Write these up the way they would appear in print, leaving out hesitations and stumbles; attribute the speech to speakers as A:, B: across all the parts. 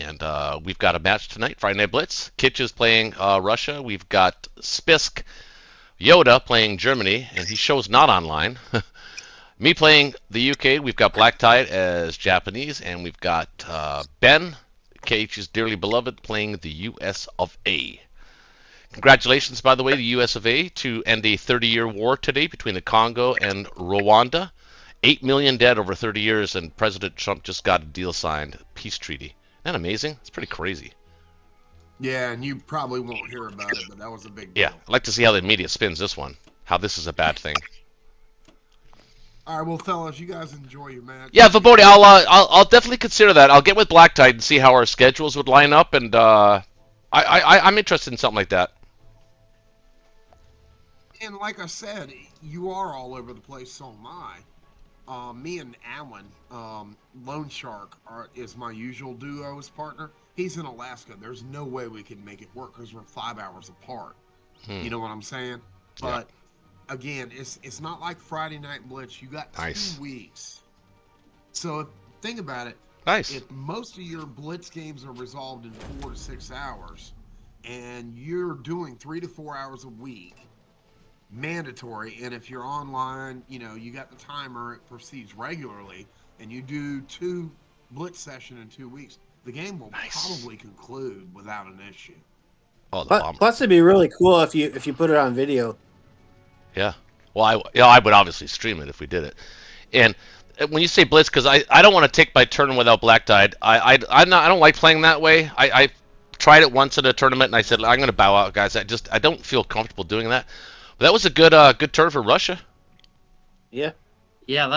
A: And we've got a match tonight, Friday Night Blitz. Kitch is playing Russia. We've got Spisk Yoda playing Germany, and he shows not online. Me playing the UK. We've got Black Tide as Japanese, and we've got Ben, KH's dearly beloved, playing the US of A. Congratulations, by the way, the US of A, to end a 30-year war today between the Congo and Rwanda. 8 million dead over 30 years, and President Trump just got a deal signed, peace treaty. Isn't that amazing? It's pretty crazy.
B: Yeah, and you probably won't hear about it, but that was a big
A: Yeah,
B: deal.
A: I'd like to see how the media spins this one. How this is a bad thing.
B: All right, well, fellas, you guys enjoy your match.
A: Yeah, Vabodi, I'll definitely consider that. I'll get with Black Tide and see how our schedules would line up, and I'm interested in something like that.
B: And like I said, you are all over the place, so am I. Me and Alan, Lone Shark, is my usual duo as partner. He's in Alaska. There's no way we can make it work because we're 5 hours apart. You know what I'm saying? But again, it's not like Friday Night Blitz. You got 2 weeks. So think about it.
A: Nice.
B: If most of your Blitz games are resolved in 4 to 6 hours, and you're doing 3 to 4 hours a week, mandatory, and if you're online, you got the timer, it proceeds regularly, and you do 2 Blitz session in 2 weeks, the game will probably conclude without an issue.
A: Oh,
C: plus it'd be really cool if you put it on video.
A: Yeah. Well, I would obviously stream it if we did it. And when you say Blitz, because I don't want to take my turn without Black Tide. I don't like playing that way. I tried it once in a tournament, and I said I'm going to bow out, guys. I don't feel comfortable doing that. But that was a good turn for Russia.
C: Yeah.
D: Yeah,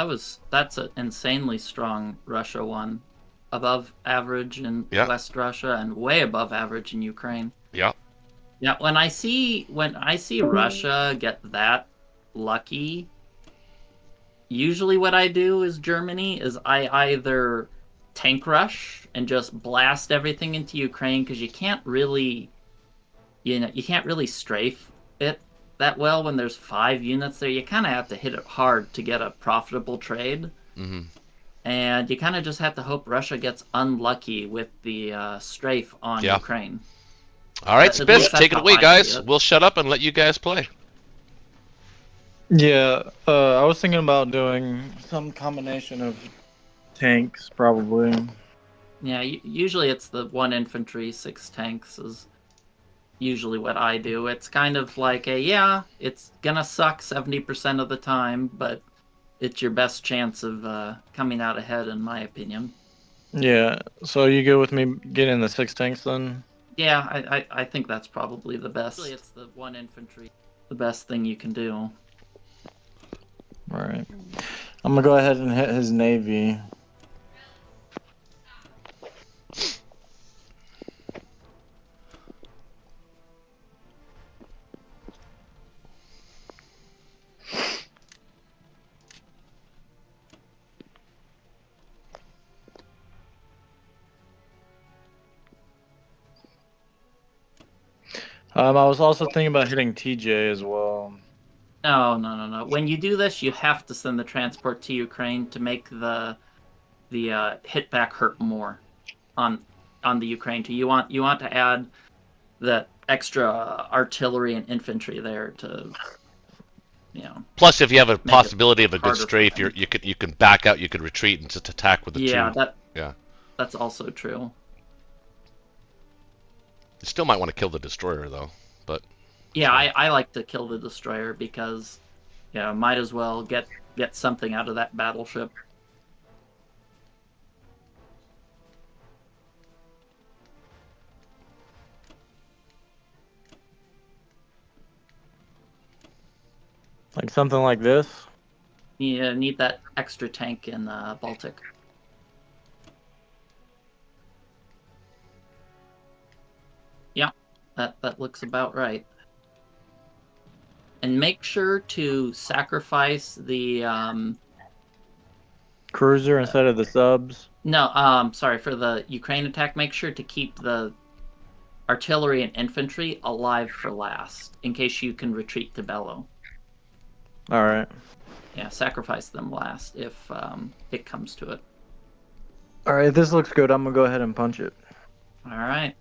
D: that's an insanely strong Russia one, above average in West Russia and way above average in Ukraine.
A: Yeah.
D: Yeah, when I see Russia get that lucky, usually what I do is Germany is I either tank rush and just blast everything into Ukraine because you can't really strafe it that well when there's 5 units there. You kind of have to hit it hard to get a profitable trade.
A: Mm-hmm.
D: And you kind of just have to hope Russia gets unlucky with the strafe on Ukraine.
A: All right, Spiz, take it away, guys. We'll shut up and let you guys play.
E: Yeah, I was thinking about doing some combination of tanks, probably.
D: Yeah, usually it's the 1 infantry, 6 tanks is usually what I do. It's kind of like it's gonna suck 70% of the time, but it's your best chance of coming out ahead, in my opinion.
E: Yeah, so you go with me getting the 6 tanks then?
D: Yeah, I think that's probably the best. Usually it's the 1 infantry, the best thing you can do.
E: Alright. I'm gonna go ahead and hit his navy. I was also thinking about hitting TJ as well.
D: No. When you do this, you have to send the transport to Ukraine to make the hit back hurt more on the Ukraine too. You want to add the extra artillery and infantry there to,
A: Plus, if you have a possibility of a good strafe, you can back out, you could retreat and just attack with the 2.
D: That's also true.
A: You still might want to kill the destroyer though, but
D: yeah, I like to kill the destroyer because might as well get something out of that battleship.
E: Like something like this?
D: You need that extra tank in the Baltic. Yeah, that looks about right. And make sure to sacrifice the
E: cruiser instead of the subs.
D: No, sorry, for the Ukraine attack, make sure to keep the artillery and infantry alive for last, in case you can retreat to Bellow.
E: Alright.
D: Yeah, sacrifice them last if it comes to it.
E: Alright, this looks good. I'm gonna go ahead and punch it.
D: All right.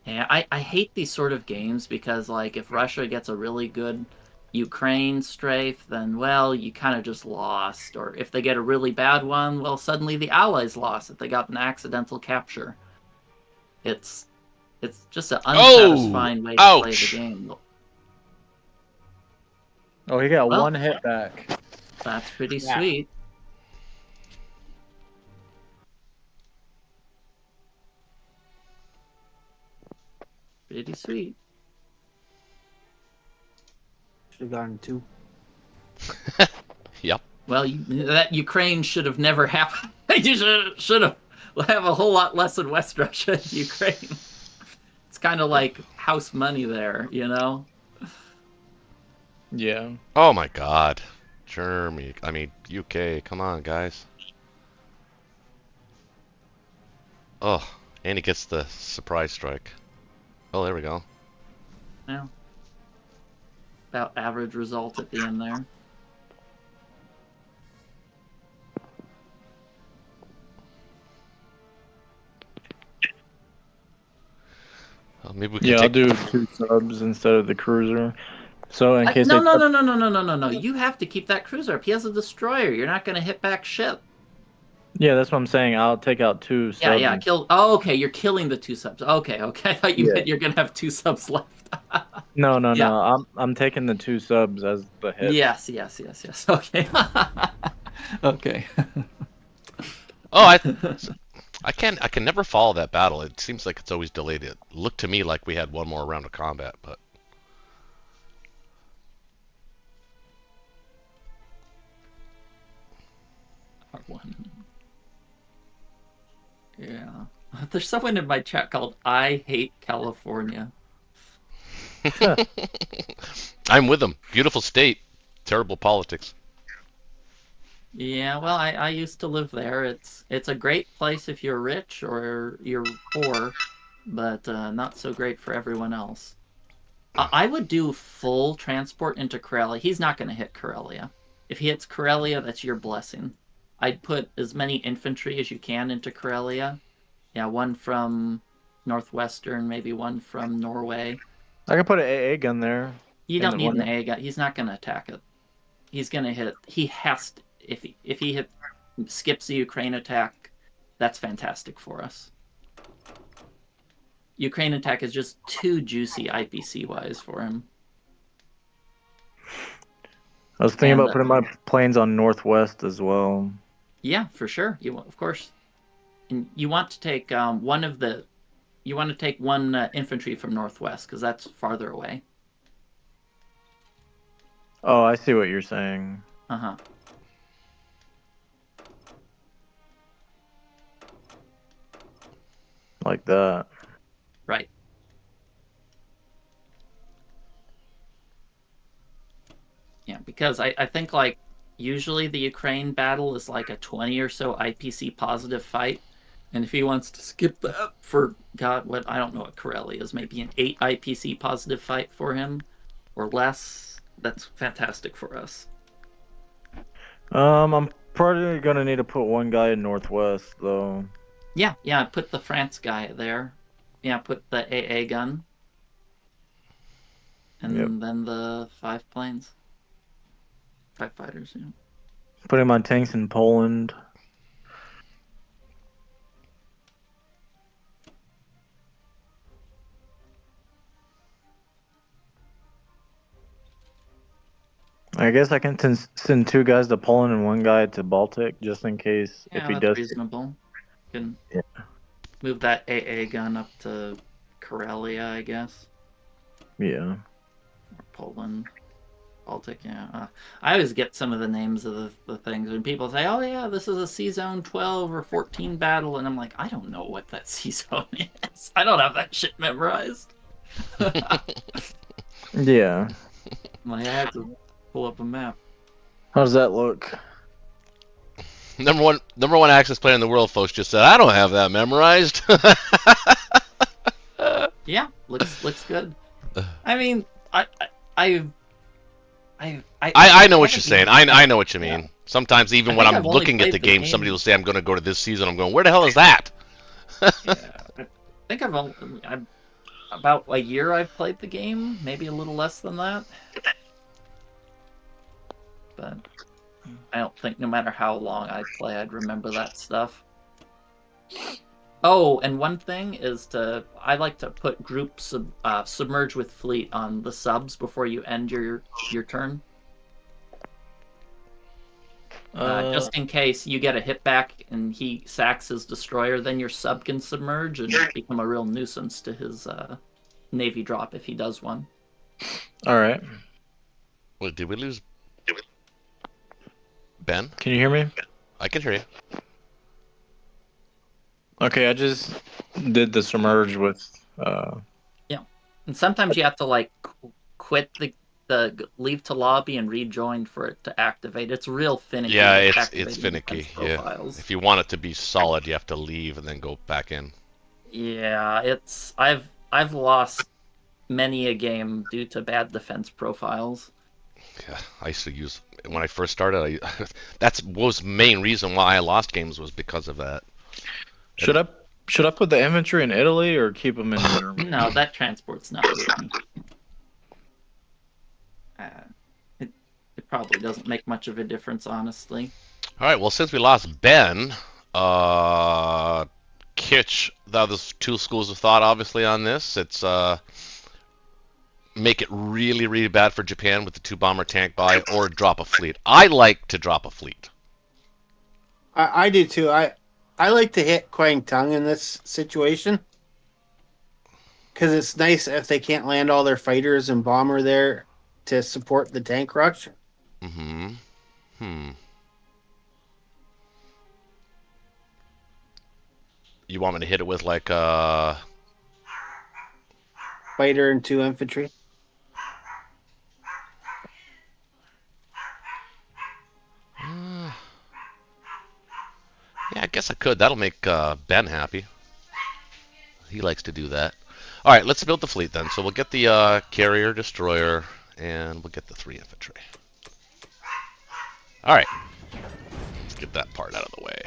D: Yeah, I hate these sort of games because, like, if Russia gets a really good Ukraine strafe, then, well, you kind of just lost. Or if they get a really bad one, well, suddenly the Allies lost if they got an accidental capture. It's just an
A: Oh!
D: unsatisfying way to play the
A: Ouch!
D: game.
E: Oh, he got
D: Well-
E: one hit back.
D: That's pretty
C: Yeah.
D: sweet. Pretty sweet.
C: Should have gotten 2.
A: Yep.
D: Well, that Ukraine should have never happened. You should have a whole lot less in West Russia and Ukraine. It's kind of like house money there, you know?
E: Yeah.
A: Oh my god. Germany. I mean, UK. Come on, guys. Oh, and he gets the surprise strike. Oh, there we go.
D: Yeah. About average result at the end there.
A: Well, maybe we can
E: Yeah, I'll
A: take...
E: do 2 subs instead of the cruiser. So in case
D: No.
E: they...
D: You have to keep that cruiser up. He has a destroyer. You're not going to hit back ship.
E: Yeah, that's what I'm saying. I'll take out 2 subs.
D: Yeah. Kill. Oh, okay. You're killing the 2 subs. Okay. I thought you meant you're going to have 2 subs left.
E: No.
D: Yeah.
E: I'm taking the 2 subs as the hit.
D: Yes. Okay. Okay.
A: Oh, I can never follow that battle. It seems like it's always delayed. It looked to me like we had one more round of combat, but...
D: One. Yeah. There's someone in my chat called I Hate California.
A: I'm with them. Beautiful state. Terrible politics.
D: Yeah, well, I used to live there. It's a great place if you're rich or you're poor, but not so great for everyone else. I would do full transport into Karelia. He's not going to hit Karelia. If he hits Karelia, that's your blessing. I'd put as many infantry as you can into Karelia. Yeah, one from Northwestern, maybe one from Norway.
E: I can put an AA gun there.
D: You don't
E: the
D: need an
E: one-
D: A guy. He's not going to attack it. He's going to hit. He has to. If he skips the Ukraine attack, that's fantastic for us. Ukraine attack is just too juicy IPC wise for him.
E: I was thinking
D: And,
E: about putting my planes on Northwest as well.
D: Yeah, for sure. Of course. And you want to take one of the. You want to take one infantry from Northwest because that's farther away.
E: Oh, I see what you're saying.
D: Uh-huh.
E: Like that.
D: Right. Yeah, because I think like usually the Ukraine battle is like a 20 or so IPC positive fight. And if he wants to skip that for God, what I don't know what Karelia is, maybe an 8 IPC positive fight for him or less, that's fantastic for us.
E: I'm probably gonna need to put one guy in Northwest though.
D: Yeah, put the France guy there. Yeah, put the AA gun. And then the 5 planes. 5 fighters, yeah.
E: Putting my tanks in Poland. I guess I can send 2 guys to Poland and 1 guy to Baltic just in case
D: Yeah,
E: if he
D: that's
E: does.
D: reasonable. You can
E: Yeah.
D: move that AA gun up to Karelia, I guess.
E: Yeah.
D: Or Poland. Baltic, yeah. I always get some of the names of the things when people say, oh yeah, this is a C-Zone 12 or 14 battle, and I'm like, I don't know what that C-Zone is. I don't have that shit memorized.
E: Yeah.
D: I had to pull up a map.
E: How does that look?
A: Number one Axis player in the world, folks, just said, I don't have that memorized.
D: Yeah, looks good. I mean, I
A: know what you're saying. I know what you mean.
D: Yeah.
A: Sometimes even
D: I
A: when
D: think
A: I'm
D: I've only
A: looking at
D: played
A: the
D: the
A: game,
D: game.
A: somebody will say, I'm going to go to this season. I'm going, where the hell is that?
D: Yeah. think I've about a year I've played the game, maybe a little less than that. But I don't think no matter how long I play, I'd remember that stuff. Oh, and one thing is I like to put group submerge with fleet on the subs before you end your turn. Just in case you get a hit back and he sacks his destroyer, then your sub can submerge and become a real nuisance to his Navy drop if he does one.
E: All right.
A: Wait, did we lose Ben?
E: Can you hear me?
A: I can hear you.
E: Okay, I just did the submerge with.
D: Yeah, and sometimes you have to like quit the leave to lobby and rejoin for it to activate. It's real finicky.
A: Yeah, it's
D: activating
A: finicky.
D: defense
A: Yeah.
D: profiles.
A: If you want it to be solid, you have to leave and then go back in.
D: Yeah, I've lost many a game due to bad defense profiles.
A: Yeah, I used to use when I first started. That was the main reason why I lost games was because of that.
E: Should I put the infantry in Italy or keep them in Germany?
D: No, that transport's not written. It probably doesn't make much of a difference, honestly.
A: All right. Well, since we lost Ben, Kitch, there's two schools of thought, obviously, on this. It's make it really, really bad for Japan with the 2-bomber tank buy, or drop a fleet. I like to drop a fleet.
C: I do too. I like to hit Kwang Tung in this situation because it's nice if they can't land all their fighters and bomber there to support the tank rush.
A: You want me to hit it with like
C: Fighter and 2 infantry.
A: Yeah, I guess I could. That'll make Ben happy. He likes to do that. All right, let's build the fleet then. So we'll get the carrier, destroyer, and we'll get the 3 infantry. All right, let's get that part out of the way.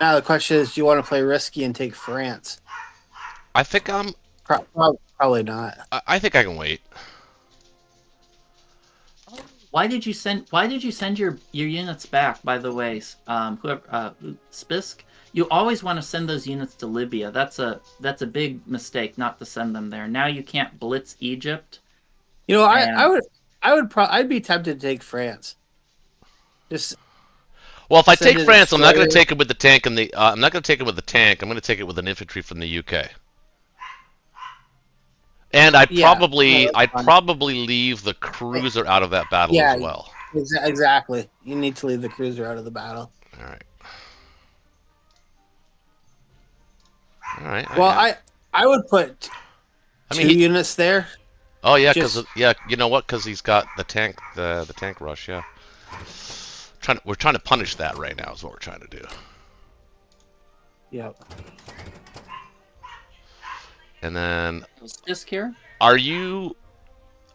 C: Now the question is, do you want to play risky and take France?
A: I think I'm.
C: Probably not.
A: I think I can wait.
D: Why did you send your units back? By the way, whoever Spisk, you always want to send those units to Libya. That's a big mistake not to send them there. Now you can't blitz Egypt.
C: You know, I'd be tempted to take France. Just
A: well, if I take
C: send
A: France, I'm not going to
C: destroyer.
A: take it with the tank and the. I'm not going to take it with the tank. I'm going to take it with an infantry from the UK. And I'd
C: Yeah,
A: probably
C: that's fine.
A: leave the cruiser out of that battle
C: Yeah,
A: as well.
C: Exactly. You need to leave the cruiser out of the battle.
A: All right.
C: Well, I would put two units there.
A: Oh yeah,
C: Just-
A: because you know what? Because he's got the tank, the tank rush. Yeah. We're trying to punish that right now. Is what we're trying to do.
C: Yep.
A: And then,
D: Spisk here.
A: are you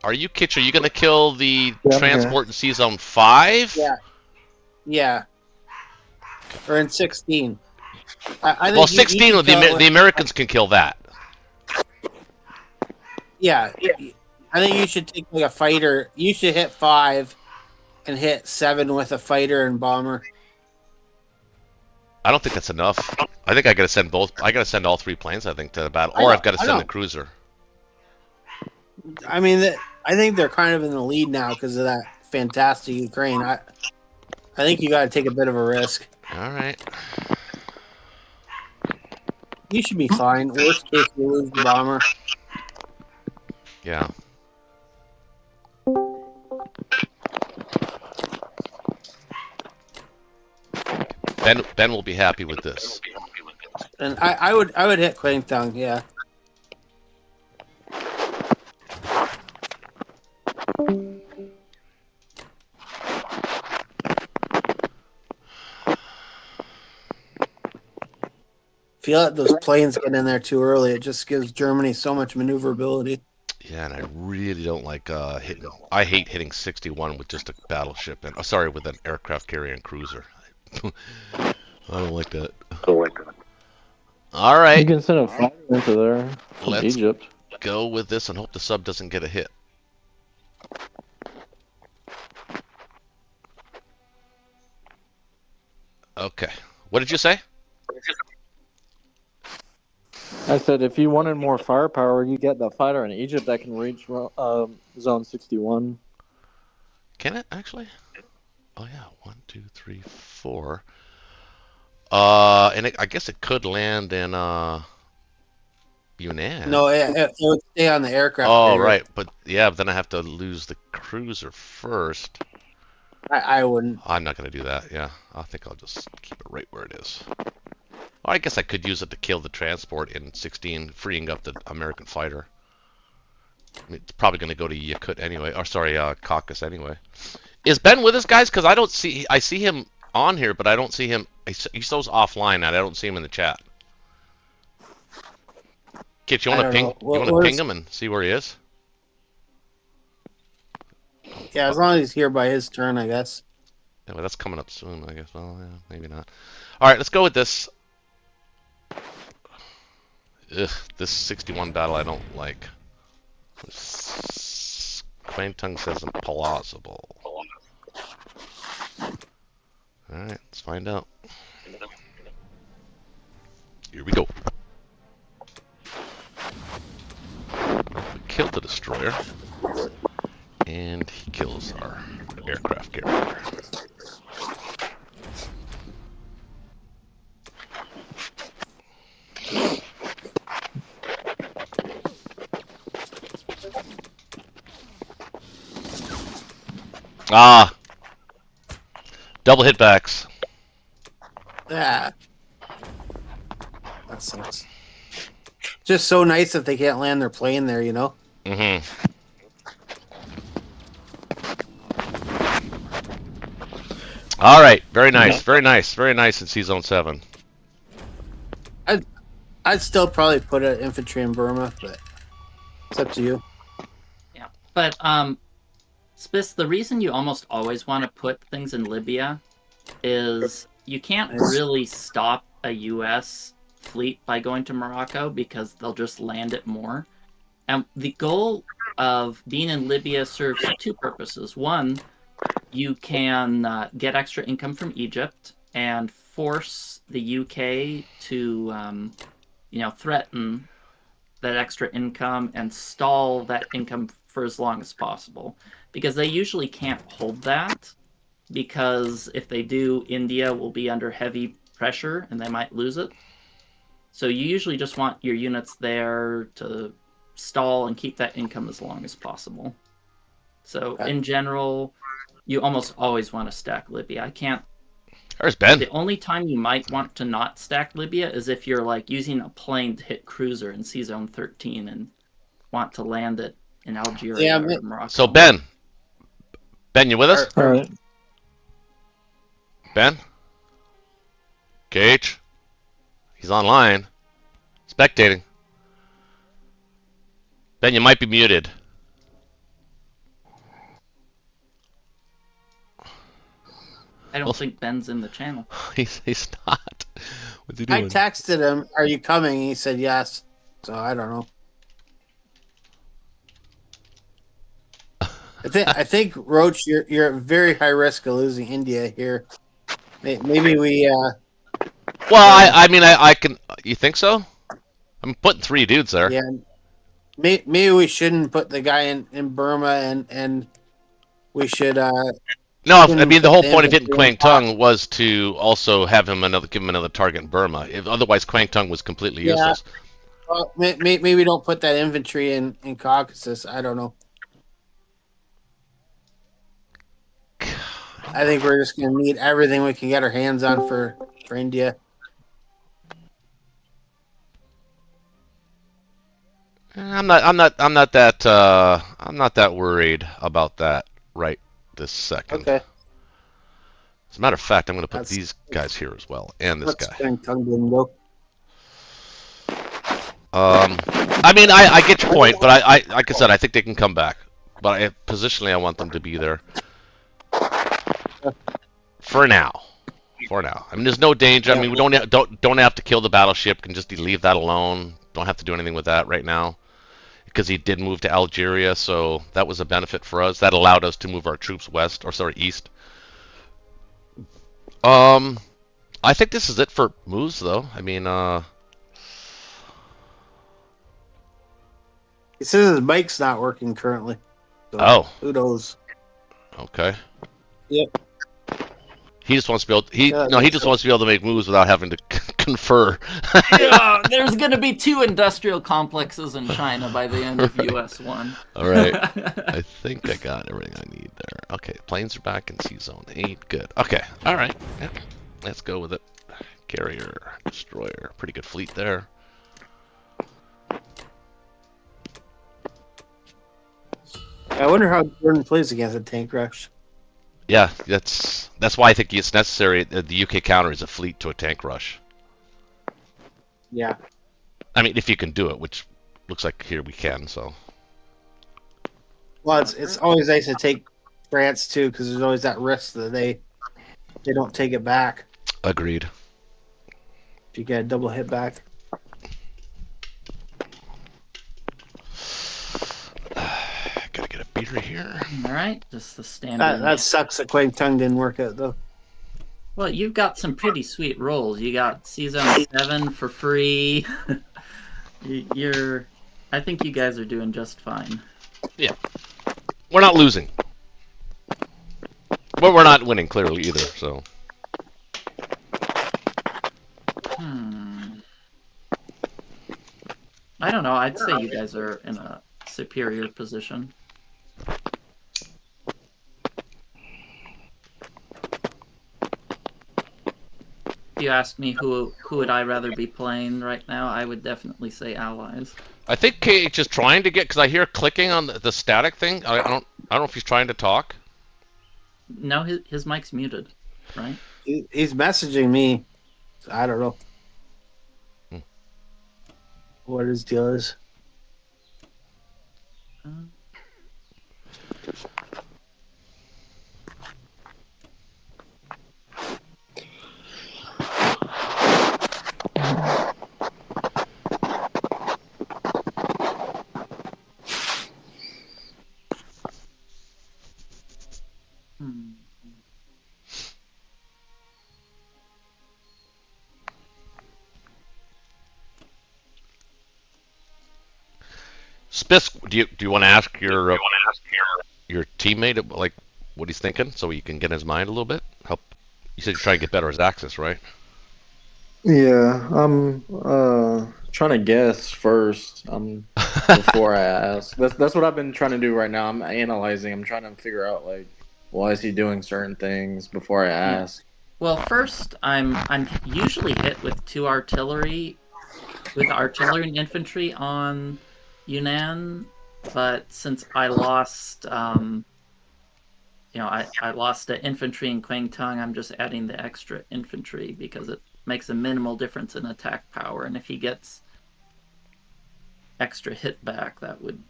A: Kitch? Are you gonna kill the
E: Yeah, I'm
A: transport in Sea Zone 5?
C: Yeah. Yeah. Or in 16. I think
A: Well,
C: you
A: 16,
C: should
A: the Americans can kill that.
C: Yeah. I think you should take like a fighter. You should hit 5 and hit 7 with a fighter and bomber.
A: I don't think that's enough. I think I gotta send both. I gotta send all 3 planes. I think to the battle,
C: I
A: or
C: know,
A: I've got to
C: I
A: send
C: know.
A: the cruiser.
C: I mean, I think they're kind of in the lead now because of that fantastic Ukraine. I think you got to take a bit of a risk.
A: All right.
C: You should be fine. Worst case, you lose the bomber.
A: Yeah. Ben will be happy with this.
C: And I would hit Kwang Tung, yeah. Feel like those planes get in there too early. It just gives Germany so much maneuverability.
A: Yeah, and I really don't like hitting. I hate hitting 61 with just a battleship and sorry, with an aircraft carrier and cruiser. I don't like that. All
E: You
A: right,
E: can send a fighter into there from
A: let's
E: Egypt.
A: go with this and hope the sub doesn't get a hit. Okay. What did you say?
E: I said if you wanted more firepower, you get the fighter in Egypt that can reach zone 61.
A: Can it actually? Oh yeah, 1, 2, 3, 4. I guess it could land in Yunnan.
C: No, it would stay on the aircraft
A: Oh
C: carrier.
A: right, but yeah, but then I have to lose the cruiser first.
C: I wouldn't.
A: I'm not gonna do that. Yeah, I think I'll just keep it right where it is. Well, I guess I could use it to kill the transport in 16, freeing up the American fighter. I mean, it's probably gonna go to Yakut anyway, or sorry, Caucasus anyway. Is Ben with us, guys? Because I see him on here, but I don't see him. He shows offline now. I don't see him in the chat. Kit, you want to ping?
C: know.
A: You want to ping him and see where he is?
C: Yeah, as long as he's here by his turn, I guess.
A: Yeah, well, that's coming up soon, I guess. Well, yeah, maybe not. All right, let's go with this. Ugh, this 61 battle I don't like. Quang Tung says implausible. Alright, let's find out. Here we go. We killed the destroyer. And he kills our aircraft carrier. Ah! Double hitbacks.
C: Yeah. That sucks. Just so nice that they can't land their plane there, you know?
A: Mm-hmm. All right. Very nice. Very nice. Very nice in C-Zone 7.
C: I'd still probably put an infantry in Burma, but it's up to you.
D: Yeah, but Spiss, the reason you almost always want to put things in Libya is you can't really stop a U.S. fleet by going to Morocco because they'll just land it more. And the goal of being in Libya serves two purposes. One, you can get extra income from Egypt and force the UK to, threaten that extra income and stall that income for as long as possible. Because they usually can't hold that, because if they do, India will be under heavy pressure and they might lose it. So you usually just want your units there to stall and keep that income as long as possible. So in general, you almost always want to stack Libya. I can't.
A: There's Ben.
D: The only time you might want to not stack Libya is if you're like using a plane to hit cruiser in C-Zone 13 and want to land it in Algeria or Morocco.
A: So Ben, you with us?
E: All right.
A: Ben? Gage? He's online. Spectating. Ben, you might be muted.
D: I don't think Ben's in the channel.
A: He's not. What's he doing?
C: I texted him, "Are you coming?" He said yes. So I don't know. I think Roach, you're at very high risk of losing India here. Maybe we.
A: Well, I mean, I can. You think so? I'm putting 3 dudes there.
C: Yeah. Maybe we shouldn't put the guy in Burma, and we should.
A: No, I mean the whole point of hitting Quang Tung was to also have him give him another target in Burma. Otherwise, Quang Tung was completely useless.
C: Well, maybe don't put that infantry in Caucasus. I don't know. I think we're just gonna need everything we can get our hands on for India.
A: I'm not that worried about that right this second.
C: Okay.
A: As a matter of fact, I'm going to put these guys here as well, and this guy. I mean, I get your point, but I like I said, I think they can come back. But positionally, I want them to be there for now. for now. I mean, there's no danger. I mean, we don't have to kill the battleship. Can just leave that alone. Don't have to do anything with that right now, because he did move to Algeria, so that was a benefit for us. That allowed us to move our troops east. I think this is it for moves, though. I mean,
C: He says his mic's not working currently. So
A: oh,
C: who knows?
A: okay.
C: Yep.
A: He just wants to be able. He just wants to be able to make moves without having to confer.
D: Yeah, there's gonna be 2 industrial complexes in China by the end of US 1.
A: All right. I think I got everything I need there. Okay, planes are back in Sea Zone 8. Good. Okay. All right. Yep. Let's go with it. Carrier, destroyer. Pretty good fleet there.
C: I wonder how Jordan plays against a tank rush.
A: Yeah, that's why I think it's necessary. The UK counter is a fleet to a tank rush.
C: Yeah.
A: I mean, if you can do it, which looks like here we can. So.
C: Well, it's always nice to take France too, because there's always that risk that they don't take it back.
A: Agreed.
C: If you get a double hit back.
A: Gotta get a beater here.
D: All right, just the standard.
C: That sucks that Quang Tung didn't work out though.
D: Well, you've got some pretty sweet rolls. You got Sea Zone 7 for free. I think you guys are doing just fine.
A: Yeah. We're not losing. But we're not winning, clearly, either, so.
D: I don't know. I'd say you guys are in a superior position. If you ask me who would I rather be playing right now, I would definitely say Allies.
A: I think KH is trying to get, because I hear clicking on the static thing. I don't know if he's trying to talk.
D: No, his mic's muted, right?
C: He's messaging me. I don't know what his deal is.
A: Spisk, do you want to ask your teammate like what he's thinking, so you can get in his mind a little bit? Help. You said you're trying to get better at his access, right?
E: Yeah, I'm trying to guess first before I ask. That's what I've been trying to do right now. I'm analyzing. I'm trying to figure out like why is he doing certain things before I ask.
D: Well, first I'm usually hit with 2 artillery, with artillery and infantry on Yunnan, but since I lost, I lost the infantry in Quang Tung, I'm just adding the extra infantry because it makes a minimal difference in attack power, and if he gets extra hit back, that would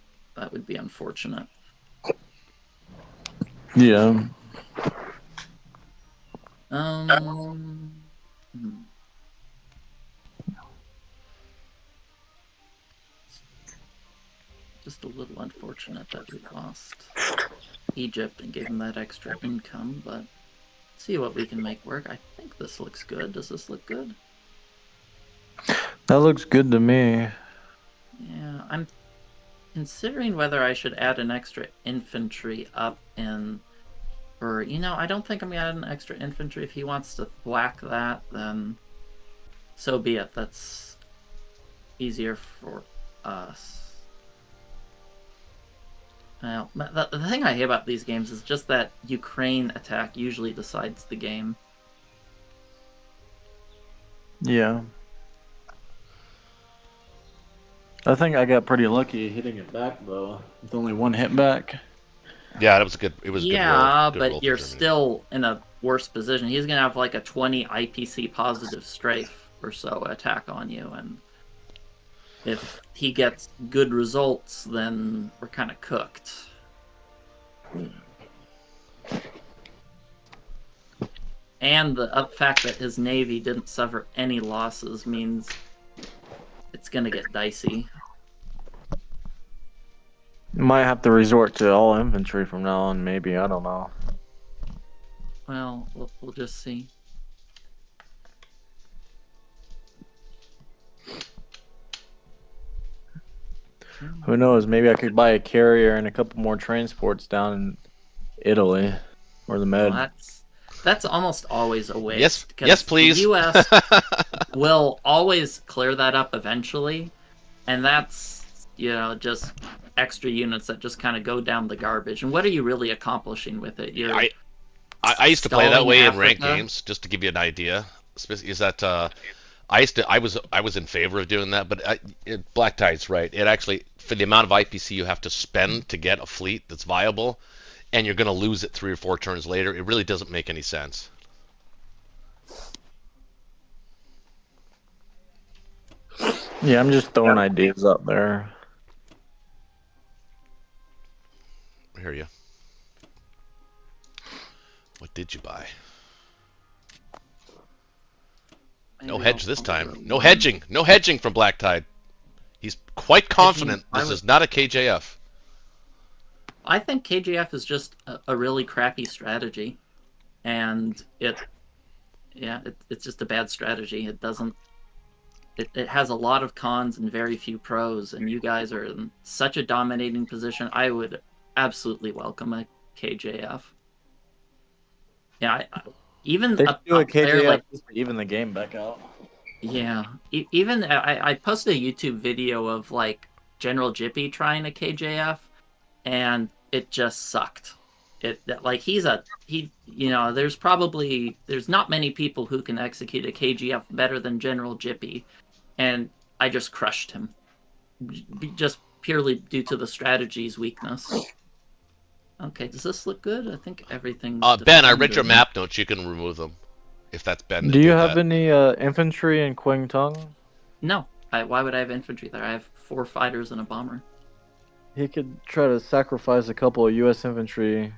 D: be unfortunate.
E: Yeah.
D: Just a little unfortunate that we lost Egypt and gave him that extra income, but see what we can make work. I think this looks good. Does this look good?
E: That looks good to me.
D: Yeah, I'm considering whether I should add an extra infantry up in, or, I don't think I'm going to add an extra infantry. If he wants to whack that, then so be it. That's easier for us. Well, the thing I hate about these games is just that Ukraine attack usually decides the game.
E: Yeah. I think I got pretty lucky hitting it back though, with only 1 hit back.
A: Yeah, that was good. It was a good roll. Good roll
D: but
A: for
D: you're
A: Germany.
D: still in a worse position. He's gonna have like a 20 IPC positive strafe or so attack on you, and if he gets good results, then we're kind of cooked. And the fact that his navy didn't suffer any losses means it's going to get dicey.
E: Might have to resort to all infantry from now on, maybe. I don't know.
D: Well, we'll just see.
E: Who knows? Maybe I could buy a carrier and a couple more transports down in Italy or the Med.
D: Well, that's almost always a waste.
A: Yes,
D: 'cause
A: yes, please.
D: The U.S. will always clear that up eventually, and that's, just extra units that just kind of go down the garbage. And what are you really accomplishing with it? You're
A: I used to play that
D: stalling
A: way in ranked
D: Africa.
A: games, just to give you an idea. Is that I was in favor of doing that, but Black Tide's right. It actually, for the amount of IPC you have to spend to get a fleet that's viable, and you're going to lose it 3 or 4 turns later, it really doesn't make any sense.
E: Yeah, I'm just throwing ideas up there.
A: I hear you. What did you buy? No
D: Maybe
A: hedge
D: I'll-
A: this
D: I'll
A: time.
D: throw
A: No
D: one.
A: hedging. No hedging from Black Tide. He's quite confident
D: I
A: this
D: would-
A: is not a KJF.
D: I think KJF is just a really crappy strategy, and it's just a bad strategy. It doesn't. It has a lot of cons and very few pros, and you guys are in such a dominating position. I would absolutely welcome a KJF. Yeah, even
E: They
D: a,
E: should do
D: a
E: a
D: player
E: KJF
D: like
E: just to even the game back out.
D: yeah, even I posted a YouTube video of like General Jippy trying a KJF, and it just sucked. Like there's not many people who can execute a KGF better than General Jippy, and I just crushed him, just purely due to the strategy's weakness. Okay, does this look good? I think everything's.
A: Ben, I read your
D: defended.
A: map notes. You can remove them if that's Ben. That
E: Do you
A: did
E: have
A: that.
E: any infantry in Quang Tung?
D: No, why would I have infantry there? I have 4 fighters and a bomber.
E: He could try to sacrifice a couple of U.S. infantry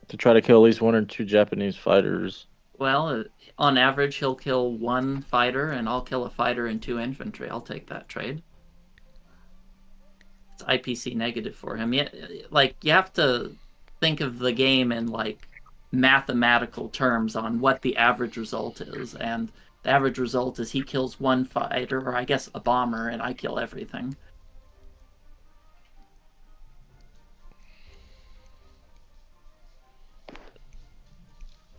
E: to try to kill at least 1 or 2 Japanese fighters.
D: Well, on average, he'll kill 1 fighter, and I'll kill a fighter and 2 infantry. I'll take that trade. It's IPC negative for him. Yeah, like you have to think of the game in like mathematical terms on what the average result is, and the average result is he kills 1 fighter, or I guess a bomber, and I kill everything.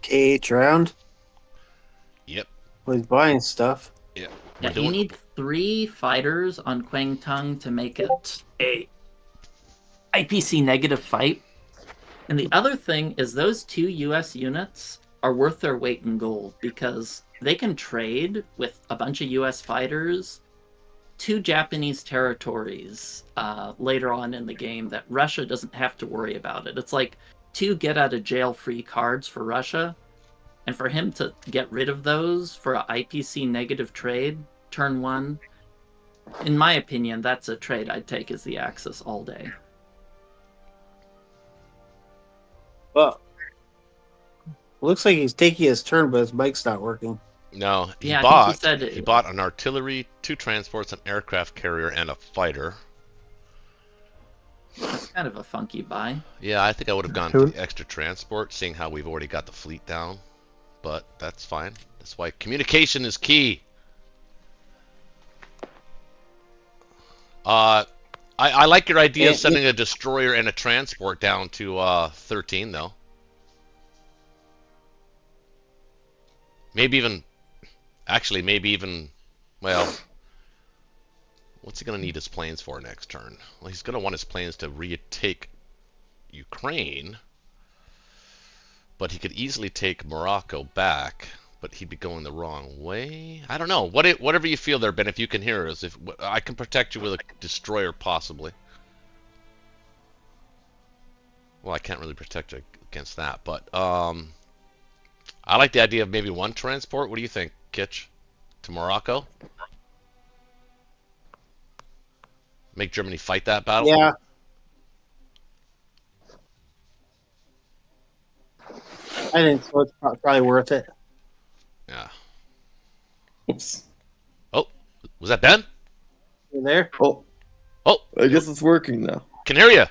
C: KH round.
A: Yep.
C: Well, he's buying stuff.
A: Yeah.
D: Yeah, you need 3 fighters on Quang Tung to make it a IPC negative fight. And the other thing is those 2 US units are worth their weight in gold because they can trade with a bunch of US fighters 2 Japanese territories later on in the game that Russia doesn't have to worry about it. It's like 2 get out of jail free cards for Russia. And for him to get rid of those for an IPC negative trade, turn 1, in my opinion, that's a trade I'd take as the Axis all day.
C: Well, looks like he's taking his turn, but his mic's not working.
A: No, he
D: Yeah, I
A: bought.
D: think he said
A: He bought an artillery, 2 transports, an aircraft carrier, and a fighter.
D: That's kind of a funky buy.
A: Yeah, I think I would have gone for the extra transport, seeing how we've already got the fleet down. But that's fine. That's why communication is key. I like your idea of sending a destroyer and a transport down to 13, though. Maybe even, well, what's he going to need his planes for next turn? Well, he's going to want his planes to retake Ukraine. But he could easily take Morocco back, but he'd be going the wrong way. I don't know. Whatever you feel there, Ben, if you can hear us, if I can protect you with a destroyer, possibly. Well, I can't really protect you against that, but I like the idea of maybe 1 transport. What do you think, Kitch? To Morocco? Make Germany fight that battle?
C: Yeah. I think so. It's probably worth it.
F: Oops.
A: Oh, was that Ben?
C: You there?
F: Oh,
A: Oh,
F: I guess it's working now.
A: can hear you.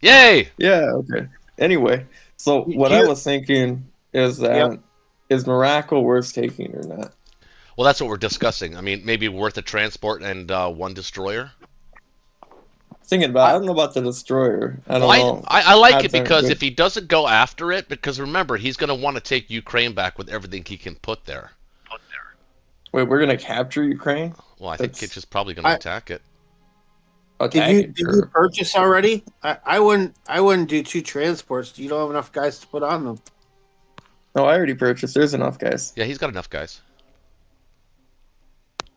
A: Yay!
F: Yeah, okay. Anyway, so what I was thinking is
C: Yep.
F: that is Morocco worth taking or not?
A: Well, that's what we're discussing. I mean, maybe worth a transport and one destroyer.
F: Thinking about, I don't know about the destroyer. I don't
A: Well,
F: know.
A: I like it
F: Odds aren't
A: because
F: good.
A: if he doesn't go after it, because remember, he's going to want to take Ukraine back with everything he can put there.
F: Wait, we're gonna capture Ukraine?
A: Well, I think
F: That's
A: Kitch is probably going to
C: I-
A: attack it.
F: attack it,
C: Did you
F: sure.
C: purchase already? I wouldn't do 2 transports. You don't have enough guys to put on them.
F: No, I already purchased. There's enough guys.
A: Yeah, he's got enough guys.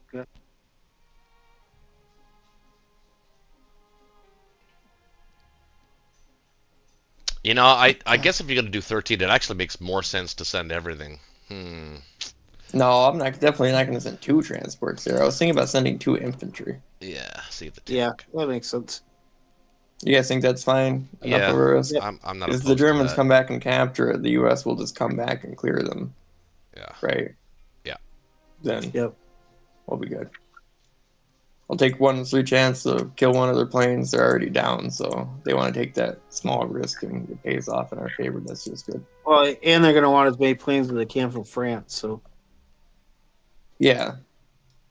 C: Good.
A: You know, I guess if you're going to do 13, it actually makes more sense to send everything.
F: No, I'm not definitely not gonna send 2 transports there. I was thinking about sending 2 infantry.
A: Yeah, see the tank.
C: Yeah, that makes sense.
F: You guys think that's fine? Enough
A: Yeah.
F: of us?
C: Yep.
A: I'm not
F: If
A: opposed
F: the Germans
A: to that.
F: come back and capture it, the U.S. will just come back and clear them,
A: Yeah.
F: right?
A: Yeah.
F: Then
C: Yep.
F: we'll be good. I'll take 1 in 3 chance to kill one of their planes. They're already down, so they want to take that small risk and it pays off in our favor. That's just good.
C: Well, and they're gonna want as many planes as they can from France. So
F: Yeah.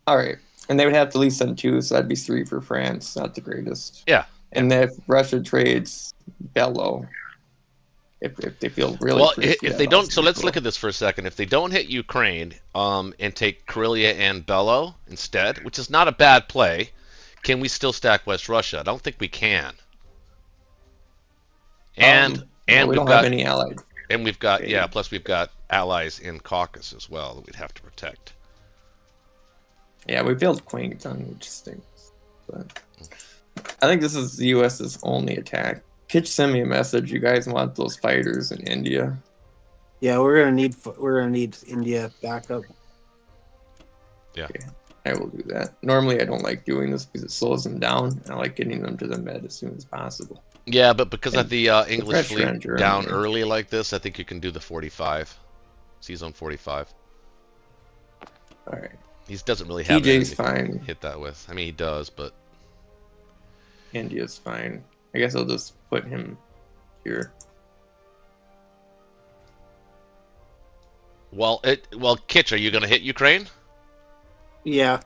F: All right. And they would have to at least send 2, so that'd be 3 for France. Not the greatest.
A: Yeah.
F: And if Russia trades Bello, if they feel really
A: Well,
F: frisky,
A: if they
F: that'd
A: don't,
F: also
A: so
F: be
A: let's
F: cool.
A: look at this for a second. If they don't hit Ukraine, and take Karelia and Bello instead, which is not a bad play, can we still stack West Russia? I don't think we can. And
F: Well,
A: and
F: we
A: we've
F: don't
A: got
F: have any allied.
A: and we've got
F: Okay.
A: yeah. Plus we've got allies in Caucasus as well that we'd have to protect.
F: Yeah, we failed Quangtung, which stinks. But I think this is the U.S.'s only attack. Kitch sent me a message. You guys want those fighters in India?
C: yeah, we're gonna need India backup.
F: I will do that. Normally, I don't like doing this because it slows them down. And I like getting them to the med as soon as possible.
A: Yeah, but because of
F: And
A: the English
F: pressure on
A: fleet
F: Germany.
A: down early like this, I think you can do the 45, C-zone 45.
F: All right.
A: He doesn't really have
F: TJ's
A: anything to
F: fine.
A: hit that with. I mean, he does, but
F: India's fine. I guess I'll just put him here.
A: well, Kitch, are you going to hit Ukraine?
C: Yeah,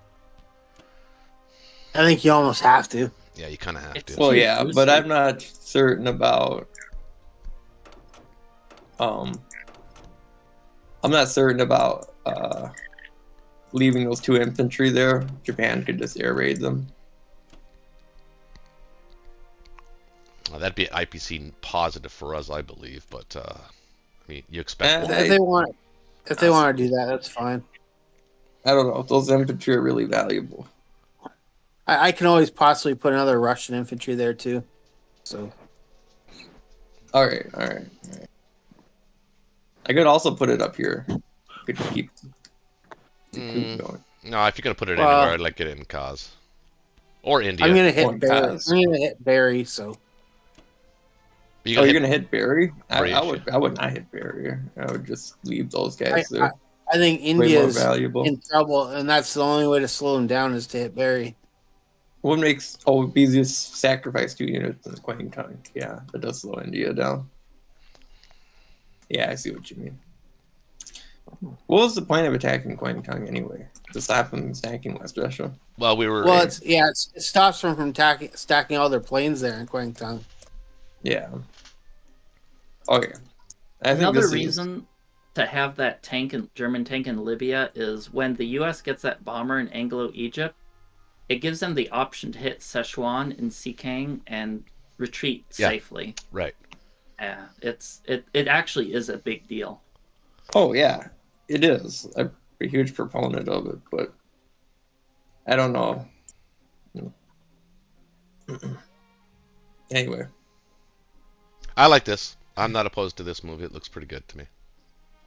C: I think you almost have to.
A: Yeah, you kind of have
D: It's-
A: to.
F: Well,
D: too
F: yeah,
D: loosey.
F: but I'm not certain about. I'm not certain about leaving those 2 infantry there. Japan could just air raid them.
A: Well, that'd be IPC positive for us, I believe. But I mean, you expect
F: Eh,
C: If they want to do that, that's fine.
F: I don't know if those infantry are really valuable.
C: I can always possibly put another Russian infantry there too. So
F: All right. I could also put it up here. Could keep going.
A: no. If you're going to put it
C: Well,
A: anywhere, I'd like it in Kaz or India.
C: I'm gonna hit
F: One
C: Barry.
F: pass.
C: I'm gonna hit Barry. So
A: You
F: Oh,
A: gonna
F: you're
A: hit-
F: gonna hit Barry?
A: Barry,
F: I would not hit Barry. I would just leave those guys
C: I
F: there.
C: think
F: Way more
C: India's
F: valuable.
C: in trouble, and that's the only way to slow him down is to hit Barry.
F: What makes easiest sacrifice 2 units in the Quangtung? Yeah, that does slow India down. Yeah, I see what you mean. What was the point of attacking Quangtung anyway? To stop them stacking West Russia?
A: Well, we were.
C: Well, it stops them from stacking all their planes there in Quangtung.
F: Yeah. Okay. I think
D: Another
F: this
D: reason to have that German tank in Libya is when the U.S. gets that bomber in Anglo-Egypt, it gives them the option to hit Sichuan and Xikang and retreat
A: Yeah.
D: safely.
A: Right.
D: Yeah, it actually is a big deal.
F: Oh yeah, it is. I'm a huge proponent of it, but I don't know. Anyway,
A: I like this. I'm not opposed to this move. It looks pretty good to me.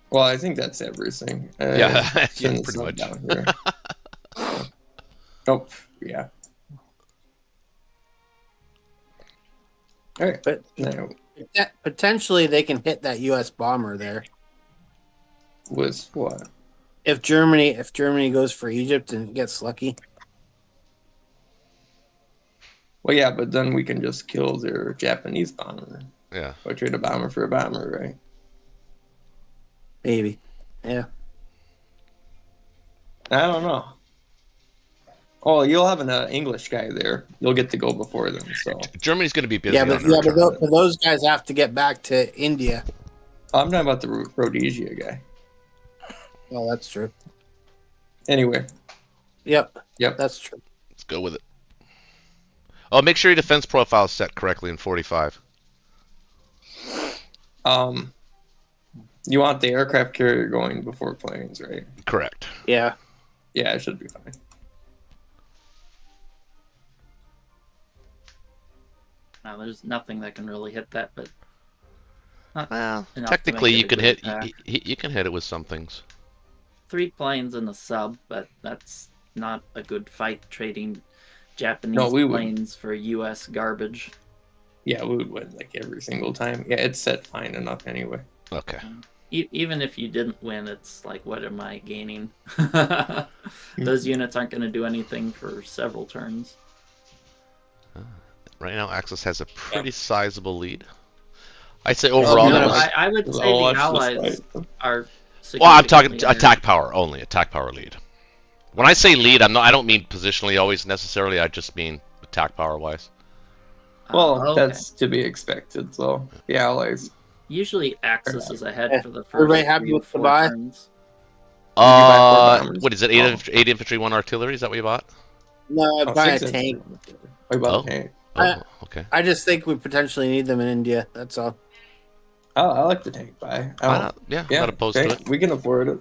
F: well, I think that's everything.
A: Yeah, yeah,
F: send
A: pretty
F: some
A: much.
F: down here. Oh, yeah. All right,
C: But
F: now
C: potentially they can hit that U.S. bomber there.
F: was what?
C: if Germany goes for Egypt and gets lucky.
F: Well, yeah, but then we can just kill their Japanese bomber.
A: Yeah.
F: Or trade a bomber for a bomber, right?
C: Maybe. Yeah.
F: I don't know. Oh, you'll have an English guy there. You'll get to go before them. So
A: Germany's going to be busy
C: Yeah,
A: on
C: but
A: their return.
C: but those guys have to get back to India.
F: I'm talking about the Rhodesia guy.
C: Oh, that's true.
F: Anyway.
C: Yep.
F: Yep.
C: That's true.
A: Let's go with it. Oh, make sure your defense profile is set correctly in 45.
F: You want the aircraft carrier going before planes, right?
A: Correct.
C: Yeah.
F: Yeah, it should be fine.
D: Now, there's nothing that can really hit that, but
A: Well,
D: enough to
A: technically
D: make it
A: you
D: a
A: can
D: good
A: hit
D: attack.
A: you can hit it with some things.
D: 3 planes and a sub, but that's not a good fight trading Japanese
F: No, we would.
D: planes for U.S. garbage.
F: Yeah, we would win like every single time. Yeah, it's set fine enough anyway.
A: Okay.
D: Even if you didn't win, it's like, what am I gaining? Those units aren't going to do anything for several turns.
A: Right now, Axis has a pretty sizable lead. I'd say overall
C: no,
A: that was.
D: I would say
F: I'll
D: the
F: watch this
D: Allies
F: fight.
D: are.
A: Well, I'm talking
D: significantly
A: attack power only. Attack power lead. When I say lead, I don't mean positionally always necessarily. I just mean attack power wise.
F: Well,
D: okay.
F: that's to be expected. So the Allies.
D: Usually Axis is ahead
C: Yeah.
D: for the first
C: Everybody happy
D: 3 or
C: with the
D: 4
C: buy?
D: turns.
A: What is it? Eight infantry, 1 artillery. Is that what you bought?
C: No,
F: Oh,
C: buy a
F: 6
C: tank.
F: I bought
A: Oh.
F: a tank.
A: Oh, okay.
C: I just think we potentially need them in India. That's all.
F: I like the tank buy.
A: I'm not opposed to
F: tank,
A: it.
F: We can afford it.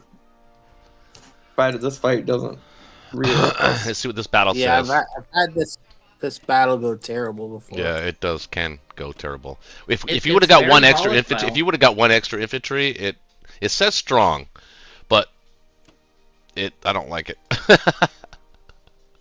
F: Provided this fight doesn't rear up us.
A: Let's see what this battle
C: Yeah,
A: says.
C: I've had this battle go terrible before.
A: Yeah, it can go terrible. If
D: It's
A: you would have got
D: very
A: one extra infantry,
D: volatile.
A: if you would have got 1 extra infantry, it says strong, but I don't like it.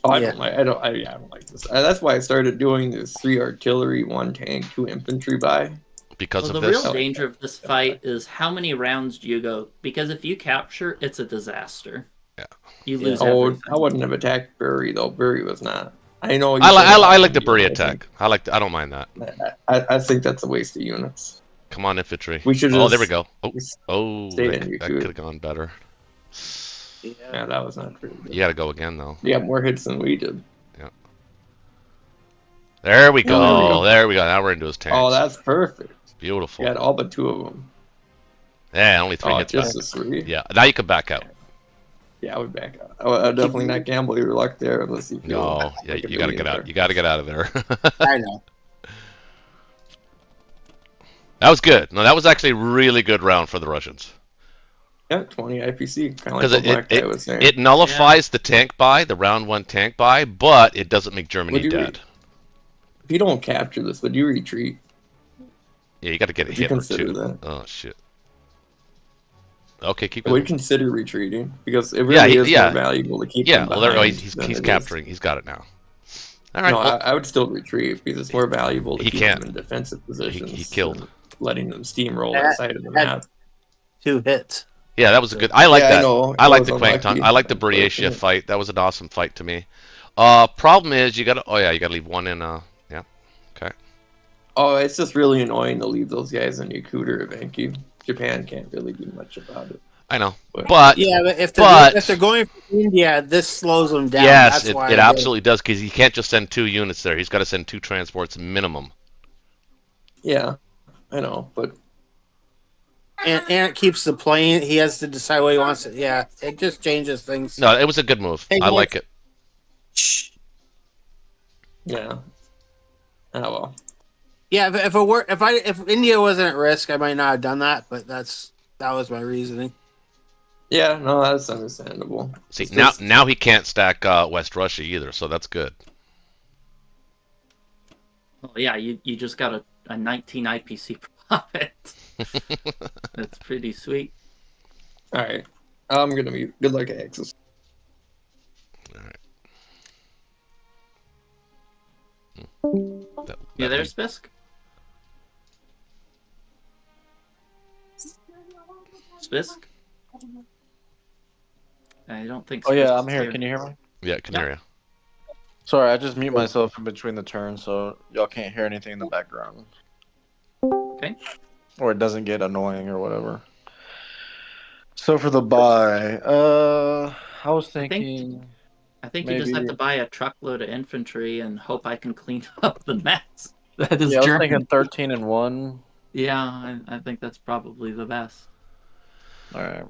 F: Oh, I
C: Yeah.
F: don't like this. That's why I started doing this 3 artillery, 1 tank, 2 infantry buy.
A: Because
D: Well,
A: of
D: the
A: this.
D: real danger of this fight is how many rounds do you go? Because if you capture, it's a disaster.
A: Yeah.
D: You lose
F: Oh,
D: everything.
F: I wouldn't have attacked Bury though. Bury was not. I know.
A: I like the Bury attack. I don't mind that.
F: I think that's a waste of units.
A: Come on, infantry.
F: We should
A: Oh,
F: just
A: there we go.
F: just
A: Oh,
F: stay
A: that
F: in your
A: could
F: food.
A: have gone better.
F: Yeah, that was not true.
A: You got to go again though.
F: You got more hits than we did.
A: There we go.
F: there we go.
A: There we go. Now we're into his tanks.
F: Oh, that's perfect.
A: Beautiful.
F: You got all but 2 of them.
A: Yeah, only 3
F: Oh,
A: hits back.
F: just the 3.
A: Yeah, now you can back out.
F: Yeah, I would back out. I would definitely not gamble your luck there unless you feel.
A: No, yeah,
F: like a
A: you got to get out.
F: millionaire.
A: You got to get out of there.
C: I know.
A: That was good. No, that was actually a really good round for the Russians.
F: Yeah, 20 IPC. Kind of like
A: Because
F: what Black Guy was saying.
A: it nullifies the tank buy, the round 1 tank buy, but it doesn't make Germany
F: Would you
A: dead.
F: If you don't capture this, would you retreat?
A: Yeah, you got to get a
F: Would you
A: hit or
F: consider
A: 2.
F: that?
A: Oh shit. Okay, keep
F: I
A: going.
F: would consider retreating because it
A: Yeah,
F: really is
A: yeah.
F: more valuable to keep
A: Yeah,
F: them
A: well, there,
F: behind
A: he's
F: than it is-
A: capturing. He's got it now. All right.
F: No,
A: well,
F: I would still retreat because it's more valuable to
A: He
F: keep
A: can't.
F: them in defensive positions.
A: he killed.
F: than letting them steamroll
C: That-
F: outside of the
C: that-
F: map.
C: 2 hits.
A: yeah, that was a good. I like
F: Yeah,
A: that.
F: I know.
A: I
F: It
A: like
F: was
A: the Quang Tung.
F: unlucky,
A: I like the Buryatia
F: unfortunate.
A: fight. That was an awesome fight to me. Problem is you got to. Oh yeah, you got to leave 1 in. Yeah. Okay.
F: Oh, it's just really annoying to leave those guys in Yakuta or Venki. Japan can't really do much about it.
A: I know,
F: But-
A: but
C: Yeah, but if they're going for India, this slows them down.
A: yes,
C: That's
A: it
C: why I
A: absolutely does because he can't just send 2 units there. He's got to send 2 transports minimum.
F: Yeah, I know, but
C: And it keeps the plane. He has to decide what he wants to. Yeah, it just changes things.
A: No, it was a good move.
C: Hey,
A: I like it.
C: Shh.
F: yeah. Oh well.
C: Yeah, if India wasn't at risk, I might not have done that. But that was my reasoning.
F: Yeah, no, that's understandable.
A: See,
F: It's
A: now
F: just-
A: now he can't stack West Russia either, so that's good.
D: Well, yeah, you just got a 19 IPC profit. That's pretty sweet.
F: All right, I'm gonna be good luck at Axis.
A: That
D: You there,
A: means-
D: Spisk? Spisk? I don't think.
E: Oh yeah,
D: Spisk
E: I'm
D: is
E: here. Can you hear me?
A: Yeah, can hear you.
E: Sorry, I just mute myself in between the turns so y'all can't hear anything in the background.
D: Okay.
E: Or it doesn't get annoying or whatever. So for the buy, I was thinking
D: I think you just have
E: maybe
D: to buy a truckload of infantry and hope I can clean up the mess that is
E: yeah, I was
D: Germany.
E: thinking 13 and 1.
D: Yeah, I think that's probably the best.
E: All right.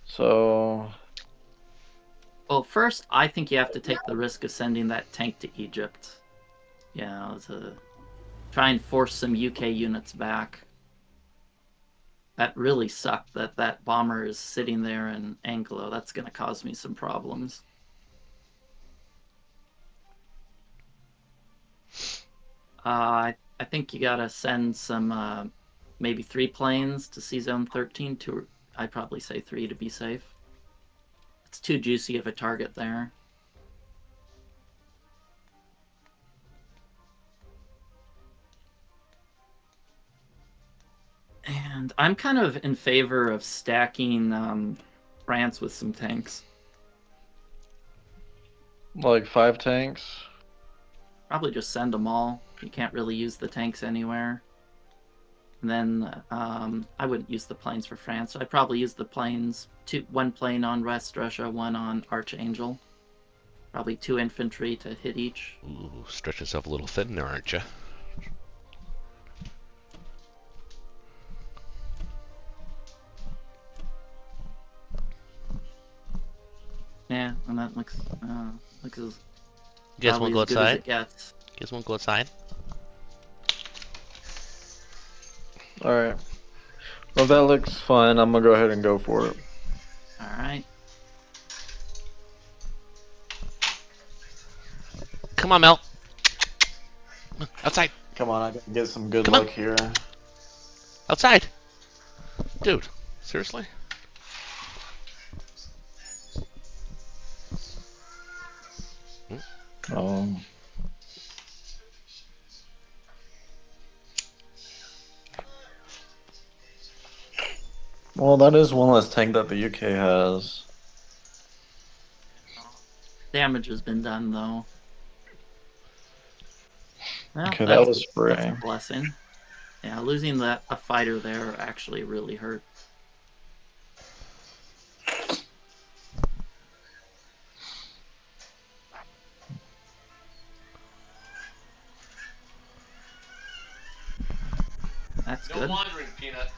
E: So
D: Well, first, I think you have to take the risk of sending that tank to Egypt. You know, to try and force some UK units back. That really sucked that that bomber is sitting there in Anglo. That's going to cause me some problems. I think you gotta send some, maybe 3 planes to see Zone 13. I'd probably say 3 to be safe. It's too juicy of a target there. And I'm kind of in favor of stacking France with some tanks.
E: like 5 tanks.
D: Probably just send them all. You can't really use the tanks anywhere. And then I wouldn't use the planes for France. So I'd probably use the planes. 1 plane on West Russia, 1 on Archangel. Probably 2 infantry to hit each.
A: Ooh, stretch yourself a little thin there, aren't you?
D: Yeah, and that looks as
A: You guys want
D: probably
A: to go
D: as good as
A: outside?
D: it gets.
A: You guys want to go outside?
E: All right. Well, that looks fun. I'm gonna go ahead and go for it.
D: All right.
A: Come on, Mel. Outside.
E: Come on, I gotta get some good
A: Come on.
E: luck here.
A: Outside. Dude, seriously?
E: Um. Well, that is one less tank that the UK has.
D: Damage has been done though. Well,
E: Okay, that was
D: that's
E: spray.
D: a blessing. Yeah, losing a fighter there actually really hurt. That's good.
A: wandering, Peanut.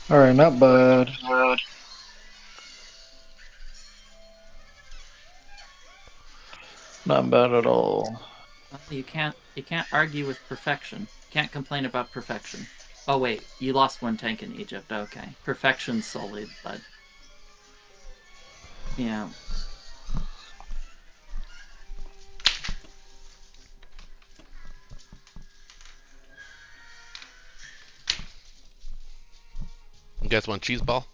E: All right, not bad. Not bad at all.
D: Well, you can't argue with perfection. You can't complain about perfection. Oh wait, you lost 1 tank in Egypt. Okay, perfection's sullied, but yeah.
A: You guys want cheese ball?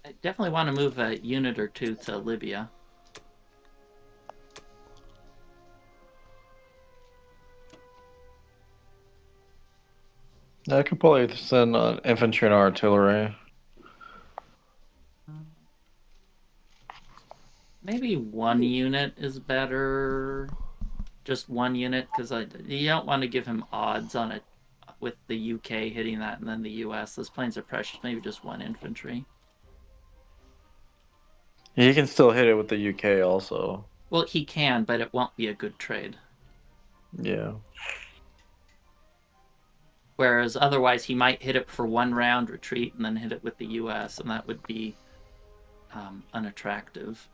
D: I definitely want to move a unit or 2 to Libya.
E: I could probably send infantry and artillery.
D: Maybe 1 unit is better. Just 1 unit, because you don't want to give him odds on a with the UK hitting that and then the US. Those planes are precious. Maybe just 1 infantry.
E: He can still hit it with the UK also.
D: Well, he can, but it won't be a good trade.
E: Yeah.
D: Whereas otherwise, he might hit it for 1 round, retreat, and then hit it with the US, and that would be unattractive.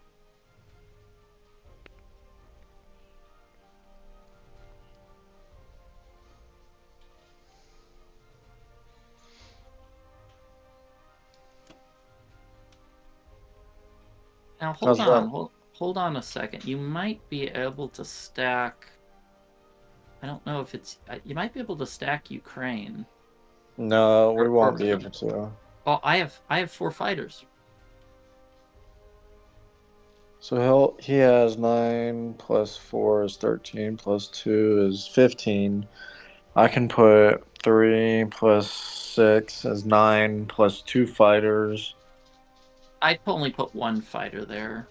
D: Now hold on a second. You might be able to stack. I don't know if it's. You might be able to stack Ukraine.
E: No, we won't be able to.
D: Well, I have 4 fighters.
E: So he has 9 plus 4 is 13 plus 2 is 15. I can put 3 plus 6 is 9 plus 2 fighters.
D: I'd only put 1 fighter there.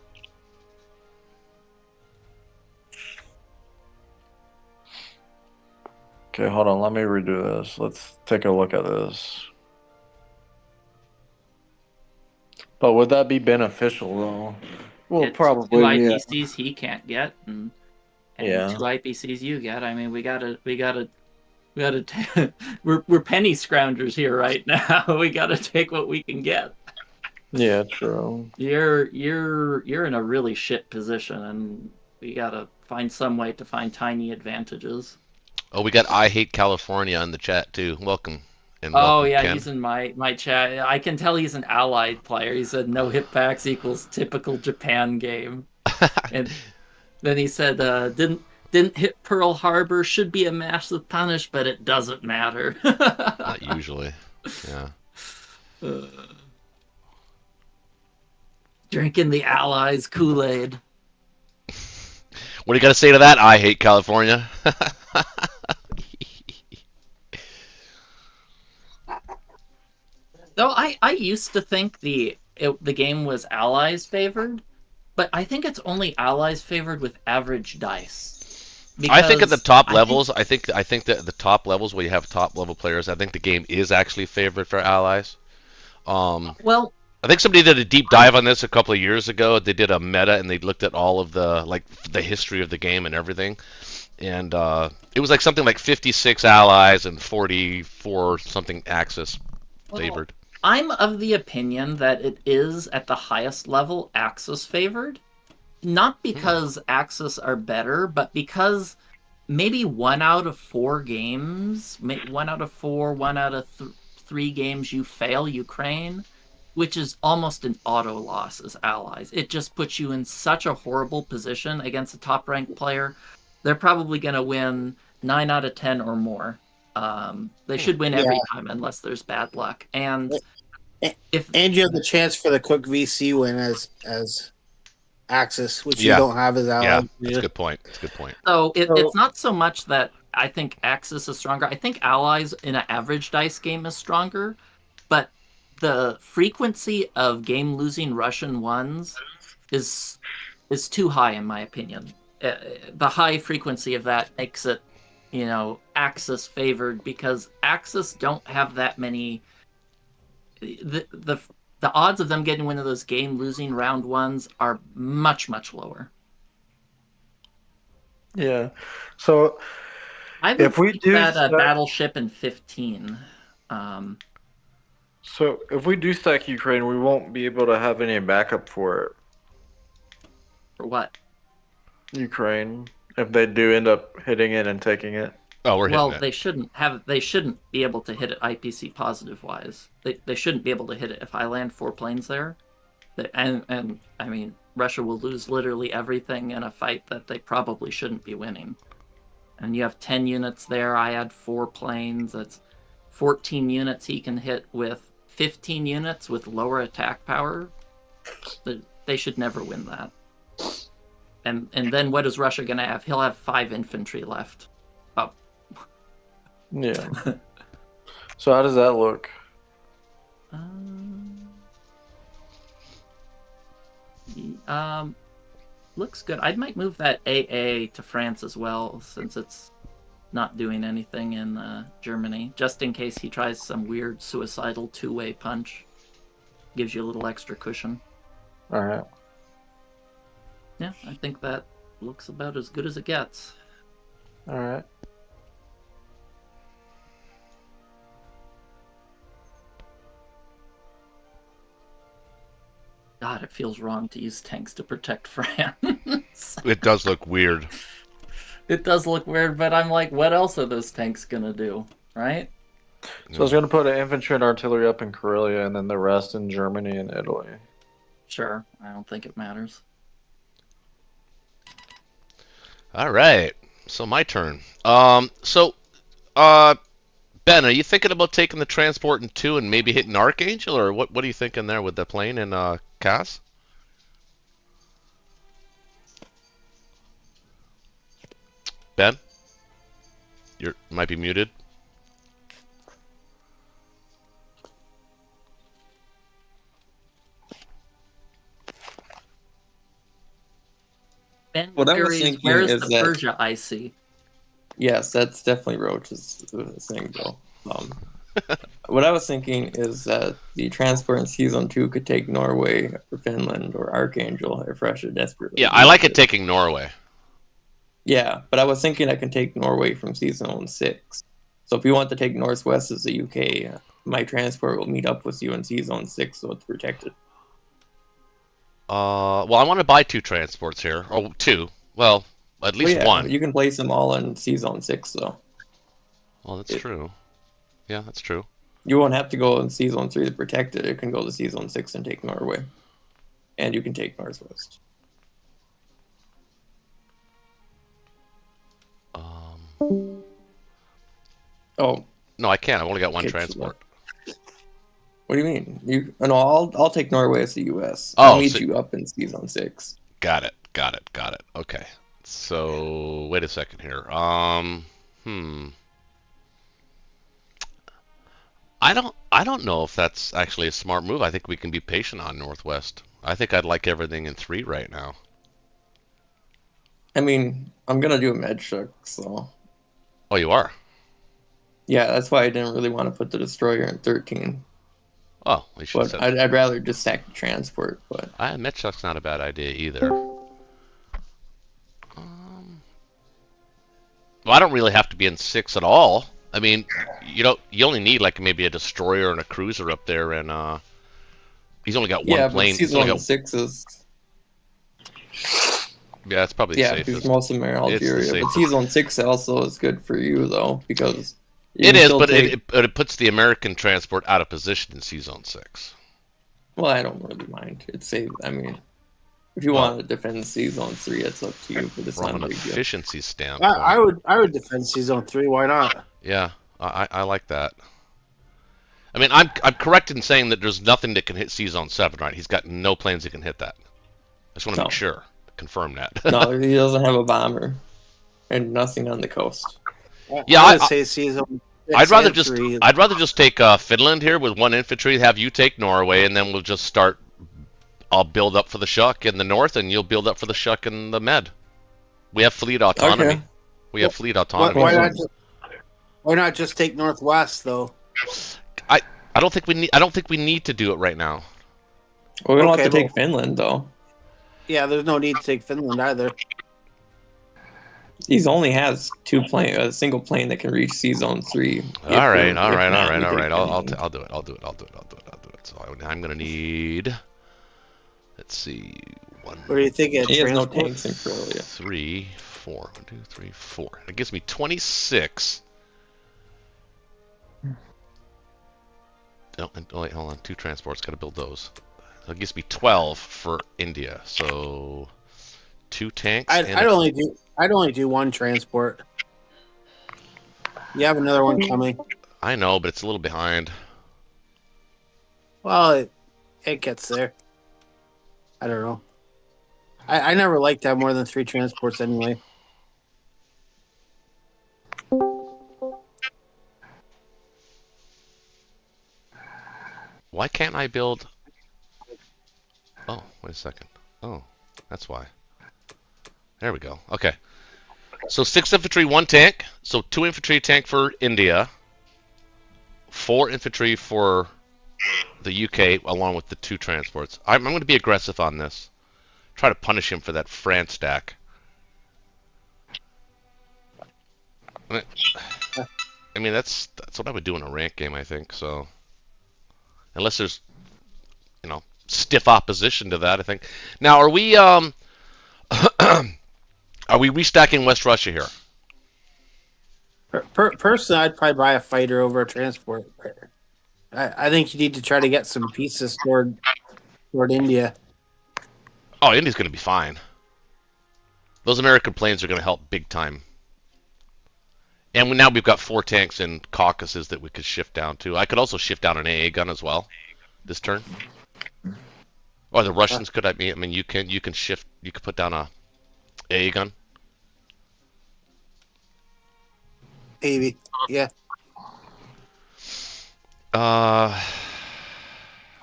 E: Okay, hold on. Let me redo this. Let's take a look at this. But would that be beneficial, though? Well,
D: It's
E: probably,
D: 2
E: yeah.
D: IPCs he can't get, and
E: Yeah.
D: 2 IPCs you get. I mean, we gotta. We're penny scroungers here right now. We gotta take what we can get.
E: Yeah, true.
D: You're in a really shit position, and we gotta find some way to find tiny advantages.
A: Oh, we got I Hate California in the chat too. Welcome. And
D: Oh
A: welcome,
D: yeah,
A: Ken.
D: he's in my chat. I can tell he's an allied player. He said no hit packs equals typical Japan game. And then he said didn't hit Pearl Harbor, should be a massive punish, but it doesn't matter.
A: Not usually. Yeah.
D: Drinking the Allies Kool-Aid.
A: What do you got to say to that? I Hate California.
D: Though I used to think the game was Allies favored, but I think it's only Allies favored with average dice.
A: I think at the top levels,
D: I
A: I think that the top levels where you have top level players, I think the game is actually favored for allies.
D: Well,
A: I think somebody did a deep dive on this a couple of years ago. They did a meta and they looked at all of the history of the game and everything, and it was like something like 56 allies and 44 something Axis favored.
D: I'm of the opinion that it is at the highest level Axis favored. Not because Axis are better, but because maybe 1 out of 4 games, 1 out of 4, 1 out of 3 games you fail Ukraine, which is almost an auto loss as allies. It just puts you in such a horrible position against a top ranked player. They're probably going to win 9 out of 10 or more. They should win every time unless there's bad luck. And you
C: have the chance for the quick VC win as Axis, which you don't have as Allies.
A: Yeah, that's a good point. That's a good point.
D: So it's not so much that I think Axis is stronger. I think Allies in an average dice game is stronger, but the frequency of game-losing Russian ones is too high, in my opinion. The high frequency of that makes it, Axis favored, because Axis don't have that many. The odds of them getting one of those game-losing round ones are much, much lower.
E: Yeah. So
D: if we do that battleship in 15.
E: So if we do stack Ukraine, we won't be able to have any backup for it.
D: For what?
E: Ukraine. If they do end up hitting it and taking it.
A: Oh, we're hitting it.
D: Well, they shouldn't be able to hit it IPC positive wise. They shouldn't be able to hit it if I land 4 planes there. And I mean, Russia will lose literally everything in a fight that they probably shouldn't be winning. And you have 10 units there. I add 4 planes. That's 14 units he can hit with 15 units with lower attack power. They should never win that. And then what is Russia going to have? He'll have 5 infantry left. Oh.
E: Yeah. So how does that look?
D: Looks good. I might move that AA to France as well, since it's not doing anything in Germany, just in case he tries some weird suicidal two-way punch. Gives you a little extra cushion.
E: All right.
D: Yeah, I think that looks about as good as it gets.
E: All right.
D: God, it feels wrong to use tanks to protect France.
A: It does look weird.
D: It does look weird, but I'm like, what else are those tanks gonna do, right?
E: So I was going to put an infantry and artillery up in Karelia, and then the rest in Germany and Italy.
D: Sure, I don't think it matters.
A: All right. So my turn. Ben, are you thinking about taking the transport in 2 and maybe hitting Archangel, or what are you thinking there with the plane in Cass? Ben? You might be muted.
D: Ben,
F: What I was
D: theory is,
F: thinking
D: where's
F: is
D: the
F: that-
D: Persia I see?
F: Yes, that's definitely Roach's thing, though. What I was thinking is that the transport in Season 2 could take Norway or Finland or Archangel if Russia desperately.
A: Yeah, I like it taking Norway.
F: Yeah, but I was thinking I can take Norway from Season 6. So if you want to take Northwest as the UK, my transport will meet up with you in Season 6, so it's protected.
A: Well, I want to buy 2 transports here. Oh, 2. Well, at least
F: Well, yeah,
A: 1.
F: you can place them all in Season 6, though.
A: Well, that's true. Yeah, that's true.
F: You won't have to go in Season 3 to protect it. It can go to Season 6 and take Norway. And you can take Northwest. Oh,
A: No, I can't. I've only got 1
F: Okay,
A: transport.
F: what do you mean? No, I'll take Norway as the US.
A: Oh,
F: I'll meet
A: so-
F: you up in Season 6.
A: Got it. Okay. So, wait a second here. I don't know if that's actually a smart move. I think we can be patient on Northwest. I think I'd like everything in 3 right now.
F: I mean, I'm gonna do a med check, so
A: Oh, you are?
F: yeah, that's why I didn't really want to put the destroyer in 13.
A: Oh, we should
F: But
A: set.
F: I'd rather just sack the transport. But
A: Metchuck's not a bad idea either. Well, I don't really have to be in 6 at all. I mean, you only need like maybe a destroyer and a cruiser up there, and he's only got 1
F: yeah,
A: plane.
F: but
A: He's only
F: Season
A: got
F: 6 is
A: yeah, it's probably the
F: yeah,
A: safest.
F: because most of them are in
A: It's the
F: Algeria. But
A: safest.
F: Season 6 also is good for you though, because you
A: It
F: can
A: is,
F: still
A: but
F: take...
A: it puts the American transport out of position in Season 6.
F: Well, I don't really mind. It's safe. I mean, if you
A: Well,
F: want to defend Season 3, it's up to you. But it's
A: From
F: not
A: an
F: a big deal.
A: efficiency standpoint,
C: I would defend Season 3. Why not?
A: yeah, I like that. I mean, I'm correct in saying that there's nothing that can hit Season 7, right? He's got no planes that can hit that. I just want to
F: No.
A: make sure, confirm that.
F: No, he doesn't have a bomber, and nothing on the coast.
A: Yeah,
C: I would say Season 6
A: I'd rather
C: and
A: just
C: 3.
A: take Finland here with 1 infantry, have you take Norway, and then we'll just start. I'll build up for the Shuck in the north, and you'll build up for the Shuck in the Med. We have fleet autonomy.
F: Okay.
A: We have fleet autonomy.
C: Why not just take Northwest though?
A: I don't think we need to do it right now.
F: Well, we don't
C: Okay,
F: have to take
C: well-
F: Finland though.
C: Yeah, there's no need to take Finland either.
F: He only has a single plane that can reach Season 3.
A: All right.
F: If not, we take
A: I'll
F: Finland.
A: do it. So I'm gonna need. Let's see.
C: What do you think?
F: He has no
C: Transport?
F: tanks in Karelia.
A: 3, 4. 1, 2, 3, 4. That gives me 26. No, wait, hold on. 2 transports. Got to build those. That gives me 12 for India. So 2 tanks.
C: I'd only do 1 transport. You have another one coming.
A: I know, but it's a little behind.
C: Well, it gets there. I don't know. I never liked to have more than 3 transports anyway.
A: Why can't I build? Oh, wait a second. Oh, that's why. There we go. Okay. So 6 infantry, 1 tank. So 2 infantry tank for India. 4 infantry for the UK, along with the 2 transports. I'm going to be aggressive on this. Try to punish him for that France stack. I mean, that's what I would do in a rank game, I think. So, unless there's, stiff opposition to that, I think. Now, are we are we restacking West Russia here?
C: Personally, I'd probably buy a fighter over a transport. I think you need to try to get some pieces toward India.
A: Oh, India's going to be fine. Those American planes are going to help big time. And now we've got 4 tanks in Caucasus that we could shift down to. I could also shift down an AA gun as well this turn. Or the Russians could. I mean, you can shift. You could put down a AA gun.
C: Maybe, yeah.
A: Uh,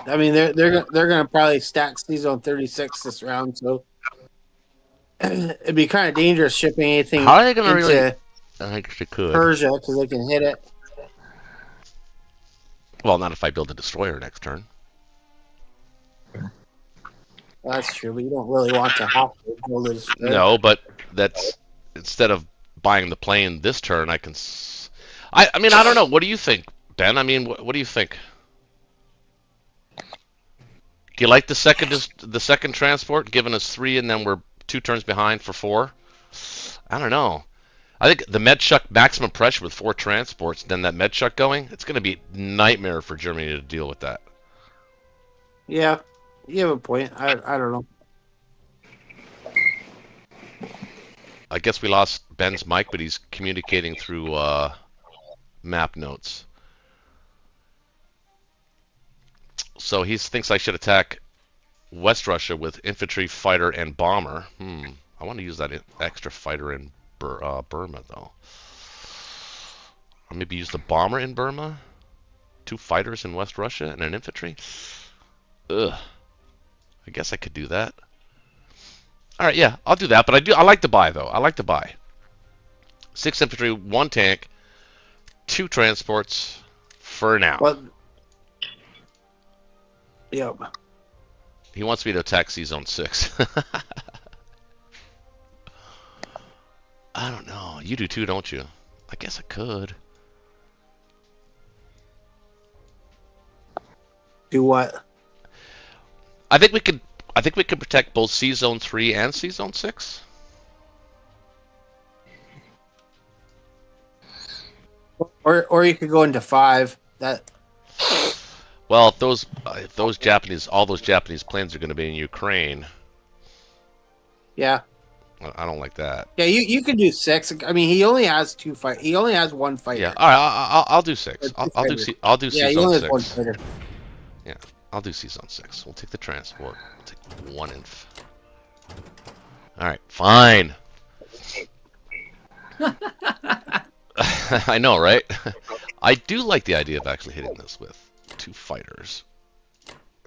C: I mean, they're gonna probably stack C-Zone 36 this round, so it'd be kind of dangerous shipping anything
A: how are they going to really?
C: into
A: I guess they could.
C: Persia because they can hit it.
A: Well, not if I build a destroyer next turn.
C: Well, that's true, but you don't really want to have to build a destroyer.
A: No, but that's instead of buying the plane this turn, I can. I mean, I don't know. What do you think, Ben? I mean, what do you think? Do you like the second transport, giving us 3 and then we're 2 turns behind for 4? I don't know. I think the Medshuk maximum pressure with 4 transports, then that Medshuk going, it's going to be a nightmare for Germany to deal with that.
C: Yeah, you have a point. I don't know.
A: I guess we lost Ben's mic, but he's communicating through map notes. So he thinks I should attack West Russia with infantry, fighter, and bomber. I want to use that extra fighter in Burma, though. Or maybe use the bomber in Burma? 2 fighters in West Russia and an infantry? Ugh. I guess I could do that. Alright, yeah, I'll do that. But I like to buy, though. I like to buy. 6 infantry, 1 tank, 2 transports for now.
C: Well, yep.
A: He wants me to attack C-Zone 6. I don't know. You do too, don't you? I guess I could.
C: Do what?
A: I think we could protect both C-Zone 3 and C-Zone 6.
C: Or you could go into 5. That.
A: Well, if those all those Japanese planes are going to be in Ukraine.
C: Yeah.
A: I don't like that.
C: Yeah, you could do 6. I mean, he only has 2 fight. He only has 1 fighter.
A: Yeah. All right. I'll do 6. I'll do
C: Yeah, he
A: C-Zone
C: only
A: 6.
C: has 1 fighter.
A: Yeah. I'll do C-Zone 6. We'll take the transport. We'll take 1 inf. All right. Fine. I know, right? I do like the idea of actually hitting this with 2 fighters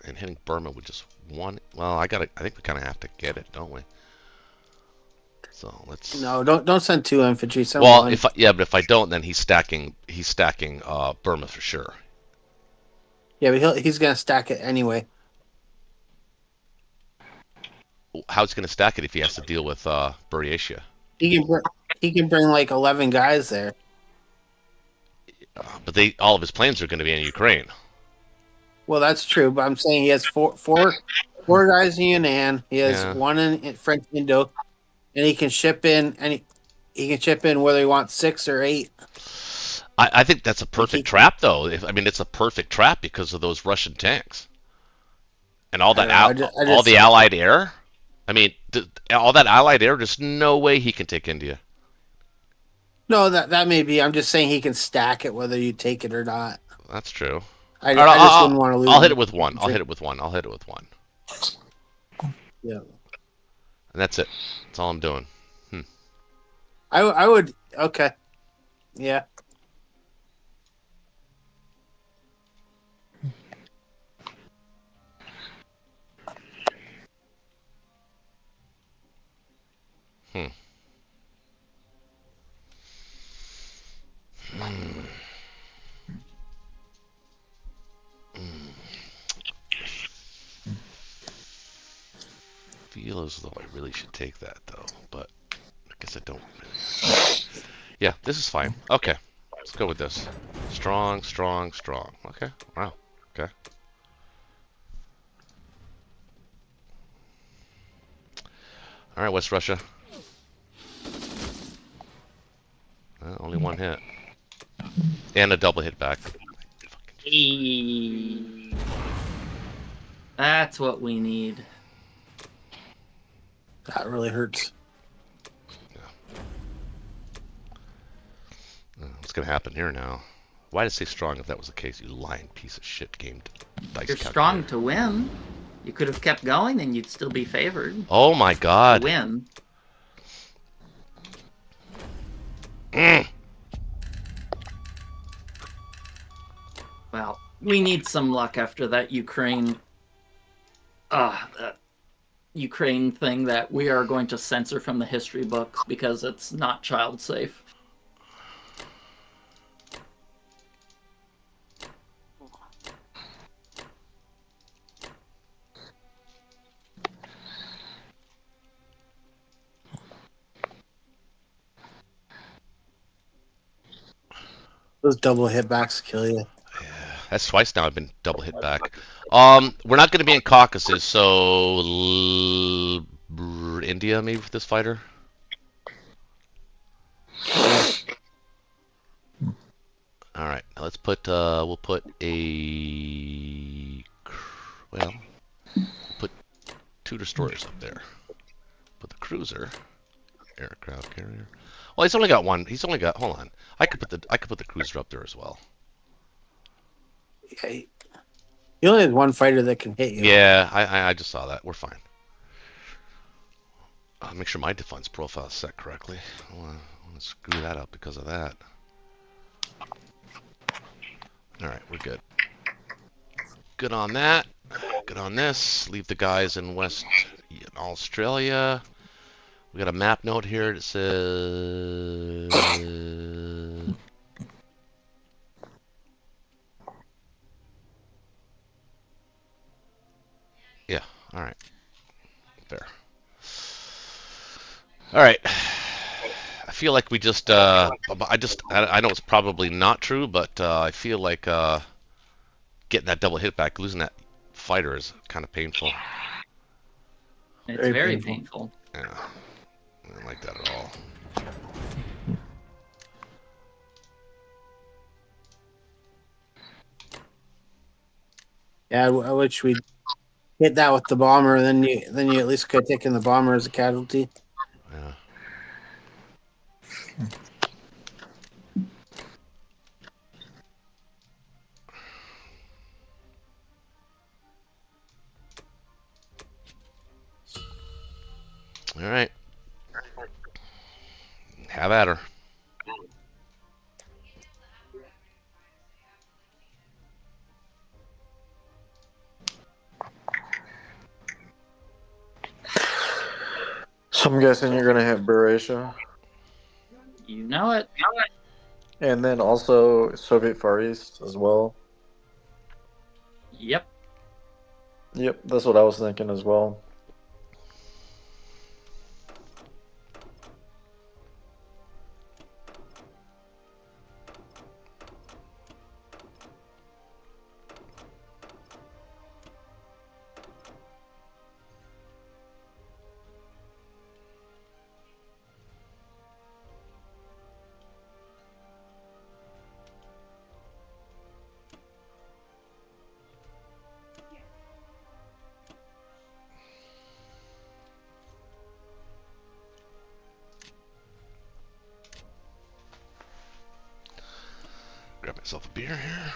A: and hitting Burma with just 1. Well, I think we kind of have to get it, don't we? So let's.
C: No, don't send 2 infantry. Send
A: Well,
C: 1.
A: but if I don't, then he's stacking Burma for sure.
C: Yeah, but he's gonna stack it anyway.
A: How's he gonna stack it if he has to deal with Buryatia?
C: He can bring like 11 guys there.
A: But all of his planes are going to be in Ukraine.
C: Well, that's true, but I'm saying he has four guys in Yunnan. He has 1 in French Indo, and he can ship in he can ship in whether he wants 6 or 8.
A: I think that's a perfect trap, though. It's a perfect trap because of those Russian tanks and all that all the Allied air. I mean, all that Allied air. There's no way he can take India.
C: No, that may be. I'm just saying he can stack it whether you take it or not.
A: That's true.
C: I just wouldn't want to lose.
A: I'll hit it with 1. I'll hit it with 1.
C: Yeah.
A: And that's it. That's all I'm doing.
C: I would. Okay. Yeah.
A: feel as though I really should take that, though, but I guess I don't. Yeah, this is fine. Okay, let's go with this. Strong, strong, strong. Okay, wow. Okay. All right, West Russia. Only one hit. And a double hit back.
D: That's what we need.
C: That really hurts.
A: What's going to happen here now? Why did it say strong if that was the case, you lying piece of shit game dice
D: You're
A: calculator.
D: strong to win. You could have kept going and you'd still be favored.
A: Oh my god.
D: To win. Well, we need some luck after that Ukraine Ukraine thing that we are going to censor from the history books because it's not child safe.
C: Those double hit backs kill you.
A: Yeah, that's twice now I've been double hit back. We're not going to be in Caucasus, so India maybe for this fighter. All right, now let's put. We'll put a. Well, put 2 destroyers up there. Put the cruiser, aircraft carrier. Well, he's only got one. He's only got. Hold on. I could put the cruiser up there as well.
C: Yeah, you only have one fighter that can hit you.
A: Yeah, I just saw that. We're fine. Make sure my defense profile is set correctly. I want to screw that up because of that. All right, we're good. Good on that. Good on this. Leave the guys in Australia. We got a map note here that says. Yeah. All right. Fair. All right. I feel like we just. I know it's probably not true, but I feel like getting that double hit back, losing that fighter is kind of painful.
D: It's very painful.
A: Yeah. I don't like that at all.
C: Yeah, I wish we'd hit that with the bomber, then you at least could have taken the bomber as a casualty.
A: Yeah. All right. Have at her.
E: So I'm guessing you're gonna hit Buryatia,
D: You know it.
E: and then also Soviet Far East as well.
D: Yep.
E: Yep, that's what I was thinking as well.
A: Grab myself a beer here.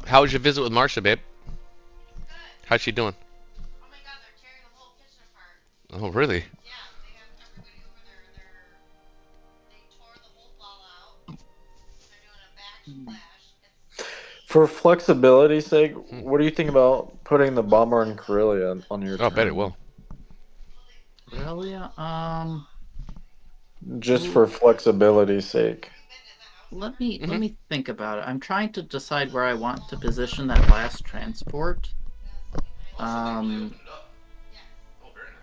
A: How was your visit with Marcia, babe? How's she doing?
G: Oh my god, they're tearing the whole kitchen apart.
A: Oh, really?
G: Yeah, they have everybody over there. They tore the whole wall out. They're doing a backsplash.
E: For flexibility's sake, what do you think about putting the bomber in Karelia on your
A: Oh, I
E: turn?
A: bet it will.
D: Really?
E: Just for flexibility's sake.
D: let me think about it. I'm trying to decide where I want to position that last transport. Um,
A: Oh, very nice.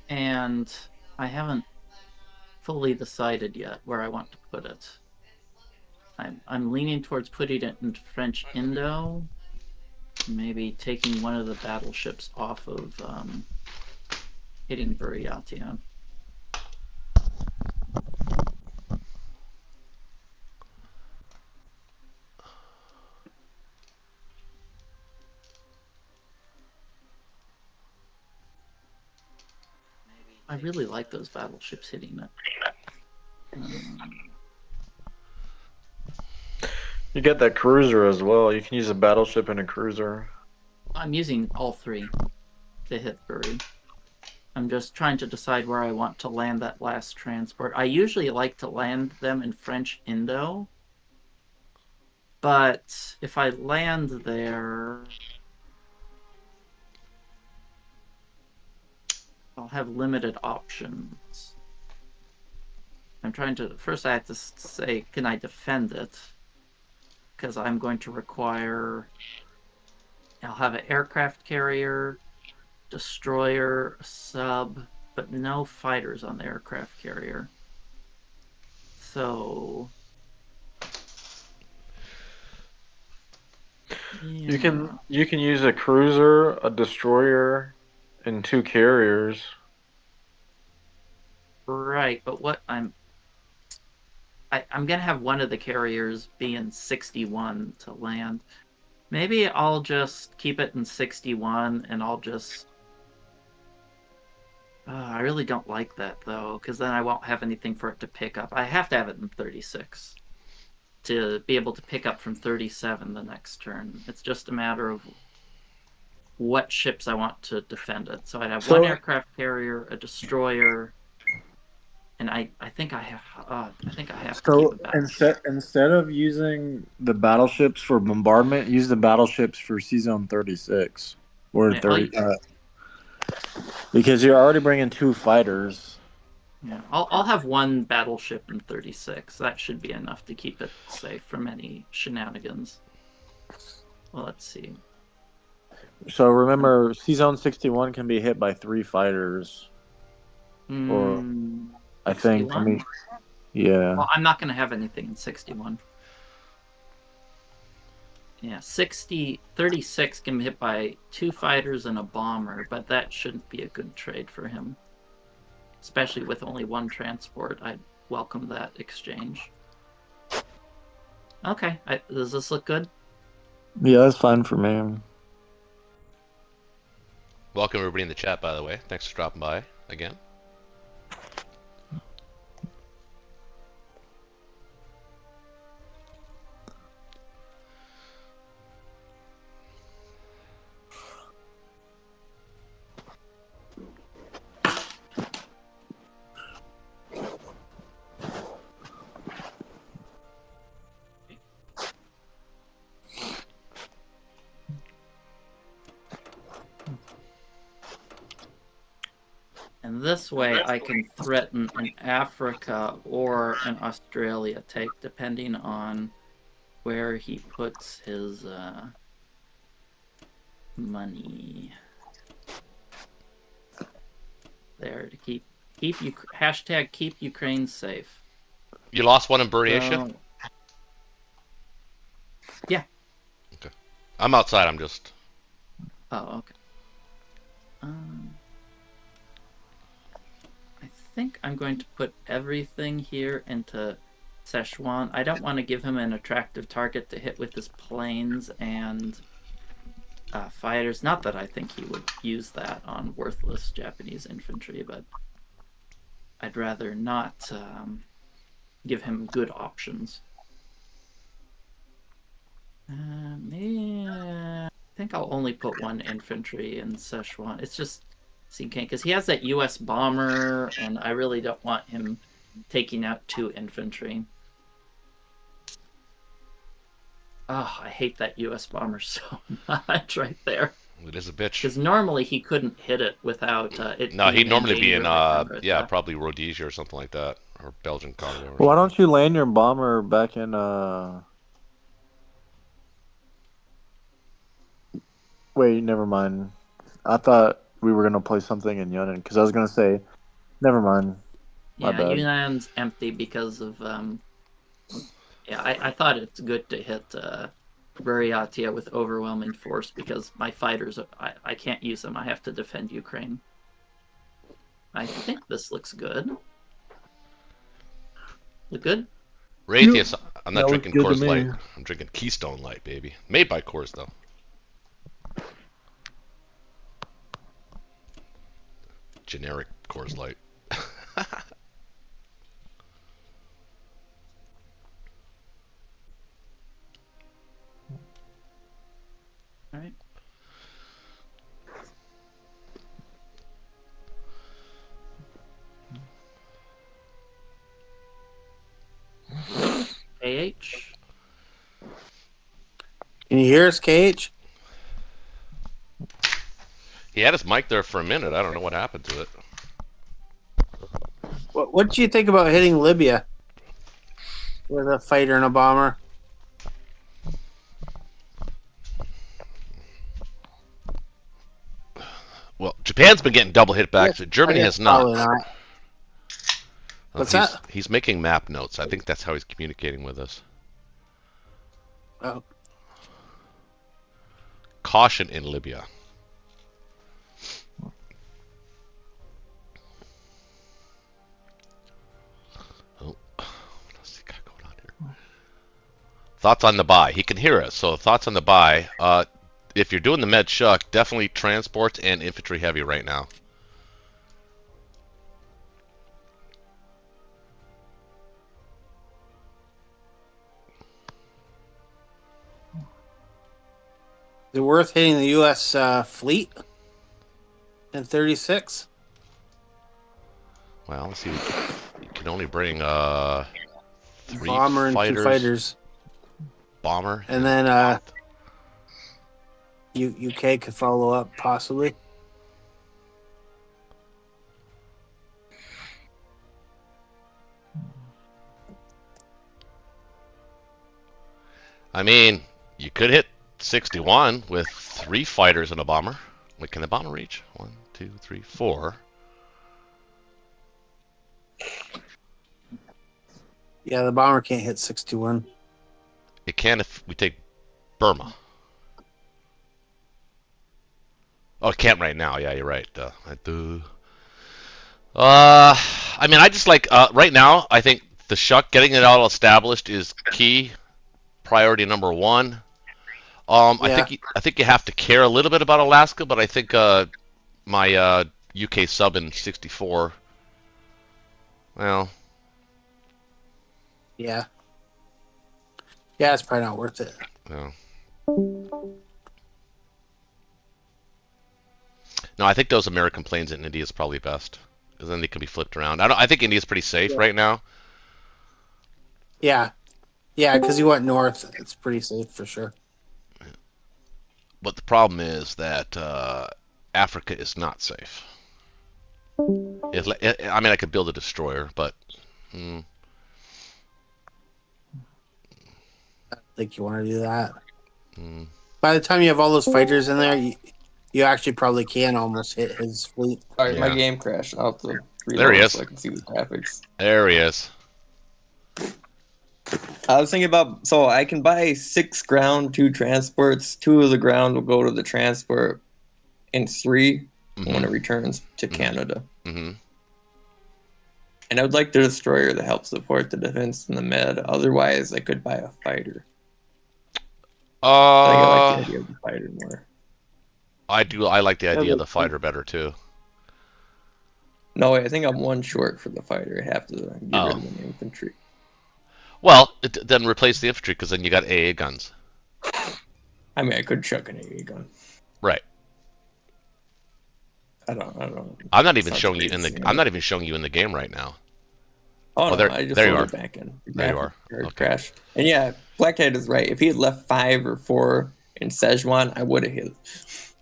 D: and I haven't fully decided yet where I want to put it. I'm leaning towards putting it in French Indo, maybe taking one of the battleships off of hitting Buryatia. I really like those battleships hitting it.
E: You get that cruiser as well. You can use a battleship and a cruiser.
D: I'm using all three to hit Bury. I'm just trying to decide where I want to land that last transport. I usually like to land them in French Indo, but if I land there, I'll have limited options. I'm trying to, first I have to say, can I defend it? Because I'm going to require, I'll have an aircraft carrier, destroyer, sub, but no fighters on the aircraft carrier. So
E: You can use a cruiser, a destroyer, and 2 carriers.
D: right, but what I'm gonna have one of the carriers be in 61 to land. Maybe I'll just keep it in 61 and I'll just I really don't like that though, because then I won't have anything for it to pick up. I have to have it in 36 to be able to pick up from 37 the next turn. It's just a matter of what ships I want to defend it. So I'd have one aircraft carrier, a destroyer, and I think I have to keep it back.
E: Instead of using the battleships for bombardment, use the battleships for C-Zone 36 or 30. Because you're already bringing 2 fighters.
D: Yeah, I'll have one battleship in 36. That should be enough to keep it safe from any shenanigans. Well, let's see.
E: So remember, C-Zone 61 can be hit by 3 fighters. Or I think. I mean, yeah.
D: Well, I'm not going to have anything in 61. Yeah, 36 can be hit by 2 fighters and a bomber, but that shouldn't be a good trade for him. Especially with only 1 transport. I'd welcome that exchange. Okay, does this look good?
E: Yeah, that's fine for me.
A: Welcome everybody in the chat, by the way. Thanks for dropping by again.
D: And this way I can threaten an Africa or an Australia take, depending on where he puts his money. There, to keep you hashtag keep Ukraine safe.
A: You lost one in Buryatia?
D: Yeah.
A: Okay. I'm outside, I'm just...
D: Oh, okay. I think I'm going to put everything here into Szechuan. I don't want to give him an attractive target to hit with his planes and fighters. Not that I think he would use that on worthless Japanese infantry, but I'd rather not give him good options. I think I'll only put 1 infantry in Szechuan. It's just because he has that U.S. bomber, and I really don't want him taking out 2 infantry. Oh, I hate that U.S. bomber so much right there.
A: It is a bitch.
D: Because normally he couldn't hit it without it.
A: No, he'd normally be in, probably Rhodesia or something like that. or Belgian cargo. Or
E: Why
A: something.
E: don't you land your bomber back in Wait, never mind. I thought we were gonna play something in Yunnan because I was gonna say, never mind. My
D: Yeah,
E: bad.
D: Yunnan's empty because of yeah, I thought it's good to hit Buryatia with overwhelming force because my fighters I can't use them. I have to defend Ukraine. I think this looks good. Look good?
A: Raytheus, I'm not
E: That
A: drinking
E: looks good
A: Coors
E: to
A: Light.
E: me.
A: I'm drinking Keystone Light, baby. Made by Coors, though. Generic Coors Light.
D: All right. AH.
C: Can you hear us, KH?
A: He had his mic there for a minute. I don't know what happened to it.
C: What do you think about hitting Libya with a fighter and a bomber?
A: Well, Japan's been getting double hit backs, but Germany has not.
C: Probably not. What's that?
A: He's making map notes. I think that's how he's communicating with us.
C: Oh.
A: Caution in Libya. Oh, what else he got going on here? Thoughts on the buy. He can hear us, so thoughts on the buy. If you're doing the med shuck, definitely transports and infantry heavy right now.
C: Is it worth hitting the U.S. Fleet in 36?
A: Well, let's see. You can only bring 3
C: Bomber and 2 fighters.
A: Bomber.
C: And then UK could follow up, possibly.
A: I mean, you could hit 61 with 3 fighters and a bomber. Wait, can the bomber reach? 1, 2, 3, 4.
C: Yeah, the bomber can't hit 61.
A: It can if we take Burma. Oh, it can't right now. Yeah, you're right. I mean, I just like right now. I think the shuck, getting it all established, is key. Priority number 1.
C: Yeah.
A: I think you have to care a little bit about Alaska, but I think my UK sub in 64. Well,
C: Yeah. Yeah, it's probably not worth it.
A: no. No, I think those American planes in India is probably best, because then they can be flipped around. I think India's pretty safe right now.
C: Yeah. Yeah, because you went north. It's pretty safe for sure.
A: But the problem is that Africa is not safe. I mean, I could build a destroyer, but
C: I don't think you want to do that. By the time you have all those fighters in there, you actually probably can almost hit his fleet.
F: All right, my
A: Yeah.
F: game crashed. I'll have to reload
A: There he is.
F: so I can see the graphics.
A: there he is.
F: I was thinking about, so I can buy 6 ground, 2 transports. 2 of the ground will go to the transport, and 3 when it returns to Canada.
A: Mm-hmm.
F: And I would like the destroyer to help support the defense and the med. Otherwise, I could buy a fighter. I think I like the idea of the fighter more.
A: I do. I like the idea of the fighter better too.
F: No, I think I'm 1 short for the fighter. I have to get rid of the infantry.
A: Well, then replace the infantry, because then you got AA guns.
F: I mean, I could chuck an AA gun.
A: Right.
F: I don't.
A: I'm not even
F: Sounds
A: showing you in the.
F: crazy.
A: I'm not even showing you in the game right now.
F: Oh, no,
A: there-
F: I just
A: there you
F: loaded
A: are.
F: it back in.
A: There you are.
F: Card
A: Okay.
F: Crash. And yeah, Blackhead is right. If he had left 5 or 4 in Szechuan, I would have hit.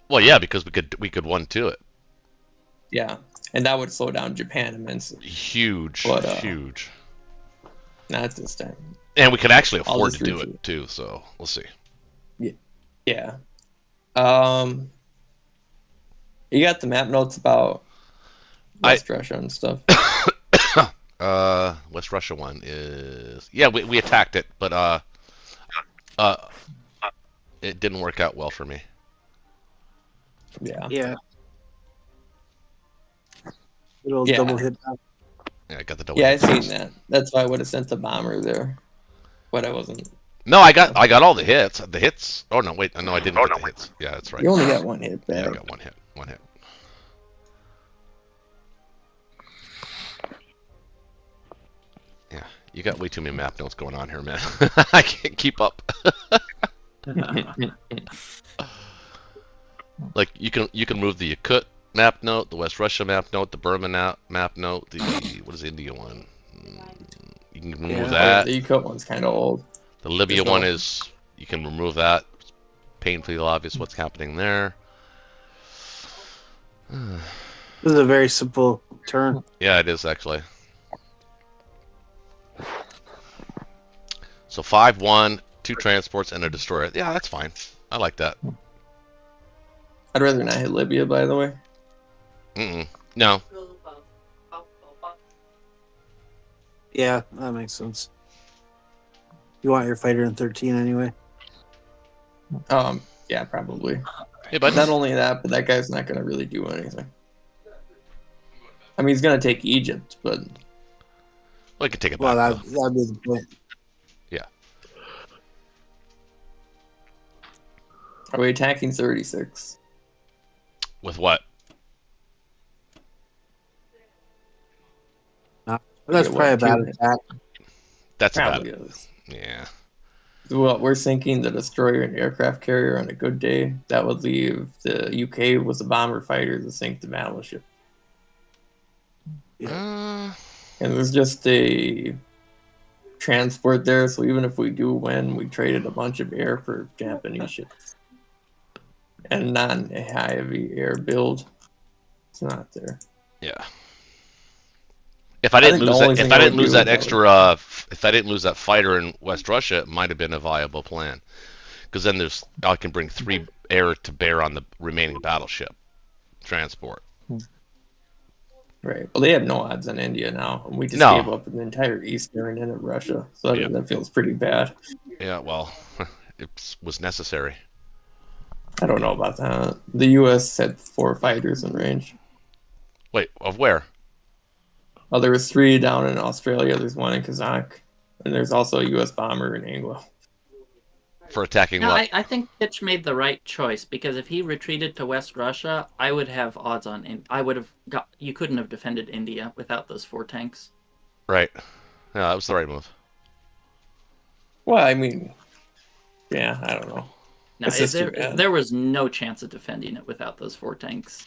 A: Well, yeah, because we could 1-2 it.
F: Yeah, And that would slow down Japan immensely.
A: Huge,
F: But,
A: huge.
F: Not this time.
A: And we could actually
F: I'll
A: afford
F: just
A: to do
F: retweet.
A: it too, so we'll see.
F: Yeah. You got the map notes about West Russia and stuff.
A: West Russia one is we attacked it, but it didn't work out well for me.
F: Yeah.
C: Yeah. Little
F: Yeah.
C: double hit.
A: Yeah, I got the double.
F: Yeah, I
A: hit.
F: seen that. That's why I would have sent the bomber there, but I wasn't.
A: No, I got all the hits. The hits. Oh no, wait. No, I didn't get the hits. Yeah, that's right.
F: You only got one hit
A: Yeah,
F: back.
A: I got one hit. One hit. Yeah, you got way too many map notes going on here, man. I can't keep up. Like you can move the Yakut map note, the West Russia map note, the Burma map note, the what is the India one? You can remove
C: Yeah.
A: that.
F: The Yakut one's kind of old.
A: The Libya
F: Just
A: one
F: no.
A: is you can remove that. It's painfully obvious what's happening there.
C: This is a very simple turn.
A: Yeah, it is actually. So 5-1, 2 transports and a destroyer. Yeah, that's fine. I like that.
F: I'd rather not hit Libya, by the way.
A: No.
C: Yeah, that makes sense. You want your fighter in 13 anyway.
F: Yeah, probably.
A: Hey, bud.
F: Not only that, but that guy's not going to really do anything. I mean, he's going to take Egypt, but
A: Well, I could take it back.
C: Well,
A: though.
C: that'd be the point.
F: are we attacking 36?
A: With what?
C: That's
F: Yeah,
C: probably a
F: what,
C: bad
F: two?
C: attack.
A: That's
F: Probably
A: about it.
F: is.
A: Yeah.
F: Well, we're sinking the destroyer and aircraft carrier on a good day. That would leave the UK with a bomber fighter to sink the battleship. And there's just a transport there, so even if we do win, we traded a bunch of air for Japanese ships. And non-heavy air build. It's not there.
A: Yeah. If I didn't
F: think the
A: lose
F: only
A: that, if
F: thing
A: I
F: I
A: didn't
F: would
A: lose
F: do
A: that
F: is I
A: extra, if I didn't lose that fighter in West Russia, it might have been a viable plan. Because then I can bring 3 air to bear on the remaining battleship transport.
F: Right. Well, they have no odds on India now. And we just
A: No.
F: gave up the entire eastern end of Russia. So
A: Yeah.
F: that feels pretty bad.
A: Yeah, well, it was necessary.
F: I don't know about that. The U.S. had 4 fighters in range.
A: Wait, of where?
F: Oh, there was 3 down in Australia. There's 1 in Kazakh. And there's also a U.S. bomber in Anglo.
A: For attacking
D: No,
A: what?
D: I think Pitch made the right choice because if he retreated to West Russia, I would have odds on. I would have got. You couldn't have defended India without those 4 tanks.
A: Right. Yeah, that was the right move.
F: Well, I mean, yeah, I don't know.
D: No,
F: It's just too bad.
D: there was no chance of defending it without those 4 tanks.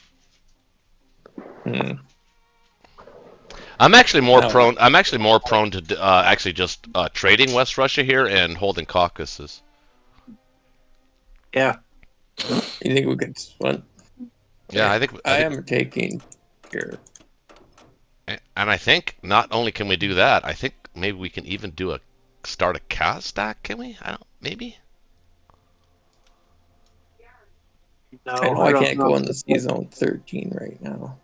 A: I'm actually more
F: No.
A: prone. I'm actually more prone to actually just trading West Russia here and holding Caucasus.
C: Yeah.
F: You think we could win?
A: Yeah, I think.
F: I am taking here.
A: And I think not only can we do that, I think maybe we can even start a Kaz stack. Can we? Maybe.
C: No,
F: I know I
C: don't
F: can't
C: know.
F: go in the sea zone 13 right now.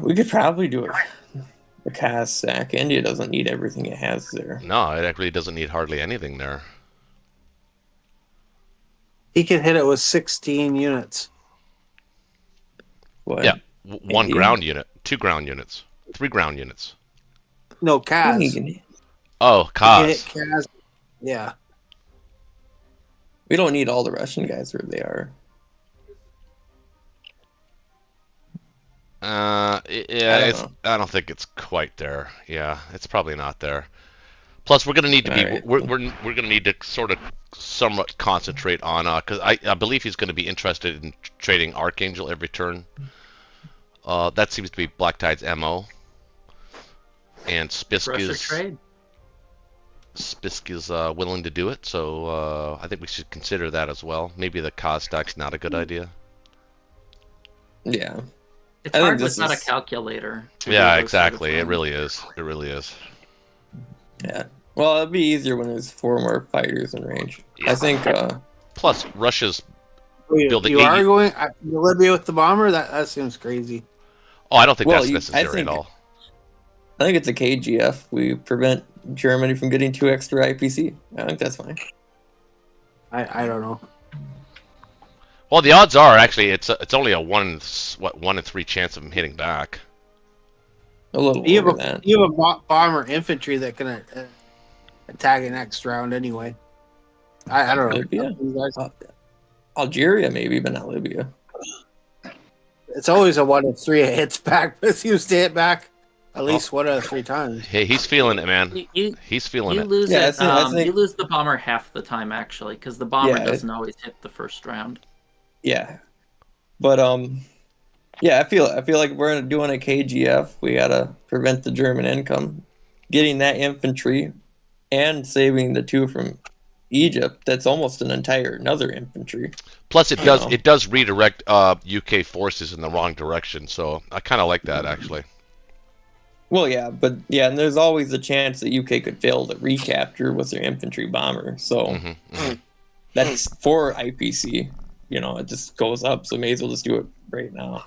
F: We could probably do a cast sack. India doesn't need everything it has there.
A: No, it actually doesn't need hardly anything there.
C: He could hit it with 16 units.
F: What?
A: Yeah, 1
F: India?
A: ground unit, 2 ground units, 3 ground units.
C: No,
F: I
C: Kaz.
F: think
C: He
F: you can-
A: Oh,
C: hit
A: Kaz.
C: Kaz. Yeah.
F: We don't need all the Russian guys where they are.
A: Yeah, I don't think it's quite there. Yeah, it's probably not there. Plus, we're gonna need to be
F: Alright.
A: we're gonna need to sort of somewhat concentrate on because I believe he's gonna be interested in trading Archangel every turn. That seems to be Black Tide's MO. And Spisk
D: Russia
A: is
D: trade.
A: Spisk is willing to do it, so I think we should consider that as well. Maybe the cause stack's not a good idea.
F: Yeah.
D: It's
F: I think
D: hard
F: this
D: without a
F: is-
D: calculator. To do
A: Yeah,
D: those sort of
A: exactly. It
D: things.
A: really is. It really is.
F: Yeah. Well, it'd be easier when there's 4 more fighters in range.
A: Yeah.
F: I think.
A: Plus, Russia's
C: You,
A: building.
C: you are going Libya with the bomber? That seems crazy.
A: Oh, I don't think
F: Well,
A: that's
F: I
A: necessary
F: think-
A: at all.
F: I think it's a KGF. We prevent Germany from getting 2 extra IPC. I think that's fine.
C: I don't know.
A: Well, the odds are actually it's only a 1 in 3 chance of him hitting back.
F: A little
C: You have
F: over
C: a
F: that.
C: you have a bomber infantry that can attack it next round anyway. I don't know.
F: Libya?
C: You guys-
F: Algeria, maybe, but not Libya.
C: It's always a 1 in 3 it hits back, but it seems to hit back at least 1 out of 3 times.
A: Hey, he's feeling it, man.
D: You
A: He's feeling it.
D: lose
F: Yeah,
D: it.
F: I think-
D: You lose the bomber half the time actually, because the bomber
F: Yeah,
D: doesn't always hit the first round.
F: Yeah, but yeah, I feel like we're doing a KGF. We gotta prevent the German income, getting that infantry, and saving the 2 from Egypt. That's almost another infantry.
A: Plus, it
F: know.
A: does redirect UK forces in the wrong direction. So I kind of like that actually.
F: Well, yeah, but yeah, and there's always a chance that UK could fail to recapture with their infantry bomber. So
A: Mhm.
F: that's 4 IPC. You know, it just goes up. So may as well just do it right now.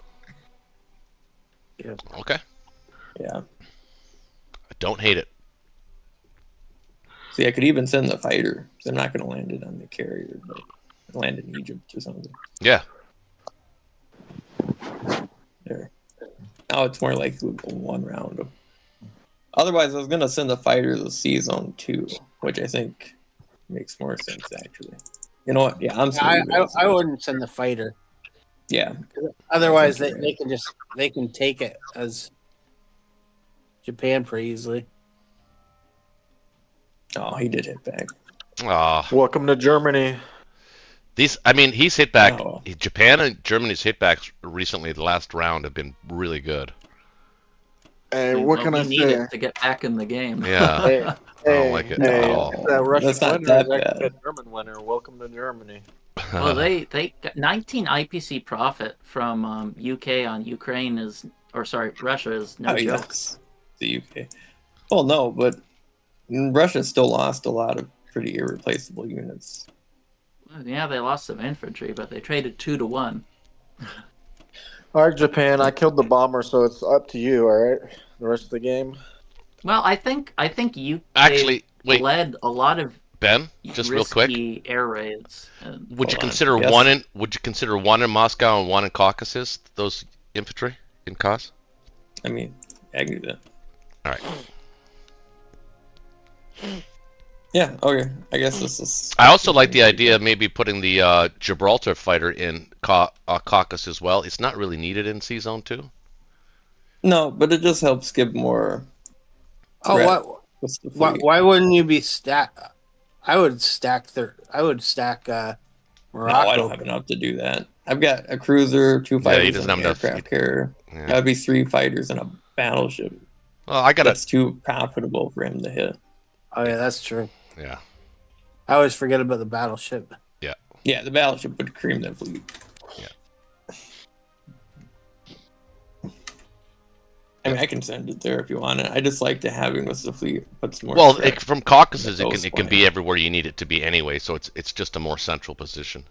A: Okay.
F: Yeah.
A: I don't hate it.
F: See, I could even send the fighter. So I'm not going to land it on the carrier, but land in Egypt or something.
A: Yeah.
F: There. Now it's more likely we'll go 1 round. Otherwise, I was going to send the fighter to Sea Zone 2, which I think makes more sense, actually. You know what? Yeah, I'm sorry.
C: I wouldn't send the fighter.
F: Yeah.
C: Otherwise,
F: I think
C: they can take it as Japan pretty easily.
F: Oh, he did hit back.
A: Ah,
E: Welcome to Germany.
A: he's hit back.
F: No.
A: Japan and Germany's hitbacks recently, the last round, have been really good.
E: Hey, what can
D: we
E: I
D: need
E: say?
D: it to get back in the game.
A: Yeah.
E: Hey,
A: I don't like it
E: hey,
A: at all.
E: That Russian
F: That's not
E: winner
F: that
E: is actually
F: bad.
E: a German winner. Welcome to Germany.
D: Well, they got 19 IPC profit from UK on Ukraine Russia is no
F: Oh,
D: joke.
F: yes. The UK. Well, no, but Russia still lost a lot of pretty irreplaceable units.
D: Yeah, they lost some infantry, but they traded 2 to 1.
E: All right, Japan. I killed the bomber, so it's up to you. All right, the rest of the game.
D: Well, I think you
A: Actually, wait,
D: led a lot of
A: Ben, just real quick.
D: risky air raids. And
A: Would you
F: Hold on.
A: consider
F: Yes.
A: one in Moscow and 1 in Caucasus? Those infantry in Kos?
F: I mean, I can do that.
A: All right.
F: Yeah, okay. I guess this is.
A: I also like the idea of maybe putting the Gibraltar fighter in Caucasus as well. It's not really needed in Sea Zone 2.
F: No, but it just helps give more.
C: Oh,
F: threat
C: what?
F: with the
C: Why,
F: fleet.
C: why wouldn't you be stack? I would stack
F: No,
C: Morocco.
F: I don't have enough to do that. I've got a cruiser, 2
A: Yeah, he
F: fighters,
A: doesn't
F: and an
A: have enough.
F: aircraft carrier.
A: Yeah.
F: That would be 3 fighters and a battleship.
A: Well, I gotta.
F: That's too profitable for him to hit.
C: Oh yeah, that's true.
A: Yeah.
C: I always forget about the battleship.
F: Yeah, the battleship would cream the fleet.
A: Yeah.
F: I mean, I can send it there if you want it. I just like to having with the fleet puts more.
A: Well,
F: threat.
A: from Caucasus,
F: Those
A: it can be everywhere you need it to be anyway. So it's just a more central position.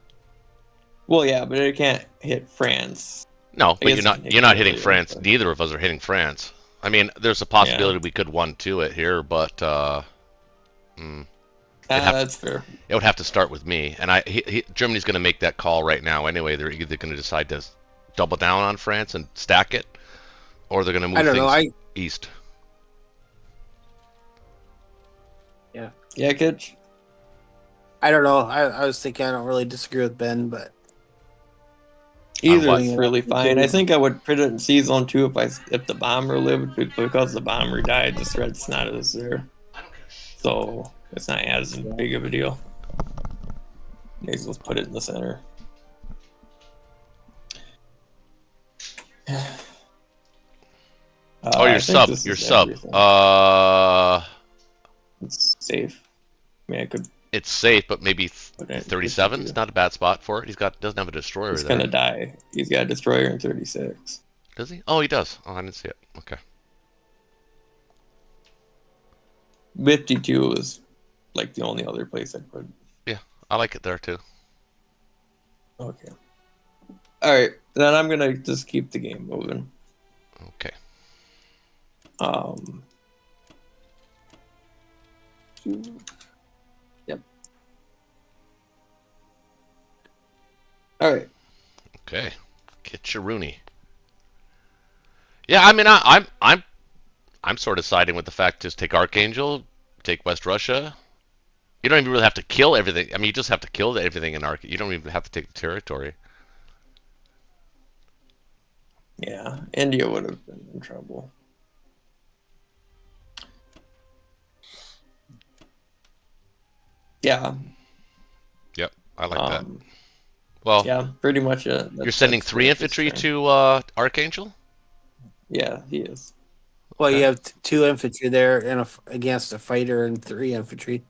F: Well, yeah, but it can't hit France.
A: No, but
F: guess
A: you're not hitting
F: really,
A: France.
F: but-
A: Neither of us are hitting France. I mean, there's a possibility we could 1-2 it here, but
F: That's fair.
A: it would have to start with me. And Germany's going to make that call right now anyway. They're either going to decide to double down on France and stack it, or they're going to move
C: I don't
A: things
C: know.
A: east.
F: Yeah, Kitch?
C: I don't know. I was thinking I don't really disagree with Ben, but
F: Either
A: what?
F: is really fine. I think I would put it in Sea Zone 2 if the bomber lived, because the bomber died, the threat's not as there. So it's not as big of a deal. May as well put it in the center.
A: Oh,
F: I
A: your
F: think
A: sub.
F: this
A: Your
F: is
A: sub.
F: everything.
A: Uh,
F: It's safe. I mean, I could.
A: It's safe, but maybe
F: put it in
A: 37 is
F: 52.
A: not a bad spot for it. Doesn't have a destroyer
F: He's
A: there.
F: gonna die. He's got a destroyer in 36.
A: Does he? Oh, he does. Oh, I didn't see it. Okay.
F: 52 is like the only other place I'd put.
A: Yeah, I like it there too.
F: Okay. All right, then I'm gonna just keep the game moving.
A: Okay.
F: Yep. All right.
A: Okay. Kitcheroony. Yeah, I mean, I'm sort of siding with the fact just take Archangel, take West Russia. You don't even really have to kill everything. I mean, you just have to kill everything in Arch. You don't even have to take the territory.
F: Yeah, India would have been in trouble. Yeah.
A: Yep, I like that. Well,
F: Yeah, pretty much.
A: you're sending 3 infantry to Archangel?
F: Yeah, he is.
C: Well,
A: Okay.
C: you have 2 infantry there and against a fighter and 3 infantry.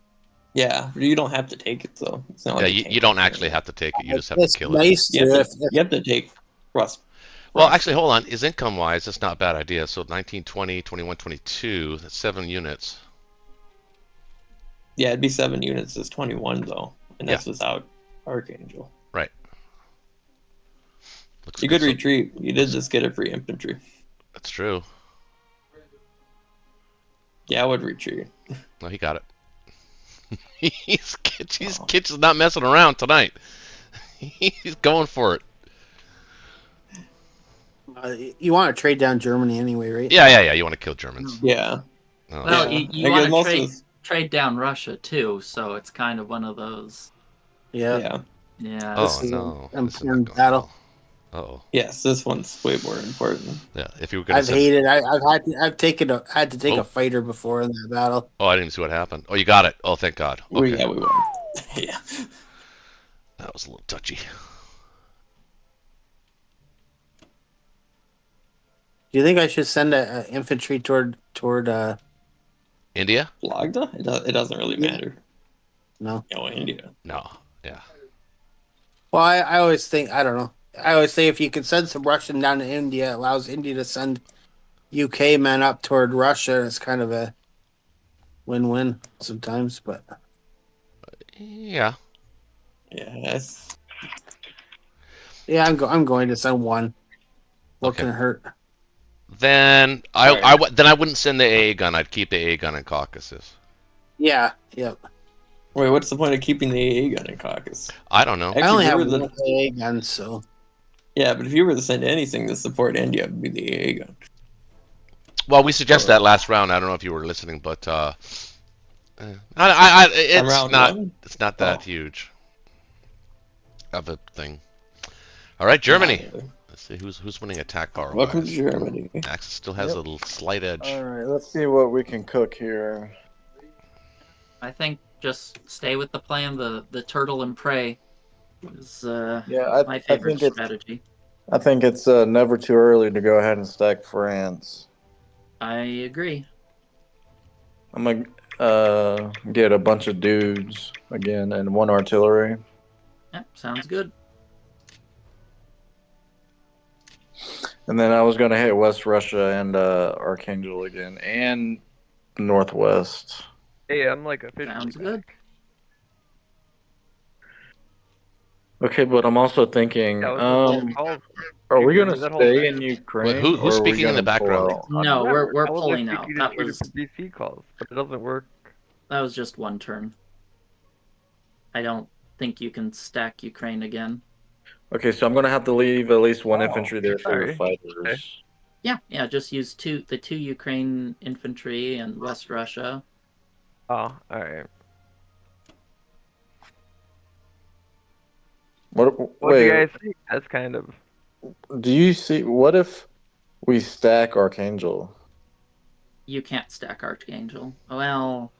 F: Yeah, you don't have to take it though. It's not
A: Yeah,
F: like a
A: you
F: tank
A: don't
F: or
A: actually
F: anything.
A: have to take it. You just have to
C: That's
A: kill it.
C: nice.
F: You have,
C: if,
F: to, you have to take Rust.
A: Well,
F: Rust.
A: actually, hold on. Is income-wise, that's not a bad idea. So 19, 20, 21, 22. That's 7 units.
F: Yeah, it'd be 7 units. It's 21 though, and that's without Archangel.
A: Right. Looks
F: You
A: good.
F: could retreat. You did just get it for infantry.
A: That's true.
F: Yeah, I would retreat.
A: No, he got it. Kitch is not messing around tonight. He's going for it.
C: you want to trade down Germany anyway, right?
A: Yeah. You want to kill Germans.
F: Yeah.
A: Oh,
D: Well,
F: Yeah.
D: you
F: I
D: want
F: guess most
D: to
F: of this-
D: trade down Russia too, so it's kind of one of those.
C: Yeah.
F: Yeah.
D: Yeah.
A: oh
C: This is
A: no.
C: an
A: This is
C: important
A: not going
C: battle.
A: well. Uh-oh.
F: Yes, this one's way more important.
A: Yeah, if you were going
C: I've
A: to
C: hated. I've had to take
A: Oh.
C: a fighter before in that battle.
A: Oh, I didn't even see what happened. Oh, you got it. Oh, thank God. Okay.
F: We won. Yeah.
A: That was a little touchy.
C: Do you think I should send a infantry toward
A: India?
F: Blogda? It doesn't really matter.
C: No.
F: No, India.
A: No. Yeah.
C: Well, I always think, I don't know. I always say if you can send some Russian down to India, it allows India to send UK men up toward Russia. It's kind of a win-win sometimes, but
A: Yeah.
F: Yes.
C: yeah, I'm going to send one. What
A: Okay.
C: can it hurt?
A: Then
F: Alright.
A: then I wouldn't send the AA gun. I'd keep the AA gun in Caucasus.
C: Yeah, yep.
F: Wait, what's the point of keeping the AA gun in Caucasus?
A: I don't know.
F: Actually,
C: I only
F: if you
C: have
F: were
C: one AA gun, so
F: Yeah, but if you were to send anything to support India, it would be the AA gun.
A: Well, we suggested that last round. I don't know if you were listening, but it's
F: round
A: not
F: one?
A: it's not that
F: Oh.
A: huge of a thing. All right, Germany. Let's see who's winning attack power.
F: Welcome to Germany.
A: Axis still has a little slight edge.
E: All right, let's see what we can cook here.
D: I think just stay with the plan. The turtle and prey is
E: Yeah,
D: my
E: I
D: favorite
E: think
D: strategy.
E: I think it's never too early to go ahead and stack France.
D: I agree.
E: I'm gonna get a bunch of dudes again and 1 artillery.
D: Yep, sounds good.
E: And then I was gonna hit West Russia and Archangel again and Northwest.
H: Hey, I'm like officially
D: Sounds
H: back.
D: good.
E: Okay, but I'm also thinking,
H: Yeah, those calls.
E: are we
H: you
E: gonna
H: do that whole
E: stay
H: thing.
E: in Ukraine?
A: Wait, who's
E: or are we
A: speaking in the
E: gonna pull
A: background?
E: out?
D: No, we're
H: I was
D: pulling
H: like,
D: out.
H: you
D: That
H: just
D: was
H: for BC calls, but it doesn't work.
D: just one turn. I don't think you can stack Ukraine again.
E: Okay, so I'm gonna have to leave at least 1
H: Oh,
E: infantry there for the
H: sorry.
E: fighters.
D: Yeah, just use the two Ukraine infantry and West Russia.
H: Oh, all right.
E: What
H: What do
E: wait,
H: you guys think? That's kind of.
E: do you see? What if we stack Archangel?
D: You can't stack Archangel. Well,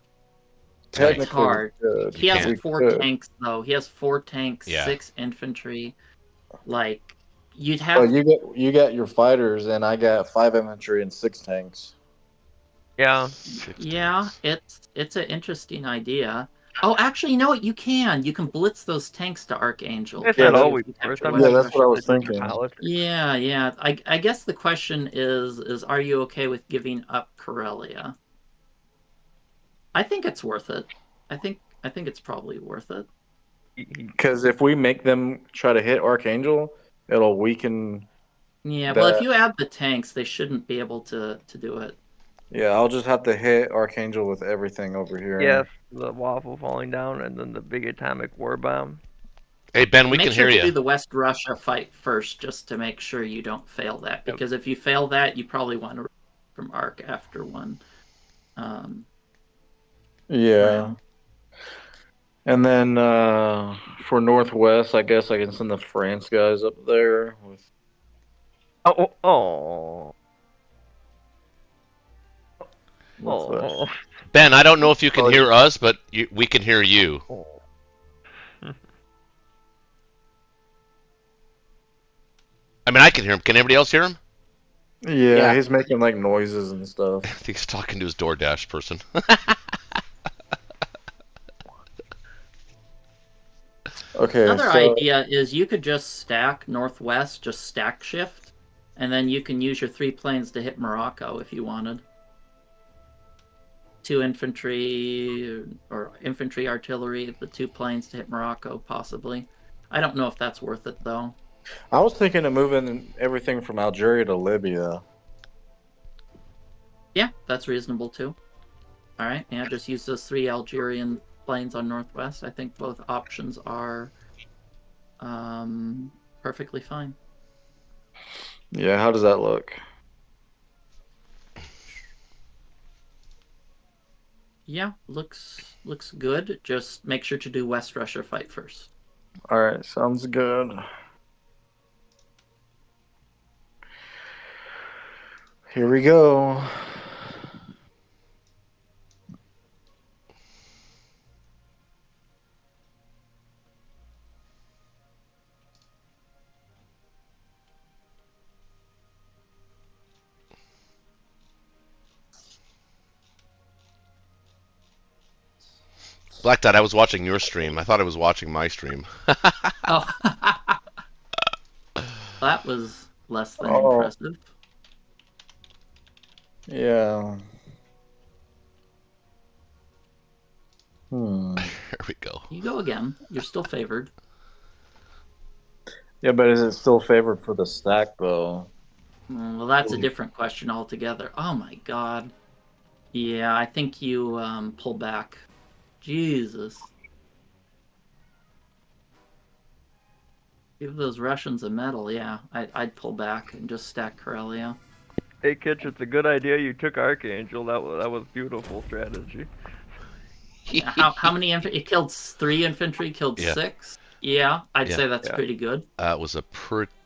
E: Technically,
D: hard.
E: we could.
D: he has
A: can't.
D: 4
E: could.
D: tanks though. He has 4 tanks,
A: Yeah.
D: 6 infantry. Like you'd
E: Oh,
D: have
E: you got your fighters, and I got 5 infantry and 6 tanks.
H: Yeah.
D: Yeah, it's an interesting idea. Oh, actually, you know what? You can blitz those tanks to Archangel.
H: It's
E: Yeah,
H: not
E: that-
H: always
D: You
H: worth.
D: capture
E: Yeah,
D: West
E: that's what I
D: Russia.
E: was thinking.
D: Yeah. I guess the question is are you okay with giving up Karelia? I think it's worth it. I think it's probably worth it.
E: Because if we make them try to hit Archangel, it'll weaken.
D: Yeah, well, if
E: that.
D: you add the tanks, they shouldn't be able to do it.
E: Yeah, I'll just have to hit Archangel with everything over here.
H: Yes, the waffle falling down, and then the big atomic war bomb.
A: Hey Ben, we
D: Make
A: can
D: sure
A: hear
D: to do
A: you.
D: the West Russia fight first, just to make sure you don't fail that. Because if you fail that, you probably want to from Arc after one.
E: Yeah.
D: Round.
E: And then for Northwest, I guess I can send the France guys up there.
H: Oh.
A: Ben, I don't know if you can
E: Oh,
A: hear us, but we can hear you. I mean, I can hear him. Can anybody else hear him?
E: Yeah, he's making like noises and stuff.
A: I think he's talking to his DoorDash person.
E: Okay.
D: Another idea is you could just stack Northwest, just stack shift, and then you can use your 3 planes to hit Morocco if you wanted. 2 infantry or infantry artillery, the 2 planes to hit Morocco, possibly. I don't know if that's worth it though.
E: I was thinking of moving everything from Algeria to Libya.
D: Yeah, that's reasonable too. All right, yeah, just use those 3 Algerian planes on Northwest. I think both options are perfectly fine.
E: Yeah, how does that look?
D: Yeah, looks good. Just make sure to do West Russia fight first.
E: All right, sounds good. Here we go.
A: Black Dot, I was watching your stream. I thought I was watching my stream.
D: Oh, that was less than impressive.
E: Yeah.
A: Here we go.
D: You go again. You're still favored.
E: Yeah, but is it still favored for the stack though?
D: Well, that's a different question altogether. Oh my god. Yeah, I think you pull back. Jesus. Give those Russians a medal, yeah. I'd pull back and just stack Karelia.
H: Hey, Kitch, it's a good idea you took Archangel. That was beautiful strategy.
D: Yeah, how many infantry? It killed 3 infantry, killed 6? Yeah, I'd say that's pretty good.
A: That was a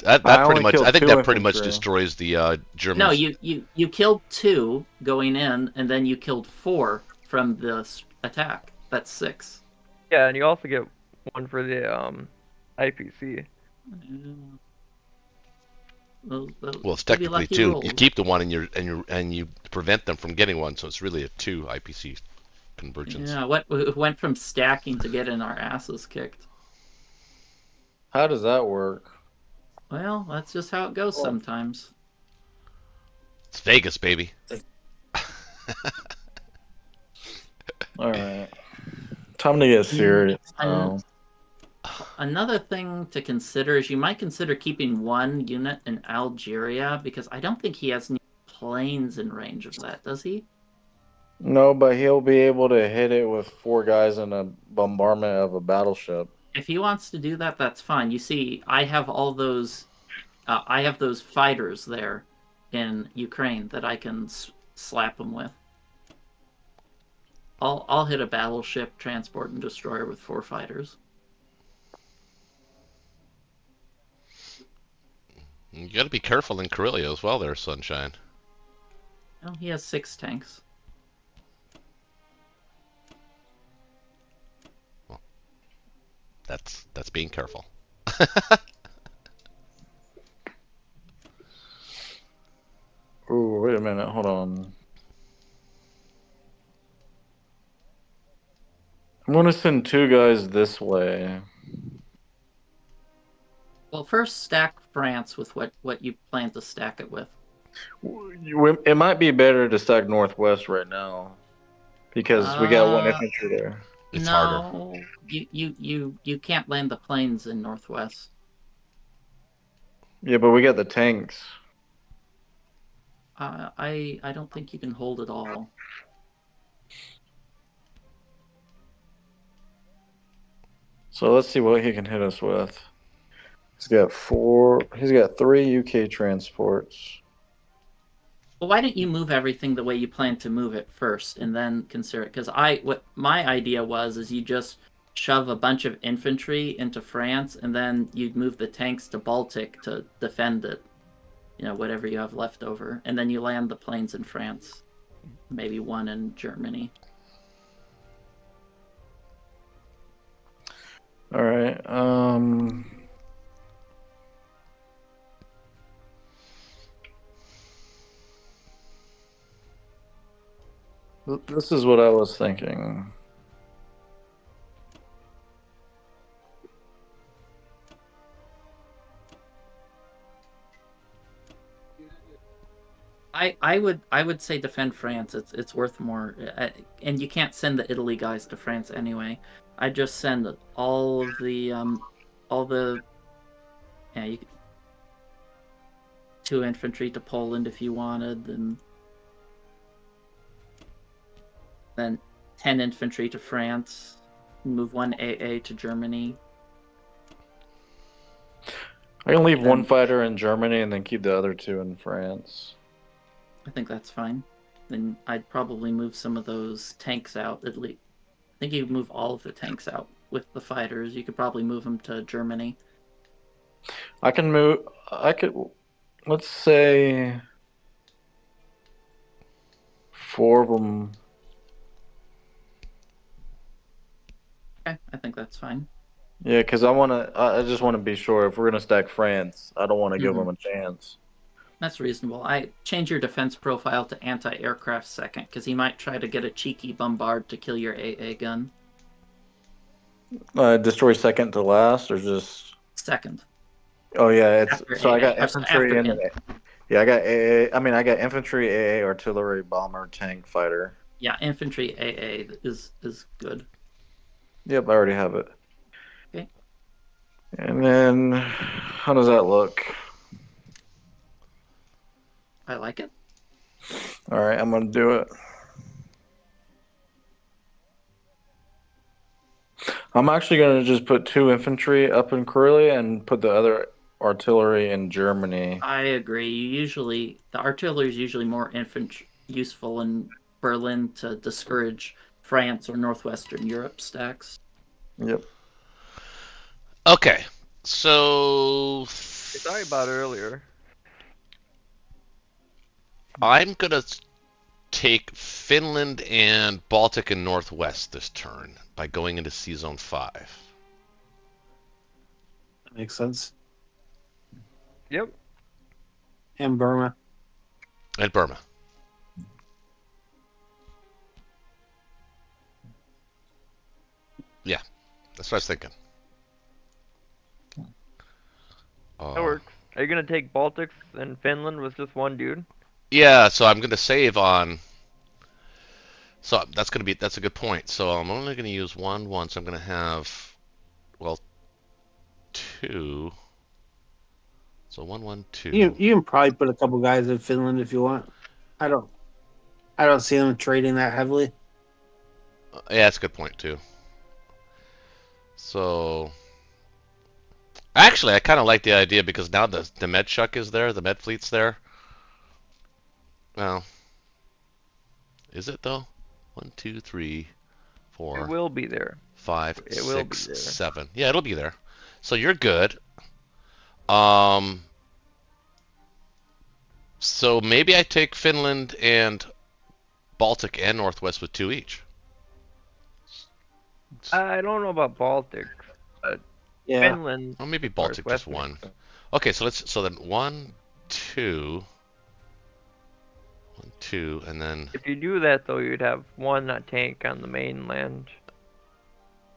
A: that pretty much. I think that pretty much
E: infantry.
A: destroys the Germans.
D: No, you killed 2 going in, and then you killed 4 from the attack. That's 6.
H: Yeah, and you also get 1 for the IPC.
A: Well, it's technically 2.
D: Rolls.
A: You keep the 1 and you prevent them from getting 1, so it's really a 2 IPC convergence.
D: Yeah, what went from stacking to getting our asses kicked.
E: How does that work?
D: Well, that's just how it goes sometimes.
A: It's Vegas, baby.
E: All right. Time to get serious now.
D: Another thing to consider is you might consider keeping 1 unit in Algeria, because I don't think he has any planes in range of that, does he?
E: No, but he'll be able to hit it with 4 guys in a bombardment of a battleship.
D: If he wants to do that, that's fine. You see, I have all those. I have those fighters there in Ukraine that I can slap him with. I'll hit a battleship, transport, and destroyer with 4 fighters.
A: You got to be careful in Karelia as well, there, Sunshine.
D: Well, he has 6 tanks.
A: Well, that's being careful.
E: Ooh, wait a minute. Hold on. I'm gonna send 2 guys this way.
D: Well, first stack France with what you plan to stack it with.
E: It might be better to stack northwest right now because we got 1
D: Uh,
E: infantry there.
A: It's harder.
D: no, you can't land the planes in northwest.
E: Yeah, but we got the tanks.
D: I don't think you can hold it all.
E: So let's see what he can hit us with. He's got 4. He's got 3 UK transports.
D: Well, why don't you move everything the way you plan to move it first, and then consider it? Because what my idea was is you just shove a bunch of infantry into France, and then you'd move the tanks to Baltic to defend it. You know, whatever you have left over, and then you land the planes in France, maybe 1 in Germany.
E: All right. This is what I was thinking.
D: I would say defend France. It's worth more, and you can't send the Italy guys to France anyway. I just send all the yeah, you could, 2 infantry to Poland if you wanted, and then 10 infantry to France. Move 1 AA to Germany.
E: I can leave
D: Then-
E: 1 fighter in Germany and then keep the other 2 in France.
D: I think that's fine. Then I'd probably move some of those tanks out at least. I think you move all of the tanks out with the fighters. You could probably move them to Germany.
E: I can move. I could. Let's say 4 of them.
D: Okay, I think that's fine.
E: Yeah, because I just want to be sure if we're gonna stack France, I don't want to give them a chance.
D: That's reasonable. I change your defense profile to anti-aircraft second, because he might try to get a cheeky bombard to kill your AA gun.
E: Destroy second to last, or just.
D: Second.
E: Oh yeah, it's
D: After
E: so I got
D: AA,
E: infantry
D: after
E: and yeah, I got AA. I mean, I got infantry, AA, artillery, bomber, tank, fighter.
D: Yeah, infantry AA is good.
E: Yep, I already have it.
D: Okay.
E: And then, how does that look?
D: I like it.
E: All right, I'm gonna do it. I'm actually gonna just put 2 infantry up in Karelia and put the other artillery in Germany.
D: I agree. The artillery is usually more useful in Berlin to discourage France or Northwestern Europe stacks.
E: Yep.
A: Okay, so
H: Sorry about earlier.
A: I'm gonna take Finland and Baltic and Northwest this turn by going into Sea Zone 5.
C: That makes sense.
H: Yep.
C: And Burma.
A: And Burma. Yeah, that's what I was thinking.
H: That works. Are you gonna take Baltics and Finland with just 1 dude?
A: Yeah, so I'm gonna save on. So that's a good point. So I'm only gonna use 1 once. I'm gonna have, well, 2. So 1, 1, 2.
C: You can probably put a couple guys in Finland if you want. I don't see them trading that heavily.
A: Yeah, that's a good point too. So actually, I kind of like the idea because now the med shuck is there, the med fleet's there. Well, is it though? 1, 2, 3, 4.
H: It will be there.
A: 5,
H: It will be
A: 6,
H: there.
A: 7. Yeah, it'll be there. So you're good. So maybe I take Finland and Baltic and Northwest with 2 each.
H: I don't know about Baltics, but
C: Yeah.
H: Finland.
A: Or maybe Baltic just
H: Northwest
A: 1. Okay, so then 1, 2, 1, 2, and then
H: If you do that though, you'd have 1 tank on the mainland.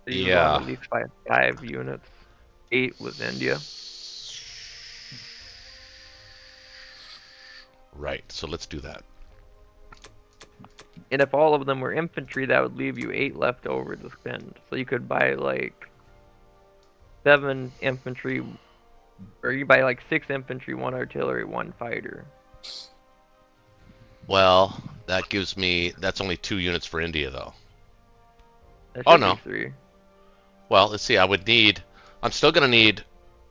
H: So you
A: Yeah.
H: want at least 5 units. 8 with India.
A: Right. So let's do that.
H: And if all of them were infantry, that would leave you 8 left over to spend. So you could buy like 7 infantry, or you buy like 6 infantry, 1 artillery, 1 fighter.
A: Well, that gives me. That's only 2 units for India, though.
H: That
A: Oh,
H: should
A: no.
H: be 3.
A: Well, let's see. I would need. I'm still gonna need.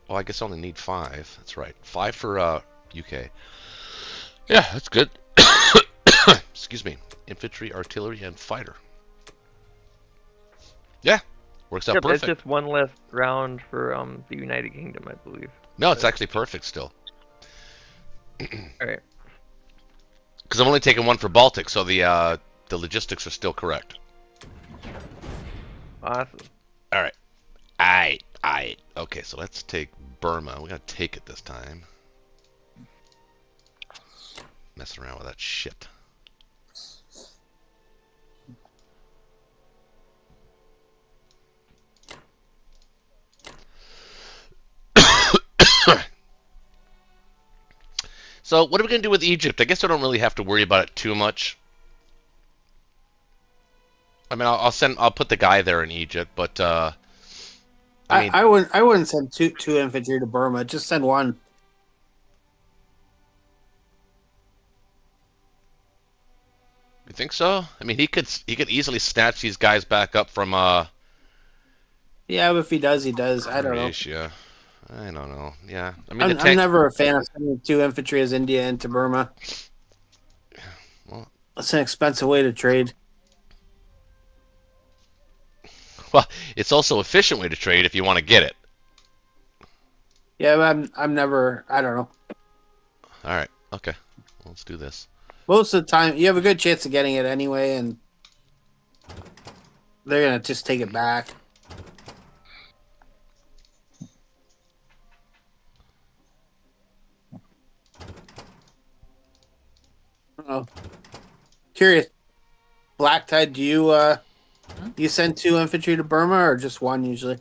A: Well, I guess I only need 5. That's right. 5 for UK. Yeah, that's good. Excuse me. Infantry, artillery, and fighter. Yeah, works out
H: Yep, it's
A: perfect.
H: just 1 less round for the United Kingdom, I believe.
A: No, it's actually perfect still.
H: Alright.
A: Because I'm only taking 1 for Baltic, so the logistics are still correct.
H: Awesome.
A: All right. Aight. Okay, so let's take Burma. We gotta take it this time. Messing around with that shit. So what are we gonna do with Egypt? I guess I don't really have to worry about it too much. I mean, I'll put the guy there in Egypt, but I mean,
C: I wouldn't send two infantry to Burma. Just send one.
A: you think so? I mean, he could easily snatch these guys back up from
C: Yeah, but if he does, he does. I don't know.
A: Croatia. I don't know. Yeah, I mean,
C: I'm never a fan of sending 2 infantry as India into Burma.
A: Well,
C: It's an expensive way to trade.
A: well, it's also an efficient way to trade if you want to get it.
C: Yeah, but I'm never. I don't know.
A: All right. Okay. Let's do this.
C: Most of the time, you have a good chance of getting it anyway, and they're gonna just take it back. Oh, curious. Black Tide, do you send 2 infantry to Burma or just 1 usually?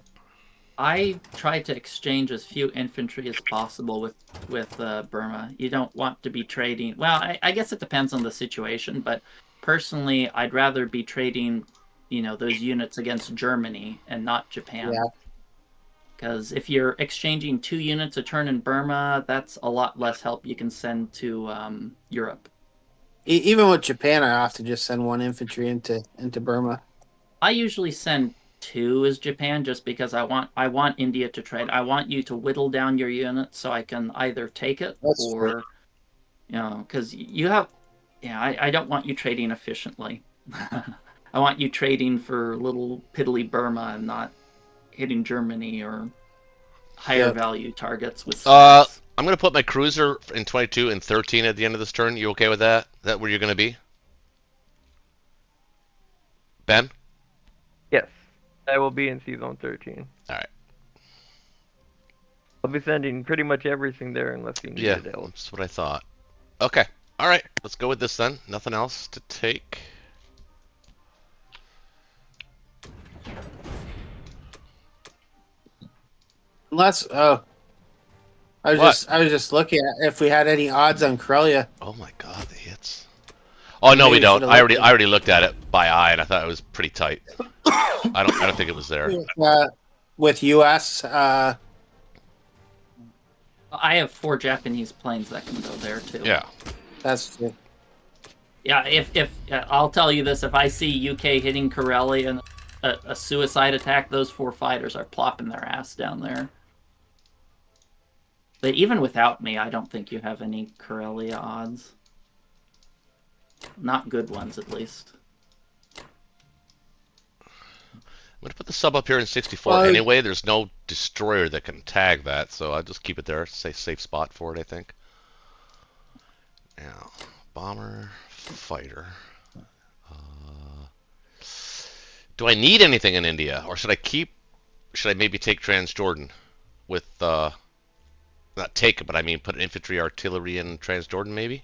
D: I try to exchange as few infantry as possible with Burma. You don't want to be trading. Well, I guess it depends on the situation, but personally, I'd rather be trading, those units against Germany and not Japan.
C: Yeah.
D: Because if you're exchanging 2 units a turn in Burma, that's a lot less help you can send to Europe.
C: Even with Japan, I often just send 1 infantry into Burma.
D: I usually send 2 as Japan just because I want India to trade. I want you to whittle down your units so I can either take it
C: That's
D: or, because you have, I don't want you trading efficiently. I want you trading for little piddly Burma and not hitting Germany or higher value targets with stacks.
A: I'm gonna put my cruiser in 22 and 13 at the end of this turn. You okay with that? Is that where you're gonna be, Ben?
H: Yes. I will be in C-Zone 13.
A: All right.
H: I'll be sending pretty much everything there unless you need
A: Yeah,
H: it else.
A: that's what I thought. Okay. All right. Let's go with this then. Nothing else to take.
C: Unless, I was just looking at if we had any odds on Karelia.
A: Oh my God, the hits. Oh no, we
C: Maybe
A: don't.
C: should've
A: I
C: looked
A: already looked at it by eye, and I thought it was pretty tight. I don't think it was there.
C: With US,
D: I have 4 Japanese planes that can go there too.
A: Yeah.
C: that's true.
D: Yeah, if I'll tell you this, if I see UK hitting Karelia in a suicide attack, those 4 fighters are plopping their ass down there. But even without me, I don't think you have any Karelia odds. Not good ones, at least.
A: I'm gonna put the sub up here in 64 anyway. There's no destroyer that can tag that, so I'll just keep it there. Safe spot for it, I think. Now, bomber, fighter. Do I need anything in India, or should I maybe take Transjordan with not take it, but I mean put infantry, artillery in Transjordan maybe?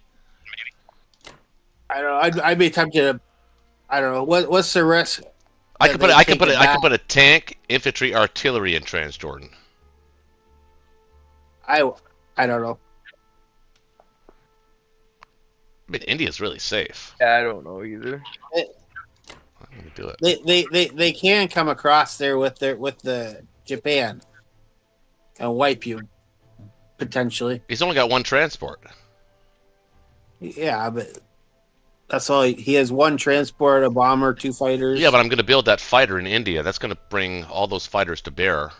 C: I don't know. I'd be tempted to. I don't know. What's the risk?
A: I
C: that
A: could put
C: they
A: I could
C: take
A: put
C: it
A: I could
C: back.
A: put a tank, infantry, artillery in Transjordan.
C: I don't know.
A: I mean, India's really safe.
H: Yeah, I don't know either.
A: I'm gonna do it.
C: They can come across there with the Japan and wipe you potentially.
A: He's only got one transport.
C: Yeah, but that's all he has: one transport, a bomber, 2 fighters.
A: Yeah, but I'm gonna build that fighter in India. That's gonna bring all those fighters to bear.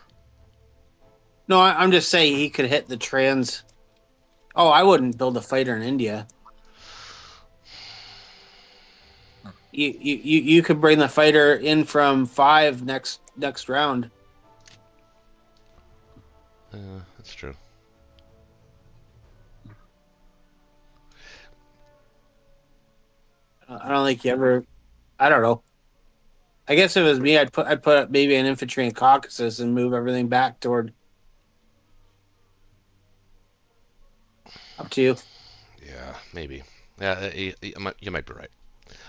C: No, I'm just saying he could hit the trans. Oh, I wouldn't build a fighter in India. You could bring the fighter in from 5 next round.
A: That's true.
C: I don't think you ever. I don't know. I guess if it was me, I'd put up maybe an infantry in Caucasus and move everything back toward. Up to you.
A: Yeah, maybe. Yeah, you might be right.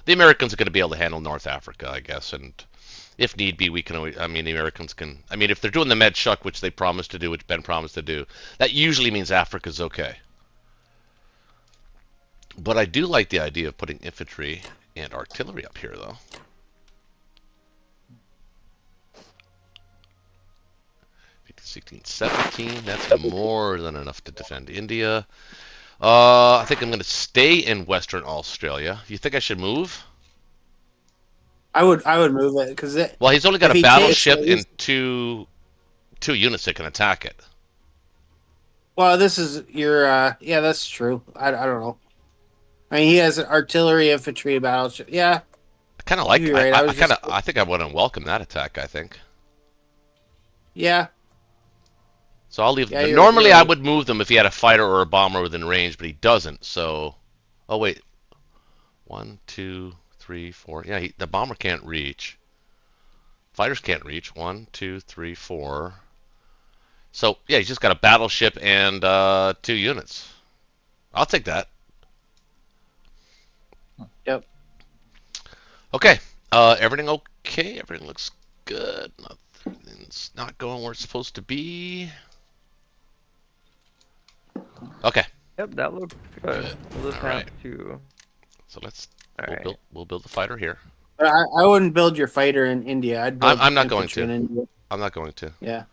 A: The Americans are going to be able to handle North Africa, I guess, and if need be, we can always. I mean, the Americans can. I mean, if they're doing the Med Shuck, which they promised to do, which Ben promised to do, that usually means Africa's okay. But I do like the idea of putting infantry and artillery up here, though. 15, 16, 17. That's more than enough to defend India. I think I'm going to stay in Western Australia. You think I should move?
C: I would move it because
A: Well, he's only got
C: if
A: a
C: he
A: battleship
C: takes-
A: and two units that can attack it.
C: Well, this is your. Yeah, that's true. I don't know. I mean, he has an artillery, infantry, battleship. Yeah,
A: I kind of like.
C: You're right,
A: I think I wouldn't welcome that attack. I think.
C: yeah.
A: So I'll leave.
C: Yeah,
A: Normally,
C: you're
A: I would move them if he had a fighter or a bomber within range, but he doesn't. So, oh wait, 1, 2, 3, 4. Yeah, the bomber can't reach. Fighters can't reach. 1, 2, 3, 4. So yeah, he's just got a battleship and 2 units. I'll take that.
C: Yep.
A: Okay. Everything okay? Everything looks good. Nothing's not going where it's supposed to be. Okay.
H: Yep, that looks good. We'll just
A: Alright.
H: have to.
A: So
H: Alright.
A: we'll build the fighter here.
C: But I wouldn't build your fighter in India. I'd build
A: I'm not going
C: infantry
A: to.
C: in India.
A: I'm not going to.
C: Yeah.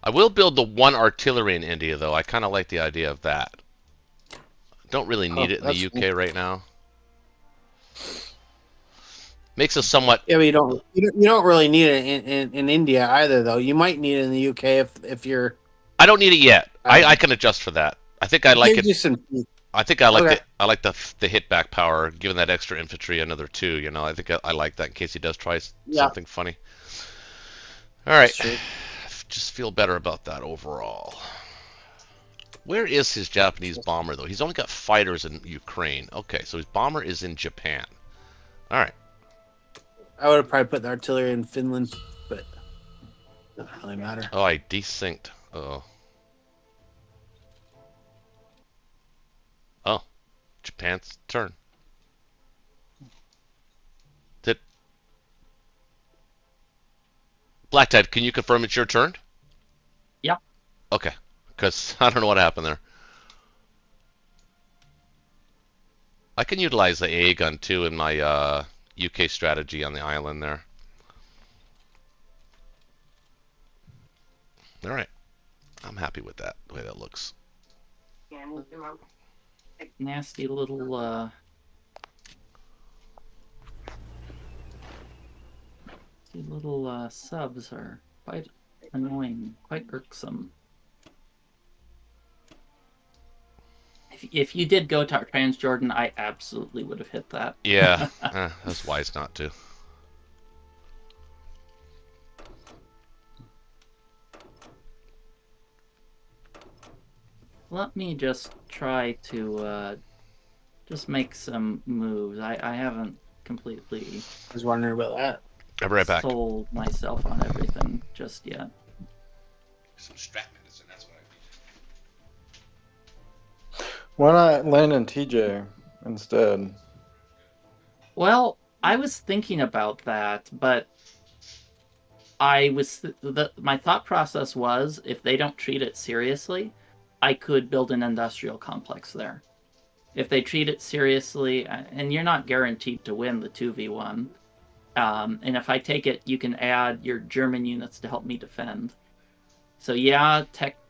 A: I will build the 1 artillery in India though. I kind of like the idea of that. Don't really need it in the
C: that's
A: UK right now. Makes us somewhat.
C: Yeah, but you don't really need it in India either, though. You might need it in the UK if you're.
A: I don't need it yet. I can adjust for that. I think I like
C: Gives
A: it.
C: you some.
A: I think I like
C: Okay.
A: the hit back power, giving that extra infantry another 2. You know, I think I like that in case he does try
C: Yeah.
A: something funny. All right,
C: That's true.
A: just feel better about that overall. Where is his Japanese bomber though? He's only got fighters in Ukraine. Okay, so his bomber is in Japan. All right.
C: I would have probably put the artillery in Finland, but it doesn't really matter.
A: Oh, I desynced. Oh. Oh, Japan's turn. Did Black Tide, can you confirm it's your turn?
D: Yeah.
A: Okay, because I don't know what happened there. I can utilize the AA gun too in my UK strategy on the island there. All right, I'm happy with that, the way that looks.
D: Nasty little subs are quite annoying, quite irksome. If you did go to Transjordan, I absolutely would have hit that.
A: Yeah, that's wise not to.
D: Let me just try to just make some moves. I haven't completely
C: I was wondering about that.
A: I'll be right back.
D: sold myself on everything just yet.
A: Some strap medicine, that's what I need.
E: Why not land in TJ instead?
D: Well, I was thinking about that, but My thought process was, if they don't treat it seriously, I could build an industrial complex there. If they treat it seriously, and you're not guaranteed to win the 2v1, and if I take it, you can add your German units to help me defend. So yeah,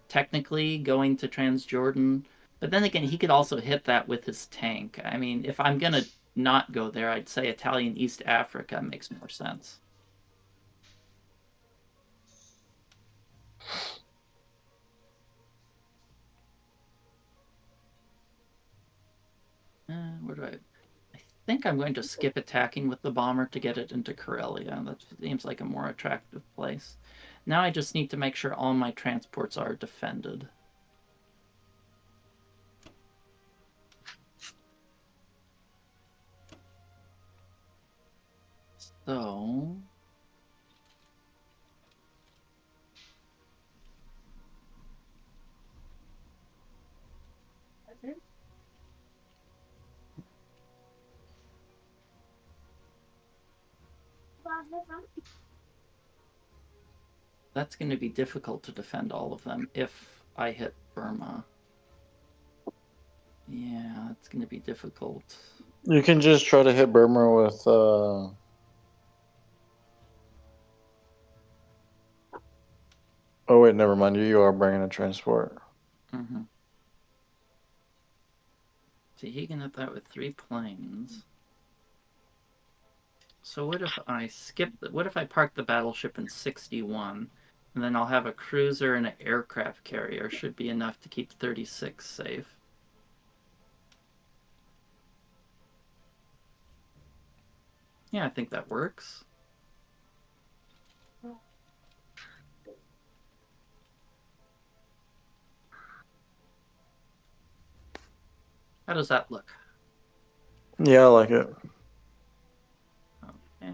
D: technically going to Transjordan, but then again, he could also hit that with his tank. I mean, if I'm gonna not go there, I'd say Italian East Africa makes more sense. Where do I think I'm going to skip attacking with the bomber to get it into Karelia. That seems like a more attractive place. Now I just need to make sure all my transports are defended. So... that's going to be difficult to defend all of them if I hit Burma. Yeah, it's going to be difficult.
E: You can just try to hit Burma with. Oh wait, never mind. You are bringing a transport.
D: Mm-hmm. See, he can hit that with 3 planes. So what if I skip? What if I park the battleship in 61, and then I'll have a cruiser and an aircraft carrier? Should be enough to keep 36 safe. Yeah, I think that works. How does that look?
E: Yeah, I like it.
D: Okay.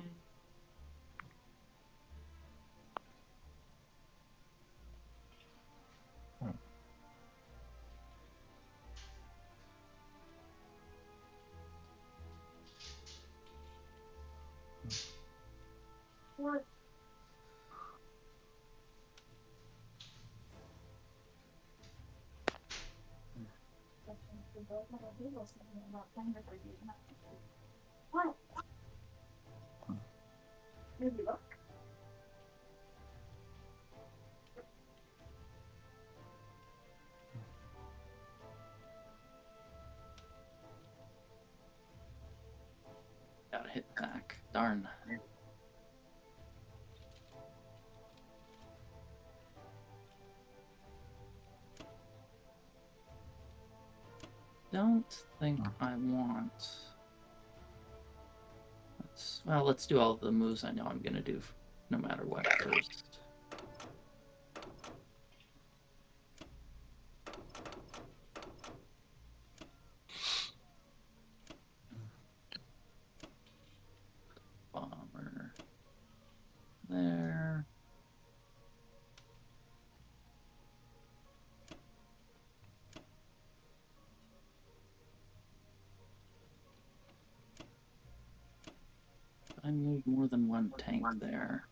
D: Gotta hit back. Darn. Don't think I want... let's do all the moves I know I'm gonna do no matter what first. Bomber. There. I moved more than one tank there.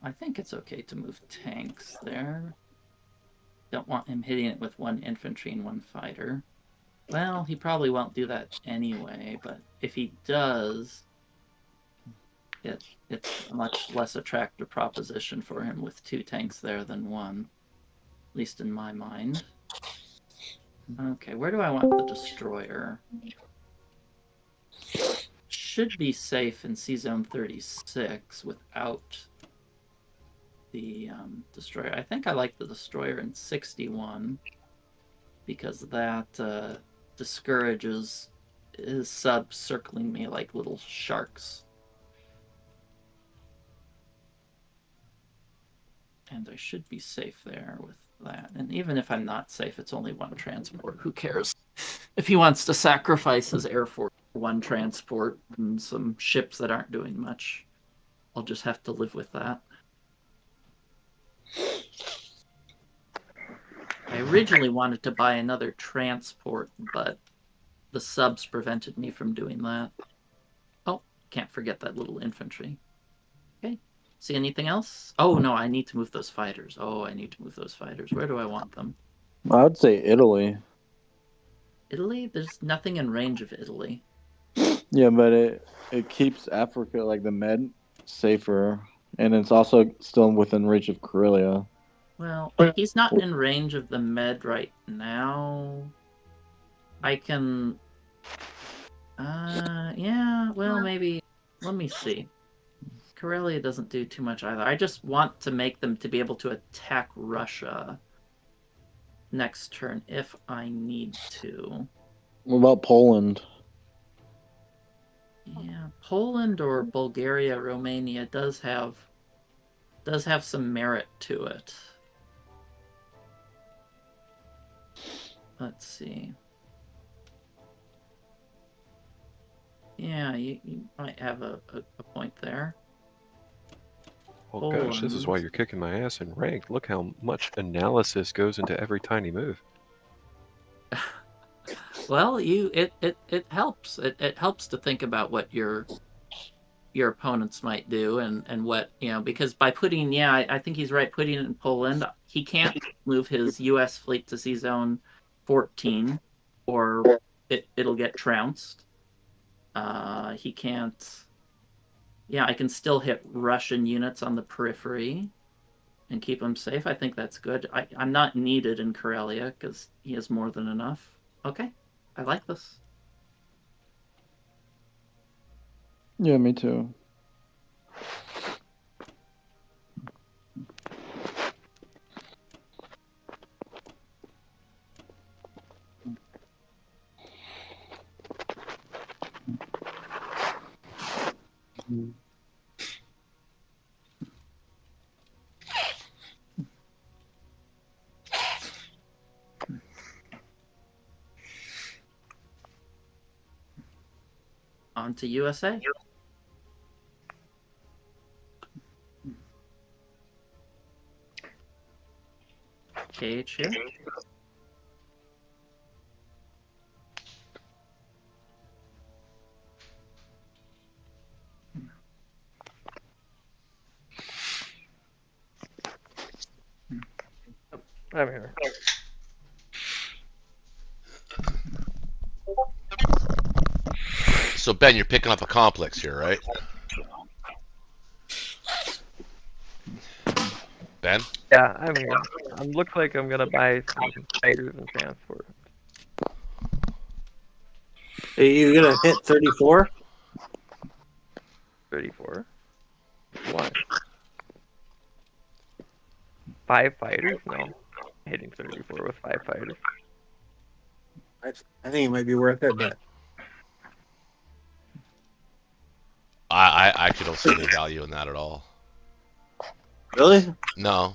D: I think it's okay to move tanks there. Don't want him hitting it with 1 infantry and 1 fighter. Well, he probably won't do that anyway, but if he does, it's a much less attractive proposition for him with 2 tanks there than 1. At least in my mind. Okay, where do I want the destroyer? Should be safe in C-Zone 36 without the destroyer. I think I like the destroyer in 61 because that discourages his subs circling me like little sharks. And I should be safe there with that. And even if I'm not safe, it's only 1 transport. Who cares? If he wants to sacrifice his Air Force for 1 transport and some ships that aren't doing much, I'll just have to live with that. I originally wanted to buy another transport, but the subs prevented me from doing that. Oh, can't forget that little infantry. Okay, See anything else? Oh no, I need to move those fighters. Where do I want them?
E: I would say Italy.
D: Italy? There's nothing in range of Italy.
E: Yeah, but it keeps Africa, like the Med, safer, and it's also still within reach of Karelia.
D: Well, he's not in range of the Med right now. I can... yeah, well, maybe... Let me see. Karelia doesn't do too much either. I just want to make them to be able to attack Russia next turn if I need to.
E: What about Poland?
D: Yeah, Poland or Bulgaria, Romania does have some merit to it. Let's see. Yeah, you might have a point there.
I: Oh gosh, this is why you're kicking my ass in ranked. Look how much analysis goes into every tiny move.
D: Well, it helps. It helps to think about what your opponents might do and what, because by putting, I think he's right, putting it in Poland, he can't move his US fleet to sea zone 14 or it'll get trounced. He can't. Yeah, I can still hit Russian units on the periphery and keep them safe. I think that's good. I'm not needed in Karelia because he has more than enough. Okay, I like this.
E: Yeah, me too.
D: On to USA. KH here.
H: I'm here.
A: So Ben, you're picking up a complex here, right? Ben?
H: Yeah, I'm here. Looks like I'm gonna buy some fighters and transport.
C: Are you gonna hit 34?
H: 34. Why? 5 fighters? No. Hitting 34 with 5 fighters.
C: I think it might be worth it, but
A: I actually don't see any value in that at all.
C: really?
A: No.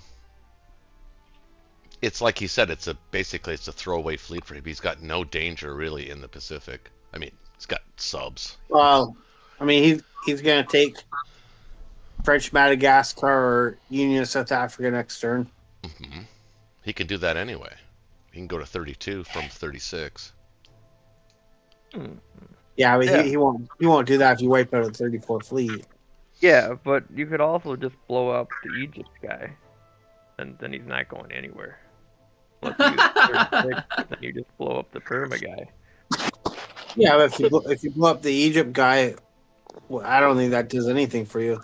A: It's like he said, basically it's a throwaway fleet for him. He's got no danger really in the Pacific. I mean, he's got subs.
C: Well, I mean, he's gonna take French Madagascar or Union of South Africa next turn.
A: Mm-hmm. He can do that anyway. He can go to 32 from 36.
C: Yeah, but
H: Yeah.
C: He won't do that if you wipe out a 34 fleet.
H: Yeah, but you could also just blow up the Egypt guy, and then he's not going anywhere. Unless you use 36, then you just blow up the Perma guy.
C: Yeah, but if you blow up the Egypt guy, well, I don't think that does anything for you.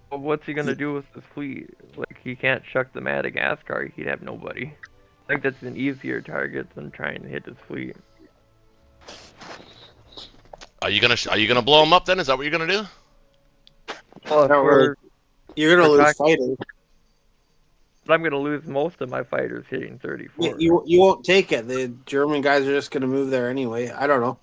H: Well, what's he gonna do with his fleet? Like, he can't chuck the Madagascar. He'd have nobody. I think that's an easier target than trying to hit his fleet.
A: Are you gonna blow him up then? Is that what you're gonna do?
H: Well, if
C: No,
H: we're,
C: You're gonna
H: We're
C: lose
H: talking-
C: fighters.
H: but I'm gonna lose most of my fighters hitting 34.
C: You won't take it. The German guys are just gonna move there anyway. I don't know.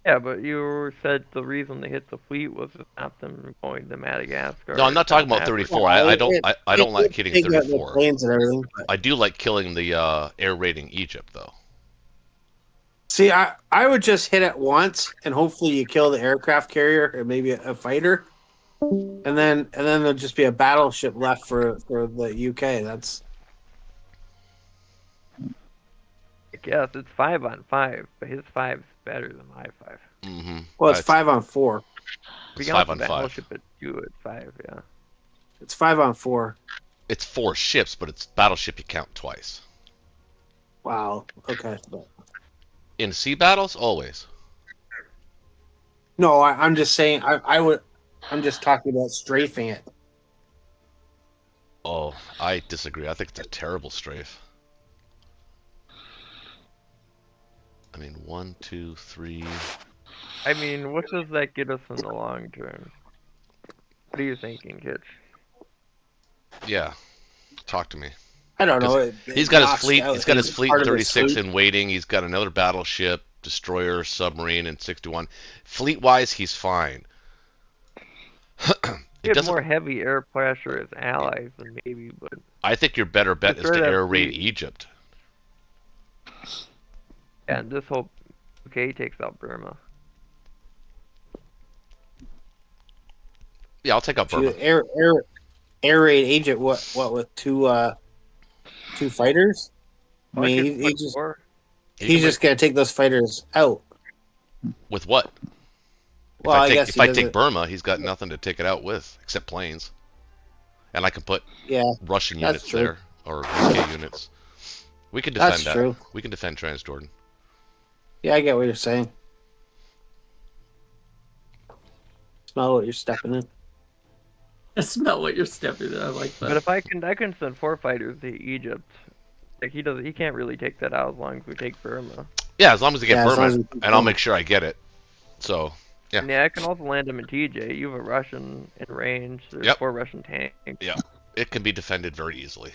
H: Yeah, but you said the reason they hit the fleet was to stop them going to Madagascar.
A: No, I'm not talking about
H: South
A: 34.
H: Africa.
A: I don't like hitting
C: Take out the
A: 34.
C: planes and everything. But.
A: I do like killing the air raiding Egypt though.
C: See, I would just hit it once, and hopefully you kill the aircraft carrier and maybe a fighter, and then there'll just be a battleship left for the UK. That's
H: Yes, it's 5 on 5, but his 5's better than my 5.
A: Mm-hmm.
C: well, it's 5 on 4.
H: We
A: It's
H: can
A: 5
H: also
A: on 5.
H: battleship at 2 at 5, yeah.
C: It's 5-on-4.
A: It's 4 ships, but it's battleship you count twice.
C: Wow. Okay.
A: In sea battles, always.
C: No, I'm just saying. I'm just talking about strafing it.
A: Oh, I disagree. I think it's a terrible strafe. I mean, 1, 2, 3.
H: I mean, what does that get us in the long term? What are you thinking, Kitch?
A: Yeah, talk to me.
C: I don't know.
A: He's got his fleet. He's got his fleet 36 in waiting. He's got another battleship, destroyer, submarine, and 61. Fleet-wise, he's fine.
H: He had more heavy air pressure as allies than maybe, but
A: I think your better bet is to air raid Egypt.
H: And this whole UK takes out Burma.
A: Yeah, I'll take out Burma.
C: Air raid Egypt. What with two fighters? I mean, he's just gonna take those fighters out.
A: With what?
C: Well,
A: if I take Burma, he's got nothing to take it out with except planes, and I can put Russian units there or UK units. We can defend that.
C: True.
A: We can defend Transjordan.
C: Yeah, I get what you're saying. Smell what you're stepping in.
D: I smell what you're stepping in. I like that.
H: But if I can send 4 fighters to Egypt, like he can't really take that out as long as we take Burma.
A: Yeah, as long as we get Burma, and I'll make sure I get it. So. Yeah.
H: Yeah, I can also land them in TJ. You have a Russian in range. There's 4 Russian tanks.
A: Yeah, it can be defended very easily.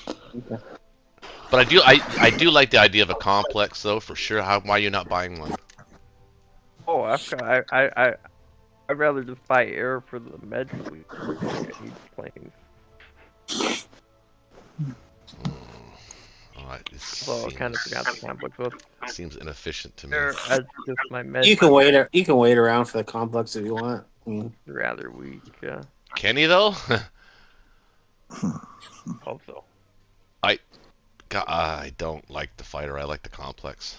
C: Okay.
A: But I do like the idea of a complex though, for sure. Why are you not buying one?
H: Oh, I'd rather just buy air for the med fleet. I need planes. Well, I kind of forgot the complex was.
A: Seems inefficient to me.
H: Just my med.
C: You can wait around for the complex if you want.
H: Rather weak. Yeah.
A: Can he though?
H: Hope so.
A: I don't like the fighter. I like the complex.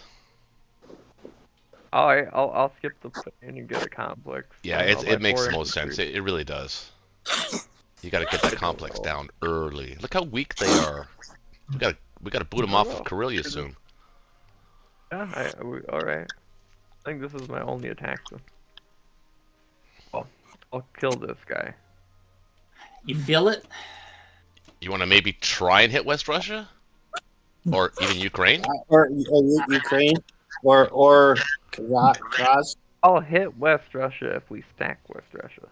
H: I'll skip the plane and get a complex.
A: Yeah, it makes the most sense. It really does. You got to get that complex down early. Look how weak they are. We got to boot them off of Karelia soon.
H: Yeah, all right. I think this is my only attack. So. I'll kill this guy.
D: You feel it?
A: You want to maybe try and hit West Russia, or even Ukraine,
C: or Ukraine, or Kaz.
H: I'll hit West Russia if we stack West Russia.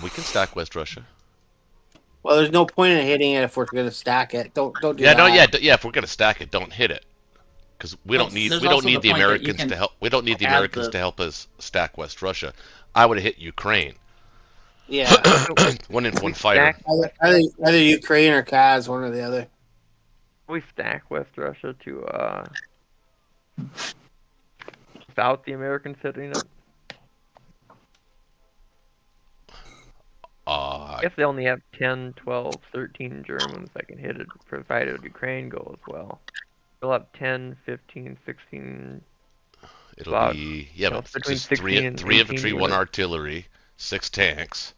A: We can stack West Russia.
C: Well, there's no point in hitting it if we're going to stack it. Don't do that.
A: If we're going to stack it, don't hit it, because we don't need the Americans to help. We don't need the Americans to help us stack West Russia. I would have hit Ukraine.
C: Yeah,
A: one fighter.
C: Either Ukraine or Kaz, one or the other.
H: We stack West Russia to without the Americans hitting it. I guess they only have 10, 12, 13 Germans that can hit it, provided Ukraine go as well. They'll have 10, 15, 16.
A: It'll be but between 3 infantry, 1 artillery, 6 tanks.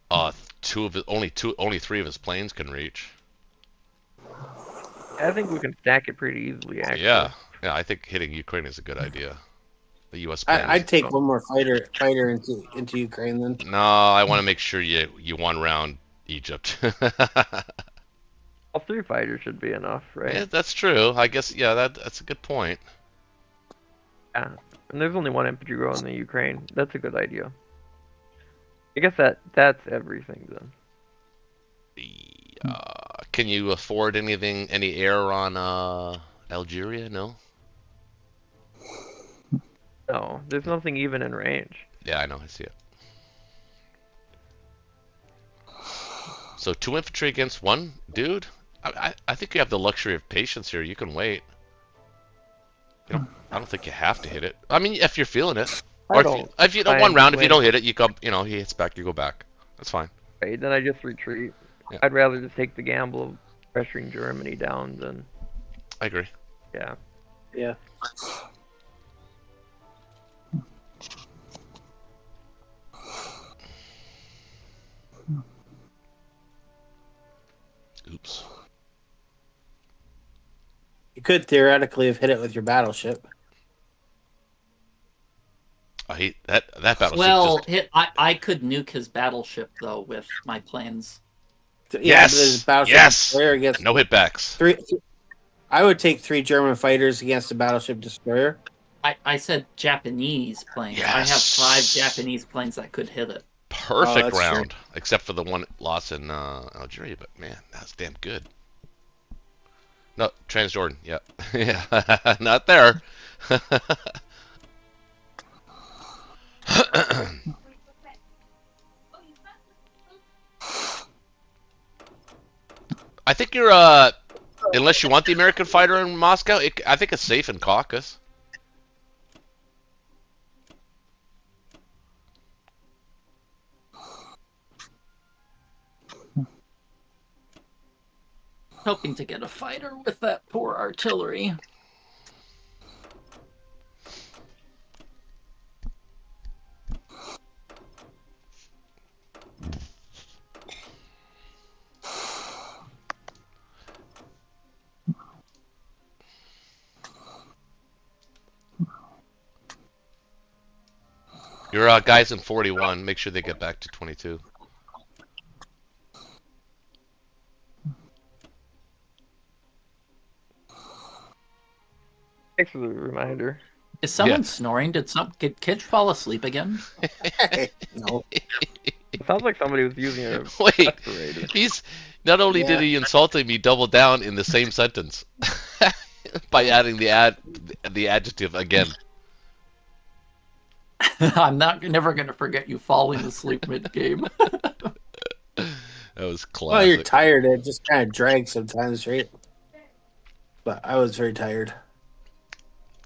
A: Only 3 of his planes can reach.
H: I think we can stack it pretty easily. Actually.
A: Yeah. I think hitting Ukraine is a good idea. The U.S.
C: I'd take one more fighter into Ukraine then.
A: No, I want to make sure you one round Egypt.
H: All 3 fighters should be enough, right?
A: Yeah, that's true. I guess that's a good point.
H: Yeah, and there's only 1 infantry row in the Ukraine. That's a good idea. I guess that's everything then.
A: Can you afford any air on Algeria? No.
H: No, there's nothing even in range.
A: Yeah, I know. I see it. So 2 infantry against 1 dude. I think you have the luxury of patience here. You can wait. I don't think you have to hit it. I mean, if you're feeling it. Or if you don't 1 round, if you don't hit it, you go. He hits back. You go back. That's fine.
H: Right, then I just retreat. Yeah. I'd rather just take the gamble of pressuring Germany down than.
A: I agree.
H: Yeah.
C: Yeah. could theoretically have hit it with your battleship.
A: I hate that battleship.
D: Well, I could nuke his battleship though with my planes.
C: Yeah, but there's
A: Yes,
C: a battleship
A: yes.
C: destroyer against
A: No hitbacks.
C: three. I would take 3 German fighters against a battleship destroyer.
D: I said Japanese planes.
A: Yes.
D: I have 5 Japanese planes that could hit it.
A: Perfect
C: that's
A: round, except for the one loss in Algeria. But man, that's damn good. No, Transjordan. Yeah, yeah, not there. I think you're unless you want the American fighter in Moscow, I think it's safe in Caucasus.
D: Hoping to get a fighter with that poor artillery.
A: Your guys in 41, make sure they get back to 22.
H: Thanks for the reminder.
D: Is someone
A: Yeah.
D: snoring? Did kids fall asleep again?
C: No.
H: It sounds like somebody was using a
A: Wait,
H: respirator.
A: he's not only did
C: Yeah.
A: he insult him, he doubled down in the same sentence by adding the adjective again.
D: I'm never gonna forget you falling asleep mid-game.
A: That was
C: Well, you're
A: classic.
C: tired. It just kind of drags sometimes, right? But I was very tired.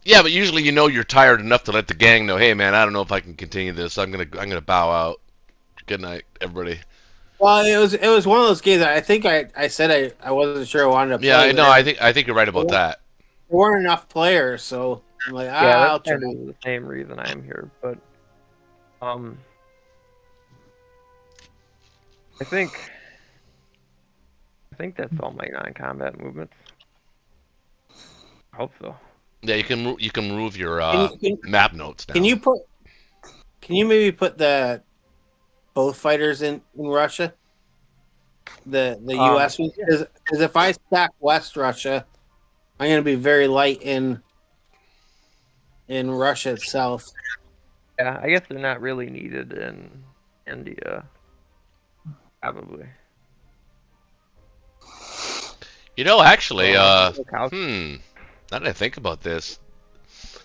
A: Yeah, but usually you know you're tired enough to let the gang know, hey man, I don't know if I can continue this. I'm gonna bow out. Good night, everybody.
C: Well, it was one of those games that I think I said I wasn't sure I wanted to play.
A: Yeah, I
C: but
A: know. I think you're right about that.
C: there weren't enough players, so I'm like,
H: Yeah,
C: I'll
H: that's
C: try.
H: kind of the same reason I'm here, but I think that's all my non-combat movements. I hope so.
A: Yeah, you can move your
C: Can
A: map notes now.
C: Can you maybe put both fighters in Russia? The U.S. ones? Because if I stack West Russia, I'm going to be very light in Russia itself.
H: Yeah, I guess they're not really needed in India. Probably.
A: You know, actually,
H: How-
A: now that I think about this,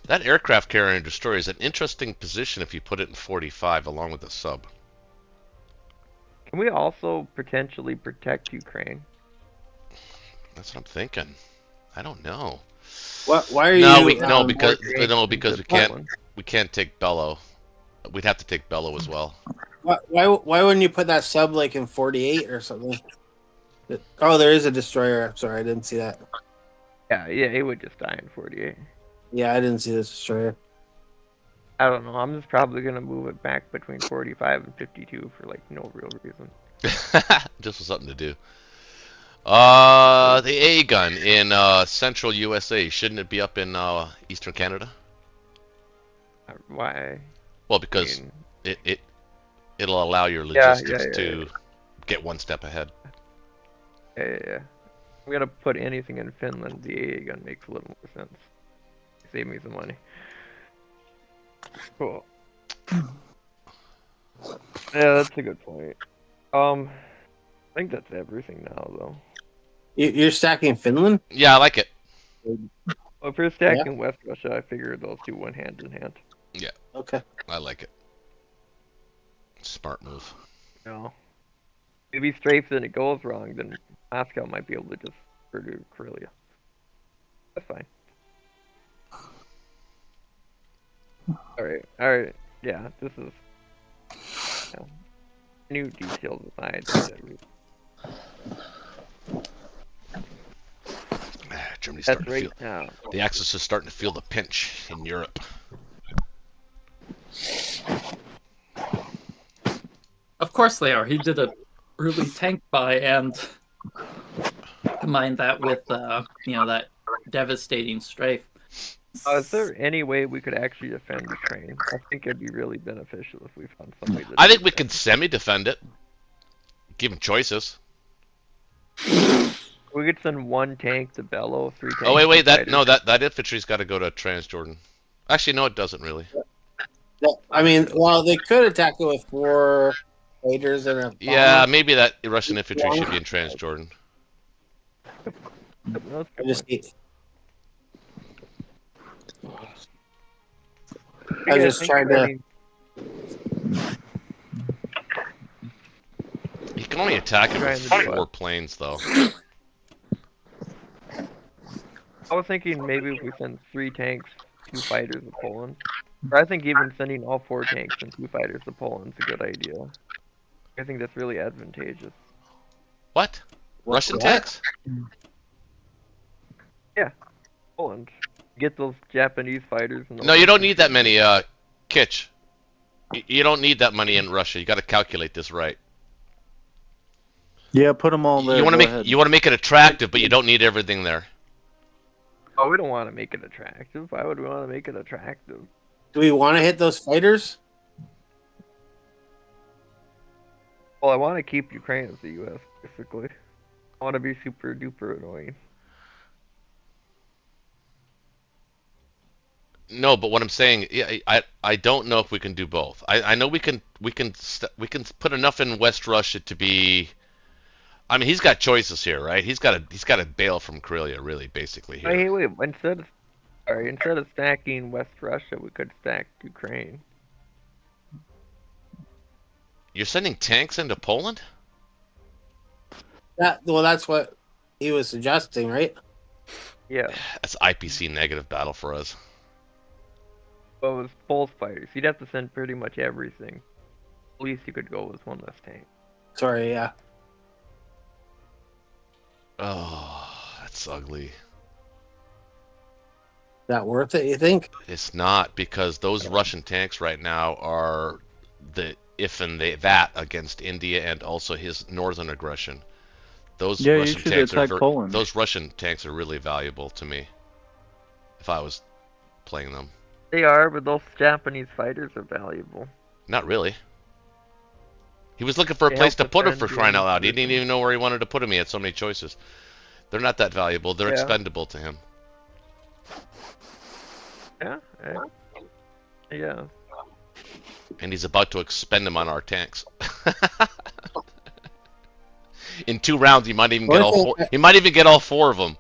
A: that aircraft carrier and destroyer is an interesting position if you put it in 45 along with the sub.
H: Can we also potentially protect Ukraine?
A: That's what I'm thinking. I don't know.
C: Why are
A: No,
C: you?
A: because
H: more
A: because we
H: creative
A: can't
H: one?
A: we can't take Bellow. We'd have to take Bellow as well.
C: Why wouldn't you put that sub like in 48 or something? Oh, there is a destroyer. I'm sorry, I didn't see that.
H: Yeah, it would just die in 48.
C: Yeah, I didn't see this destroyer.
H: I don't know. I'm just probably gonna move it back between 45 and 52 for like no real reason.
A: Just for something to do. The A gun in central USA, shouldn't it be up in eastern Canada?
H: Why?
A: Well,
H: I
A: because
H: mean,
A: it'll allow your
H: Yeah,
A: logistics
H: yeah.
A: to get one step ahead.
H: yeah. I'm gonna put anything in Finland. The AA gun makes a little more sense. Save me some money. Cool. Yeah, that's a good point. I think that's everything now, though.
C: You're stacking Finland?
A: Yeah, I like it.
H: Well, if you're stacking West Russia, I figured those two went hand in hand.
C: Okay.
A: I like it. Smart move.
H: You know, if he strafes and it goes wrong, then Moscow might be able to just pursue Karelia. That's fine. Alright. Yeah, this is new details aside.
A: Germany's
H: That's
A: starting to
H: right
A: feel
H: now.
A: the Axis is starting to feel the pinch in Europe.
D: Of course they are. He did a early tank buy and combined that with that devastating strife.
H: Is there any way we could actually defend Ukraine? I think it'd be really beneficial if we found some way to
A: I
H: do
A: think we
H: that.
A: can semi-defend it. Give him choices.
H: We could send 1 tank to Bellow, 3 tanks.
A: Oh wait,
H: to fighters.
A: that infantry's got to go to Transjordan. Actually, no, it doesn't really.
C: I mean, well, they could attack it with 4 fighters and a
A: Yeah,
C: bomber.
A: maybe that Russian infantry should be in Transjordan.
H: That's
C: I just need- I was just trying to.
A: You can only attack it
H: Trying
A: with
H: to do
A: 4 planes, though.
H: I was thinking maybe if we send 3 tanks, 2 fighters to Poland. Or I think even sending all 4 tanks and 2 fighters to Poland is a good idea. I think that's really advantageous.
A: What? Russian
C: What?
A: tanks?
H: Poland. Get those Japanese fighters. And
A: No, you don't need that many, Kitch. You don't need that money in Russia. You got to calculate this right.
E: Yeah, put them all there.
A: You want to
E: Go
A: make
E: ahead.
A: you want to make it attractive, but you don't need everything there.
H: Oh, we don't want to make it attractive. Why would we want to make it attractive?
C: Do we want to hit those fighters?
H: Well, I want to keep Ukraine as the U.S. basically. I want to be super duper annoying.
A: No, but what I'm saying, yeah, I don't know if we can do both. I know we can put enough in West Russia to be. I mean, he's got choices here, right? He's got to bail from Karelia, really, basically here.
H: Hey, wait. Instead of stacking West Russia, we could stack Ukraine.
A: You're sending tanks into Poland?
C: That's what he was suggesting, right?
H: Yeah.
A: That's IPC negative battle for us.
H: Well, it was both fighters. You'd have to send pretty much everything. At least you could go with 1 less tank.
C: Sorry, yeah.
A: Oh, that's ugly.
C: That worth it, you think?
A: It's not, because those Russian tanks right now are the if and that against India and also his northern aggression. Those
E: Yeah, you
A: Russian
E: should
A: tanks
E: attack Poland.
A: those Russian tanks are really valuable to me. If I was playing them.
H: They are, but those Japanese fighters are valuable.
A: Not really. He was looking for a
H: They
A: place to
H: help
A: put him,
H: defend
A: for crying
H: your
A: out loud. He didn't
H: position.
A: even know where he wanted to put him. He had so many choices. They're not that valuable. They're
H: Yeah.
A: expendable to him.
H: Yeah.
A: And he's about to expend them on our tanks. In 2 rounds, he might even get all 4. He might even get all 4 of them.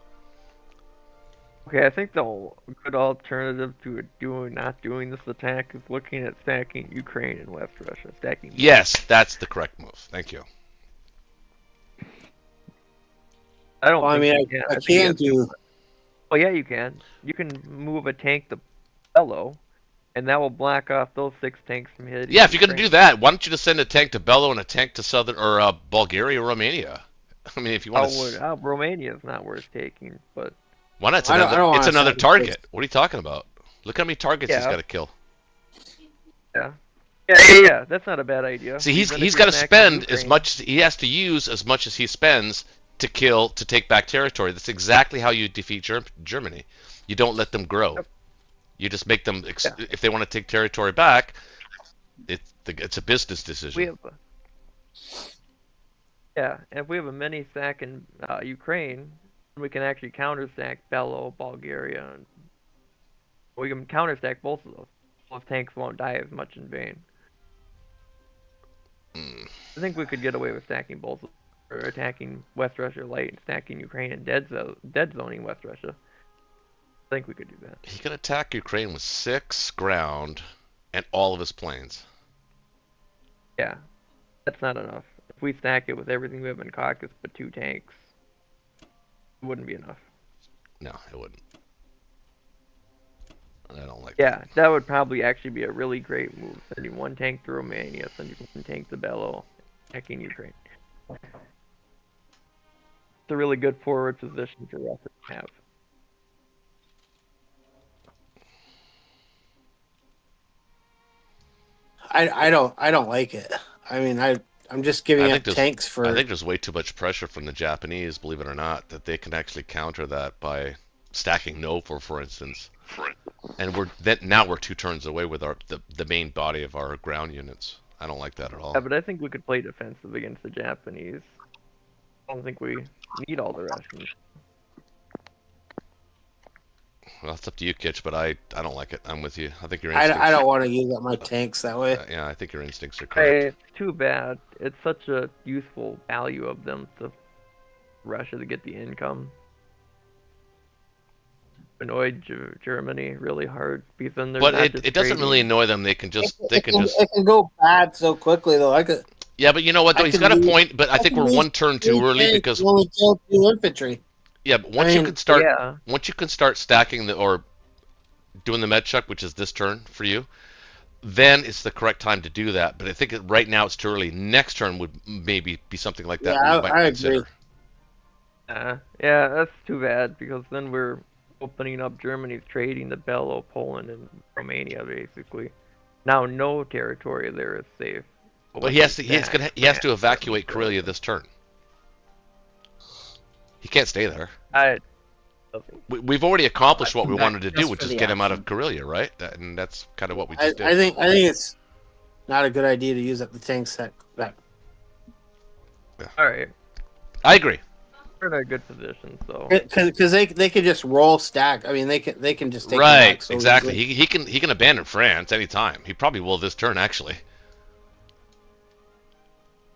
H: Okay, I think the good alternative to not doing this attack is looking at stacking Ukraine and West Russia. Stacking.
A: Yes, that's the correct move. Thank you.
H: I don't.
C: Well, I
H: think
C: mean,
H: you can.
C: I
H: think you
C: can
H: have to-
C: do.
H: Well, yeah, you can. You can move a tank to Bello, and that will block off those 6 tanks from hitting.
A: Yeah, if you're gonna do
H: Ukraine.
A: that, why don't you just send a tank to Bello and a tank to Southern or Bulgaria or Romania? I mean, if you want to.
H: Romania is not worth taking, but
A: Why not? It's
C: I don't
A: another,
C: wanna
A: it's another
C: send-
A: target. What are you talking about? Look how many targets he's
H: Yeah.
A: got to kill.
H: yeah, that's not a bad idea.
A: See,
H: Even if
A: he's
H: you're
A: got to
H: stacking
A: spend as
H: Ukraine.
A: much. He has to use as much as he spends to take back territory. That's exactly how you defeat Germany. You don't let them grow.
H: Yep.
A: You just make them. If they want to take territory back, it's a business decision.
H: We have, and if we have a mini stack in Ukraine, we can actually counterstack Bello, Bulgaria, and we can counterstack both of those. Those tanks won't die as much in vain. I think we could get away with stacking both, or attacking West Russia light and stacking Ukraine and dead zoning West Russia. I think we could do that.
A: He can attack Ukraine with 6 ground and all of his planes.
H: Yeah, that's not enough. If we stack it with everything we have in Caucasus but 2 tanks, it wouldn't be enough.
A: No, it wouldn't. I don't like
H: Yeah, that would probably actually be a really great move. Sending 1 tank to Romania, sending 1 tank to Bello, attacking Ukraine. It's a really good forward position for Russia to have.
C: I don't like it. I mean, I'm just giving
A: I
C: up
A: think there's-
C: tanks for.
A: I think there's way too much pressure from the Japanese, believe it or not, that they can actually counter that by stacking Nova, for instance. And now we're 2 turns away with the main body of our ground units. I don't like that at all.
H: Yeah, but I think we could play defensive against the Japanese. I don't think we need all the Russians.
A: Well, it's up to you, Kitch, but I don't like it. I'm with you. I think your
C: I
A: instincts.
C: don't want to use up my tanks that way.
A: Yeah, I think your instincts are correct.
H: It's too bad. It's such a useful value of them to Russia to get the income. Annoyed Germany really hard because then they're
A: But
H: not
A: it
H: just
A: doesn't
H: trading.
A: really annoy them. They can just
C: It can go bad so quickly though.
A: Yeah, but you know what? Though
C: I
A: he's
C: could
A: got a
C: lose-
A: point. But I think we're 1 turn too early because
C: only kill 2 infantry.
A: yeah. But once you can start,
H: Yeah.
A: once you can start stacking or doing the med chuck, which is this turn for you, then it's the correct time to do that. But I think right now it's too early. Next turn would maybe be something like that.
C: Yeah,
A: we might
C: I
A: consider.
C: agree.
H: Yeah, that's too bad because then we're opening up Germany's trading to Bello, Poland, and Romania basically. Now no territory there is safe.
A: But he has to evacuate Karelia this turn. He can't stay there. We've already accomplished what we wanted to do, which is get him out of Karelia, right? And that's kind of what we just did.
C: I think it's not a good idea to use up the tanks that.
H: All right,
A: I agree.
H: we're in a good position, so
C: Because they could just roll stack. I mean, they can just take them
A: Right,
C: back so
A: exactly.
C: easily.
A: He can abandon France anytime. He probably will this turn, actually.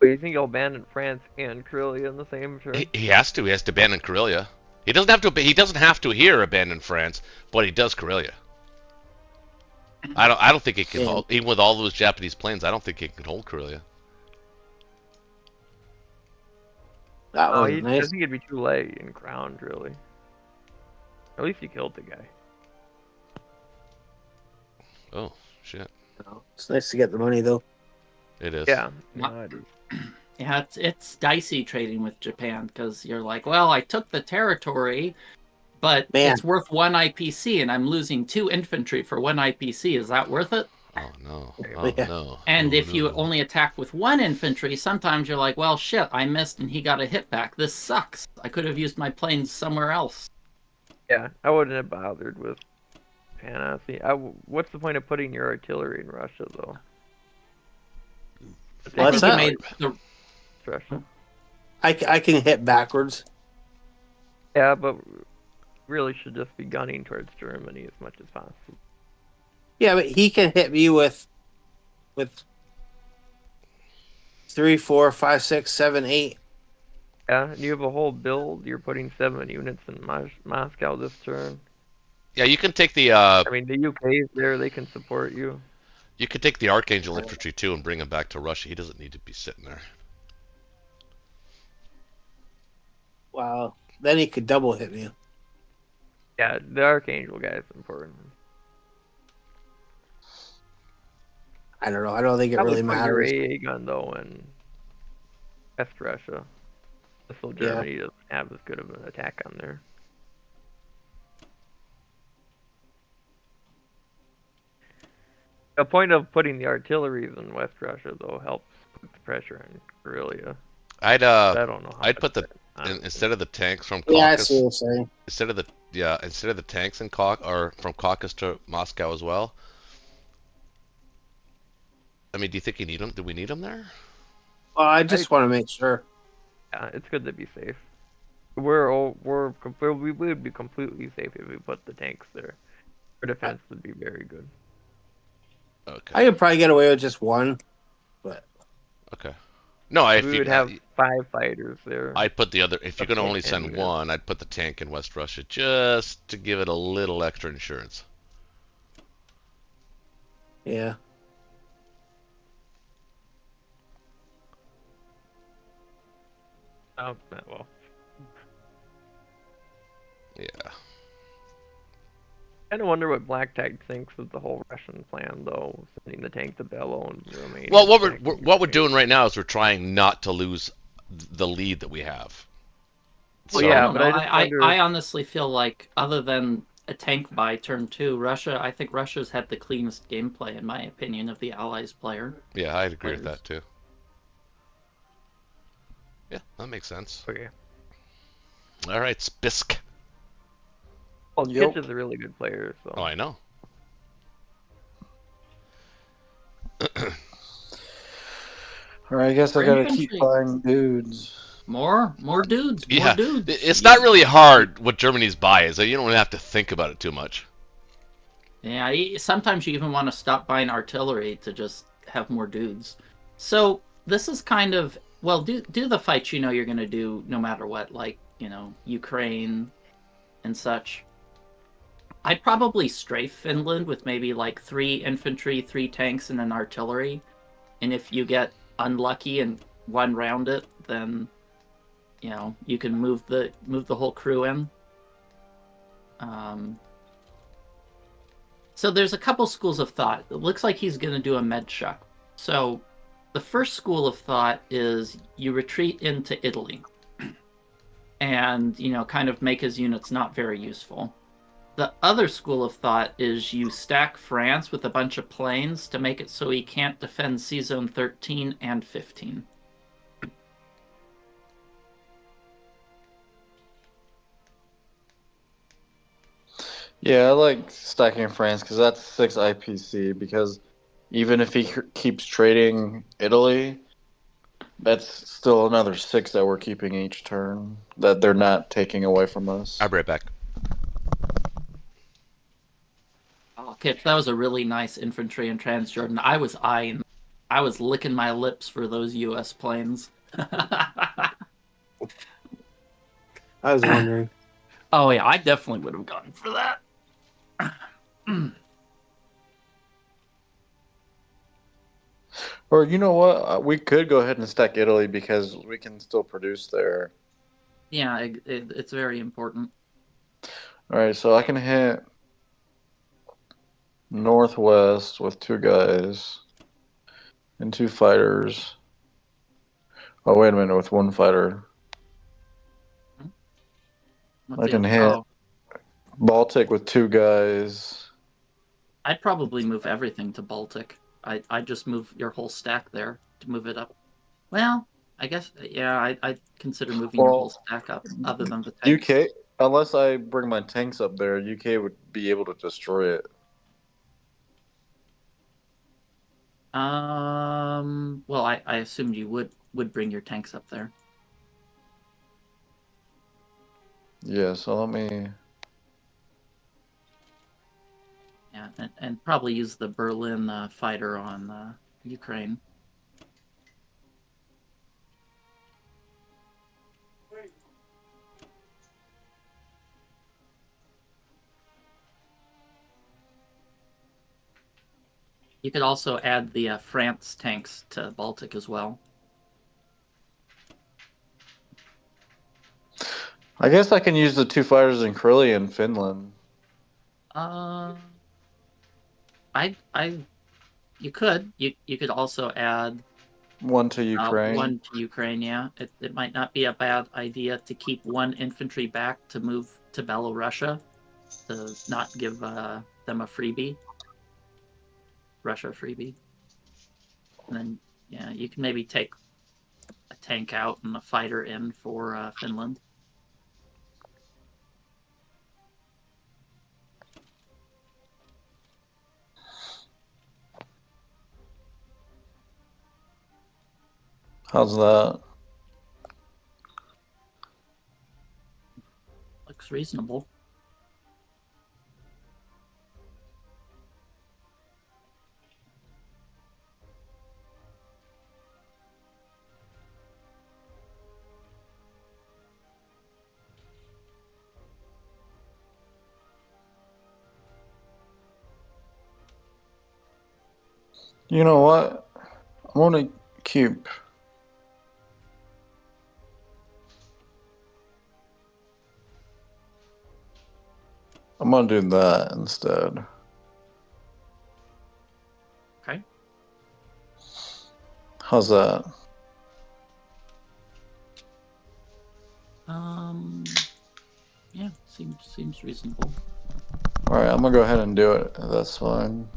H: But you think he'll abandon France and Karelia in the same turn?
A: He has to. He has to abandon Karelia. He doesn't have to. He doesn't have to here abandon France, but he does Karelia. I don't think he can hold, even with all those Japanese planes. I don't think he can hold Karelia.
C: That was
H: I
C: nice.
H: think it'd be too late in ground, really. At least he killed the guy.
A: Oh shit!
C: It's nice to get the money though.
A: It is.
H: Yeah.
J: What?
H: No, it is.
J: Yeah, it's dicey trading with Japan because you're like, well, I took the territory, but
C: Man.
J: it's worth 1 IPC, and I'm losing 2 infantry for 1 IPC. Is that worth it?
A: Oh no! Oh
C: Yeah.
A: no!
J: And
A: Oh,
J: if you
A: no.
J: only attack with 1 infantry, sometimes you're like, well, shit, I missed and he got a hit back. This sucks. I could have used my planes somewhere else.
H: Yeah, I wouldn't have bothered with Japan, honestly. What's the point of putting your artillery in Russia, though?
C: Well,
J: I
C: that's
J: think
C: that.
J: you made the
H: Russia.
C: I can hit backwards.
H: Yeah, but really should just be gunning towards Germany as much as possible.
C: Yeah, but he can hit me with 3, 4, 5, 6, 7, 8.
H: Yeah, and you have a whole build. You're putting 7 units in Moscow this turn.
A: Yeah, you can take the
H: I mean, the UK is there. They can support you.
A: you can take the Archangel infantry too and bring him back to Russia. He doesn't need to be sitting there.
C: Wow. Then he could double hit me.
H: Yeah, the Archangel guy is important.
C: I don't know. I don't think it
H: Probably
C: really
H: put your
C: matters.
H: AA gun though in West Russia. So Germany doesn't have as good of an attack on there. The point of putting the artillery in West Russia though helps put the pressure on Karelia.
A: I'd
H: I don't know. How
A: I'd
H: much
A: put the
H: that- honestly.
A: instead of the tanks from
C: Yeah, I
A: Caucasus,
C: see what you're saying.
A: instead of the tanks in or from Caucasus to Moscow as well. I mean, do you think you need them? Do we need them there?
C: Well, I just want to make sure.
H: Yeah, it's good to be safe. We would be completely safe if we put the tanks there. Our defense would be very good.
A: Okay.
C: I could probably get away with just 1, but
A: Okay. No, if
H: We
A: you
H: would have 5 fighters there.
A: I'd put the other. If you're
H: Okay,
A: gonna only
H: and
A: send
H: we got-
A: one, I'd put the tank in West Russia just to give it a little extra insurance.
C: yeah.
H: Oh, well.
A: Yeah.
H: I kind of wonder what Black Tag thinks of the whole Russian plan, though, sending the tank to Bello and Romania.
A: Well, what we're doing right now is we're trying not to lose the lead that we have.
H: Well,
A: So-
H: yeah,
J: I don't
H: but
J: know.
H: I just wonder-
J: I honestly feel like, other than a tank by turn 2, I think Russia's had the cleanest gameplay, in my opinion, of the Allies player.
A: Yeah, I'd agree with
J: Players.
A: that too. Yeah, that makes sense.
H: Okay.
A: All right, Spisk.
H: Well,
E: Yep.
H: Kitch is a really good player, so.
A: Oh, I know.
E: All right, I guess
J: For
E: I gotta keep
J: infantry.
E: buying dudes.
J: More dudes, more
A: Yeah,
J: dudes.
A: it's not really hard what Germany's buy is. You don't have to think about it too much.
J: Yeah, sometimes you even want to stop buying artillery to just have more dudes. So this is kind of, well, do the fights you know you're going to do no matter what, like, Ukraine and such. I'd probably strafe Finland with maybe like 3 infantry, 3 tanks, and an artillery. And if you get unlucky and one round it, then you can move the whole crew in. So there's a couple schools of thought. It looks like he's going to do a med shock. So the first school of thought is you retreat into Italy and, kind of make his units not very useful. The other school of thought is you stack France with a bunch of planes to make it so he can't defend C-Zone 13 and 15.
E: Yeah, I like stacking France because that's 6 IPC. Because even if he keeps trading Italy, that's still another 6 that we're keeping each turn that they're not taking away from us.
A: I'll be right back.
J: Oh, Kip, that was a really nice infantry in Transjordan. I was licking my lips for those U.S. planes.
C: I was wondering.
J: Oh yeah, I definitely would have gone for that.
E: Or you know what? We could go ahead and stack Italy because we can still produce there.
J: Yeah, it's very important.
E: All right, so I can hit northwest with 2 guys and 2 fighters. Oh, wait a minute, with 1 fighter. I can hit Baltic with 2 guys.
J: I'd probably move everything to Baltic. I'd just move your whole stack there to move it up. Well, I guess, yeah, I'd consider moving your whole stack up, other than the tanks.
E: UK, unless I bring my tanks up there, UK would be able to destroy it.
J: Well, I assumed you would bring your tanks up there.
E: Yeah, so let me...
J: Yeah, and probably use the Berlin fighter on Ukraine. You could also add the France tanks to Baltic as well.
E: I guess I can use the 2 fighters in Karelia in Finland.
J: You could. You could also add
E: 1 to Ukraine.
J: 1 to Ukraine, yeah. It might not be a bad idea to keep 1 infantry back to move to Belorussia, to not give them a freebie. Russia freebie. And then, yeah, you can maybe take a tank out and a fighter in for Finland.
E: How's that?
J: Looks reasonable.
E: You know what? I'm gonna keep... I'm gonna do that instead.
J: Okay.
E: How's that?
J: Yeah, seems reasonable.
E: Alright, I'm gonna go ahead and do it. That's fine.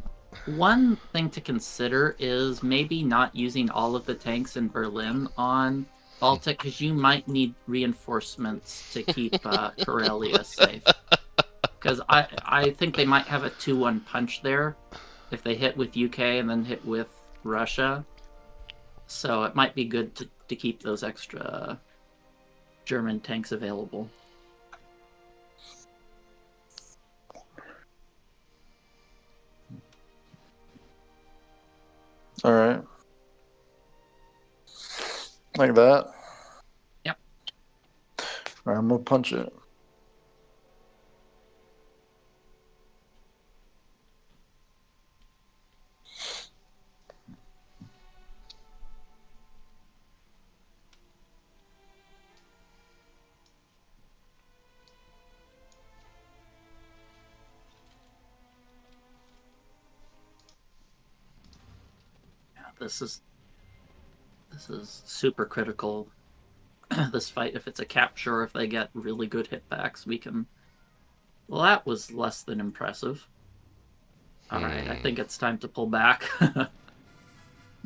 J: One thing to consider is maybe not using all of the tanks in Berlin on Baltic, because you might need reinforcements to keep Karelia safe. Because I think they might have a 2-1 punch there if they hit with UK and then hit with Russia. So it might be good to keep those extra German tanks available.
E: All right. Like that.
J: Yep.
E: All right, I'm gonna punch it.
J: This is super critical. This fight, if it's a capture, if they get really good hitbacks, we can. Well, that was less than impressive. All right, I think it's time to pull back.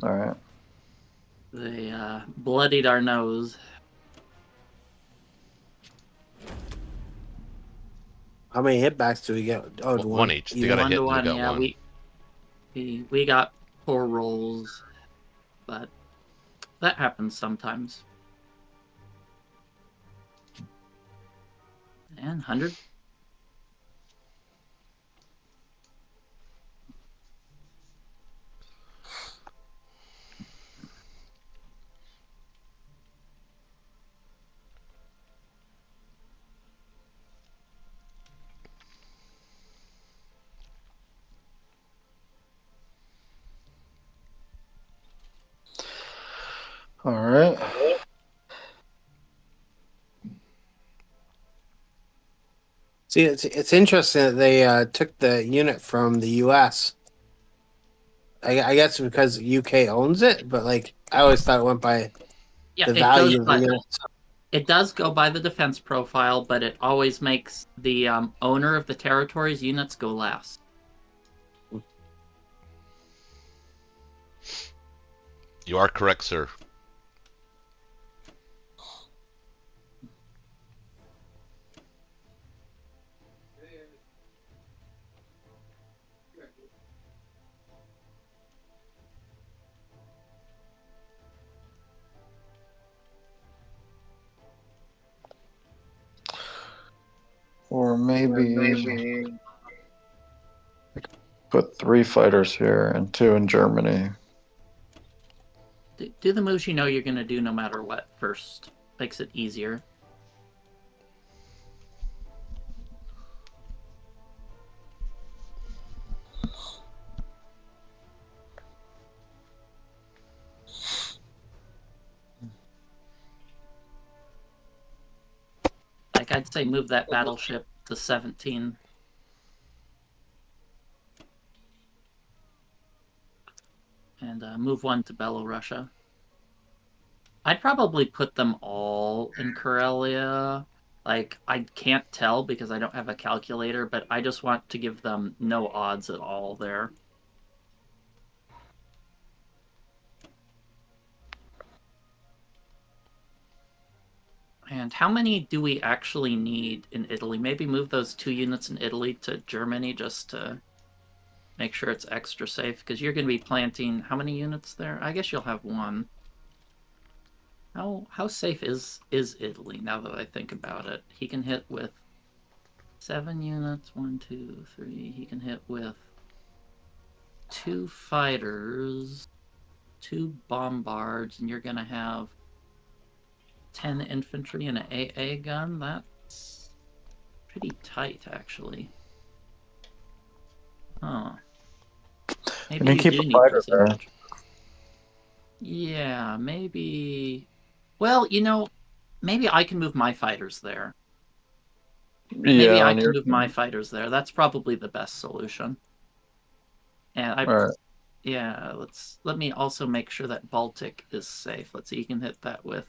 E: All right.
J: They bloodied our nose.
C: How many hitbacks do we get? Oh,
A: One each. They got a hit and we got one.
J: We got poor rolls, but that happens sometimes. And 100.
E: All right.
C: See, it's interesting that they took the unit from the U.S. I guess because UK owns it, but like I always thought it went by the value of the unit.
J: It does go by the defense profile, but it always makes the owner of the territory's units go last.
A: You are correct, sir.
E: Or maybe put 3 fighters here and 2 in Germany.
J: Do the moves you know you're going to do no matter what first. Makes it easier. Like, I'd say move that battleship to 17. And move 1 to Belorussia. I'd probably put them all in Karelia. Like, I can't tell because I don't have a calculator, but I just want to give them no odds at all there. And how many do we actually need in Italy? Maybe move those 2 units in Italy to Germany just to make sure it's extra safe, because you're going to be planting how many units there? I guess you'll have 1. How safe is Italy now that I think about it? He can hit with 7 units. 1, 2, 3. He can hit with 2 fighters, 2 bombards, and you're going to have 10 infantry and an AA gun. That's pretty tight, actually. Huh. Maybe you
E: keep
J: do
E: a
J: need
E: fighter
J: those
E: there.
J: infantry. Yeah, maybe. Well, you know, maybe I can move my fighters there. Maybe I can move my fighters there. That's probably the best solution. And yeah, let me also make sure that Baltic is safe. Let's see, you can hit that with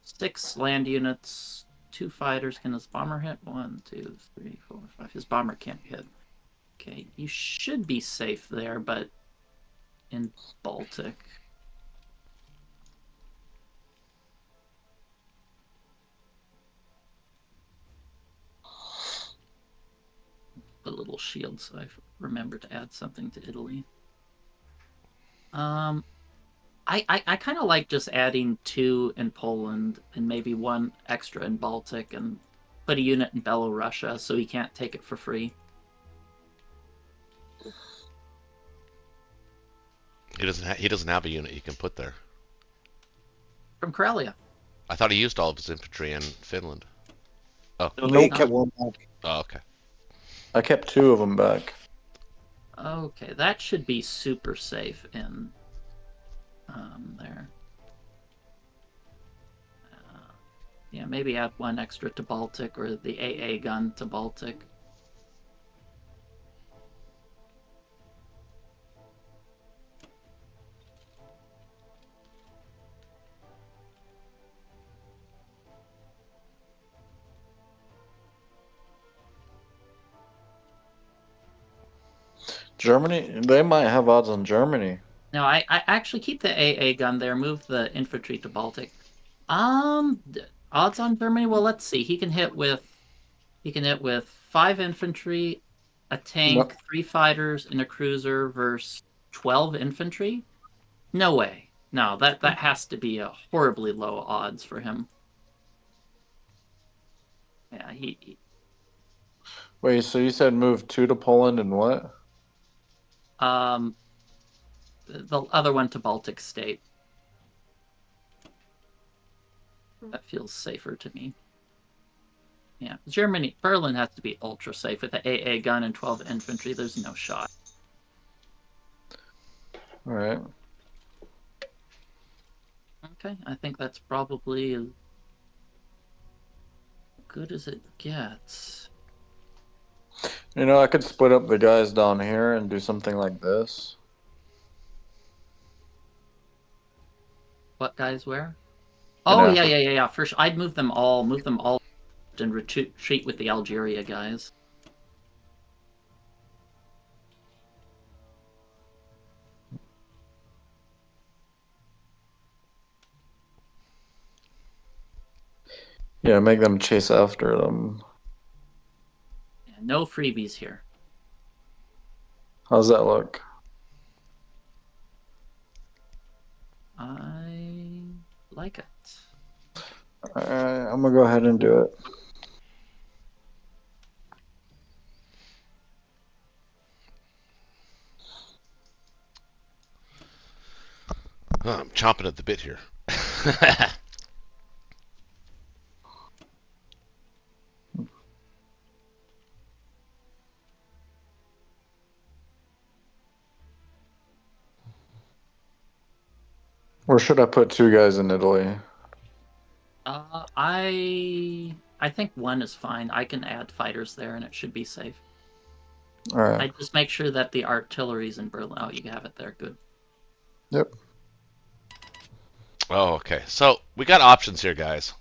J: 6 land units, 2 fighters. Can his bomber hit? 1, 2, 3, 4, 5. His bomber can't hit. Okay, you should be safe there, but in Baltic. shield, so I remember to add something to Italy. I kind of like just adding 2 in Poland and maybe 1 extra in Baltic and put a unit in Belorussia so he can't take it for free.
A: He doesn't have a unit you can put there.
J: From Karelia.
A: I thought he used all of his infantry in Finland. Oh.
C: No, he kept 1 back.
A: Oh, okay.
E: I kept 2 of them back.
J: Okay, that should be super safe in there. Yeah, maybe add 1 extra to Baltic or the AA gun to Baltic.
E: Germany? They might have odds on Germany.
J: No, I actually keep the AA gun there. Move the infantry to Baltic. Odds on Germany. Well, let's see. He can hit with 5 infantry, a tank, 3 fighters, and a cruiser versus 12 infantry. No way. No, that has to be a horribly low odds for him. Yeah, he
E: Wait, so you said move 2 to Poland and what?
J: the other one to Baltic State. That feels safer to me. Yeah, Berlin has to be ultra safe with the AA gun and 12 infantry. There's no shot.
E: All right.
J: Okay, I think that's probably as good as it gets.
E: You know, I could split up the guys down here and do something like this.
J: What guys where? Oh, yeah. For sure. I'd move them all and retreat with the Algeria guys.
E: Yeah, make them chase after them.
J: Yeah, no freebies here.
E: How's that look?
J: I like it.
E: Alright, I'm gonna go ahead and do it.
A: Oh, I'm chomping at the bit here.
E: Or should I put 2 guys in Italy?
J: I think 1 is fine. I can add fighters there, and it should be safe.
E: All right.
J: I just make sure that the artillery's in Berlin. Oh, you have it there. Good.
E: Yep.
A: Oh, okay. So we got options here, guys,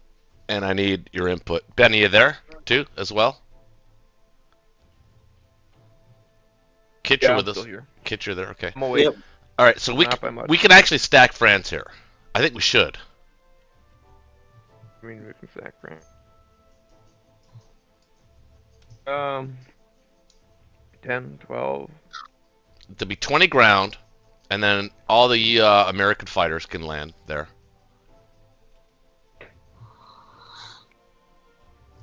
A: and I need your input. Ben, are you there too, as well? Kit, you're
H: Yeah,
A: with
H: I'm
A: us.
H: still here.
A: Kit, you're there. Okay.
H: I'm awake.
C: Yep.
A: All right. So
H: Not by much.
A: we can actually stack France here. I think we should.
H: I mean, we can sack Grant. 10, 12.
A: There'll be 20 ground, and then all the American fighters can land there.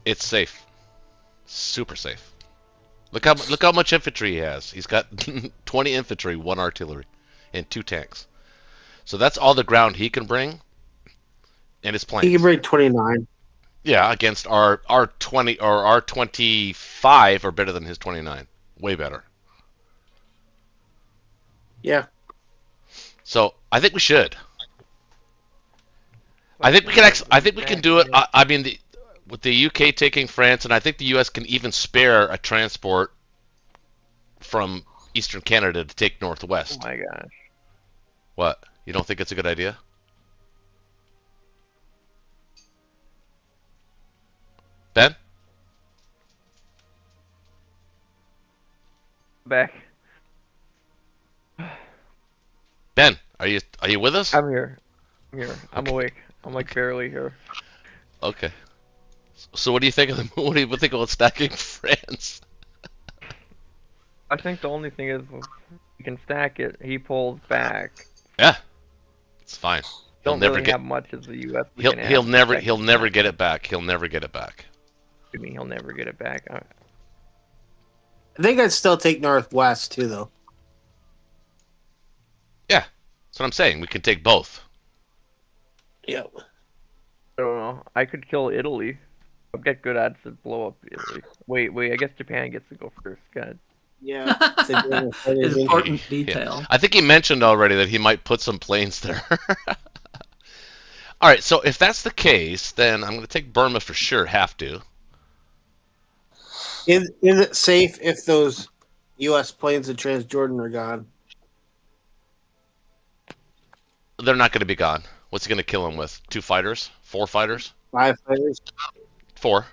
A: It's safe, super safe. Look how much infantry he has. He's got 20 infantry, 1 artillery, and 2 tanks. So that's all the ground he can bring, and his planes.
C: He can bring 29.
A: Yeah, against our 20 or our 25 are better than his 29. Way better.
C: Yeah.
A: So I think we should. I think we can. I think we can do it. I mean, with the UK taking France, and I think the US can even spare a transport from Eastern Canada to take
H: Oh
A: Northwest.
H: my gosh.
A: What? You don't think it's a good idea? Ben?
H: Back.
A: Ben, are you with us?
H: I'm here. I'm
A: Okay.
H: awake. I'm like barely here.
A: Okay. So what do you think of what do you think about stacking France?
H: I think the only thing is he can stack it. He pulls back.
A: Yeah, it's fine. He'll
H: Don't
A: never
H: really
A: get.
H: have much as the U.S. we
A: He'll
H: can
A: he'll
H: have
A: never
H: protect
A: he'll
H: his
A: never
H: flank.
A: get it back. He'll never get it back.
H: I mean, he'll never get it back.
C: I think I'd still take Northwest too, though.
A: Yeah, that's what I'm saying. We can take both.
C: Yep.
H: I don't know. I could kill Italy. I've got good odds to blow up Italy. Wait. I guess Japan gets to go first. God.
C: Yeah.
J: Important
A: Yeah.
J: detail.
A: I think he mentioned already that he might put some planes there. All right, so if that's the case, then I'm going to take Burma for sure. Have to.
C: Is it safe if those U.S. planes in Transjordan are gone?
A: They're not going to be gone. What's he going to kill him with? 2 fighters? 4 fighters?
C: 5 fighters?
A: 4.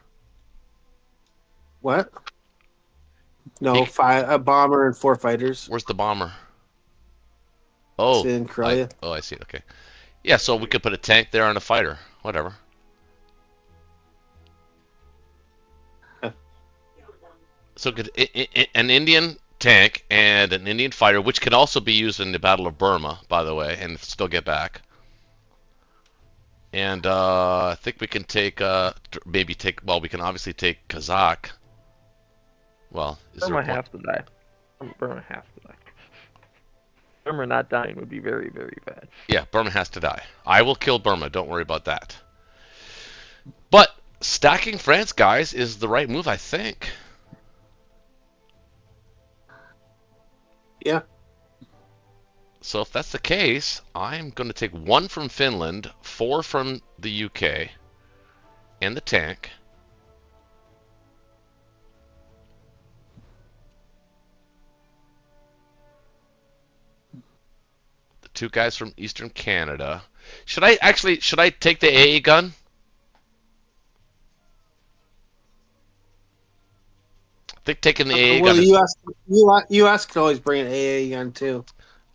C: What? No, 5. A bomber and 4 fighters.
A: Where's the bomber? Oh,
C: It's in Karelia.
A: I see. Okay. Yeah, so we could put a tank there and a fighter. Whatever. So could an Indian tank and an Indian fighter, which can also be used in the Battle of Burma, by the way, and still get back. And I think we can take well, we can obviously take Kazakh. Well,
H: Burma has to die. Burma has to die. Burma not dying would be very, very bad.
A: Yeah, Burma has to die. I will kill Burma. Don't worry about that. But stacking France, guys, is the right move, I think.
C: Yeah.
A: So if that's the case, I'm going to take 1 from Finland, 4 from the UK, and the tank. The 2 guys from Eastern Canada. Should I take the AA gun? I think taking the AA
C: well,
A: gun
C: the U.S. could always bring an AA gun too.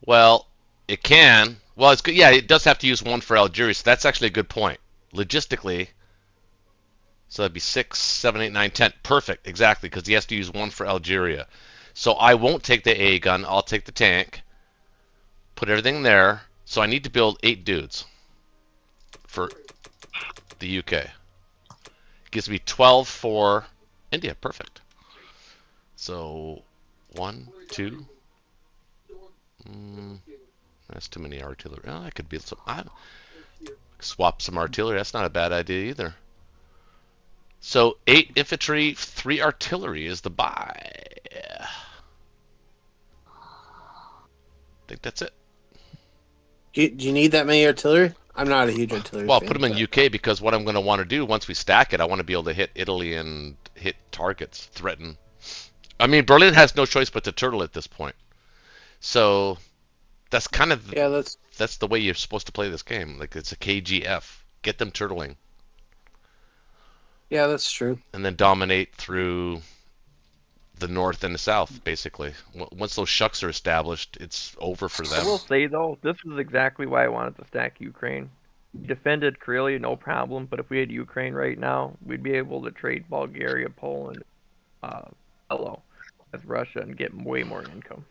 A: Well, it can. Well, it's good. Yeah, it does have to use 1 for Algeria, so that's actually a good point. Logistically, so that'd be 6, 7, 8, 9, 10. Perfect, exactly, because he has to use 1 for Algeria. So I won't take the AA gun. I'll take the tank. Put everything there. So I need to build 8 dudes for the UK. Gives me 12 for India. Perfect. So 1, 2. That's too many artillery. Oh, I could build some. Swap some artillery. That's not a bad idea either. So 8 infantry, 3 artillery is the buy. I think that's it.
C: Do you need that many artillery? I'm not a huge artillery
A: Well,
C: fan,
A: put them in UK because what I'm going to want to do once we stack it, I want to be able to hit Italy and hit targets, threaten. I mean, Berlin has no choice but to turtle at this point. So that's kind of that's the way you're supposed to play this game. Like it's a KGF. Get them turtling.
C: Yeah, that's true.
A: And then dominate through the north and the south, basically. Once those shucks are established, it's over for them.
H: I will say though, this is exactly why I wanted to stack Ukraine. We defended Karelia, no problem, but if we had Ukraine right now, we'd be able to trade Bulgaria, Poland, hello, as Russia and get way more income.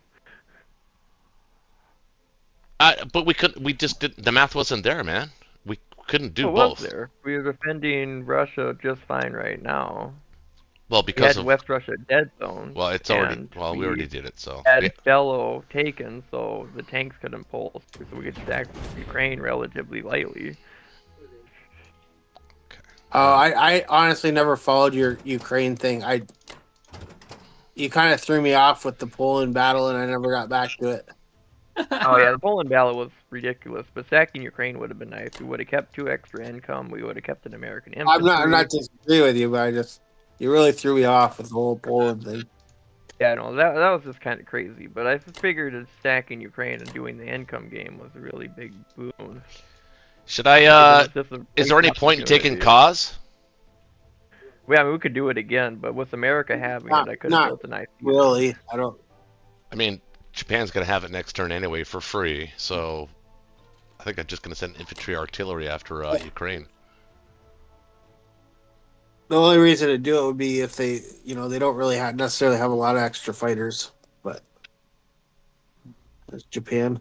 A: But we couldn't. We just didn't. The math wasn't there, man. We couldn't do both.
H: Was there? We are defending Russia just fine right now.
A: Well, because
H: we had West Russia dead zone.
A: Well, it's already. Well, we already did it, so.
H: Had Bello taken, so the tanks couldn't pull, so we could stack Ukraine relatively lightly.
A: Okay.
C: I honestly never followed your Ukraine thing. You kind of threw me off with the Poland battle, and I never got back to it.
H: Oh yeah, the Poland battle was ridiculous, but stacking Ukraine would have been nice. We would have kept 2 extra income. We would have kept an American infantry.
C: I'm not disagreeing with you, but you really threw me off with the whole Poland thing.
H: Yeah, no, that was just kind of crazy. But I just figured that stacking Ukraine and doing the income game was a really big boon.
A: Should I? Is there any point in taking Kaz?
H: Well, I mean, we could do it again, but with America having it, I could have built a nice.
C: Really, I don't.
A: I mean, Japan's gonna have it next turn anyway for free, so I think I'm just gonna send infantry artillery after Ukraine.
C: The only reason to do it would be if they don't really necessarily have a lot of extra fighters. Japan.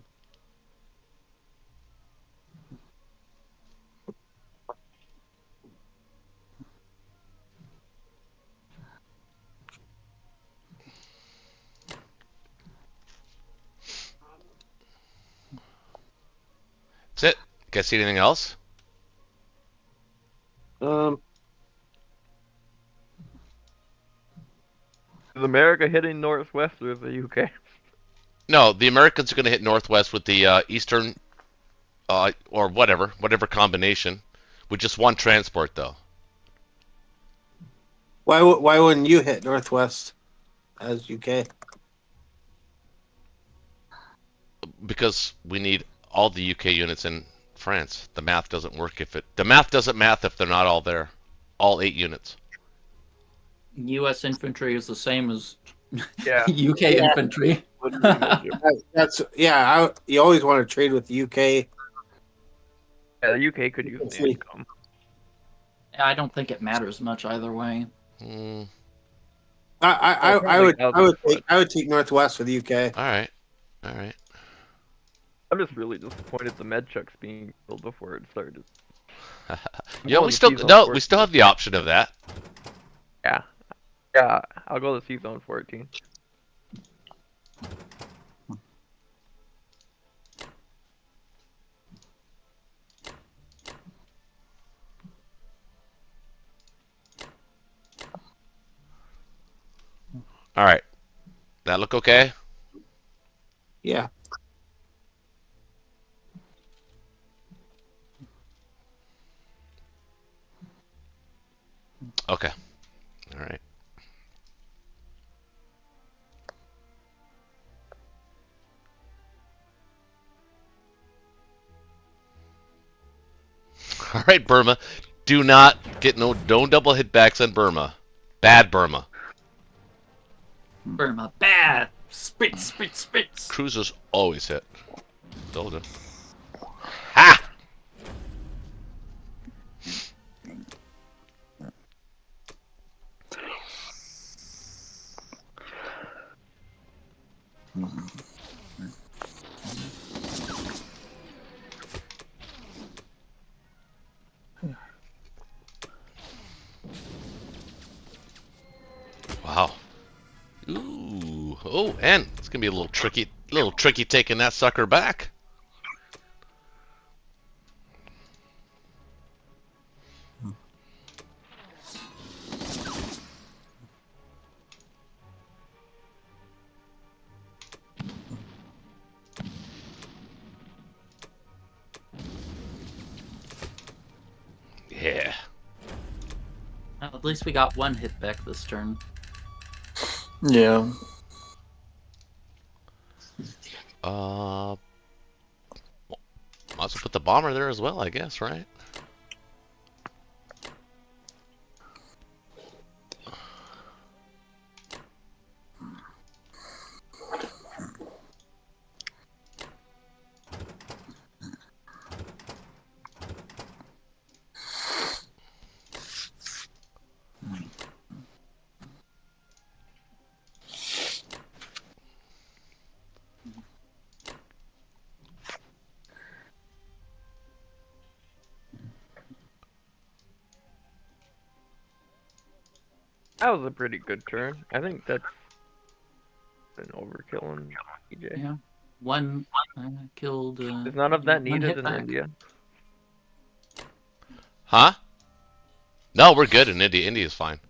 A: That's it. Guys, see anything else?
H: Is America hitting northwest or the UK?
A: No, the Americans are going to hit northwest with the eastern, or whatever combination, with just one transport though.
C: Why wouldn't you hit northwest as UK?
A: Because we need all the UK units in France. The math doesn't work the math doesn't math if they're not all there. All 8 units.
J: U.S. infantry is the same as
H: Yeah.
J: UK infantry.
C: You always want to trade with the UK.
H: Yeah, the UK could use the income.
J: I don't think it matters much either way.
C: I would take northwest for the UK.
A: All right.
H: I'm just really disappointed the med chucks being killed before it started.
A: Yeah, we still have the option of that.
H: Yeah, I'll go to C-Zone 14.
A: All right. That look okay?
C: Yeah.
A: Okay. All right. All right, Burma. Do not get don't double hit backs on Burma. Bad Burma.
J: Burma, bad. Spritz.
A: Cruisers always hit. Told you. Ha! Wow. Ooh. Oh, and it's gonna be a little tricky taking that sucker back. Yeah.
J: Well, at least we got one hit back this turn.
E: Yeah.
A: Might as well put the bomber there as well, I guess, right?
H: That was a pretty good turn. I think that's an overkill on EJ.
J: Yeah. One killed.
H: Is none of that needed in India?
A: Huh? No, we're good in India. India's fine.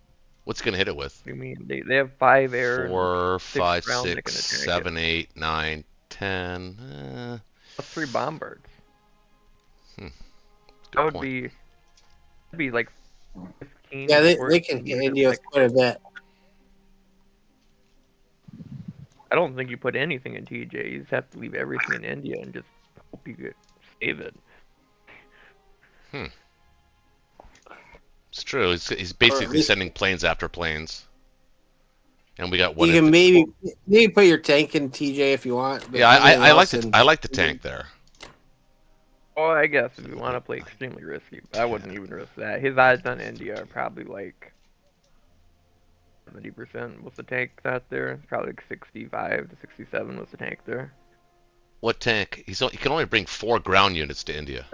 A: What's gonna hit it with?
H: What do you mean? They have 5 air.
A: 4, 5,
H: rounds
A: 6, 7, 8, 9, 10.
H: That's 3 bombards.
A: Good
H: That would
A: point.
H: be. That'd be like 15.
C: Yeah, they
H: 14,
C: can hit India quite a bit.
H: I don't think you put anything in TJ. You just have to leave everything in India and just hope you could save it.
A: It's true. He's basically sending planes after planes. And we got one.
C: You can maybe put your tank in TJ if you want.
A: Yeah, I like the tank there.
H: Oh, I guess if you want to play extremely risky, but I wouldn't even risk that. His odds on India are probably like 70% with the tank out there. It's probably like 65 to 67 with the tank there.
A: What tank? He can only bring 4 ground units to India.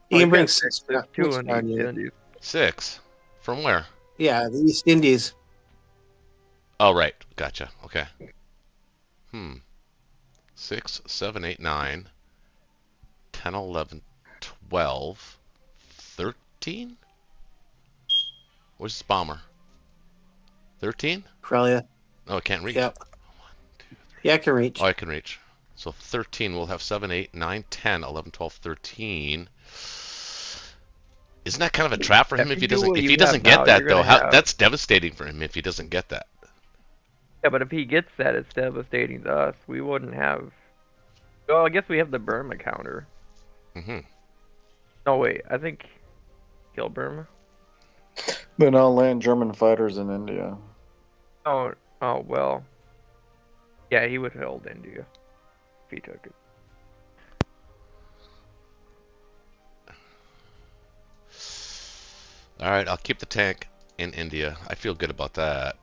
C: He can bring
H: There's
C: 6
H: 2 in
C: ground
H: East
C: units.
H: Indies.
A: 6? From where?
C: Yeah, the East Indies.
A: Oh, right. Gotcha. Okay. 6, 7, 8, 9, 10, 11, 12, 13? Where's this bomber? 13?
C: Probably.
A: Oh, it can't reach.
C: Yep. Yeah, I can reach.
A: Oh, I can reach. So 13, we'll have 7, 8, 9, 10, 11, 12, 13. Isn't that kind of a trap for him if he doesn't get that though? That's devastating for him if he doesn't get that.
H: Yeah, but if he gets that, it's devastating to us. We wouldn't have. Well, I guess we have the Burma counter. No, wait. I think kill Burma.
E: Then I'll land German fighters in India.
H: Oh well. Yeah, he would hold India if he took it.
A: All right, I'll keep the tank in India. I feel good about that.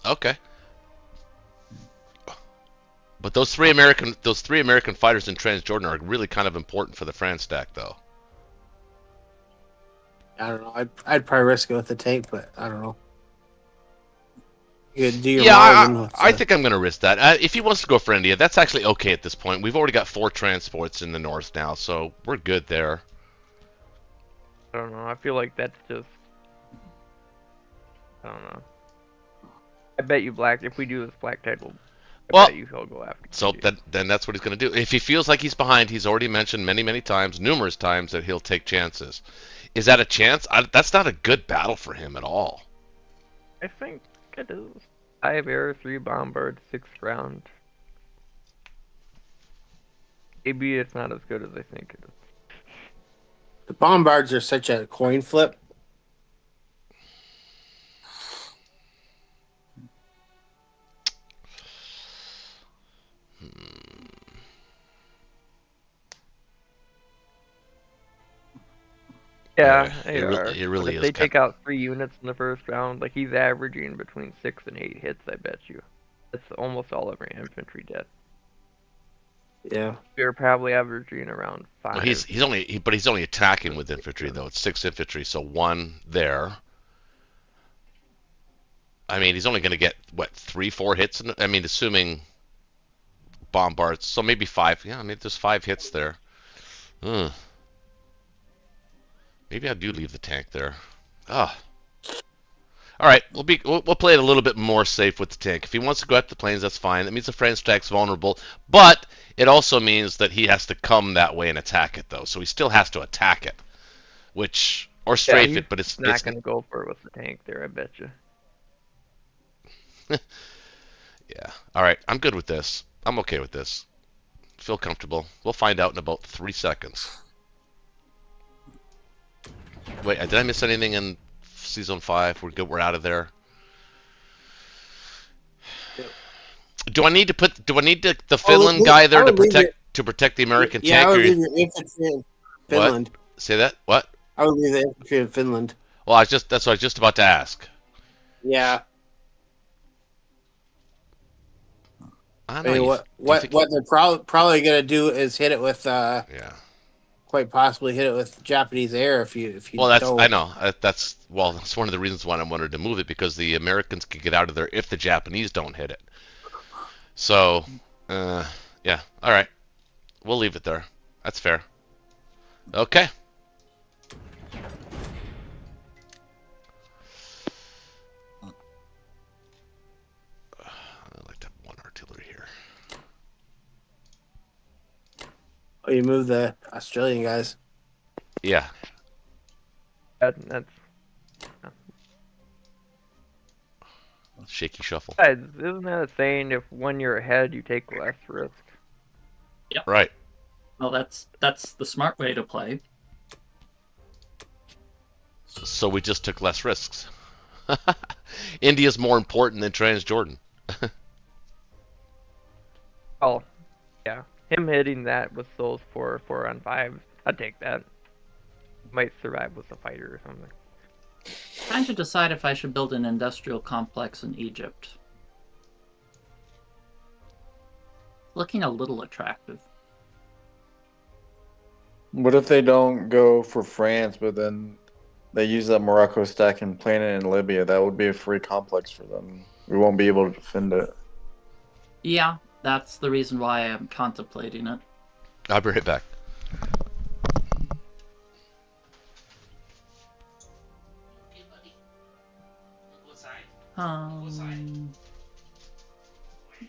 A: Okay. But those three American fighters in Transjordan are really kind of important for the France stack, though.
C: I don't know. I'd probably risk it with the tank, but I don't know. You could do your
A: I think I'm going to risk that. If he wants to go for India, that's actually okay at this point. We've already got 4 transports in the north now, so we're good there.
H: I don't know. I feel like that's just. I don't know. I bet you black. If we do this black tide, I bet you he'll go after.
A: So then that's what he's going to do. If he feels like he's behind, he's already mentioned many times, numerous times, that he'll take chances. Is that a chance? That's not a good battle for him at all.
H: I think it is. 5 air, 3 bombard, 6 ground. Maybe it's not as good as I think it is.
C: The bombards are such a coin flip.
H: Yeah,
A: it really
H: if
A: is.
H: they take out 3 units in the first round, like he's averaging between 6 and 8 hits, I bet you. That's almost all of our infantry dead.
C: Yeah.
H: We're probably averaging around 5.
A: Well, he's only attacking with infantry though. It's 6 infantry, so 1 there. I mean, he's only going to get what 3-4 hits. I mean, assuming bombards, so maybe 5. Yeah, maybe there's 5 hits there. Maybe I do leave the tank there. All right, we'll play it a little bit more safe with the tank. If he wants to go at the planes, that's fine. That means the French stack's vulnerable, but it also means that he has to come that way and attack it, though. So he still has to attack it, or strafe it. But it's
H: not going to go for it with the tank there, I bet you.
A: Yeah. All right, I'm good with this. I'm okay with this. Feel comfortable. We'll find out in about 3 seconds. Wait, did I miss anything in Season 5? We're good. We're out of there. Yep. Do I need the Finland guy there to protect the American tank?
C: Yeah, I would leave your infantry in Finland.
A: What? Say that? What?
C: I would leave the infantry in Finland.
A: Well, that's what I was just about to ask.
C: Yeah.
A: I don't know.
C: What they're probably gonna do is hit it with quite possibly hit it with Japanese air if you.
A: Well, I know that's one of the reasons why I wanted to move it, because the Americans can get out of there if the Japanese don't hit it. So, yeah, all right, we'll leave it there. That's fair. Okay. I'd like to have 1 artillery here.
C: Oh, you moved the Australian guys.
A: Yeah.
H: That's
A: shaky shuffle.
H: Isn't that a saying? If when you're ahead, you take less risk.
J: Yep.
A: Right.
J: Well, that's the smart way to play.
A: So we just took less risks. India's more important than Transjordan.
H: Oh, yeah. Him hitting that with those 4-on-5s, I'd take that. Might survive with a fighter or something.
J: Trying to decide if I should build an industrial complex in Egypt. looking a little attractive.
E: What if they don't go for France, but then they use that Morocco stack and plant it in Libya? That would be a free complex for them. We won't be able to defend it.
J: Yeah, that's the reason why I'm contemplating it.
A: I'll be right back.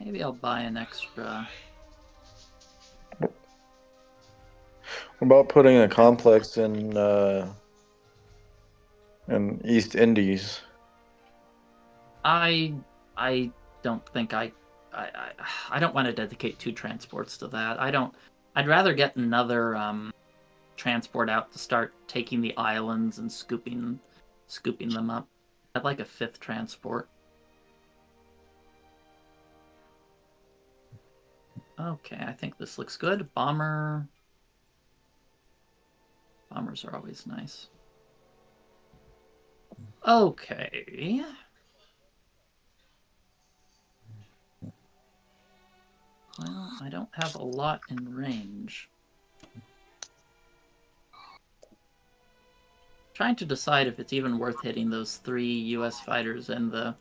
J: Maybe I'll buy an extra.
E: What about putting a complex in East Indies?
J: I don't think I don't want to dedicate 2 transports to that. I'd rather get another transport out to start taking the islands and scooping them up. I'd like a 5th transport. Okay, I think this looks good. Bombers are always nice. Okay. Well, I don't have a lot in range. Trying to decide if it's even worth hitting those 3 US fighters and the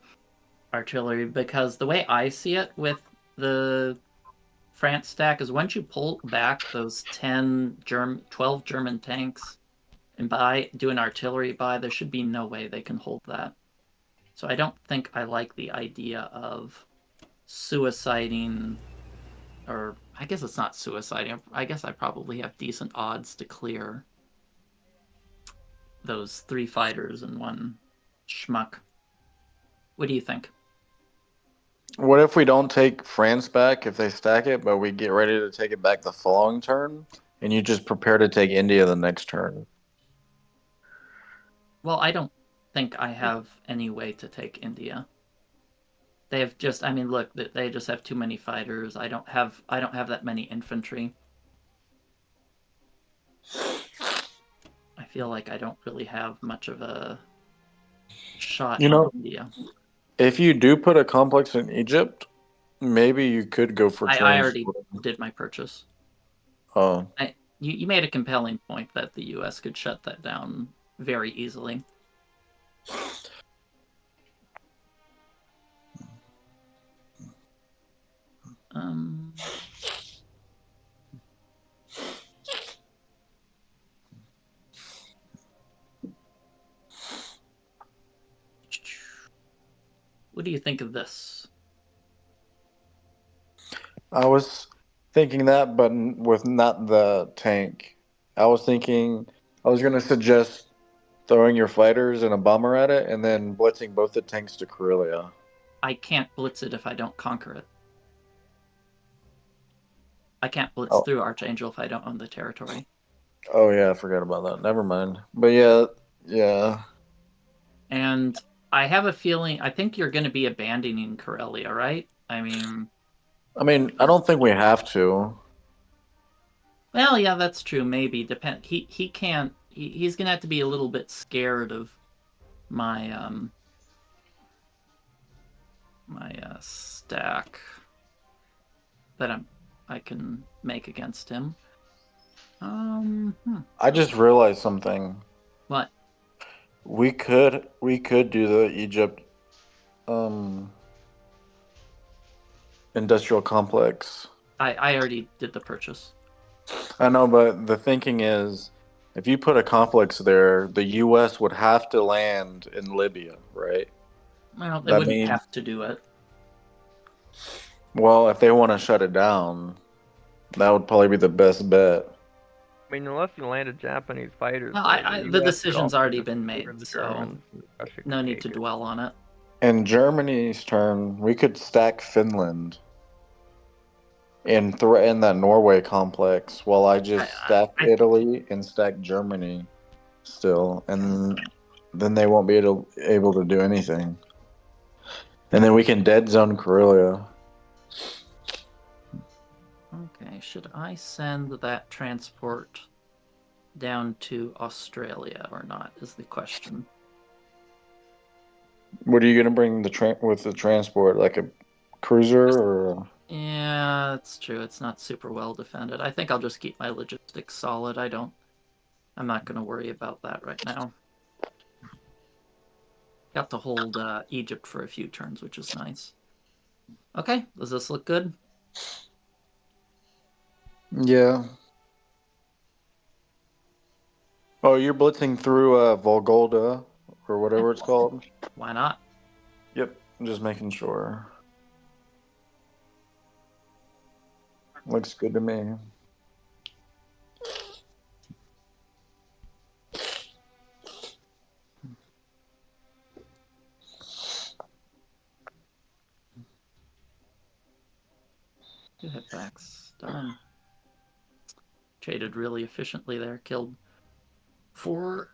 J: artillery, because the way I see it with the France stack is once you pull back those 12 German tanks and do an artillery buy, there should be no way they can hold that. So I don't think I like the idea of suiciding, or I guess it's not suiciding. I guess I probably have decent odds to clear those 3 fighters and 1 schmuck. What do you think?
E: What if we don't take France back if they stack it, but we get ready to take it back the following turn, and you just prepare to take India the next turn?
J: Well, I don't think I have any way to take India. They have just, I mean, look, they just have too many fighters. I don't have that many infantry. I feel like I don't really have much of a shot on India.
E: If you do put a complex in Egypt, maybe you could go for
J: I already did my purchase.
E: Oh.
J: You made a compelling point that the US could shut that down very easily. What do you think of this?
E: I was thinking that, but with not the tank. I was going to suggest throwing your fighters and a bomber at it, and then blitzing both the tanks to Karelia.
J: I can't blitz it if I don't conquer it. I can't blitz through Archangel if I don't own the territory.
E: Oh yeah, I forgot about that. Never mind. But yeah.
J: And I have a feeling, I think you're going to be abandoning Karelia, right? I mean,
E: I don't think we have to.
J: Well, yeah, that's true. Maybe he can't. He's gonna have to be a little bit scared of my stack that I can make against him.
E: I just realized something.
J: What?
E: We could do the Egypt industrial complex.
J: I already did the purchase.
E: I know, but the thinking is, if you put a complex there, the U.S. would have to land in Libya, right?
J: Well, they wouldn't have to do it.
E: Well, if they want to shut it down, that would probably be the best bet.
H: I mean, unless you landed Japanese fighters.
J: Well, the decision's already been made, so no need to dwell on it.
E: In Germany's turn, we could stack Finland and threaten that Norway complex while I just stack Italy and stack Germany still, and then they won't be able to do anything. And then we can dead zone Karelia.
J: Okay, should I send that transport down to Australia or not is the question.
E: What are you going to bring with the transport? Like a cruiser or?
J: Yeah, that's true. It's not super well defended. I think I'll just keep my logistics solid. I'm not going to worry about that right now. Got to hold Egypt for a few turns, which is nice. Okay, does this look good?
E: Yeah. Oh, you're blitzing through Volgolda or whatever it's called.
J: Why not?
E: Yep. I'm just making sure. Looks good to me.
J: Two hitbacks. Darn. Traded really efficiently there. Killed four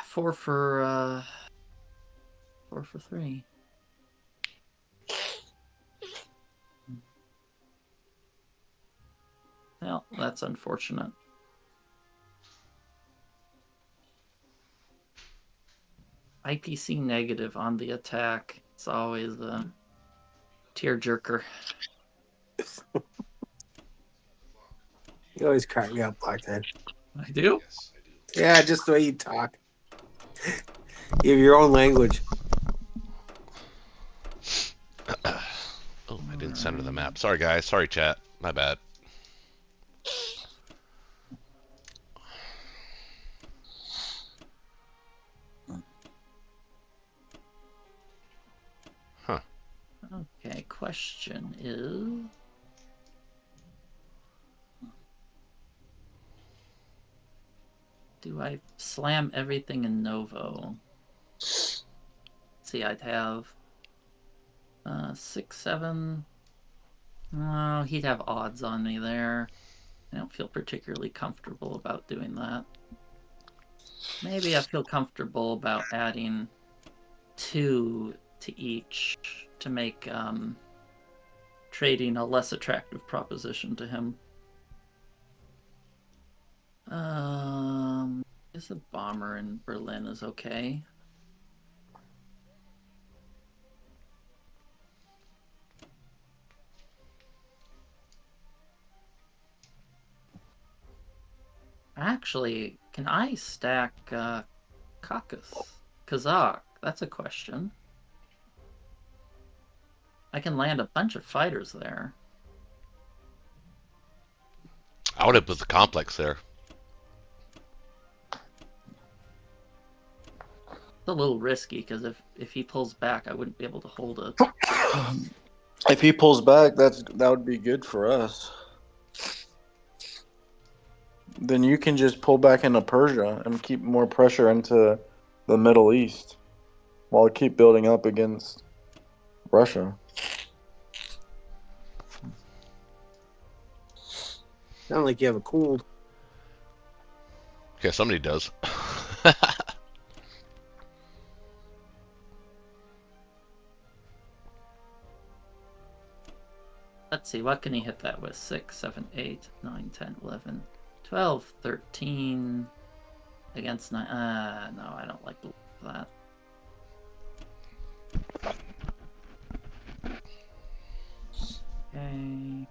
J: for 3. Well, that's unfortunate. IPC negative on the attack. It's always a tearjerker.
C: You always crack me up, Blackhead.
J: I do?
A: Yes, I do.
C: Yeah, just the way you talk. You have your own language.
A: Oh, I didn't center the map. Sorry, guys. Sorry, chat. My bad. Huh.
J: Okay, question is... do I slam everything in Novo? See, I'd have 6, 7. Oh, he'd have odds on me there. I don't feel particularly comfortable about doing that. Maybe I feel comfortable about adding 2 to each to make trading a less attractive proposition to him. Is a bomber in Berlin is okay. Actually, can I stack Kazakh? That's a question. I can land a bunch of fighters there.
A: I would have put the complex there.
J: It's a little risky because if he pulls back, I wouldn't be able to hold it.
E: If he pulls back, that would be good for us. Then you can just pull back into Persia and keep more pressure into the Middle East while keep building up against Russia.
C: Sound like you have a cold.
A: Okay, somebody does.
J: Let's see, what can he hit that with? 6, 7, 8, 9, 10, 11, 12, 13 against 9. No, I don't like that. Okay.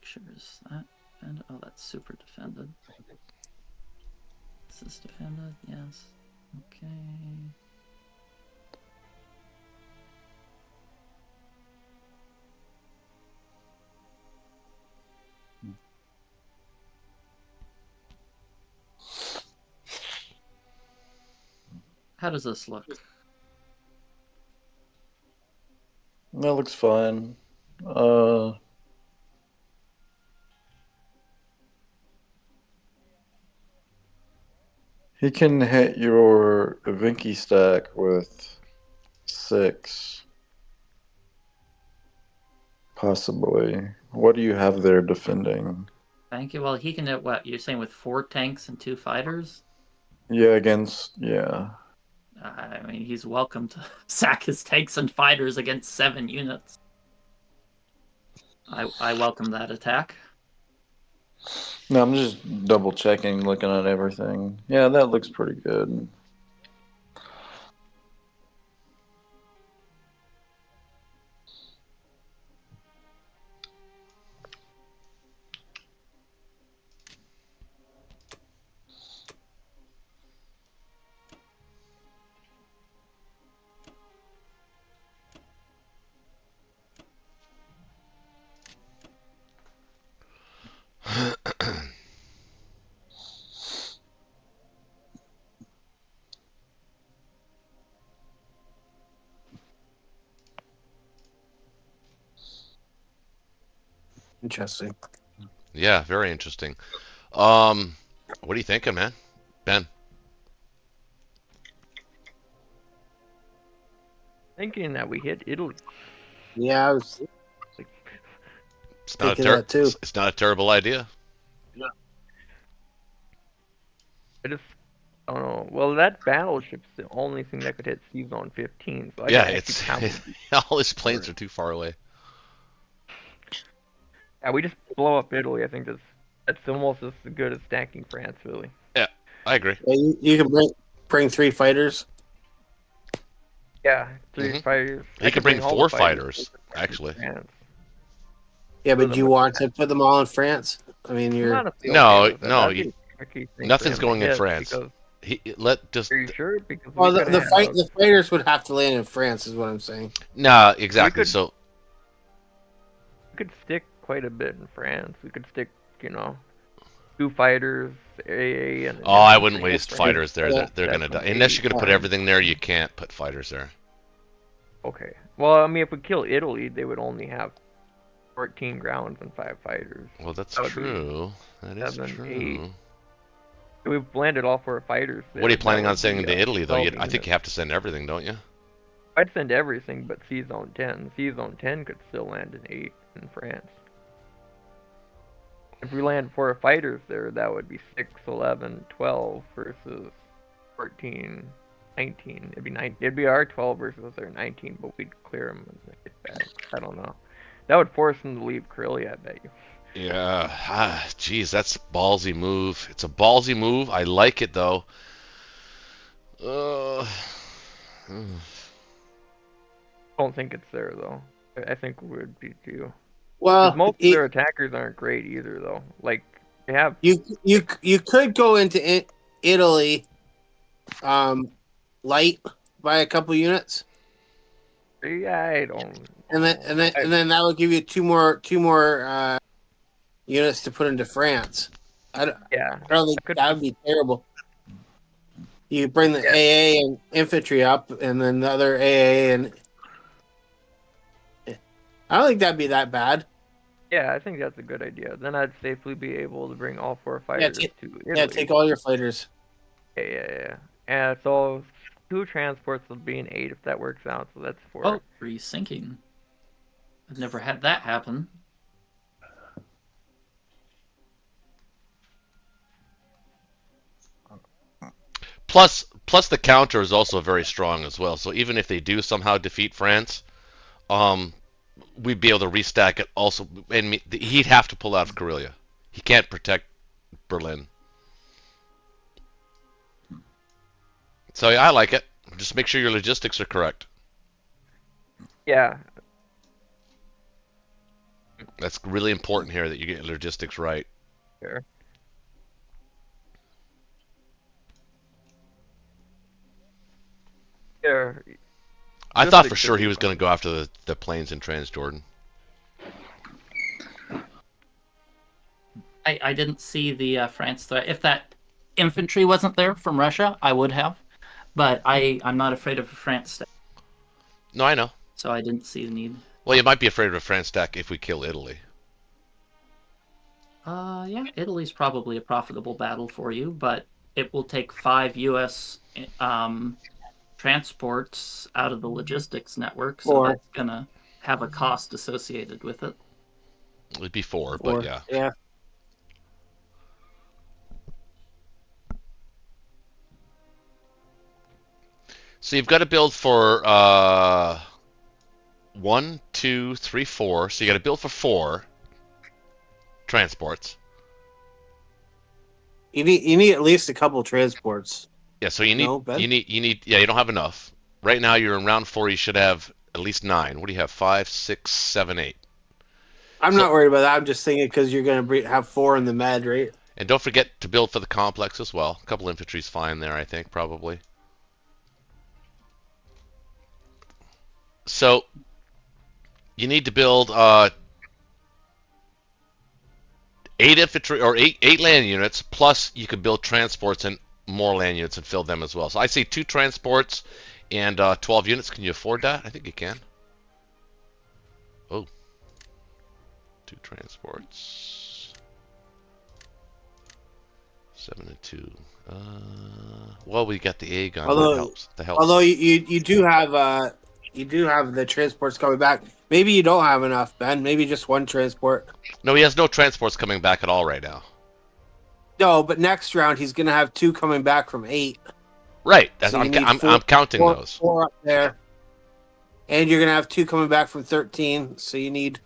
J: Sure, is that defended? Oh, that's super defended. Is this defended? Yes. Okay. How does this look?
E: That looks fine. He can hit your Vinky stack with 6. Possibly. What do you have there defending?
J: Thank you. Well, he can. What you're saying with 4 tanks and 2 fighters?
E: Yeah, yeah.
J: I mean, he's welcome to sack his tanks and fighters against 7 units. I welcome that attack.
E: No, I'm just double checking, looking at everything. Yeah, that looks pretty good.
C: Interesting.
A: Yeah, very interesting. What are you thinking, man? Ben?
H: Thinking that we hit Italy.
C: Yeah, I was
A: It's not
C: thinking that too.
A: It's not a terrible idea.
H: I just don't know. Well, that battleship's the only thing that could hit Sea Zone 15. So I
A: Yeah,
H: gotta
A: it's
H: count.
A: all his planes are too far away.
H: Yeah, we just blow up Italy. I think that's almost as good as stacking France, really.
A: Yeah, I agree.
C: Yeah, you can bring 3 fighters.
H: Yeah, 3 fighters.
A: You could bring 4 fighters, actually.
H: France.
C: Yeah, but do you want to put them all in France? I mean, you're
H: Honestly,
A: No,
H: okay with that.
A: no,
H: That'd be
A: you-
H: a tricky thing for
A: Nothing's
H: him to
A: going in
H: hit
A: France.
H: because-
A: Just
H: Are you sure? Because
C: well,
H: we
C: the
H: could
C: fight
H: have-
C: the fighters would have to land in France, is what I'm saying.
A: nah, exactly.
H: could-
A: So
H: we could stick quite a bit in France. We could stick, 2 fighters, AA, and.
A: I wouldn't
H: infantry in
A: waste
H: France.
A: fighters there.
C: Yeah,
A: They're gonna die.
H: definitely.
A: Unless you're gonna put everything there, you can't put fighters there.
H: Okay. Well, I mean, if we kill Italy, they would only have 14 grounds and 5 fighters.
A: Well, that's
H: That would be
A: true. That is
H: 7,
A: true.
H: 8. We've landed all 4 fighters.
A: What are you
H: there.
A: planning
H: That
A: on
H: would
A: sending
H: be,
A: to Italy, though?
H: 12
A: I think
H: units.
A: you have to send everything, don't you?
H: I'd send everything but Sea Zone 10. Sea Zone 10 could still land in 8 in France. If we land 4 fighters there, that would be 6, 11, 12 versus 14, 19. It'd be 9. It'd be our 12 versus their 19, but we'd clear them and get back. I don't know. That would force them to leave Karelia, I bet you.
A: Yeah. Geez, that's a ballsy move. It's a ballsy move. I like it, though.
H: I don't think it's there though. I think we would be too.
C: Well,
H: Most of their attackers aren't great either, though. Like they have.
C: you could go into Italy, light by a couple units,
H: Yeah, I don't.
C: and then that would give you two more units to put into France. I don't think that would be terrible. You bring the AA and infantry up, and then the other AA, and I don't think that'd be that bad.
H: Yeah, I think that's a good idea. Then I'd safely be able to bring all 4 fighters to Italy.
C: Yeah, take all your fighters.
H: Yeah. And so 2 transports will be an 8 if that works out. So that's 4.
J: Oh, resinking. I've never had that happen.
A: Plus the counter is also very strong as well. So even if they do somehow defeat France, we'd be able to restack it also. And he'd have to pull out of Karelia. He can't protect Berlin. So yeah, I like it. Just make sure your logistics are correct.
H: Yeah.
A: That's really important here that you get your logistics right.
H: Sure. Yeah.
A: I thought for sure he was going to go after the planes in Transjordan.
J: I didn't see the France threat. If that infantry wasn't there from Russia, I would have. But I'm not afraid of a France stack.
A: No, I know.
J: So I didn't see the need.
A: Well, you might be afraid of a France stack if we kill Italy.
J: Yeah, Italy's probably a profitable battle for you, but it will take 5 U.S. transports out of the logistics network, so that's gonna have a cost associated with it.
A: It'd be 4,
C: Or,
A: but yeah.
C: Yeah.
A: So you've got to build for 1, 2, 3, 4. So you got to build for 4 transports.
C: You need at least a couple transports.
A: Yeah, so you need
C: No, Ben?
A: you need yeah, you don't have enough. Right now you're in round 4, you should have at least 9. What do you have? 5, 6, 7, 8.
C: I'm
A: So-
C: not worried about that. I'm just thinking because you're going to have 4 in the med, right?
A: And don't forget to build for the complex as well. A couple infantry's fine there, I think, probably. So you need to build 8 infantry or 8 land units, plus you could build transports and more land units and fill them as well. So I say 2 transports and 12 units. Can you afford that? I think you can. Oh, 2 transports. 7 and 2. Well, we got the A gun. That helps. That helps.
C: Although you do have the transports coming back. Maybe you don't have enough, Ben. Maybe just 1 transport.
A: No, he has no transports coming back at all right now.
C: No, but next round he's going to have 2 coming back from 8.
A: Right.
C: So you need
A: I'm
C: four-
A: counting
C: four-
A: those.
C: 4 up there. And you're going to have 2 coming back from 13. So you need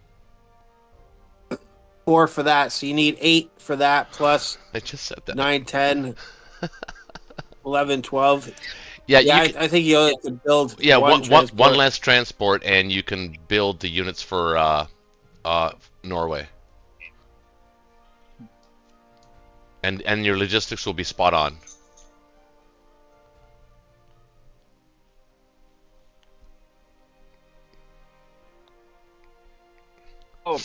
C: 4 for that. So you need 8 for that plus
A: I just said that.
C: 9, 10, 11, 12.
A: Yeah,
C: I think you only have to build
A: one
C: transport.
A: less transport, and you can build the units for Norway. And your logistics will be spot on.
H: Oh,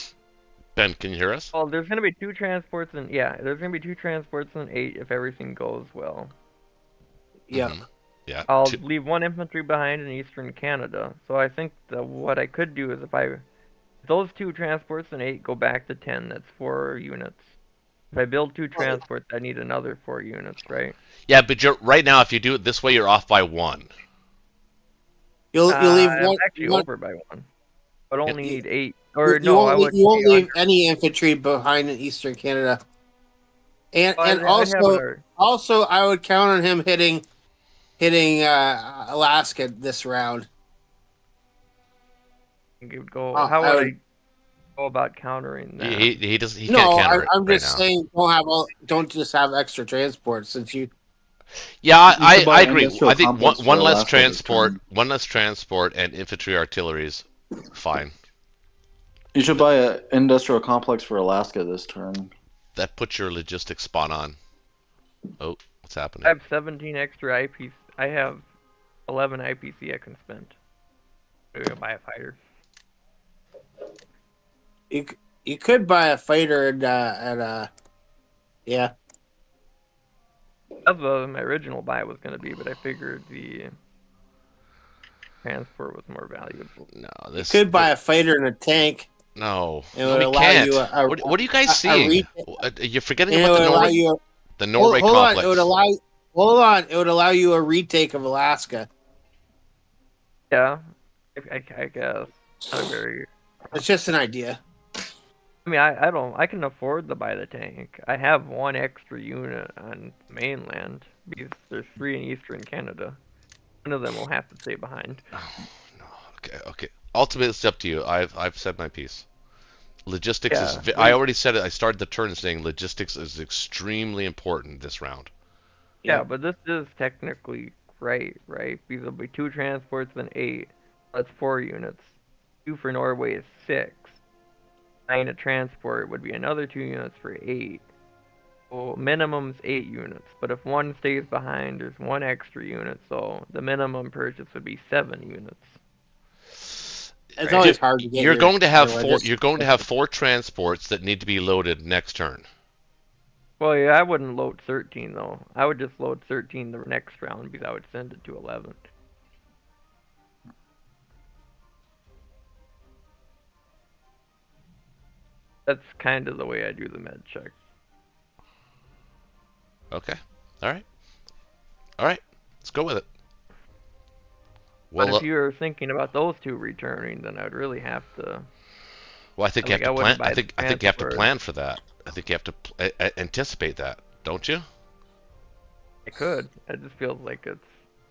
A: Ben, can you hear us?
H: well, there's gonna be 2 transports and there's gonna be 2 transports and 8 if everything goes well.
C: Yeah.
A: Mhm. Yeah.
H: I'll
A: 2
H: leave 1 infantry behind in eastern Canada. So I think that what I could do is if those 2 transports and 8 go back to 10, that's 4 units. If I build 2 transports, I need another 4 units, right?
A: Yeah, but right now, if you do it this way, you're off by 1.
C: You'll leave
H: I'm
C: one.
H: actually over by 1, but only need 8.
C: You
H: Or no, I would.
C: won't leave any infantry behind in eastern Canada. And also I would count on him hitting Alaska this round.
H: Go. How would I go about countering that?
A: He doesn't. He
C: No,
A: can't counter it
C: I'm
A: right
C: just
A: now.
C: saying don't just have extra transports since you.
A: Yeah,
E: You should buy
A: I agree.
E: industrial
A: I think
E: complex
A: one
E: for
A: less
E: Alaska this
A: transport,
E: turn.
A: and infantry artillery is fine.
E: You should buy an industrial complex for Alaska this turn.
A: That puts your logistics spot on. Oh, what's happening?
H: I have 17 extra IPC. I have 11 IPC I can spend. I'm gonna buy a fighter.
C: You could buy a fighter yeah.
H: That's what my original buy was gonna be, but I figured the transport was more valuable.
A: No,
C: You could buy a fighter and a tank.
A: No,
C: It
A: no,
C: would
A: we
C: allow
A: can't.
C: you
A: What are you guys seeing? You're forgetting
C: And it
A: about
C: would allow you.
A: the Norway
C: Hold on,
A: complex.
C: it would allow. Hold on, it would allow you a retake of Alaska.
H: Yeah, I guess. Not very.
C: It's just an idea.
H: I mean, I can afford to buy the tank. I have 1 extra unit on mainland because there's 3 in eastern Canada. One of them will have to stay behind.
A: Oh, no. Okay. Ultimately, it's up to you. I've said my piece. Logistics is. I already said it. I started the turn saying logistics is extremely important this round.
H: Yeah, but this is technically right? Because there'll be 2 transports, then 8. That's 4 units. 2 for Norway is 6. 9 a transport would be another 2 units for 8. Well, minimum's 8 units, but if 1 stays behind, there's 1 extra unit, so the minimum purchase would be 7 units.
C: It's always hard to get.
A: You're going to have 4. You're going to have 4 transports that need to be loaded next turn.
H: Well, yeah, I wouldn't load 13 though. I would just load 13 the next round because I would send it to 11. That's kind of the way I do the med check.
A: Okay. All right. Let's go with it.
H: But
A: Well,
H: if you were thinking about those two returning, then I'd really have to.
A: well, I think you have
H: Like, I
A: to plan.
H: wouldn't buy the
A: I think you have to
H: transfer.
A: plan for that. I think you have to anticipate that, don't you?
H: I could. It just feels like it's.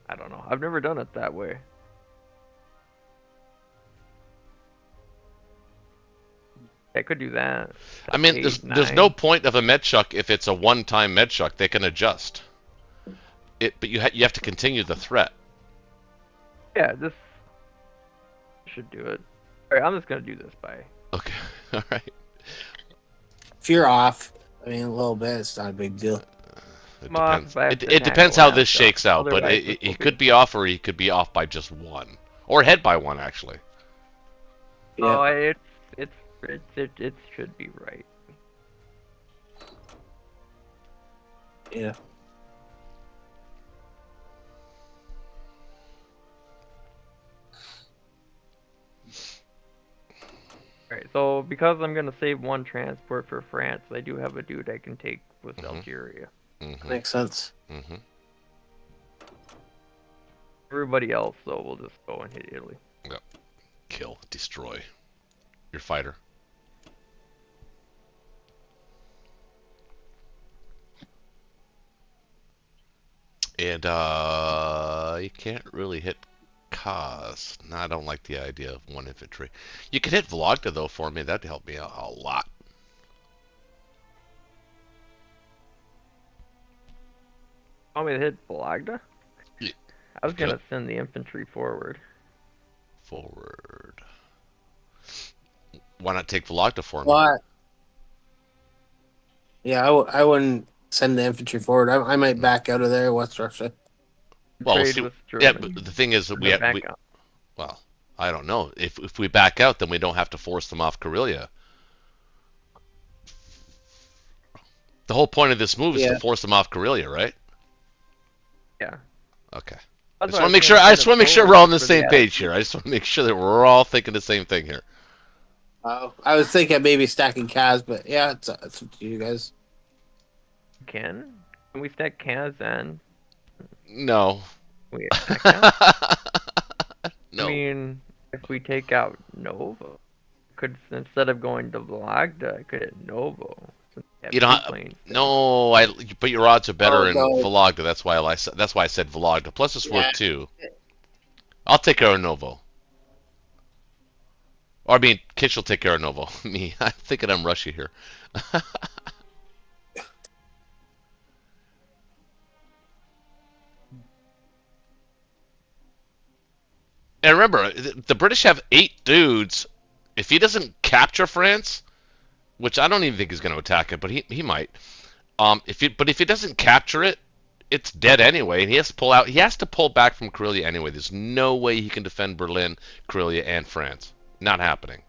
H: I don't know. I've never done it that way. I could do that.
A: I mean,
H: Eight,
A: there's
H: nine.
A: no point of a med shuck if it's a one-time med shuck. They can adjust it, but you have to continue the threat.
H: Yeah, this should do it. Alright, I'm just gonna do this by.
A: Okay, all right.
C: If you're off, I mean, a little bit, it's not a big deal.
A: It
H: I'm off
A: depends.
H: if I have to
A: It depends
H: tackle
A: how
H: and
A: this
H: stuff.
A: shakes out, but
H: Otherwise, this
A: he
H: will
A: could be off or he could be off by just one, or ahead by one actually.
C: Yeah.
H: Oh, it should be right.
C: Yeah.
H: Alright, so because I'm gonna save one transport for France, I do have a dude I can take with
A: Mhm.
H: Algeria.
C: Makes sense.
A: Mm-hmm.
H: Everybody else, though, will just go and hit Italy.
A: Kill, destroy your fighter. And you can't really hit Kaz. No, I don't like the idea of one infantry. You could hit Vologda though for me. That'd help me out a lot.
H: Want me to hit Balagda?
A: Yeah.
H: I was gonna send the infantry forward.
A: Forward. Why not take Vologda for me?
C: What? Yeah, I wouldn't send the infantry forward. I might back out of there, West Russia.
A: Well,
H: Trade
A: see,
H: with
A: yeah,
H: Germany.
A: but the thing is that
H: And then back out.
A: well, I don't know. If we back out, then we don't have to force them off Karelia. The whole point of this move is to force them off Karelia, right?
H: Yeah.
A: Okay. I
H: That's
A: just
H: why
A: want to
H: was
A: make sure.
H: gonna
A: I
H: send
A: just
H: them
A: want to make sure we're
H: forward
A: all on the
H: for
A: same page
H: attitude.
A: here. I just want to make sure that we're all thinking the same thing here.
C: I was thinking maybe stacking Kaz, but yeah, it's up to you guys.
H: Can we stack Kazan?
A: No.
H: We attack that?
A: No.
H: I mean, if we take out Novo, could instead of going to Vologda, I could hit Novo. since we have
A: You know,
H: two planes there.
A: no. But your odds are better
C: Oh,
A: in
C: no.
A: Vologda. That's why I said Vologda. Plus, it's worth 2. I'll take care of Novo. Or I mean, Kitch will take care of Novo. Me, I'm thinking I'm Russia here. And remember, the British have 8 dudes. If he doesn't capture France, which I don't even think he's going to attack it, but he might. If he doesn't capture it, it's dead anyway, and he has to pull out. He has to pull back from Karelia anyway. There's no way he can defend Berlin, Karelia, and France. Not happening.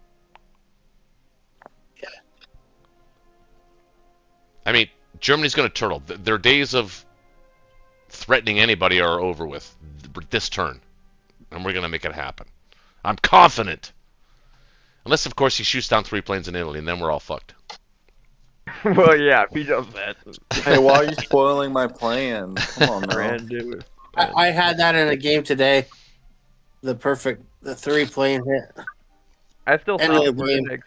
A: I mean, Germany's going to turtle. Their days of threatening anybody are over with this turn. And we're going to make it happen. I'm confident. Unless, of course, he shoots down 3 planes in Italy, and then we're all fucked.
H: Well, yeah, if he does that.
E: Hey, why are you spoiling my plans? Come on, now.
H: Brandon.
C: I had that in a game today. The 3 plane hit.
H: I still
C: End
H: thought
C: of the game.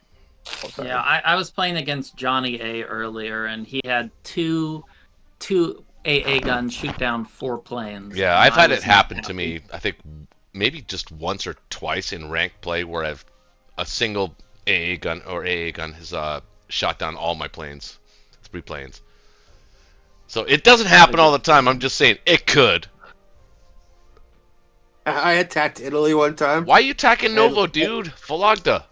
J: Yeah, I was playing against Johnny A earlier, and he had two AA guns shoot down 4 planes.
A: Yeah,
J: and
A: I've
J: I
A: had
J: was
A: it
J: not
A: happen to
J: happy.
A: me, I think, maybe just once or twice in ranked play where I've a single AA gun has shot down all my planes. 3 planes. So it doesn't happen all the time. I'm just saying it could.
C: I attacked Italy one time.
A: Why are you attacking Novo, dude? Vologda.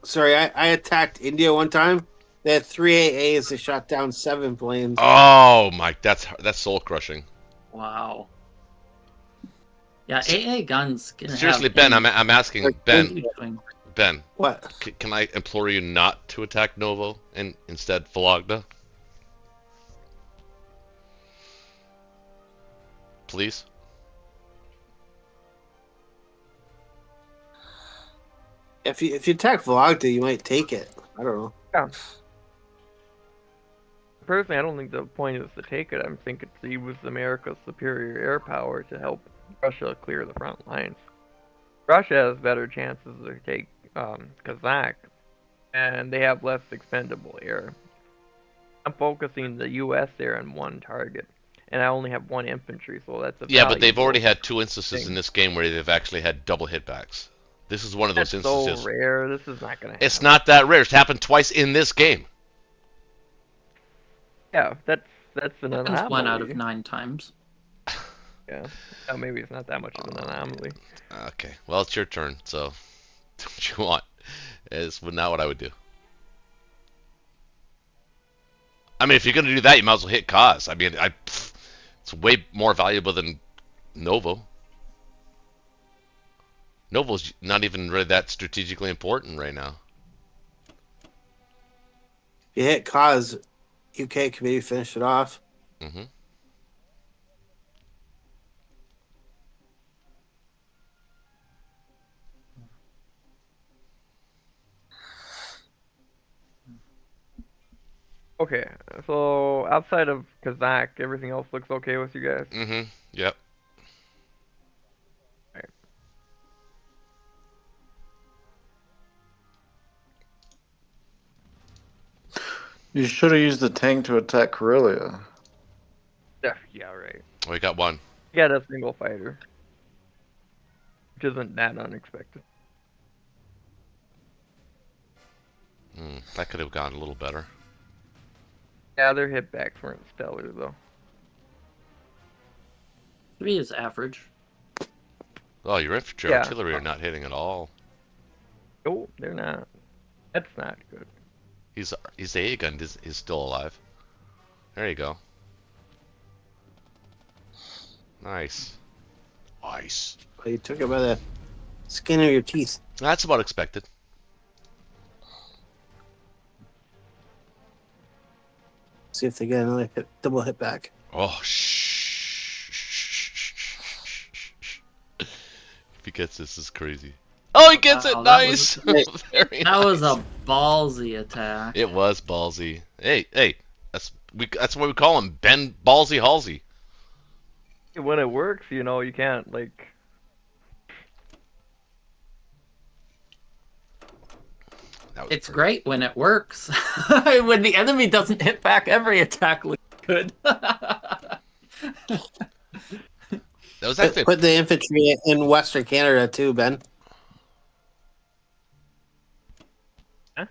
C: Sorry, I attacked India one time. They had 3 AAs that shot down 7 planes.
A: Oh my, that's soul crushing.
J: Wow. Yeah, AA guns can
A: Seriously,
J: have
A: Ben,
J: any-
A: I'm asking Ben.
J: huge swing.
A: Ben,
C: What?
A: can I implore you not to attack Novo and instead Vologda? Please?
C: If you attack Vologda, you might take it. I don't know.
H: Yeah. Personally, I don't think the point is to take it. I think it's to use America's superior air power to help Russia will clear the front lines. Russia has better chances to take Kazakh, and they have less expendable air. I'm focusing the U.S. there on one target, and I only have one infantry, so that's a
A: Yeah, but they've
H: valuable
A: already had 2 instances
H: thing.
A: in this game where they've actually had double hitbacks. This is one of those
H: That's
A: instances.
H: so rare. This is not gonna happen.
A: It's not that rare. It's happened twice in this game.
H: Yeah, that's an
J: Happens
H: anomaly.
J: 1 out of 9 times.
H: Yeah, oh, maybe it's not that much of an anomaly.
A: Okay, well, it's your turn, so do what you want. It's not what I would do. I mean, if you're going to do that, you might as well hit Kaz. I mean, it's way more valuable than Novo. Novo's not even really that strategically important right now.
C: You hit cause, UK can maybe finish it off.
A: Mm-hmm.
H: Okay, so outside of Kazakh, everything else looks okay with you guys?
A: Mm-hmm. Yep.
H: Right.
E: You should have used the tank to attack Karelia.
H: Yeah, right.
A: We got one.
H: You got a single fighter, which isn't that unexpected.
A: That could have gone a little better.
H: Yeah, their hitbacks weren't stellar, though.
J: 3 is average.
A: Oh, your infantry
H: Yeah.
A: artillery are not hitting at all.
H: Oh, they're not. That's not good.
A: His A gun is still alive. There you go. Nice. Nice.
C: Well, you took it by the skin of your teeth.
A: That's about expected.
C: See if they get another double hit back.
A: Oh, If he gets this, is crazy. Oh, he gets it!
J: Wow, that
A: Nice!
C: was-
A: Very
J: That was
A: nice.
J: a ballsy attack.
A: It was ballsy. Hey, that's what we call him, Ben Ballsy Halsey.
H: When it works, you know, you can't, like...
A: That was
J: It's
A: perfect.
J: great when it works. When the enemy doesn't hit back, every attack looks good.
A: That was actually
C: Put the infantry in Western Canada too, Ben.
H: Huh?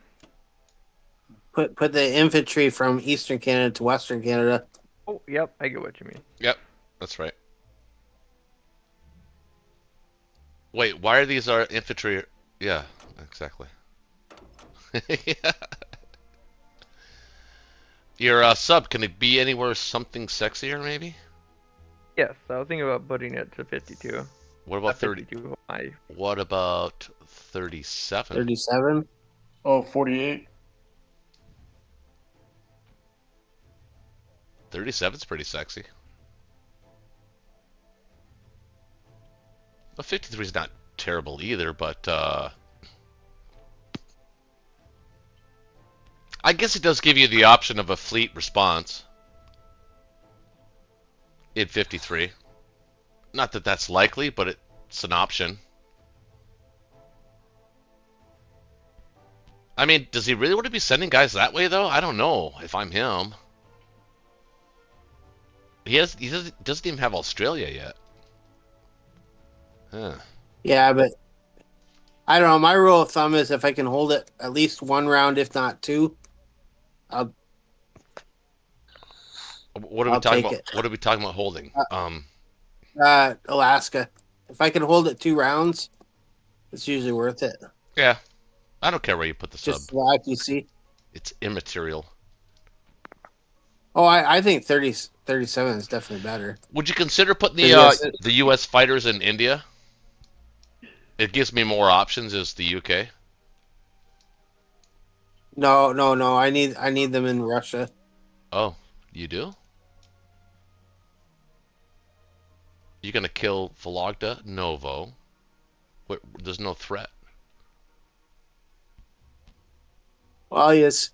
C: Put the infantry from Eastern Canada to Western Canada.
H: Oh, yep, I get what you mean.
A: Yep, that's right. Wait, why are these our infantry? Yeah, exactly. Yeah. Your sub, can it be anywhere something sexier, maybe?
H: Yes, I was thinking about putting it to 52.
A: What about 30?
H: 52 high.
A: What about 37?
C: 37.
E: Oh, 48.
A: 37's pretty sexy. Well, 53 is not terrible either, but I guess it does give you the option of a fleet response in 53. Not that that's likely, but it's an option. I mean, does he really want to be sending guys that way, though? I don't know if I'm him. He doesn't even have Australia yet. Huh.
C: Yeah, but I don't know. My rule of thumb is if I can hold it at least one round, if not two,
A: What are we
C: I'll
A: talking
C: take
A: about?
C: it.
A: What are we talking about holding?
C: Alaska. If I can hold it 2 rounds, it's usually worth it.
A: Yeah. I don't care where you put the
C: Just
A: sub.
C: the IPC.
A: It's immaterial.
C: Oh, I think 37 is definitely better.
A: Would you consider putting
C: Yes.
A: the U.S. fighters in India? It gives me more options as the UK.
C: No. I need them in Russia.
A: Oh, you do? You're gonna kill Vologda, Novo. There's no threat.
C: Well, yes.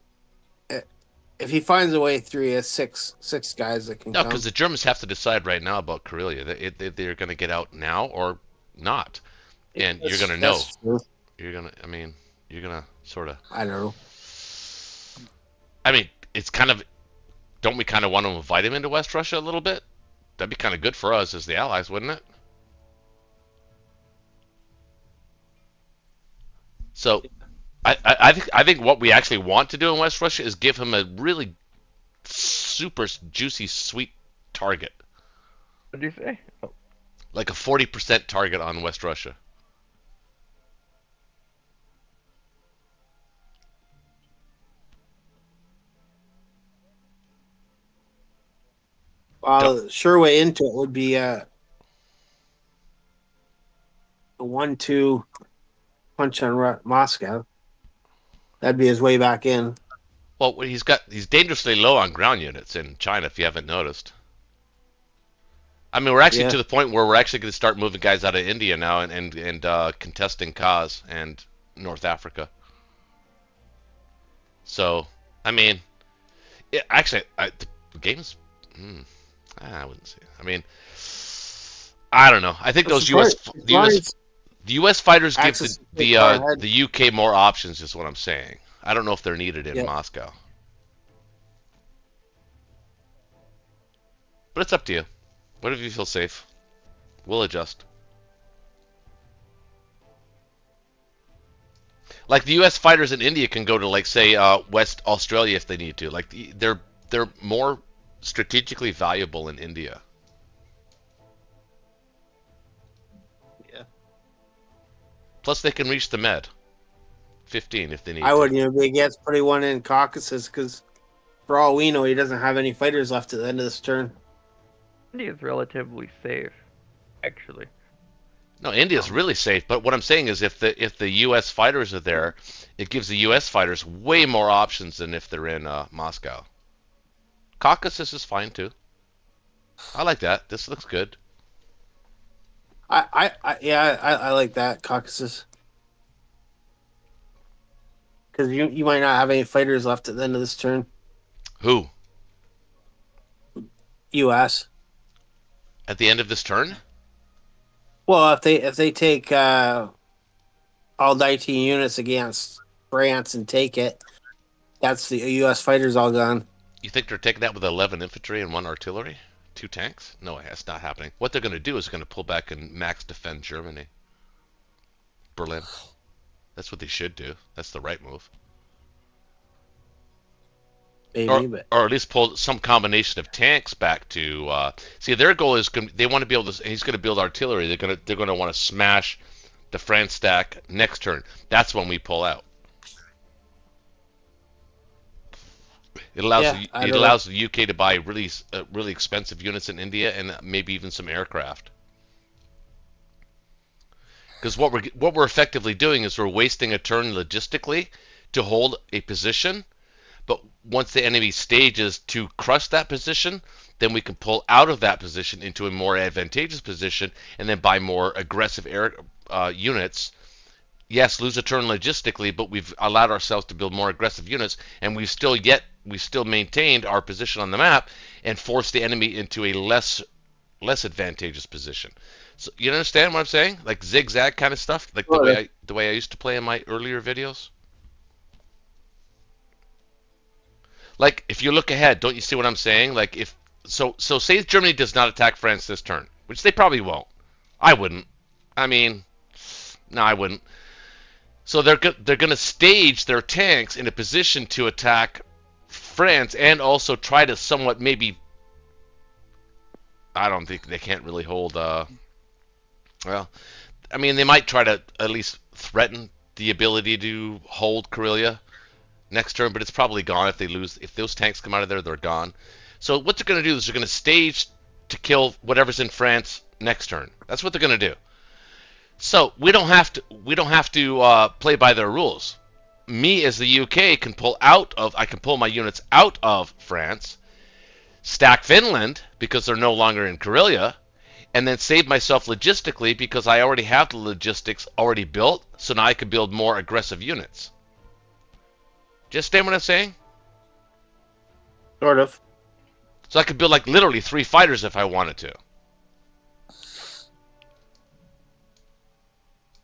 C: if he finds a way through, he has six guys that can
A: No,
C: come.
A: because the Germans have to decide right now about Karelia. They're going to get out now or not, and you're going to know.
C: That's true.
A: You're gonna. I mean, you're gonna sort of.
C: I don't know.
A: I mean, it's kind of. Don't we kind of want to invite him into West Russia a little bit? That'd be kind of good for us as the allies, wouldn't it? So, I think what we actually want to do in West Russia is give him a really super juicy, sweet target,
H: What did you say? Oh,
A: like a 40% target on West Russia.
C: The sure way into it would be a 1-2 punch on Moscow. That'd be his way back in.
A: Well, he's dangerously low on ground units in China, if you haven't noticed. I mean, we're actually to the point where we're actually going to start moving guys out of India now and contesting Kaz and North Africa. So, I mean, actually, the game's. I wouldn't say. I mean, I don't know. I think those the U.S. fighters give the UK more options. Is what I'm saying. I don't know if they're needed in Moscow, but it's up to you. Whatever you feel safe, we'll adjust. Like the U.S. fighters in India can go to, like, say, West Australia if they need to. Like they're more strategically valuable in India.
C: Yeah.
A: Plus, they can reach the Med 15 if they need.
C: I wouldn't even be against putting one in Caucasus because, for all we know, he doesn't have any fighters left at the end of this turn.
H: India's relatively safe, actually.
A: No, India's really safe. But what I'm saying is, if the U.S. fighters are there, it gives the U.S. fighters way more options than if they're in Moscow. Caucasus is fine too. I like that. This looks good.
C: I like that Caucasus because you might not have any fighters left at the end of this turn.
A: Who?
C: U.S.
A: At the end of this turn?
C: Well, if they take all 19 units against France and take it, that's the U.S. fighters all gone.
A: You think they're taking that with 11 infantry and 1 artillery? 2 tanks? No, that's not happening. What they're going to do is going to pull back and max defend Germany. Berlin. That's what they should do. That's the right move.
C: Maybe,
A: or at least pull some combination of tanks back to see. Their goal is they want to be able to. He's going to build artillery. They're going to want to smash the France stack next turn. That's when we pull out. It allows the UK to buy really expensive units in India and maybe even some aircraft. Because what we're effectively doing is we're wasting a turn logistically to hold a position, but once the enemy stages to crush that position, then we can pull out of that position into a more advantageous position and then buy more aggressive air units. Yes, lose a turn logistically, but we've allowed ourselves to build more aggressive units, and we still maintained our position on the map and forced the enemy into a less advantageous position. So you understand what I'm saying? Like zigzag kind of stuff, like the way I used to play in my earlier videos. Like if you look ahead, don't you see what I'm saying? Like so say Germany does not attack France this turn, which they probably won't. I wouldn't. I mean, no, I wouldn't. So they're going to stage their tanks in a position to attack France and also try to somewhat maybe. I don't think they can't really hold. Well, I mean they might try to at least threaten the ability to hold Karelia next turn, but it's probably gone if they lose. If those tanks come out of there, they're gone. So what they're going to do is they're going to stage to kill whatever's in France next turn. That's what they're going to do. So we don't have to play by their rules. Me as the UK can pull my units out of France, stack Finland because they're no longer in Karelia, and then save myself logistically because I already have the logistics already built. So now I can build more aggressive units. Do you understand what I'm saying?
C: Sort of.
A: So I could build like literally 3 fighters if I wanted to.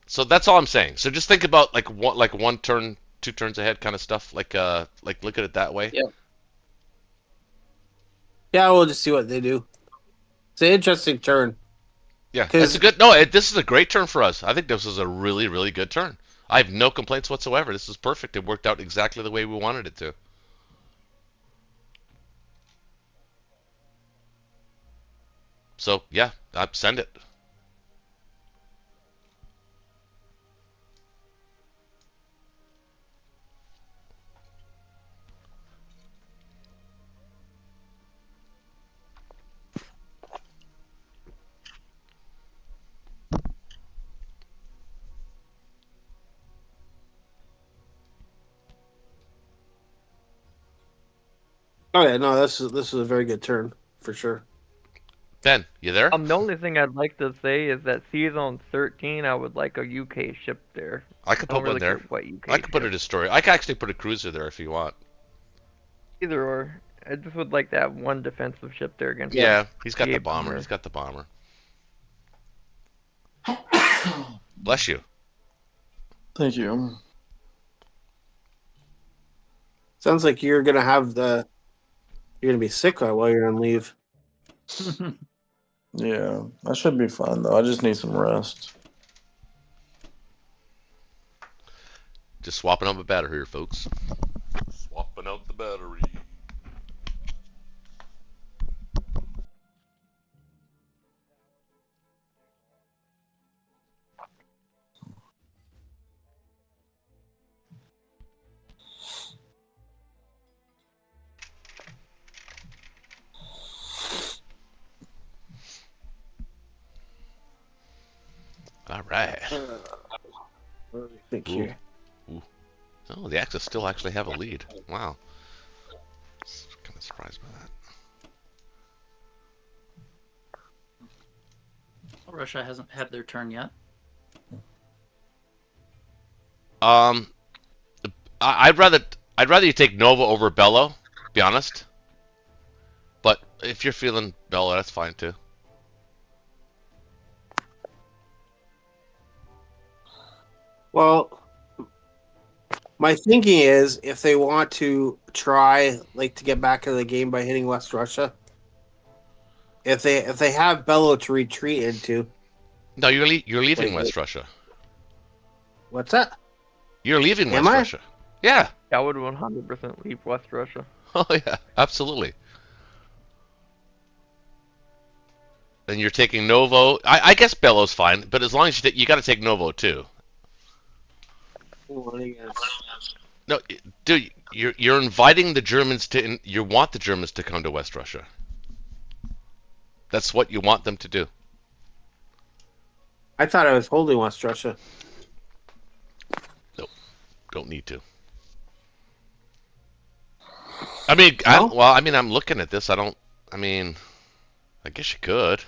A: So that's all I'm saying. So just think about like one turn, 2 turns ahead kind of stuff. Like look at it that way.
C: Yeah. Yeah, we'll just see what they do. It's an interesting turn.
A: Yeah, that's a good. No, this is a great turn for us. I think this is a really, really good turn. I have no complaints whatsoever. This is perfect. It worked out exactly the way we wanted it to. So yeah, send it.
C: Oh yeah, no, this is a very good turn for sure.
A: Ben, you there?
H: The only thing I'd like to say is that Season 13, I would like a UK ship there.
A: I could put
H: don't really
A: one there.
H: care what UK
A: I could put a
H: ship.
A: destroyer. I could actually put a cruiser there if you want.
H: Either or. I just would like that one defensive ship there against.
A: Yeah, he's got the
H: the
A: bomber. He's got the bomber. Bless you.
E: Thank you.
C: Sounds like you're gonna be sick while you're on leave.
E: Yeah, that should be fun though. I just need some rest.
A: Just swapping out the battery here, folks. Swapping out the battery. All right.
C: What do you think
A: Ooh.
C: here?
A: Ooh. Oh, the Axis still actually have a lead. Wow. Kind of surprised by that.
J: Russia hasn't had their turn yet.
A: I'd rather you take Nova over Bello, be honest. But if you're feeling Bello, that's fine too.
C: Well, my thinking is if they want to try to get back into the game by hitting West Russia, if they have Bello to retreat into.
A: No, you're leaving West Russia.
C: What's that?
A: You're leaving
C: Am
A: West
C: I?
A: Russia. Yeah.
H: I would 100% leave West Russia.
A: Oh yeah, absolutely. And you're taking Novo. I guess Bello's fine, but as long as you got to take Novo too. No, dude, you're inviting the Germans to. You want the Germans to come to West Russia. That's what you want them to do.
C: I thought I was holding West Russia.
A: Nope, don't need to. I mean,
C: No?
A: I'm looking at this. I guess you could.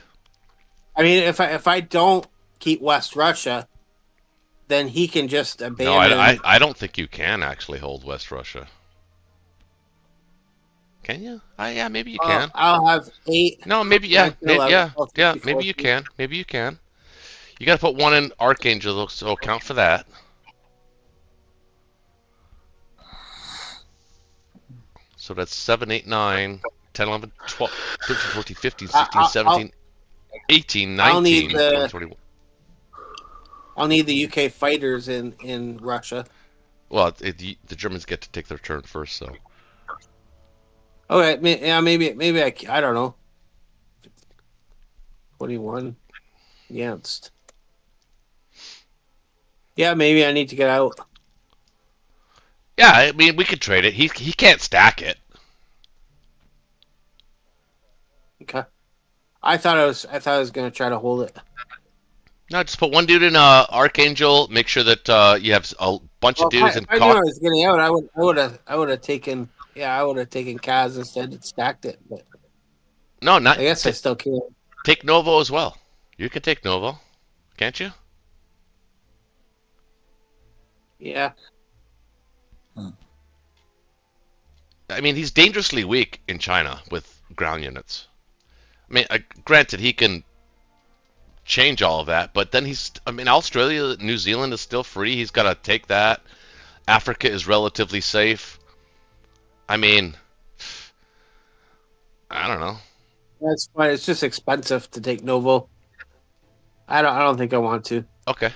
C: I mean, if I don't keep West Russia, then he can just abandon.
A: No, I don't think you can actually hold West Russia. Can you? Yeah, maybe you can.
C: I'll have 8.
A: No, maybe yeah,
C: 9, 11,
A: yeah,
C: 12,
A: yeah.
C: 54.
A: Maybe you can. Maybe you can. You got to put one in Archangel, so count for that. So that's 7, 8, 9, 10, 11, 12, 13, 14, 15, 16, 17, 18, 19, 20, 21.
C: I'll need the UK fighters in Russia.
A: Well, the Germans get to take their turn first, so.
C: Okay, yeah, maybe I don't know. 21 against. Yeah, maybe I need to get out.
A: Yeah, I mean, we could trade it. He can't stack it.
C: Okay. I thought I was going to try to hold it.
A: No, just put one dude in Archangel. Make sure that you have a bunch of dudes in.
C: If I knew I was getting out, I would have taken Kaz instead and stacked it. But
A: no, not.
C: I guess I still can.
A: Take Novo as well. You can take Novo, can't you?
C: Yeah.
A: I mean, he's dangerously weak in China with ground units. I mean, granted, he can change all of that, but then I mean, Australia, New Zealand is still free. He's got to take that. Africa is relatively safe. I mean, I don't know.
C: That's fine. It's just expensive to take Naval. I don't think I want to.
A: Okay.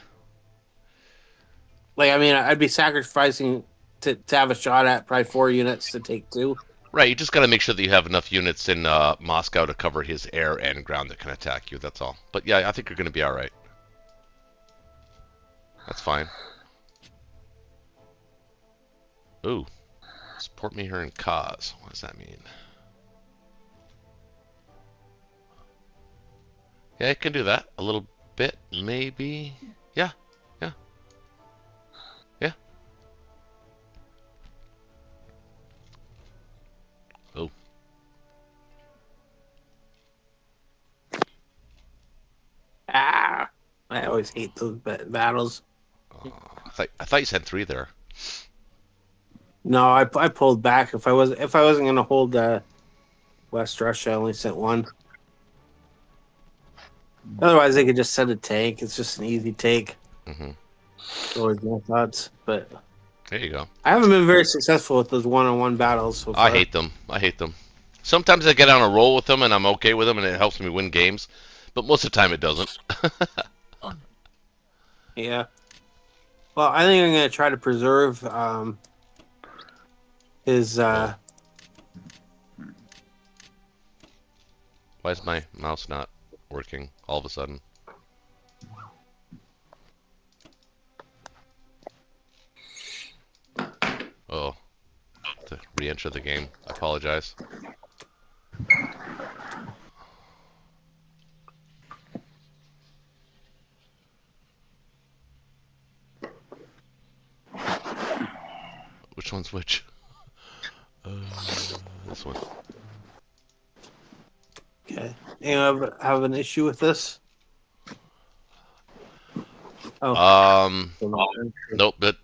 C: Like, I mean, I'd be sacrificing to have a shot at probably 4 units to take 2.
A: Right, you just got to make sure that you have enough units in Moscow to cover his air and ground that can attack you. That's all. But yeah, I think you're going to be all right. That's fine. Ooh, support me here in cause. What does that mean? Yeah, I can do that a little bit, maybe. Yeah, yeah, yeah. Oh.
C: Ah, I always hate those battles.
A: Oh, I thought you said 3 there.
C: No, I pulled back. If I wasn't gonna hold West Russia, I only sent 1. Otherwise, they could just send a tank. It's just an easy take.
A: Mm-hmm.
C: Always my thoughts, but
A: There you go.
C: I haven't been very successful with those one-on-one battles so far.
A: I hate them. I hate them. Sometimes I get on a roll with them and I'm okay with them and it helps me win games, but most of the time it doesn't.
C: Yeah. Well, I think I'm gonna try to preserve his.
A: Why is my mouse not working all of a sudden? Oh, to re-enter the game. I apologize. Which one's which? This one.
C: Okay. You have an issue with this? Oh.
A: Nope. But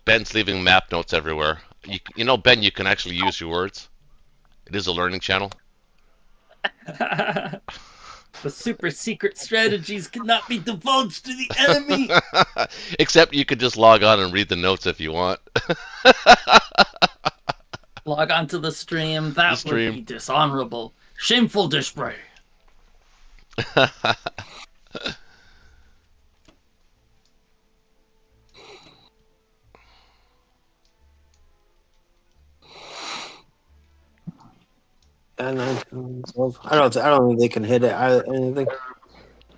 A: Ben's leaving map notes everywhere. You know, Ben, you can actually use your words. It is a learning channel.
J: The super secret strategies cannot be divulged to the enemy.
A: Except you could just log on and read the notes if you want.
J: Log on to the stream. That would be dishonorable. Shameful display.
C: And I don't think they can hit it. Anything.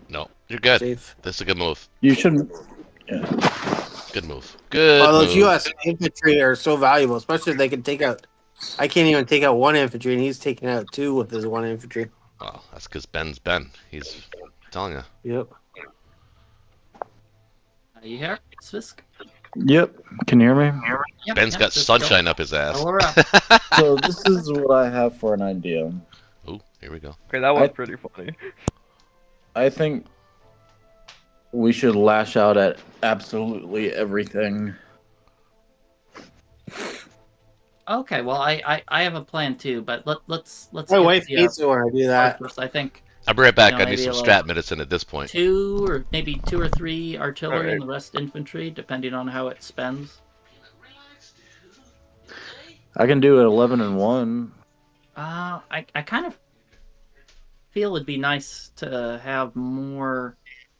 A: No, you're good.
C: Safe.
A: This is a good move.
E: You should.
A: Yeah. Good move. Good.
C: Well, those
A: move.
C: U.S. infantry are so valuable, especially if they can take out. I can't even take out 1 infantry, and he's taking out 2 with his 1 infantry.
A: Well, that's because Ben's Ben. He's telling you.
C: Yep.
J: Are you here, Svisk?
E: Yep. Can you hear me?
J: Yep,
A: Ben's got sunshine up his ass.
E: So this is what I have for an idea.
A: Ooh, here we go.
H: Okay, that one's pretty funny.
E: I think we should lash out at absolutely everything.
J: Okay, well, I have a plan too, but let's.
C: My wife hates it when I do that.
J: First, I think.
A: I'll be right back.
J: You know,
A: I need some
J: maybe
A: strat medicine at this point.
J: 2 or maybe 2 or 3 artillery
H: Alright.
J: and the rest infantry, depending on how it spends.
E: I can do it 11 and 1.
J: I kind of feel it'd be nice to have more.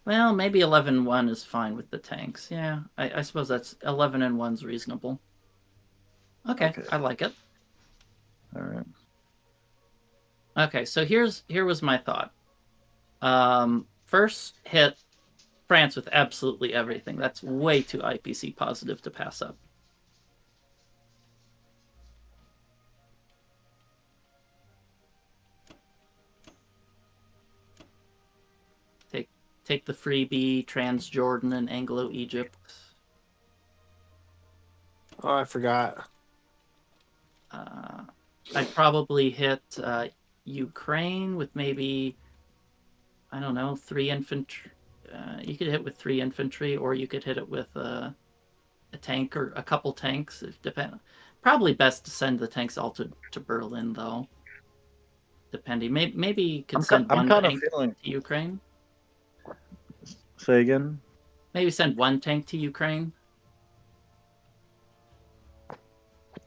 J: Well, maybe 11-1 is fine with the tanks. Yeah, I suppose that's 11 and 1's reasonable. Okay, I like it.
E: All right.
J: Okay, so here was my thought. First hit France with absolutely everything. That's way too IPC positive to pass up. Take the freebie, Transjordan and Anglo-Egypt.
C: Oh, I forgot.
J: I'd probably hit Ukraine with maybe, I don't know, 3 infantry. You could hit with 3 infantry, or you could hit it with a tank or a couple tanks. Probably best to send the tanks all to Berlin, though. Depending, maybe you could send
E: I'm
J: one
E: kind of
J: tank
E: feeling.
J: to Ukraine.
E: Say again.
J: Maybe send one tank to Ukraine,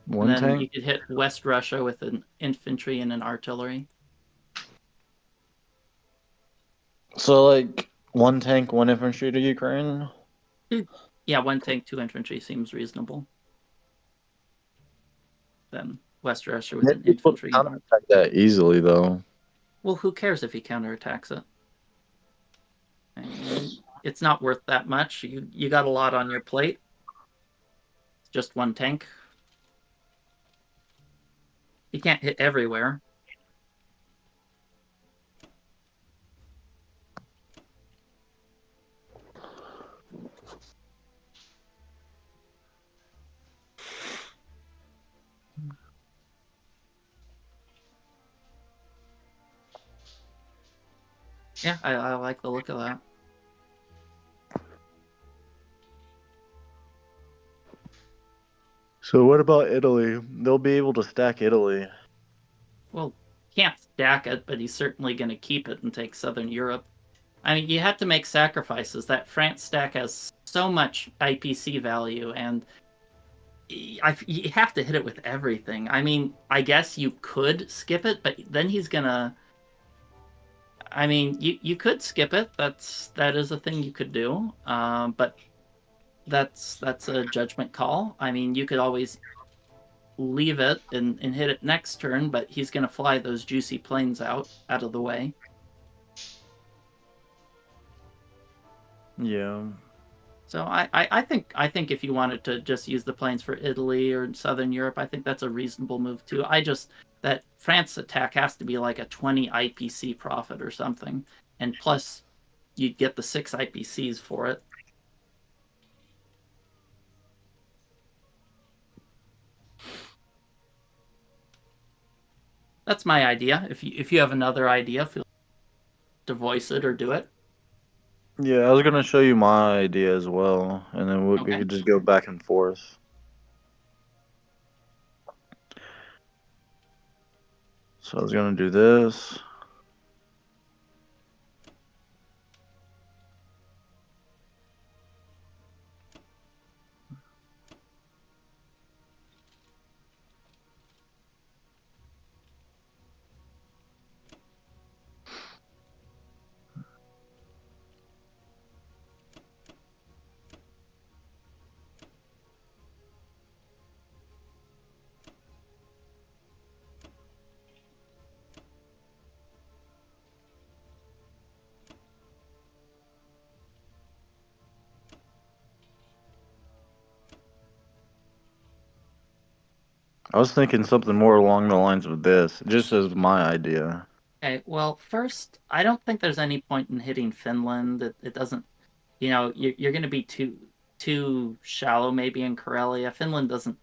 E: One
J: and then
E: tank.
J: you could hit West Russia with an infantry and an artillery.
E: So like one tank, one infantry to Ukraine.
J: Yeah, one tank, two infantry seems reasonable. Then West Russia with an
E: Maybe people
J: infantry and
E: counterattack that easily though.
J: well, who cares if he counterattacks it? I mean, it's not worth that much. You got a lot on your plate. It's just one tank. He can't hit everywhere. Yeah, I like the look of that.
E: So what about Italy? They'll be able to stack Italy.
J: Well, can't stack it, but he's certainly going to keep it and take Southern Europe. I mean, you have to make sacrifices. That France stack has so much IPC value, and you have to hit it with everything. I mean, I guess you could skip it, but then he's gonna. I mean, you could skip it. That is a thing you could do. But that's a judgment call. I mean, you could always leave it and hit it next turn, but he's gonna fly those juicy planes out of the way.
E: Yeah.
J: So I think if you wanted to just use the planes for Italy or Southern Europe, I think that's a reasonable move too. That France attack has to be like a 20 IPC profit or something, and plus you'd get the 6 IPCs for it. That's my idea. If you have another idea, feel free to voice it or do it.
E: Yeah, I was gonna show you my idea as well, and then we
J: Okay.
E: could just go back and forth. So I was gonna do this. I was thinking something more along the lines of this, just as my idea.
J: Okay, well, first, I don't think there's any point in hitting Finland. It doesn't, you're going to be too shallow maybe in Karelia. Finland doesn't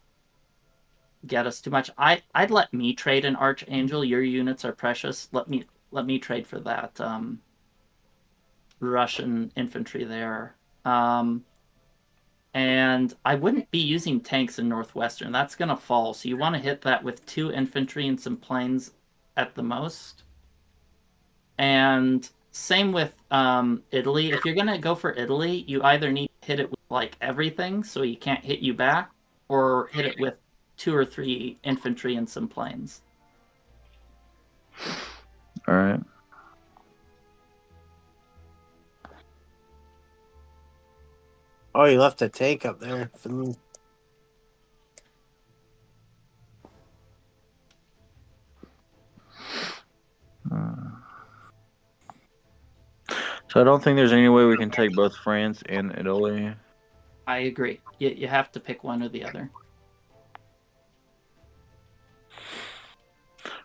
J: get us too much. I'd let me trade an Archangel. Your units are precious. Let me trade for that Russian infantry there. And I wouldn't be using tanks in Northwestern. That's going to fall. So you want to hit that with 2 infantry and some planes at the most. And same with Italy. If you're going to go for Italy, you either need to hit it with like everything so he can't hit you back, or hit it with 2 or 3 infantry and some planes.
E: All right.
C: Oh, you left a tank up there. Finland.
E: So I don't think there's any way we can take both France and Italy.
J: I agree. You have to pick one or the other.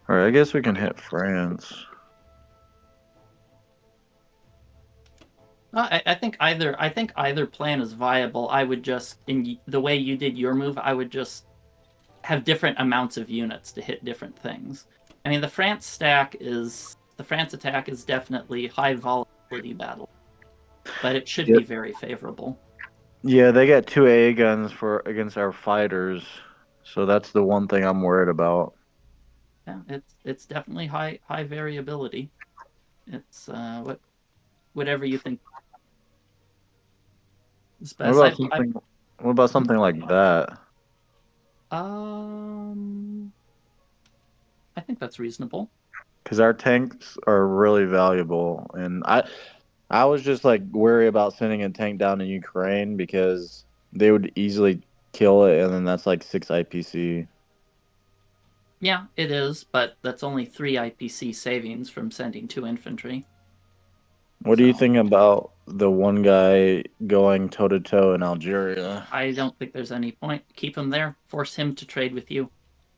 E: All right, I guess we can hit France.
J: I think either plan is viable. I would just, in the way you did your move, I would just have different amounts of units to hit different things. I mean, the France attack is definitely high volatility battle, but it should be very favorable.
E: Yeah, they got 2 AA guns against our fighters, So that's the one thing I'm worried about.
J: Yeah, it's definitely high variability. It's whatever you think is
E: What
J: best.
E: about something? What about something like that?
J: I think that's reasonable.
E: Because our tanks are really valuable, and I was just like worried about sending a tank down in Ukraine because they would easily kill it, and then that's like 6 IPC.
J: Yeah, it is, but that's only 3 IPC savings from sending 2 infantry.
E: What do you think about the one guy going toe to toe in Algeria?
J: I don't think there's any point. Keep him there. Force him to trade with you.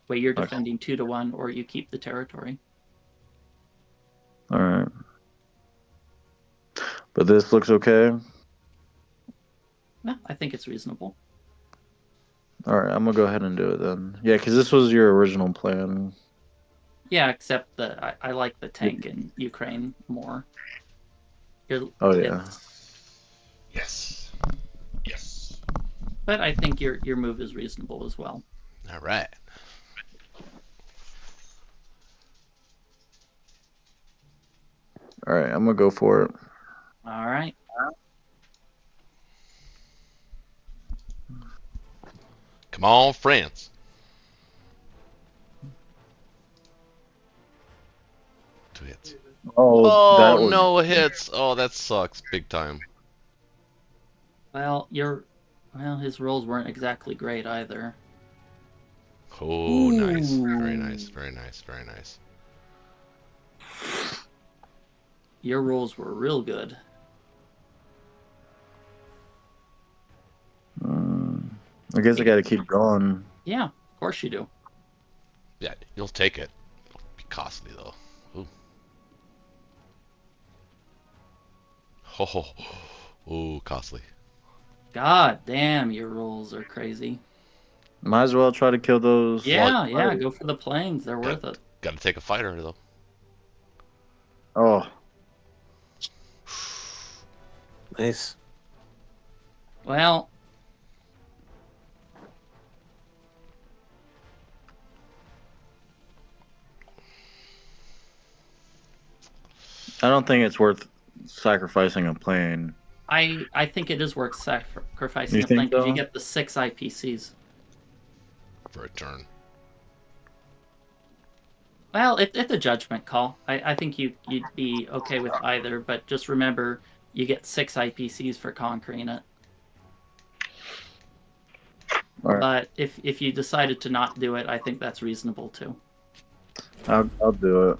J: Where you're defending 2-1, or you keep the territory.
E: All right. But this looks okay.
J: Yeah, I think it's reasonable.
E: All right, I'm gonna go ahead and do it then. Yeah, because this was your original plan.
J: Yeah, except that I like the tank in Ukraine more.
E: Oh yeah.
A: Yes. Yes.
J: But I think your move is reasonable as well.
A: All right.
E: All right, I'm gonna go for it.
J: All right.
A: Come on, France. 2 hits.
E: Oh,
A: no hits. Oh, that sucks big time.
J: Well, his rolls weren't exactly great either.
A: Oh, nice. Very nice. Very nice. Very nice.
J: Your rolls were real good.
E: I guess I gotta keep going.
J: Yeah, of course you do.
A: Yeah, you'll take it. It'll be costly though. Ooh. Ooh, costly.
J: God damn, your rolls are crazy.
E: Might as well try to kill those.
J: Yeah, go for the planes. They're worth it.
A: Got to take a fighter though.
E: Oh.
C: Nice.
J: Well,
E: I don't think it's worth sacrificing a plane.
J: I think it is worth sacrificing
E: You
J: a plane
E: think
J: because
E: so?
J: you get the 6 IPCs.
A: For a turn.
J: Well, it's a judgment call. I think you'd be okay with either, but just remember you get 6 IPCs for conquering it.
E: Right.
J: But if you decided to not do it, I think that's reasonable too.
E: I'll do it.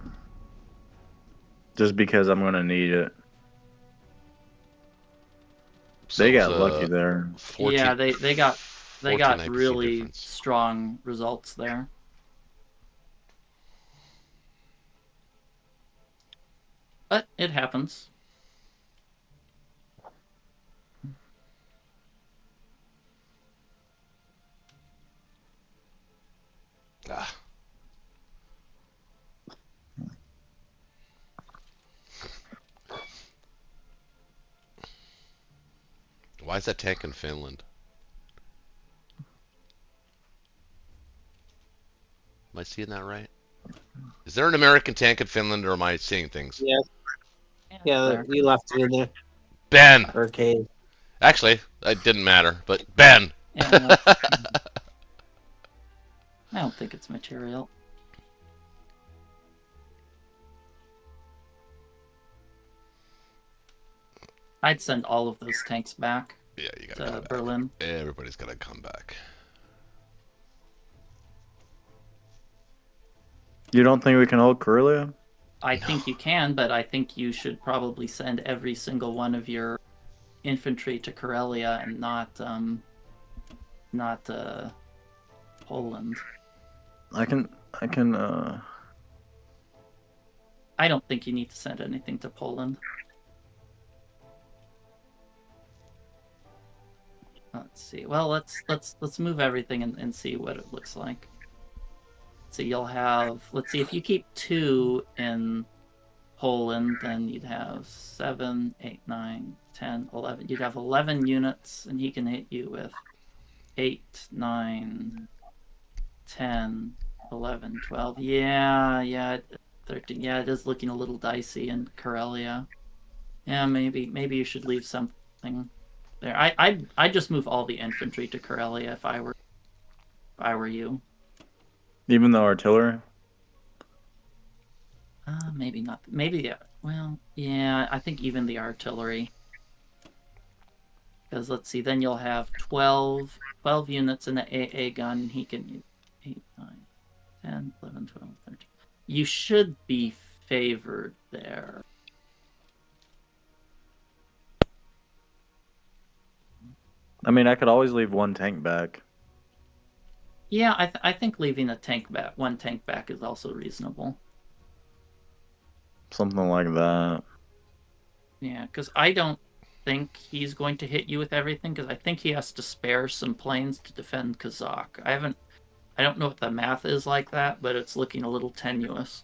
E: Just because I'm gonna need it.
A: So
E: They
A: it was,
E: got lucky there.
A: 14,
J: Yeah, they got
A: 14 IPC
J: really
A: difference.
J: strong results there. But it happens.
A: Ah. Why is that tank in Finland? Am I seeing that right? Is there an American tank in Finland, or am I seeing things?
C: Yeah. Yeah, you left it in there.
A: Ben!
C: Arcade.
A: Actually, it didn't matter, but Ben!
J: Yeah, I don't think it's material. I'd send all of those tanks back
A: Yeah, you gotta
J: to
A: come back.
J: Berlin.
A: Everybody's gotta come back.
E: You don't think we can hold Karelia?
J: I think you can, but I think you should probably send every single one of your infantry to Karelia and not Poland.
E: I can
J: I don't think you need to send anything to Poland. Let's see. Well, let's move everything and see what it looks like. So you'll have, let's see, if you keep 2 in Poland, then you'd have 7, 8, 9, 10, 11. You'd have 11 units, and he can hit you with 8, 9, 10, 11, 12. Yeah, 13. Yeah, it is looking a little dicey in Karelia. Yeah, maybe you should leave something there. I'd just move all the infantry to Karelia if I were you.
K: Even the artillery?
J: Maybe not. Maybe, yeah. Well, yeah, I think even the artillery. Because let's see, then you'll have 12 units in the AA gun. He can use 8, 9, 10, 11, 12, 13. You should be favored there.
K: I mean, I could always leave one tank back.
J: Yeah, I think leaving one tank back is also reasonable.
K: Something like that.
J: Yeah, because I don't think he's going to hit you with everything, because I think he has to spare some planes to defend Kazakh. I don't know what the math is like that, but it's looking a little tenuous.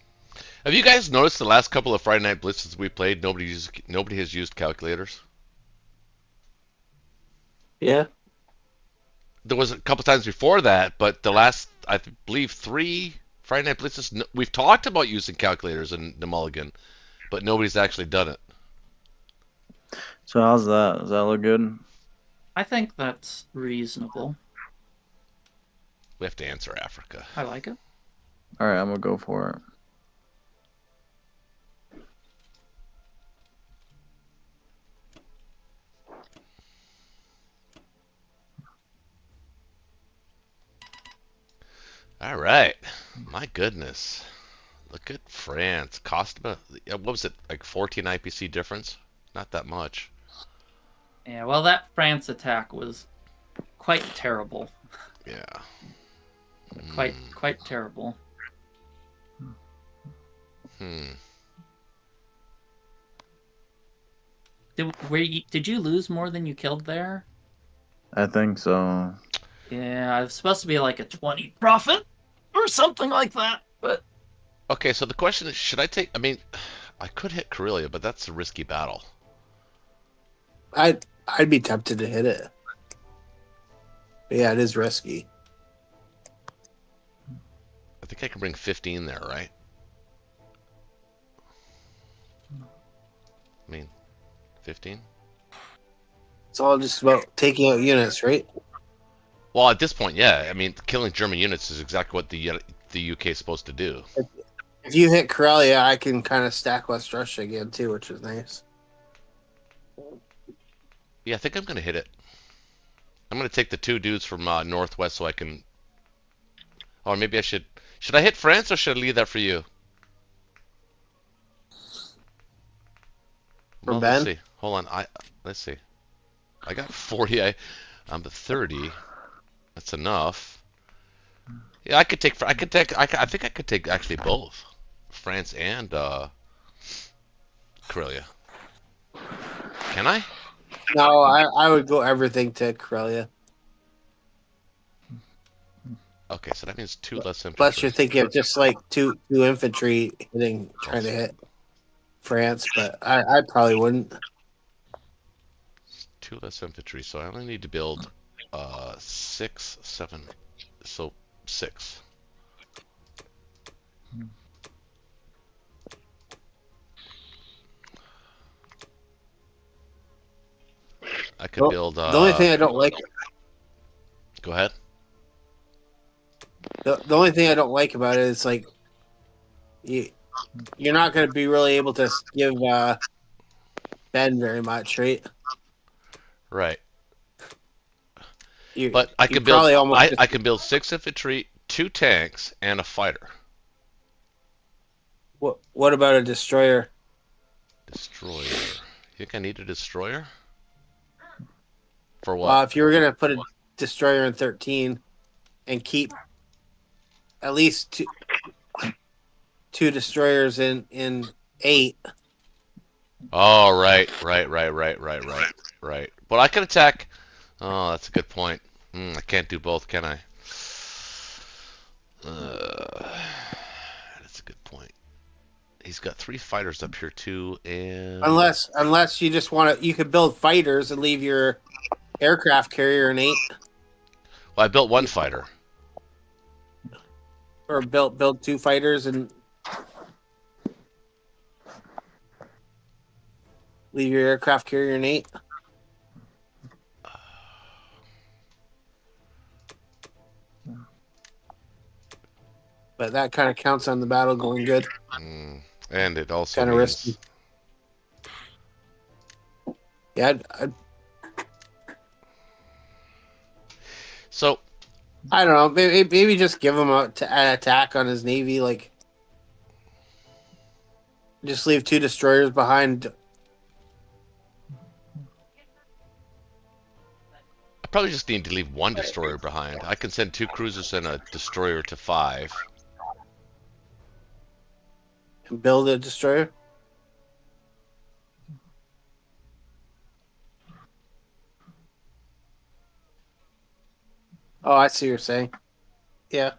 A: Have you guys noticed the last couple of Friday Night Blitzes we played, nobody has used calculators?
C: Yeah.
A: There was a couple times before that, but the last, I believe, 3 Friday Night Blitzes, we've talked about using calculators in the Mulligan, but nobody's actually done it.
K: So how's that? Does that look good?
J: I think that's reasonable.
A: We have to answer Africa.
J: I like it.
K: All right, I'm gonna go for it.
A: All right. My goodness. Look at France. Cost about, what was it, like 14 IPC difference? Not that much.
J: Yeah, well, that France attack was quite terrible.
A: Yeah.
J: Quite terrible. Did you lose more than you killed there?
K: I think so.
J: Yeah, it's supposed to be like a 20 profit or something like that, but...
A: Okay, so the question is, should I take... I mean, I could hit Karelia, but that's a risky battle.
C: I'd be tempted to hit it. But yeah, it is risky.
A: I think I can bring 15 there, right? I mean, 15?
C: It's all just about taking out units, right?
A: Well, at this point, yeah. I mean, killing German units is exactly what the UK is supposed to do.
C: If you hit Karelia, I can kind of stack West Russia again, too, which is nice.
A: Yeah, I think I'm going to hit it. I'm going to take the 2 dudes from northwest so I can... Or maybe I should... Should I hit France or should I leave that for you?
C: For Ben?
A: Let's see. Hold on. Let's see. I got 40. I'm at 30. That's enough. Yeah, I think I could take actually both. France and Karelia. Can I?
C: No, I would go everything to Karelia.
A: Okay, so that means 2 less infantry.
C: Plus, you're thinking of just like two infantry trying to hit France, but I probably wouldn't.
A: 2 less infantry, so I only need to build 6, 7, so 6. I could build.
C: The only thing I don't like.
A: Go ahead.
C: The only thing I don't like about it is like you're not going to be really able to give Ben very much, right?
A: Right. But I can build. I can build 6 infantry, 2 tanks, and a fighter.
C: What about a destroyer?
A: Destroyer. You think I need a destroyer? For what?
C: If you were going to put a destroyer in 13 and keep at least two destroyers in 8.
A: Oh, right. But I can attack. Oh, that's a good point. I can't do both, can I? That's a good point. He's got 3 fighters up here too, and
C: unless you just want to, you could build fighters and leave your aircraft carrier in 8.
A: Well, I built 1 fighter.
C: or build 2 fighters and leave your aircraft carrier in 8. But that kind of counts on the battle going good.
A: And it also
C: Kind of
A: means...
C: risky. Yeah,
A: So...
C: I don't know. Maybe just give him an attack on his navy. Like, just leave 2 destroyers behind.
A: I probably just need to leave 1 destroyer behind. I can send 2 cruisers and a destroyer to 5.
C: And build a destroyer. Oh, I see what you're saying. Yeah.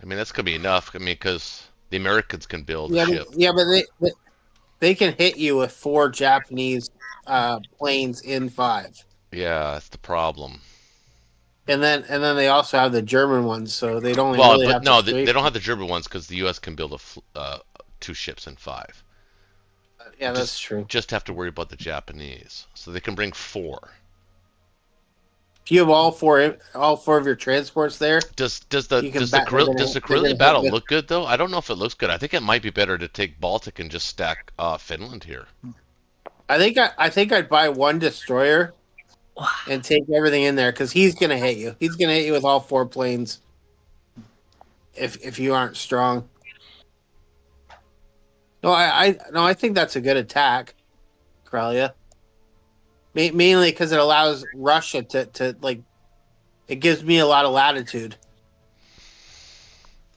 A: I mean, that's going to be enough. I mean, because the Americans can build a
C: Yeah,
A: ship.
C: but they can hit you with 4 Japanese planes in 5.
A: Yeah, that's the problem.
C: And then they also have the German ones, so they don't
A: Well,
C: really
A: but
C: have
A: no,
C: to
A: they don't have the German ones because the U.S. can build 2 ships in 5.
C: Yeah, that's true.
A: Just have to worry about the Japanese, so they can bring 4.
C: If you have all four of your transports there,
A: does the Karelia battle look good though? I don't know if it looks good. I think it might be better to take Baltic and just stack Finland here.
C: I think I'd buy 1 destroyer and take everything in there because he's gonna hit you. He's gonna hit you with all 4 planes if you aren't strong. No, I think that's a good attack, Karelia. Mainly because it allows Russia to like, it gives me a lot of latitude.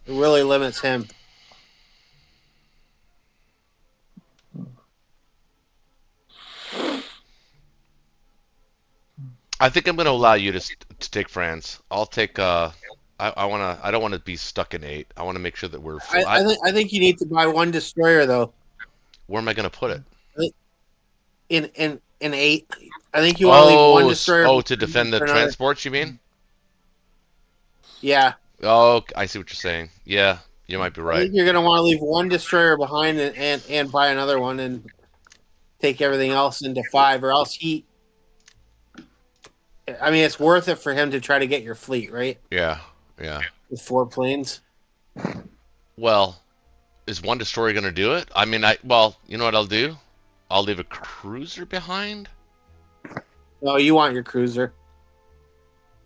C: It really limits him.
A: I think I'm going to allow you to take France. I'll take. I don't want to be stuck in 8. I want to make sure that we're.
C: I think you need to buy 1 destroyer though.
A: Where am I going to put it?
C: In 8. I think you want to leave 1 destroyer.
A: Oh, to defend the transports, you mean?
C: Yeah.
A: Oh, I see what you're saying. Yeah, you might be right.
C: I think you're going to want to leave 1 destroyer behind and buy another one and take everything else into 5, or else he. I mean, it's worth it for him to try to get your fleet, right?
A: Yeah.
C: With 4 planes.
A: Well, is 1 destroyer going to do it? I mean, you know what I'll do? I'll leave a cruiser behind.
C: No, you want your cruiser.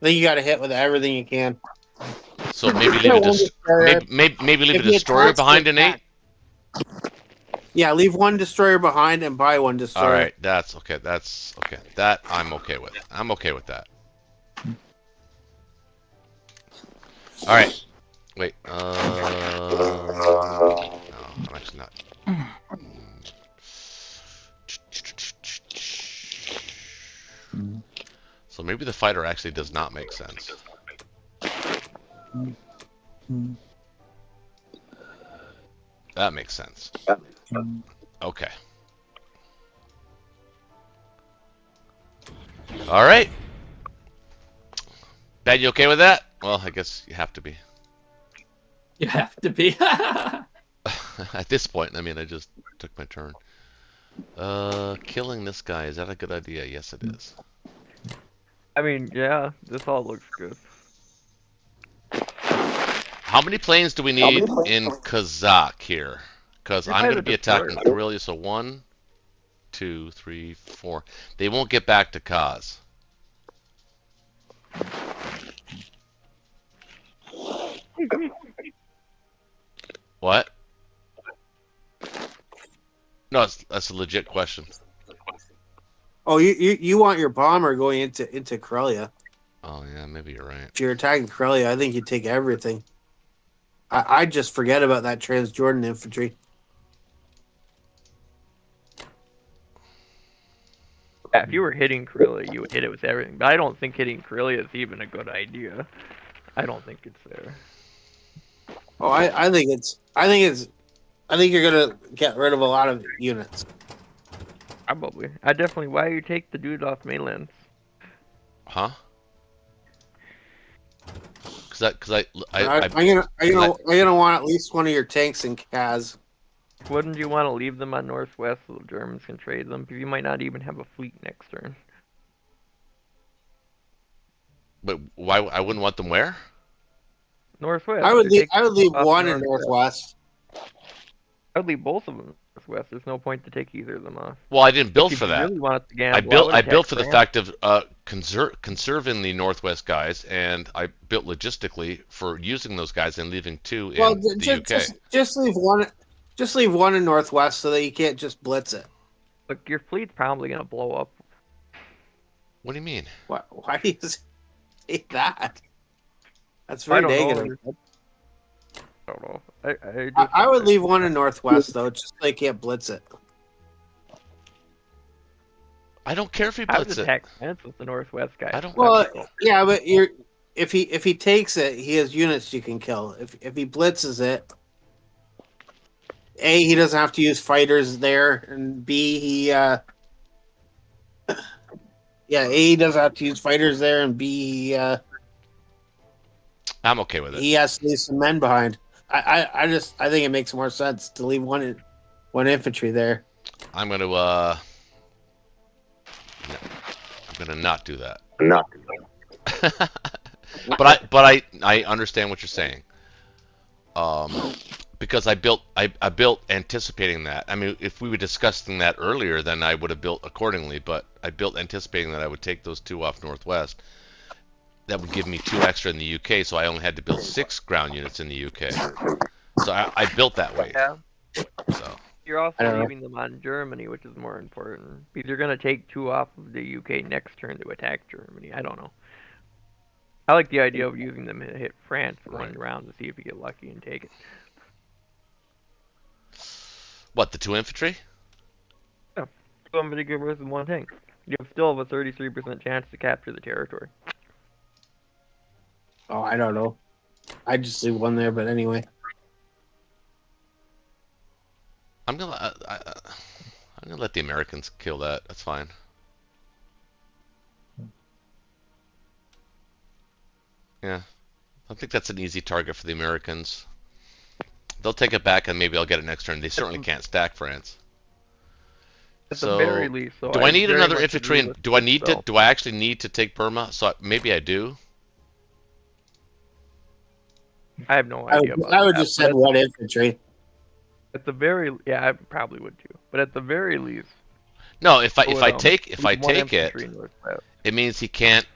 C: I think you got to hit with everything you can.
A: So maybe leave a destroyer behind in 8.
C: Yeah, leave 1 destroyer behind and buy 1 destroyer.
A: All right, that's okay. That I'm okay with. I'm okay with that. All right. Wait. No, I'm actually not. So maybe the fighter actually does not make sense. That makes sense. Okay. All right. Ben, you okay with that? Well, I guess you have to be.
J: You have to be.
A: At this point, I mean, I just took my turn. Killing this guy, is that a good idea? Yes, it is.
H: I mean, yeah, this all looks good.
A: How many planes do we need in Kazakh here? Because I'm going to be attacking Karelia, so 1, 2, 3, 4. They won't get back to Kaz. What? No, that's a legit question.
C: Oh, you want your bomber going into Karelia.
A: Oh, yeah, maybe you're right.
C: If you're attacking Karelia, I think you take everything. I just forget about that Transjordan infantry.
H: Yeah, if you were hitting Karelia, you would hit it with everything. But I don't think hitting Karelia is even a good idea. I don't think it's there.
C: Oh, I think you're gonna get rid of a lot of units.
H: Probably. I definitely. Why you take the dude off mainland?
A: Huh?
C: I'm gonna want at least one of your tanks in Kaz.
H: Wouldn't you want to leave them on northwest so the Germans can trade them? Because you might not even have a fleet next turn.
A: But why? I wouldn't want them where?
H: Northwest.
C: I would
H: They're
C: leave
H: taking off
C: one in northwest.
H: I would leave both of them northwest. There's no point to take either of them off.
A: Well, I didn't build
H: If
A: for
H: you
A: that.
H: really wanted to gamble,
A: I built for the
H: France.
A: fact of conserving the northwest guys, and I built logistically for using those guys and leaving 2 in the UK.
C: Just leave one. Just leave one in northwest so that you can't just blitz it.
H: Look, your fleet's probably gonna blow up.
A: What do you mean?
C: Why do you say that? That's very negative.
H: I don't know.
C: I would leave one in northwest though, just so they can't blitz it.
A: I don't care if he
H: I would
A: blitz it.
H: attack France with the northwest guy.
A: I don't.
C: Well, yeah, but if he takes it, he has units you can kill. If he blitzes it, A, he doesn't have to use fighters there, and B, A, he doesn't have to use fighters there, and B,
A: I'm okay with it.
C: he has to leave some men behind. I think it makes more sense to leave one infantry there.
A: I'm gonna not do that. But I understand what you're saying. Because I built anticipating that. I mean, if we were discussing that earlier, then I would have built accordingly. But I built anticipating that I would take those 2 off northwest. That would give me 2 extra in the UK, so I only had to build 6 ground units in the UK. So I built that way.
H: Yeah.
A: So
H: You're also leaving them on Germany, which is more important. Because you're going to take 2 off of the UK next turn to attack Germany. I don't know. I like the idea of using them to hit France one round to see if you get lucky and take it.
A: What, the 2 infantry?
H: Yeah. 2 infantry versus 1 tank. You still have a 33% chance to capture the territory.
C: Oh, I don't know. I just leave one there, but anyway.
A: I'm gonna let the Americans kill that. That's fine. Yeah, I think that's an easy target for the Americans. They'll take it back, and maybe I'll get it next turn. They certainly can't stack France.
H: At the very least, so
A: do I need
H: very
A: another
H: much
A: infantry?
H: agree
A: And
H: with
A: do I need to?
H: yourself.
A: Do I actually need to take Burma? So maybe I do.
H: I have no idea.
C: I would just send 1 infantry.
H: At the very, yeah, I probably would too. But at the very least,
A: No, if I
H: would,
A: take
H: leave 1
A: it,
H: infantry northwest.
A: it means he can't.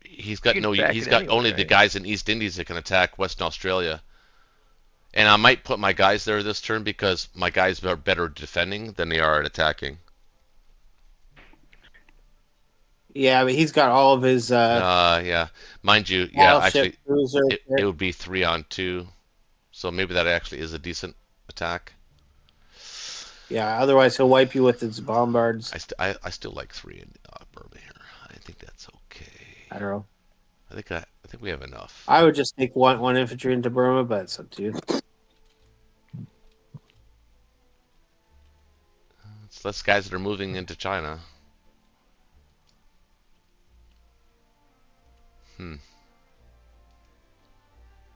A: He's got
H: You can stack it anyway,
A: only the
H: right?
A: guys in East Indies that can attack Western Australia. And I might put my guys there this turn because my guys are better defending than they are at attacking.
C: Yeah, but he's got all of his.
A: Yeah, mind you, yeah,
C: battleship
A: actually,
C: cruiser
A: it would be 3 on 2, so maybe that actually is a decent attack.
C: Yeah, otherwise he'll wipe you with his bombards.
A: I still like 3 in Burma here. I think that's okay.
C: I don't know.
A: I think we have enough.
C: I would just take one infantry into Burma, but it's up to you.
A: It's less guys that are moving into China.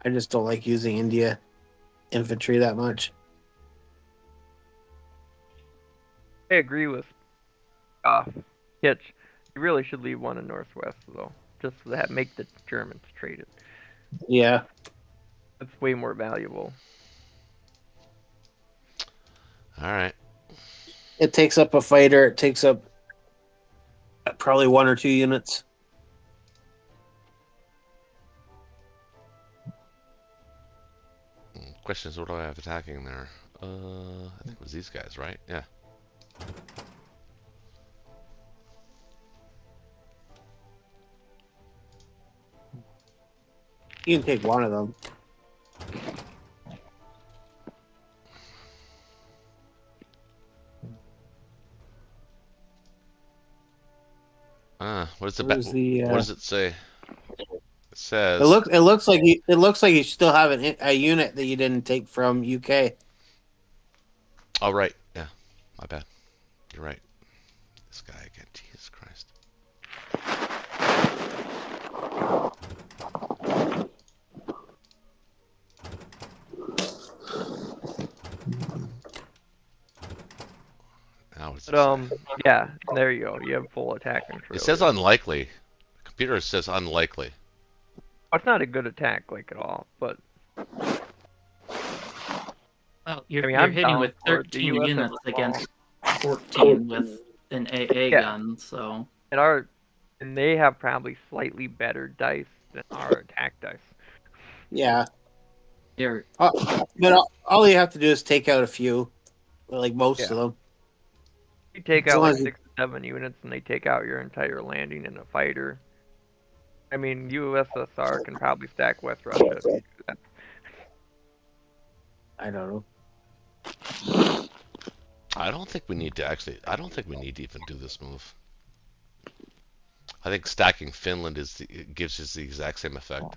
C: I just don't like using India infantry that much.
H: I agree with Hitch. You really should leave 1 in northwest though, just to make the Germans trade it.
C: Yeah.
H: That's way more valuable.
A: All right.
C: It takes up a fighter. It takes up probably 1 or 2 units.
A: Question is, what do I have attacking there? I think it was these guys, right? Yeah.
C: You can take 1 of them.
A: What does
C: Where's the,
A: what does it say? It says
C: It looks like you still have a unit that you didn't take from UK.
A: Oh right, yeah, my bad. You're right. This guy again, Jesus Christ.
H: But yeah, there you go. You have full attack control.
A: It says unlikely. The computer says unlikely.
H: It's not a good attack like at all, but
J: Well, you're,
H: I mean,
J: you're
H: I'm
J: hitting
H: down
J: with
H: for it. The
J: 13
H: US
J: units
H: has a
J: against 14 with an AA
H: Yeah.
J: gun, so
H: and they have probably slightly better dice than our attack dice.
C: Yeah.
J: you're
C: But all you have to do is take out a few, like most
H: Yeah.
C: of them.
H: You take
C: As
H: out
C: long
H: like
C: as you-
H: 6 or 7 units, and they take out your entire landing in a fighter. I mean, USSR can probably stack West Russia if you do that.
C: I don't know.
A: I don't think we need to actually. I don't think we need to even do this move. I think stacking Finland gives us the exact same effect.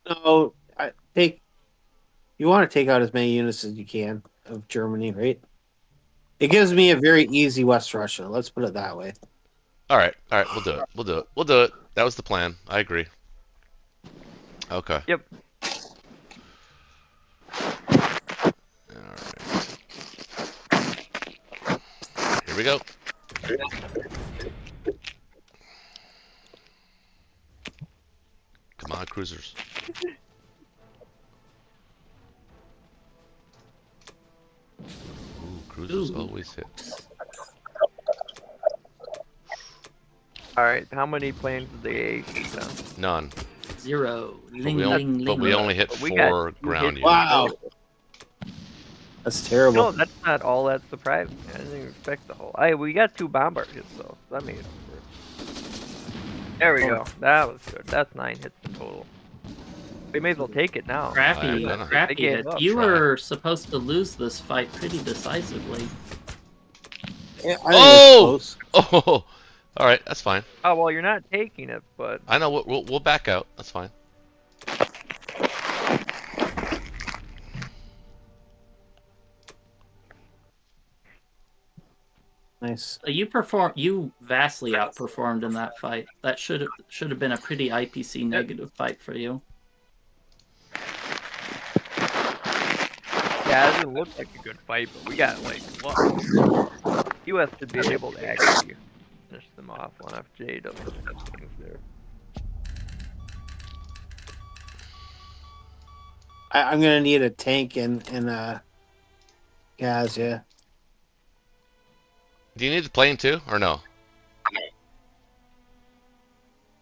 C: No, you want to take out as many units as you can of Germany, right? It gives me a very easy West Russia. Let's put it that way.
A: All right, we'll do it. We'll do it. That was the plan. I agree. Okay.
H: Yep.
A: All right. Here we go. Come on, cruisers. Ooh, cruisers always hit.
H: Alright, how many planes did they shoot down?
A: None.
J: 0.
A: But we only hit
H: But we got
A: 4
H: two
A: ground
H: hits.
A: units.
C: Wow. That's terrible.
H: No, that's not all that surprising. I didn't even expect the whole. We got 2 bombard hits though. So that made it work. There we go. That was good. That's 9 hits in total. We may as well take it now.
J: Crappy,
A: I am gonna-
J: crappy
H: They gave
J: hit.
H: up.
J: You
A: Try.
J: were supposed to lose this fight pretty decisively.
C: Yeah, I think
A: Oh!
C: it was close.
A: Oh! All right, that's fine.
H: Oh well, you're not taking it, but
A: I know. We'll back out. That's fine.
C: Nice.
J: You vastly outperformed in that fight. That should have been a pretty IPC negative fight for you.
H: yeah, it didn't look like a good fight. But we got like luck. US should be able to actually finish them off on FJ doesn't have things there.
C: I'm gonna need a tank and gas. Yeah.
A: Do you need a plane too, or no?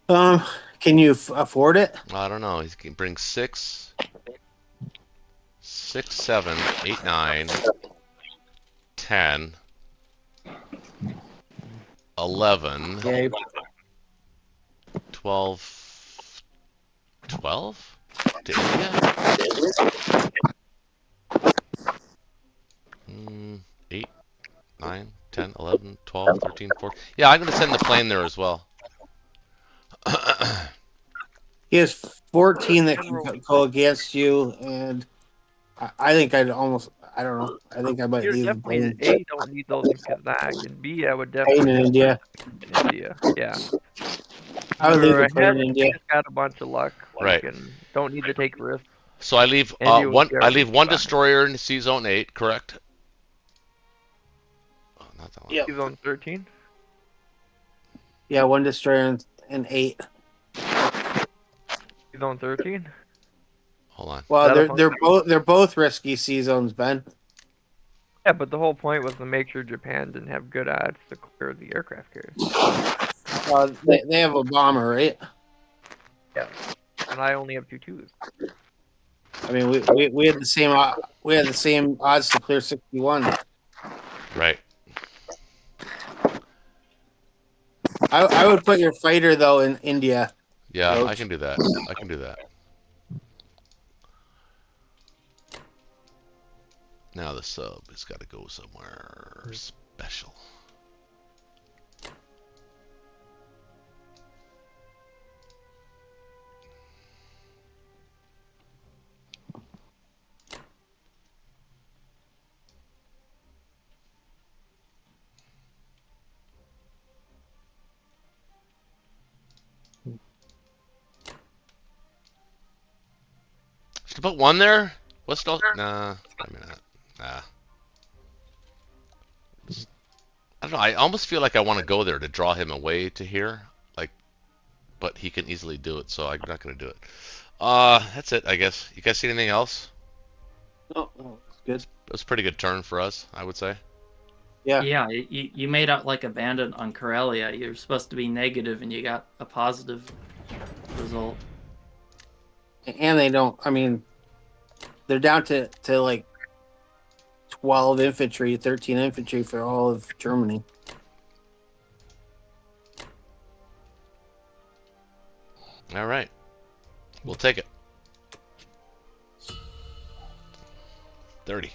C: Can you afford it?
A: I don't know. He can bring 6, 7, 8, 9, 10, 11,
C: Yeah.
A: 12 to India? 8, 9, 10, 11, 12, 13, 14. Yeah, I'm going to send the plane there as well.
C: He has 14 that can go against you, and I think I'd almost. I don't know. I think I might
H: You're
C: leave the
H: definitely
C: plane.
H: A, don't need those in Kazakh, and B, I would
C: Plane
H: definitely
C: in India.
H: in India. Yeah.
C: I would leave
H: We're
C: the plane
H: ahead,
C: in
H: we
C: India.
H: just got a bunch of luck,
A: Right.
H: and don't need to take risks.
A: So I leave
H: And you
A: one.
H: would
A: I leave one
H: fine.
A: destroyer in Sea Zone 8, correct? Oh, not that one.
C: Yeah.
H: He's on 13.
C: Yeah, one destroyer and 8.
H: He's on 13.
A: Hold on.
C: Well,
H: That'll
C: they're both risky sea zones, Ben.
H: Yeah, but the whole point was to make sure Japan didn't have good odds to clear the aircraft carriers.
C: They have a bomber, right?
H: Yeah. And I only have 2 twos.
C: I mean, we had the same odds to clear 61.
A: Right.
C: I would put your fighter though in India.
A: Yeah, I
C: Roach.
A: can do that. I can do that. Now the sub has got to go somewhere special. Should I put 1 there? What's still? Nah, I mean not. Nah. Just don't know. I almost feel like I want to go there to draw him away to here, like, but he can easily do it, so I'm not going to do it. That's it, I guess. You guys see anything else?
C: Oh, it's good.
A: It was a pretty good turn for us, I would say.
C: Yeah.
D: Yeah, you made out like a bandit on Corellia. You're supposed to be negative, and you got a positive result.
C: And they don't. I mean, they're down to like 12 infantry, 13 infantry for all of Germany.
A: All right, we'll take it. 30.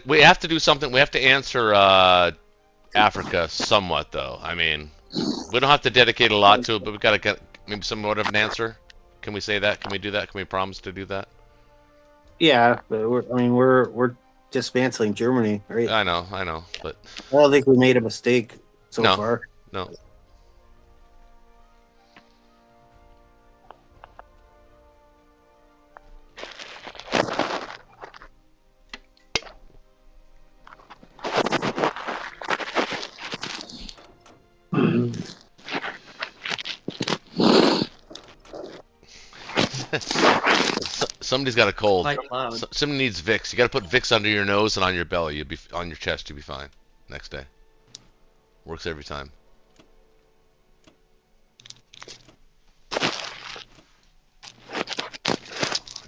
A: We have to do something. We have to answer Africa somewhat, though. I mean, we don't have to dedicate a lot to it, but we got to get maybe somewhat of an answer. Can we say that? Can we do that? Can we promise to do that?
C: Yeah, but we're dismantling Germany, right?
A: I know, but
C: I don't think we made a mistake so
A: No.
C: far.
A: no. Somebody's got a cold.
D: Quite loud.
A: Somebody needs Vicks. You got to put Vicks under your nose and on your belly. You'll be on your chest. You'll be fine. Next day. Works every time.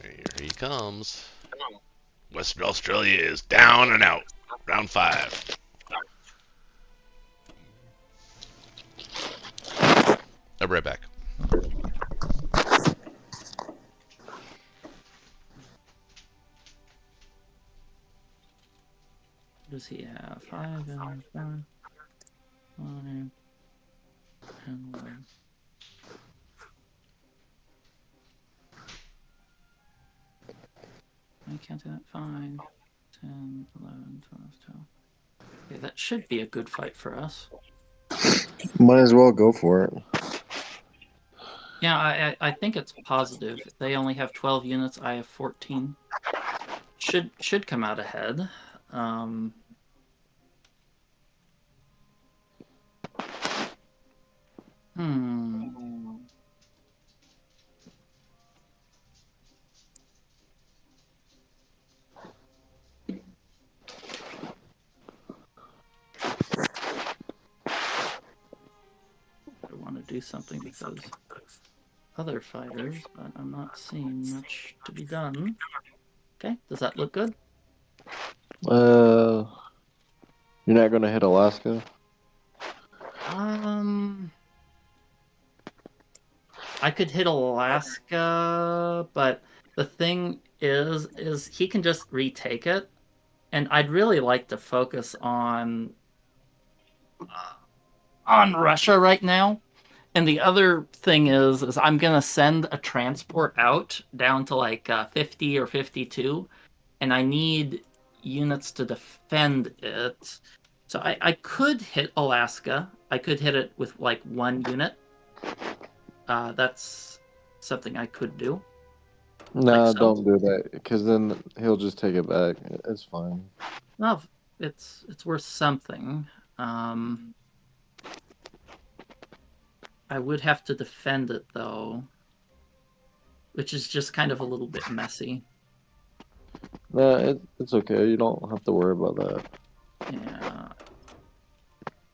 A: Here he comes. Western Australia is down and out. Round 5. I'll be right back.
D: What does he have? 5 and 4. 5 and 11. I can't do that. 5, 10, 11, 12, 12. Okay, that should be a good fight for us.
E: Might as well go for it.
D: Yeah, I think it's positive. They only have 12 units. I have 14. Should come out ahead. I want to do something because other fighters, but I'm not seeing much to be done. Okay, does that look good?
E: You're not gonna hit Alaska?
D: I could hit Alaska, but the thing is he can just retake it, and I'd really like to focus on Russia right now. And the other thing is I'm gonna send a transport out down to like 50 or 52, and I need units to defend it. So I could hit Alaska. I could hit it with like 1 unit. That's something I could do.
E: No,
D: Like so.
E: don't do that, because then he'll just take it back. It's fine.
D: No, it's worth something. I would have to defend it though, which is just kind of a little bit messy.
E: No, it's okay. You don't have to worry about that.
D: Yeah.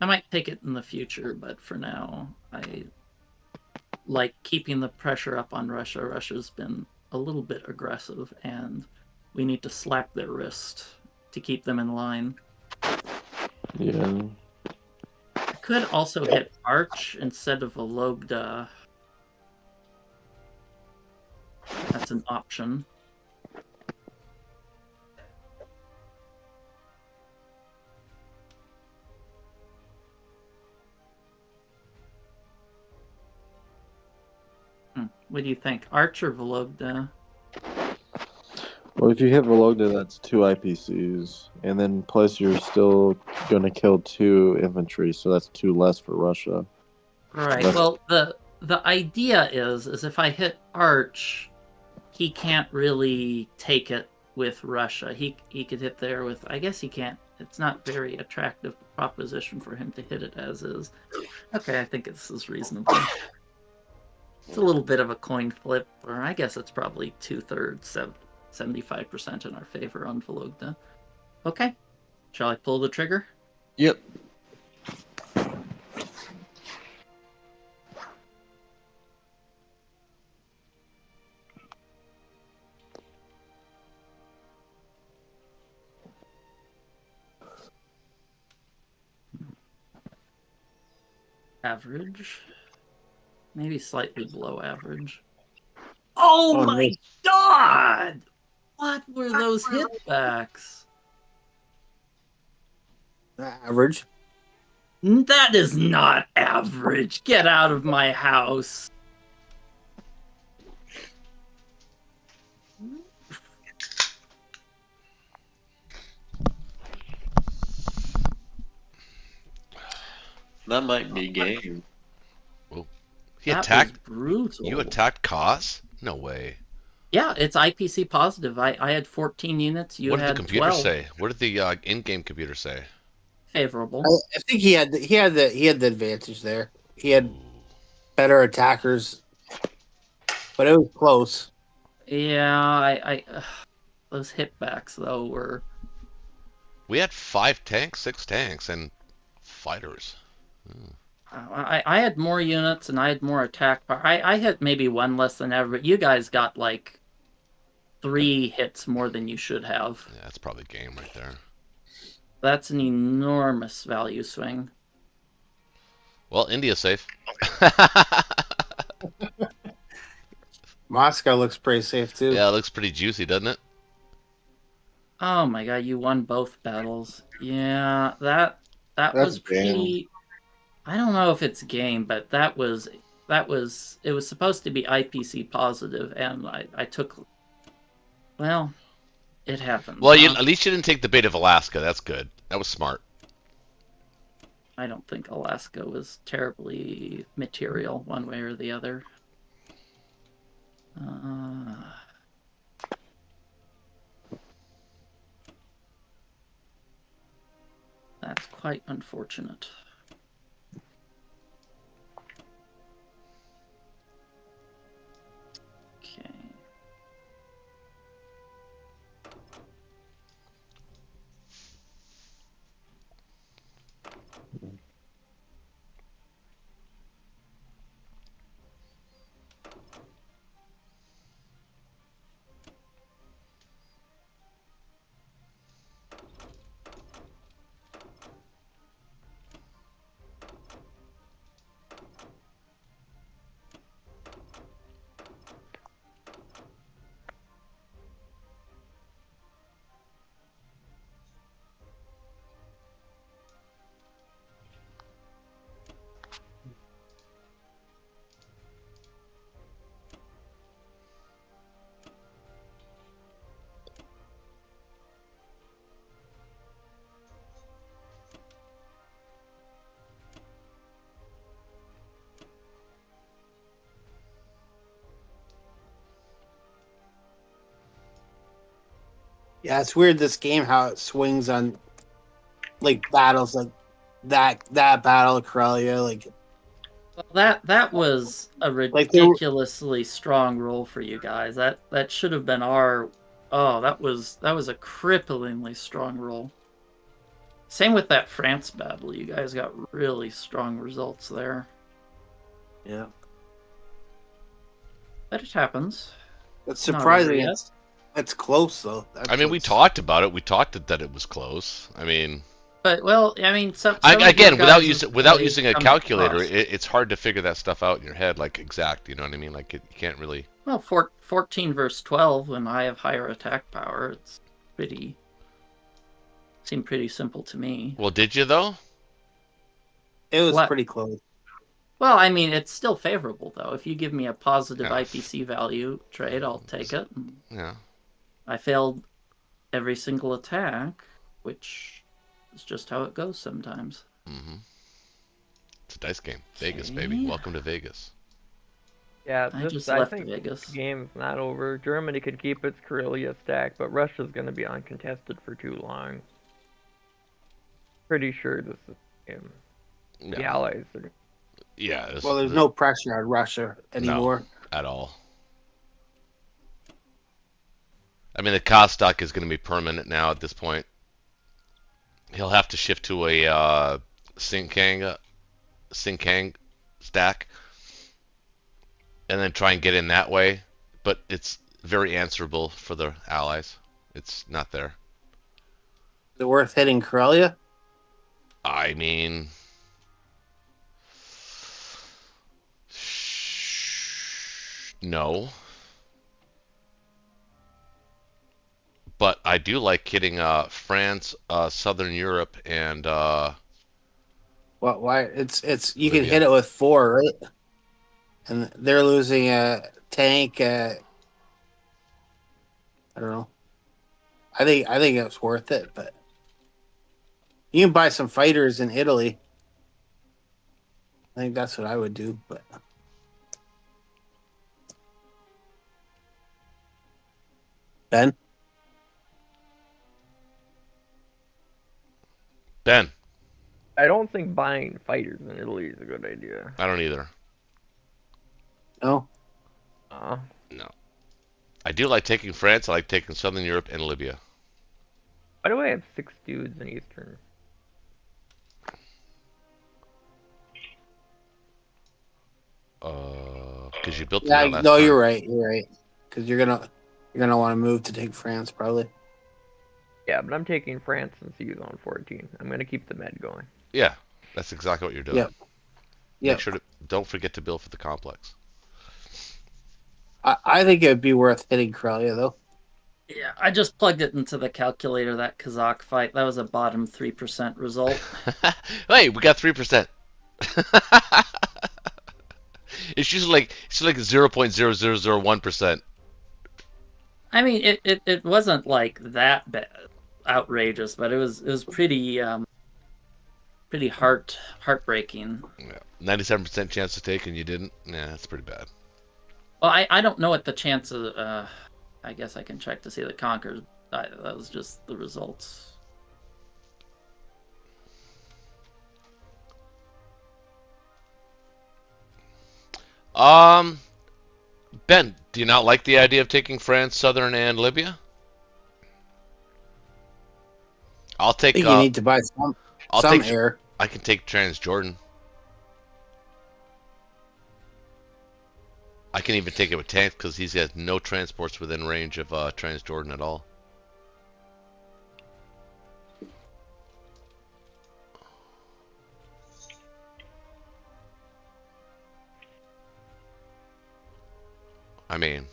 D: I might take it in the future, but for now, I like keeping the pressure up on Russia. Russia's been a little bit aggressive, and we need to slap their wrist to keep them in line.
E: Yeah.
D: I could also hit Arch instead of Vologda. That's an option. What do you think? Arch or Vologda?
E: Well, if you hit Vologda, that's 2 IPCs, and then plus you're still going to kill 2 infantry, so that's 2 less for Russia.
D: Right. Well, the idea is if I hit Arch, he can't really take it with Russia. He could hit there with. I guess he can't
J: it's not very attractive proposition for him to hit it as is. Okay, I think this is reasonable. It's a little bit of a coin flip, or I guess it's probably 2/3, 75% in our favor on Vologda. Okay, shall I pull the trigger?
E: Yep.
J: Average. Maybe slightly below average. Oh my
C: nice.
J: god! What were those hitbacks?
C: Average.
J: That is not average. Get out of my house.
E: That might be game.
A: He
J: That
A: attacked.
J: was brutal.
A: You attacked Cos? No way.
J: Yeah, it's IPC positive. I had 14 units. You
A: What did
J: had
A: the computer
J: 12.
A: say? What did the in-game computer say?
J: Favorable.
C: I think he had the advantage there. He had better attackers, but it was close.
J: Yeah, I those hitbacks though were.
A: We had 5 tanks, 6 tanks, and fighters.
J: I had more units and I had more attack power. I had maybe one less than ever, but you guys got like 3 hits more than you should have.
A: Yeah, that's probably game right there.
J: That's an enormous value swing.
A: Well, India's safe.
C: Moscow looks pretty safe too.
A: Yeah, it looks pretty juicy, doesn't it?
J: Oh my god, you won both battles. Yeah, that
C: That's
J: was pretty. I don't know if it's game, but it was supposed to be IPC positive, and I took. Well, it happened.
A: Well, at least you didn't take the bait of Alaska. That's good. That was smart.
J: I don't think Alaska was terribly material one way or the other. That's quite unfortunate. Okay.
C: Yeah, it's weird this game how it swings on like battles like that battle of Corellia, like
J: Well, that was a ridiculously strong roll for you guys. That should have been our. Oh, that was a cripplingly strong roll. Same with that France battle. You guys got really strong results there.
C: yeah.
J: But it happens.
C: It's surprising.
J: Not over
C: It's close though.
A: I mean, we talked about it. We talked that it was close. I mean,
J: But well, I mean,
A: again, without using a calculator, it's hard to figure that stuff out in your head, like exact. You know what I mean? Like you can't really.
J: Well, 14 versus 12, when I have higher attack power, it's seemed pretty simple to me.
A: Well, did you though?
C: It was pretty close.
J: Well, I mean, it's still favorable though. If you give me a positive IPC value trade, I'll take it.
A: Yeah.
J: I failed every single attack, which is just how it goes sometimes.
A: Mm-hmm. It's a dice game. Vegas, baby. Welcome to Vegas.
H: Yeah,
J: I
H: think
J: Vegas.
H: The game's not over. Germany could keep its Karelia stack, but Russia's going to be uncontested for too long. Pretty sure this is him. The
A: Yeah,
H: Allies are.
A: yeah.
C: Well, there's no pressure on Russia anymore.
A: At all. I mean, the Kostok is going to be permanent now at this point. He'll have to shift to a Sinkang stack, and then try and get in that way. But it's very answerable for the Allies. It's not there.
C: Is it worth hitting Karelia?
A: I mean, no. But I do like hitting France, Southern Europe, and
C: What? Why? It's you
A: Libya.
C: can hit it with 4, right? And they're losing a tank. I don't know. I think it's worth it, but you can buy some fighters in Italy. I think that's what I would do, but Ben.
A: Ben.
H: I don't think buying fighters in Italy is a good idea.
A: I don't either.
C: No.
A: No. I do like taking France. I like taking Southern Europe and Libya.
H: Why do I have 6 dudes in Eastern?
A: Because you built it
C: Yeah,
A: out last
C: no,
A: time.
C: you're right. You're right. Because you're gonna want to move to take France probably.
H: Yeah, but I'm taking France since he's on 14. I'm gonna keep the med going.
A: Yeah, that's exactly what you're doing.
C: Yep.
A: Make sure to don't forget to build for the complex.
C: I think it would be worth hitting Karelia though.
J: Yeah, I just plugged it into the calculator, that Kazakh fight. That was a bottom 3% result.
A: Hey, we got 3%. It's usually like 0.0001%.
J: I mean, it wasn't like that bad, outrageous, but it was pretty pretty heartbreaking.
A: Yeah. 97% chance to take and you didn't. Yeah, that's pretty bad.
J: Well, I don't know what the chances. I guess I can check to see the conquers. That was just the results.
A: Ben, do you not like the idea of taking France, Southern, and Libya? I'll take.
C: I think you need to buy some air.
A: I can take Transjordan. I can even take it with tanks because he's got no transports within range of Transjordan at all. I mean,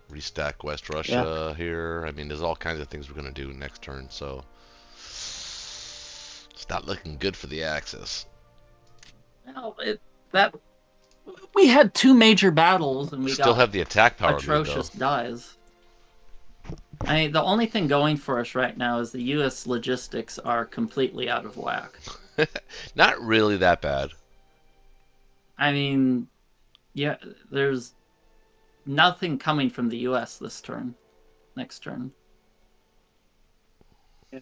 A: restack West Russia here. I mean, there's all kinds of things we're going to do next turn, so it's not looking good for the Axis.
J: Well, we had 2 major battles and we
A: still have the attack power
J: atrocious dies. I mean, the only thing going for us right now is the U.S. logistics are completely out of whack.
A: Not really that bad.
J: I mean, yeah, there's nothing coming from the U.S. next turn.
C: Yeah.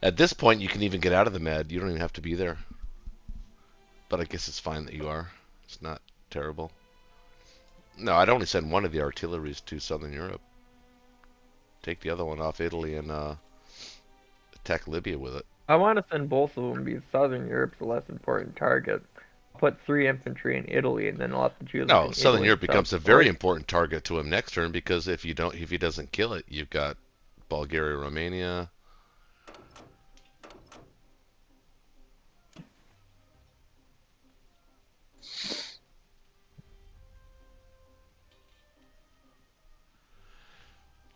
A: At this point, you can even get out of the med. You don't even have to be there. But I guess it's fine that you are. It's not terrible. No, I'd only send one of the artilleries to Southern Europe. Take the other one off Italy and attack Libya with it.
H: I want to send both of them because Southern Europe's a less important target. I'll put 3 infantry in Italy and then I'll have to choose.
A: No, Southern Europe becomes a very important target to him next turn because if he doesn't kill it, you've got Bulgaria, Romania.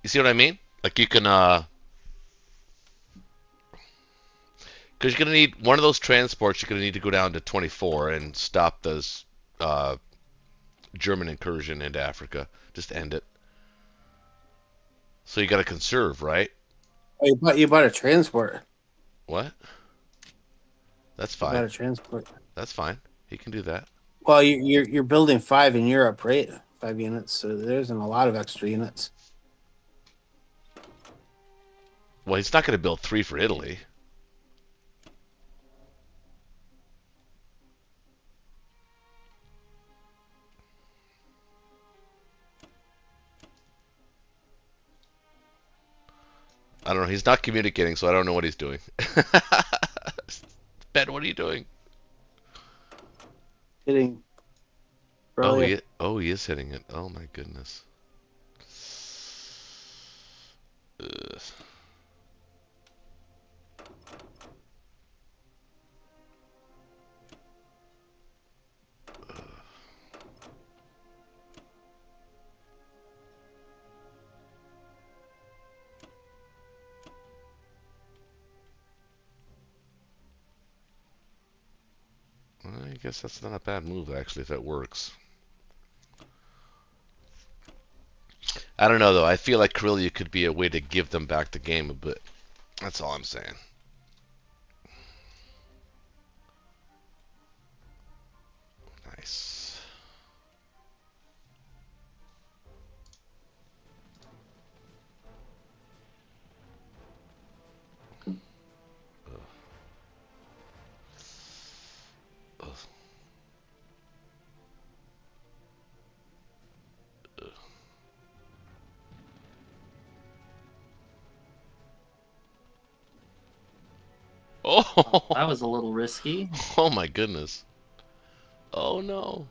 A: You see what I mean? Like you can, because you're gonna need one of those transports. You're gonna need to go down to 24 and stop those German incursion into Africa. Just end it. So you got to conserve, right?
C: Oh, you bought a transport.
A: What? That's
C: You
A: fine.
C: bought a transport.
A: That's fine. He can do that.
C: Well, you're building 5 in Europe, right? 5 units. So there isn't a lot of extra units.
A: Well, he's not going to build 3 for Italy. I don't know. He's not communicating, so I don't know what he's doing. Ben, what are you doing?
C: Hitting.
A: Oh, he is hitting it. Oh my goodness. Ugh. I guess that's not a bad move, actually, if it works. I don't know, though. I feel like Karelia could be a way to give them back the game a bit. That's all I'm saying. Nice. Oh,
J: That was a little risky.
A: oh my goodness. Oh no.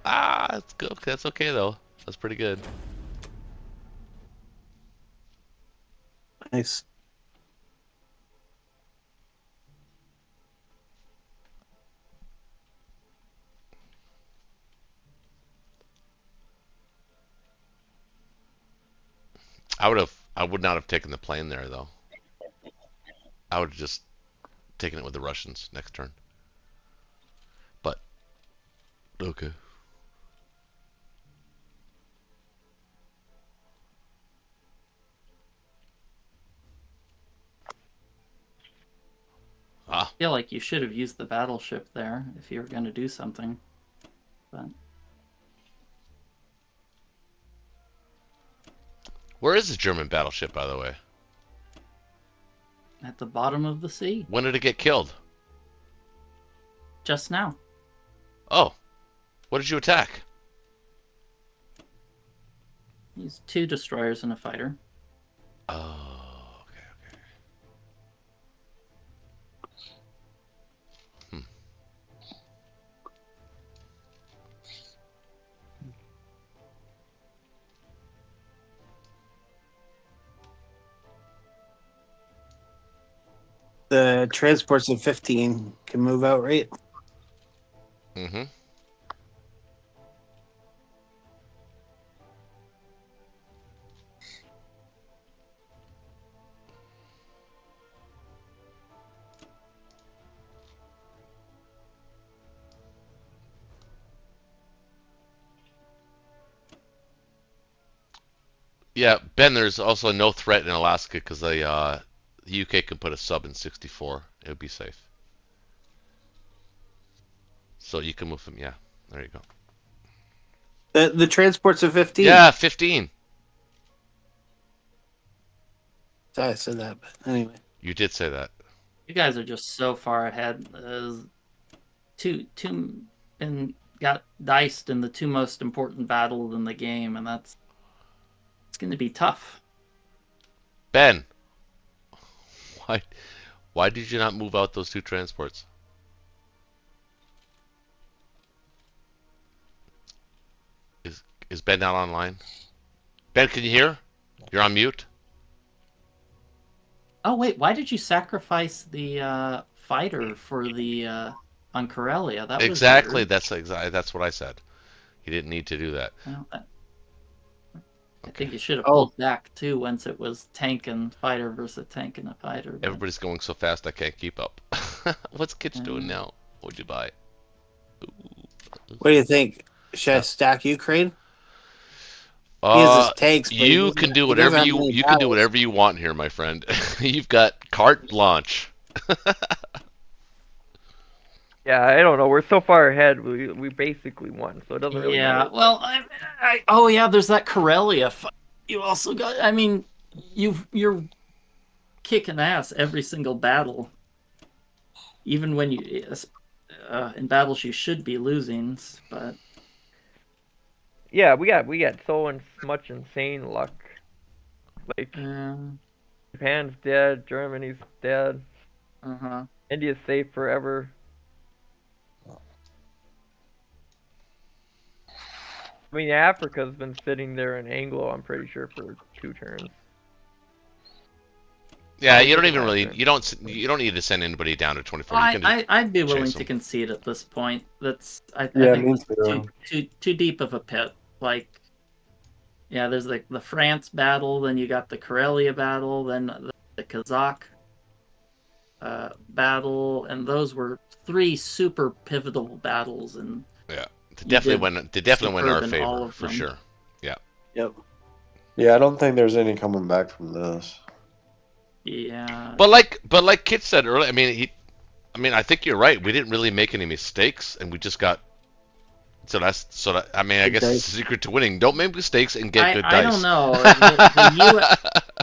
A: Ah, that's good. That's okay though. That's pretty good.
C: Nice.
A: I would not have taken the plane there though. I would have just taken it with the Russians next turn. But okay.
J: I feel like you should have used the battleship there if you were going to do something. But
A: Where is the German battleship, by the way?
J: at the bottom of the sea.
A: When did it get killed?
J: Just now.
A: Oh. What did you attack?
J: These 2 destroyers and a fighter.
A: Oh, okay, okay.
C: The transports of 15 can move out, right?
A: Mm-hmm. Yeah, Ben, there's also no threat in Alaska because the UK can put a sub in 64. It would be safe. So you can move them. Yeah, there you go.
C: The transports of 15.
A: Yeah, 15.
C: I said that, but anyway.
A: You did say that.
J: You guys are just so far ahead. Two and got diced in the 2 most important battles in the game, and it's going to be tough.
A: Ben, why did you not move out those 2 transports? Is Ben not online? Ben, can you hear? You're on mute.
J: Oh wait, why did you sacrifice the fighter for the on Karelia? That was
A: Exactly.
J: weird.
A: That's what I said. He didn't need to do that.
J: Well, I think you should have pulled back too once it was tank and fighter versus tank and a fighter. But...
A: Everybody's going so fast I can't keep up. What's Kitch doing now? What'd you buy?
C: What do you think? Should I stack Ukraine? He has his tanks, but
A: you can do whatever you can do whatever you want here, my friend. You've got carte blanche.
H: Yeah, I don't know. We're so far ahead. We basically won, so it doesn't really matter.
J: Well, oh yeah, there's that Karelia fight. You also got. I mean, you're kicking ass every single battle, even when you in battles you should be losing. But
H: Yeah, we got so much insane luck. Like Japan's dead, Germany's dead. India's safe forever. I mean, Africa's been sitting there in Anglo, I'm pretty sure, for 2 turns.
A: Yeah, you don't even really you don't need to send anybody down to 24. You can just
J: I'd be willing
A: chase
J: to
A: them.
J: concede at this point. I
E: Yeah,
J: think
E: me
J: it's too deep of a pit. Like, yeah, there's like the France battle, then you got the Karelia battle, then the Kazakh battle, and those were 3 super pivotal battles. And
A: yeah, they definitely went in our favor for sure. Yeah.
C: Yep.
E: Yeah, I don't think there's any coming back from this.
J: Yeah.
A: But like Kit said earlier, I mean, I think you're right. We didn't really make any mistakes, and we just got. So I mean, I guess it's the secret to winning. Don't make mistakes and get good dice.
J: I don't know.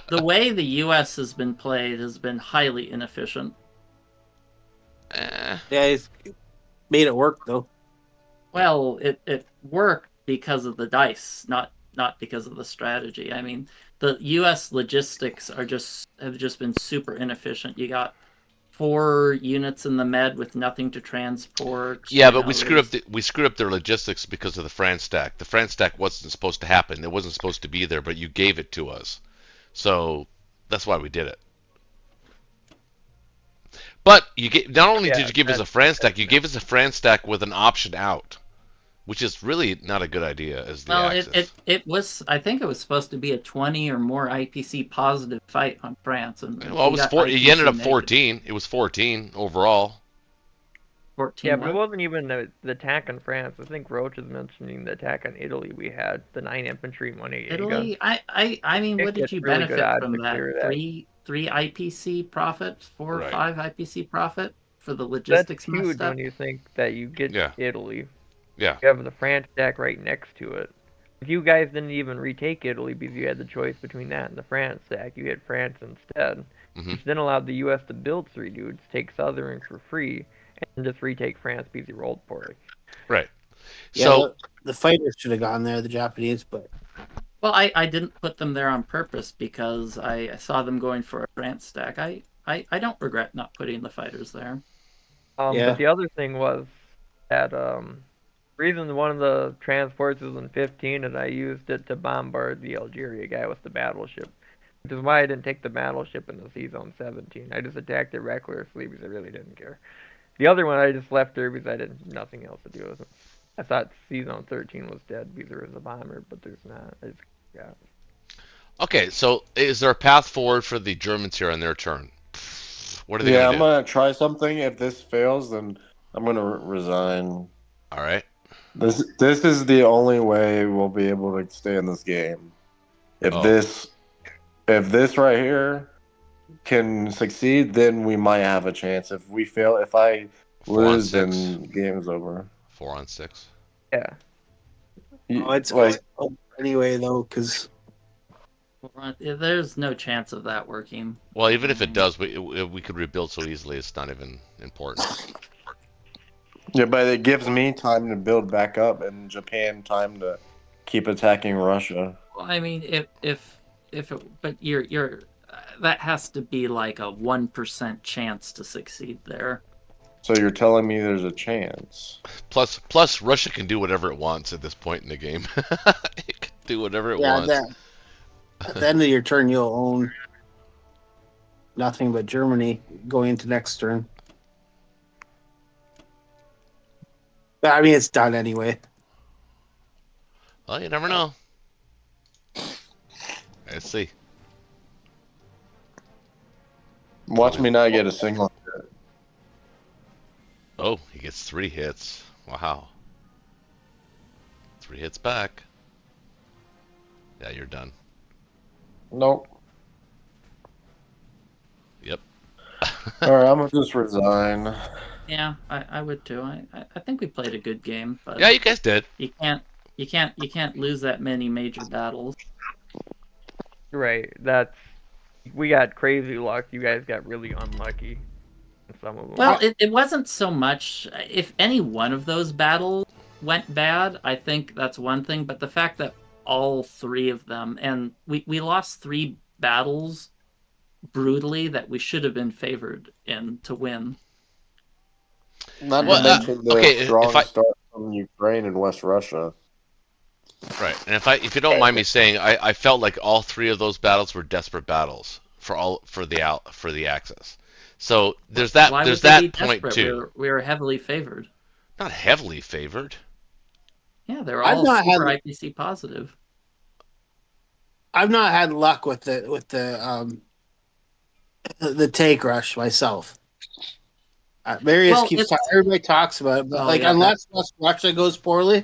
J: The way the U.S. has been played has been highly inefficient.
C: Yeah, he's made it work though.
J: Well, it worked because of the dice, not because of the strategy. I mean, the U.S. logistics have just been super inefficient. You got 4 units in the med with nothing to transport.
A: Yeah, but we screwed up their logistics because of the France stack. The France stack wasn't supposed to happen. It wasn't supposed to be there, but you gave it to us, so that's why we did it. But not only did you give us a France stack, you gave us a France stack with an option out, which is really not a good idea as the axis.
J: It was. I think it was supposed to be a 20 or more IPC positive fight on France, and
A: well, it was 4. It ended up 14. It was 14 overall.
J: 14.
H: Yeah, but it wasn't even the attack on France. I think Roach is mentioning the attack on Italy. We had the 9 infantry, 1 AA
J: Italy.
H: gun.
J: I mean, what did you
H: really
J: benefit from that? 3 IPC profit, 4 or 5 IPC profit for the logistics.
H: That's huge when you think that you get Italy.
A: Yeah.
H: You have the France stack right next to it. If you guys didn't even retake Italy because you had the choice between that and the France stack, you hit France instead, which then allowed the U.S. to build 3 dudes, take Southern for free, and just retake France because he rolled poorly.
A: Right.
C: Yeah, so the fighters should have gone there, the Japanese, but.
J: Well, I didn't put them there on purpose because I saw them going for a France stack. I don't regret not putting the fighters there.
H: But the other thing was that reason one of the transports was in 15 and I used it to bombard the Algeria guy with the battleship. Which is why I didn't take the battleship in the Sea Zone 17. I just attacked it recklessly because I really didn't care. The other one I just left there because I had nothing else to do with it. I thought Sea Zone 13 was dead because there was a bomber, but there's not. I just got it.
A: Okay, so is there a path forward for the Germans here on their turn? What are they going to do?
E: I'm going to try something. If this fails, then I'm going to resign.
A: All right.
E: This is the only way we'll be able to stay in this game. If this right here can succeed, then we might have a chance. If we fail, if I lose, then game's over.
A: 4 on 6.
H: Yeah.
C: It's like anyway though, because
J: there's no chance of that working.
A: Well, even if it does, we could rebuild so easily. It's not even important.
E: Yeah, but it gives me time to build back up, and Japan time to keep attacking Russia.
J: Well, I mean, but you're that has to be like a 1% chance to succeed there.
E: So you're telling me there's a chance?
A: Plus, Russia can do whatever it wants at this point in the game. It can do whatever it wants.
C: At the end of your turn, you'll own nothing but Germany going into next turn. But I mean, it's done anyway.
A: Well, you never know. Let's see.
E: Watch me not get a single hit.
A: Oh, he gets 3 hits. Wow. 3 hits back. Yeah, you're done.
E: Nope.
A: Yep.
E: All right, I'm gonna just resign.
J: Yeah, I would too. I think we played a good game, but
A: yeah, you guys did.
J: You can't lose that many major battles.
H: Right. That's we got crazy luck. You guys got really unlucky in some of them.
J: Well, it wasn't so much. If any one of those battles went bad, I think that's one thing. But the fact that all three of them, and we lost 3 battles brutally that we should have been favored in to win.
L: Not
A: Well,
L: to mention the
A: okay,
L: strong
A: if I-
L: start from Ukraine and West Russia.
A: Right, and if you don't mind me saying, I felt like all 3 of those battles were desperate battles for the Axis. So there's that
J: Why
A: there's
J: would they be
A: that point
J: desperate?
A: too.
J: We were heavily favored.
A: Not heavily favored.
J: Yeah, they're
C: I've
J: all
C: not
J: super
C: had-
J: IPC positive.
C: I've not had luck with the take rush myself. Marius
J: Well,
C: keeps
J: it's-
C: everybody talks about it, but
J: Oh,
C: like
J: yeah,
C: unless West Russia goes poorly,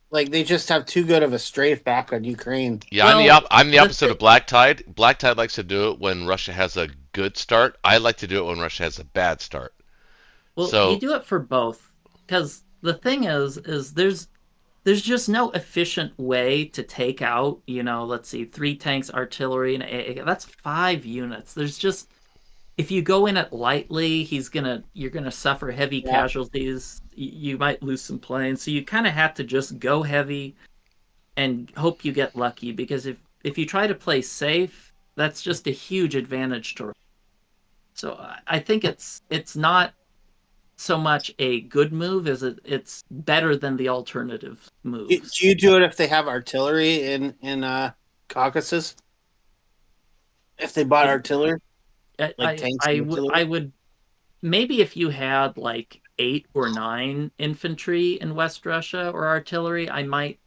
C: like they just have too good of a strafe back on Ukraine.
A: Yeah,
J: Well,
A: I'm the
J: the
A: opposite of Black Tide. Black Tide likes to do it when Russia has a good start. I like to do it when Russia has a bad start.
J: Well,
A: So-
J: you do it for both, because the thing is there's just no efficient way to take out, let's see, 3 tanks, artillery, and that's 5 units. There's just, if you go in it lightly, you're gonna suffer heavy casualties. You might lose some planes, so you kind of have to just go heavy and hope you get lucky. Because if you try to play safe, that's just a huge advantage to. So I think it's not so much a good move as it's better than the alternative move.
C: Do you do it if they have artillery in Caucasus? If they bought artillery, like tanks and artillery?
J: I would maybe if you had like 8 or 9 infantry in West Russia or artillery, I might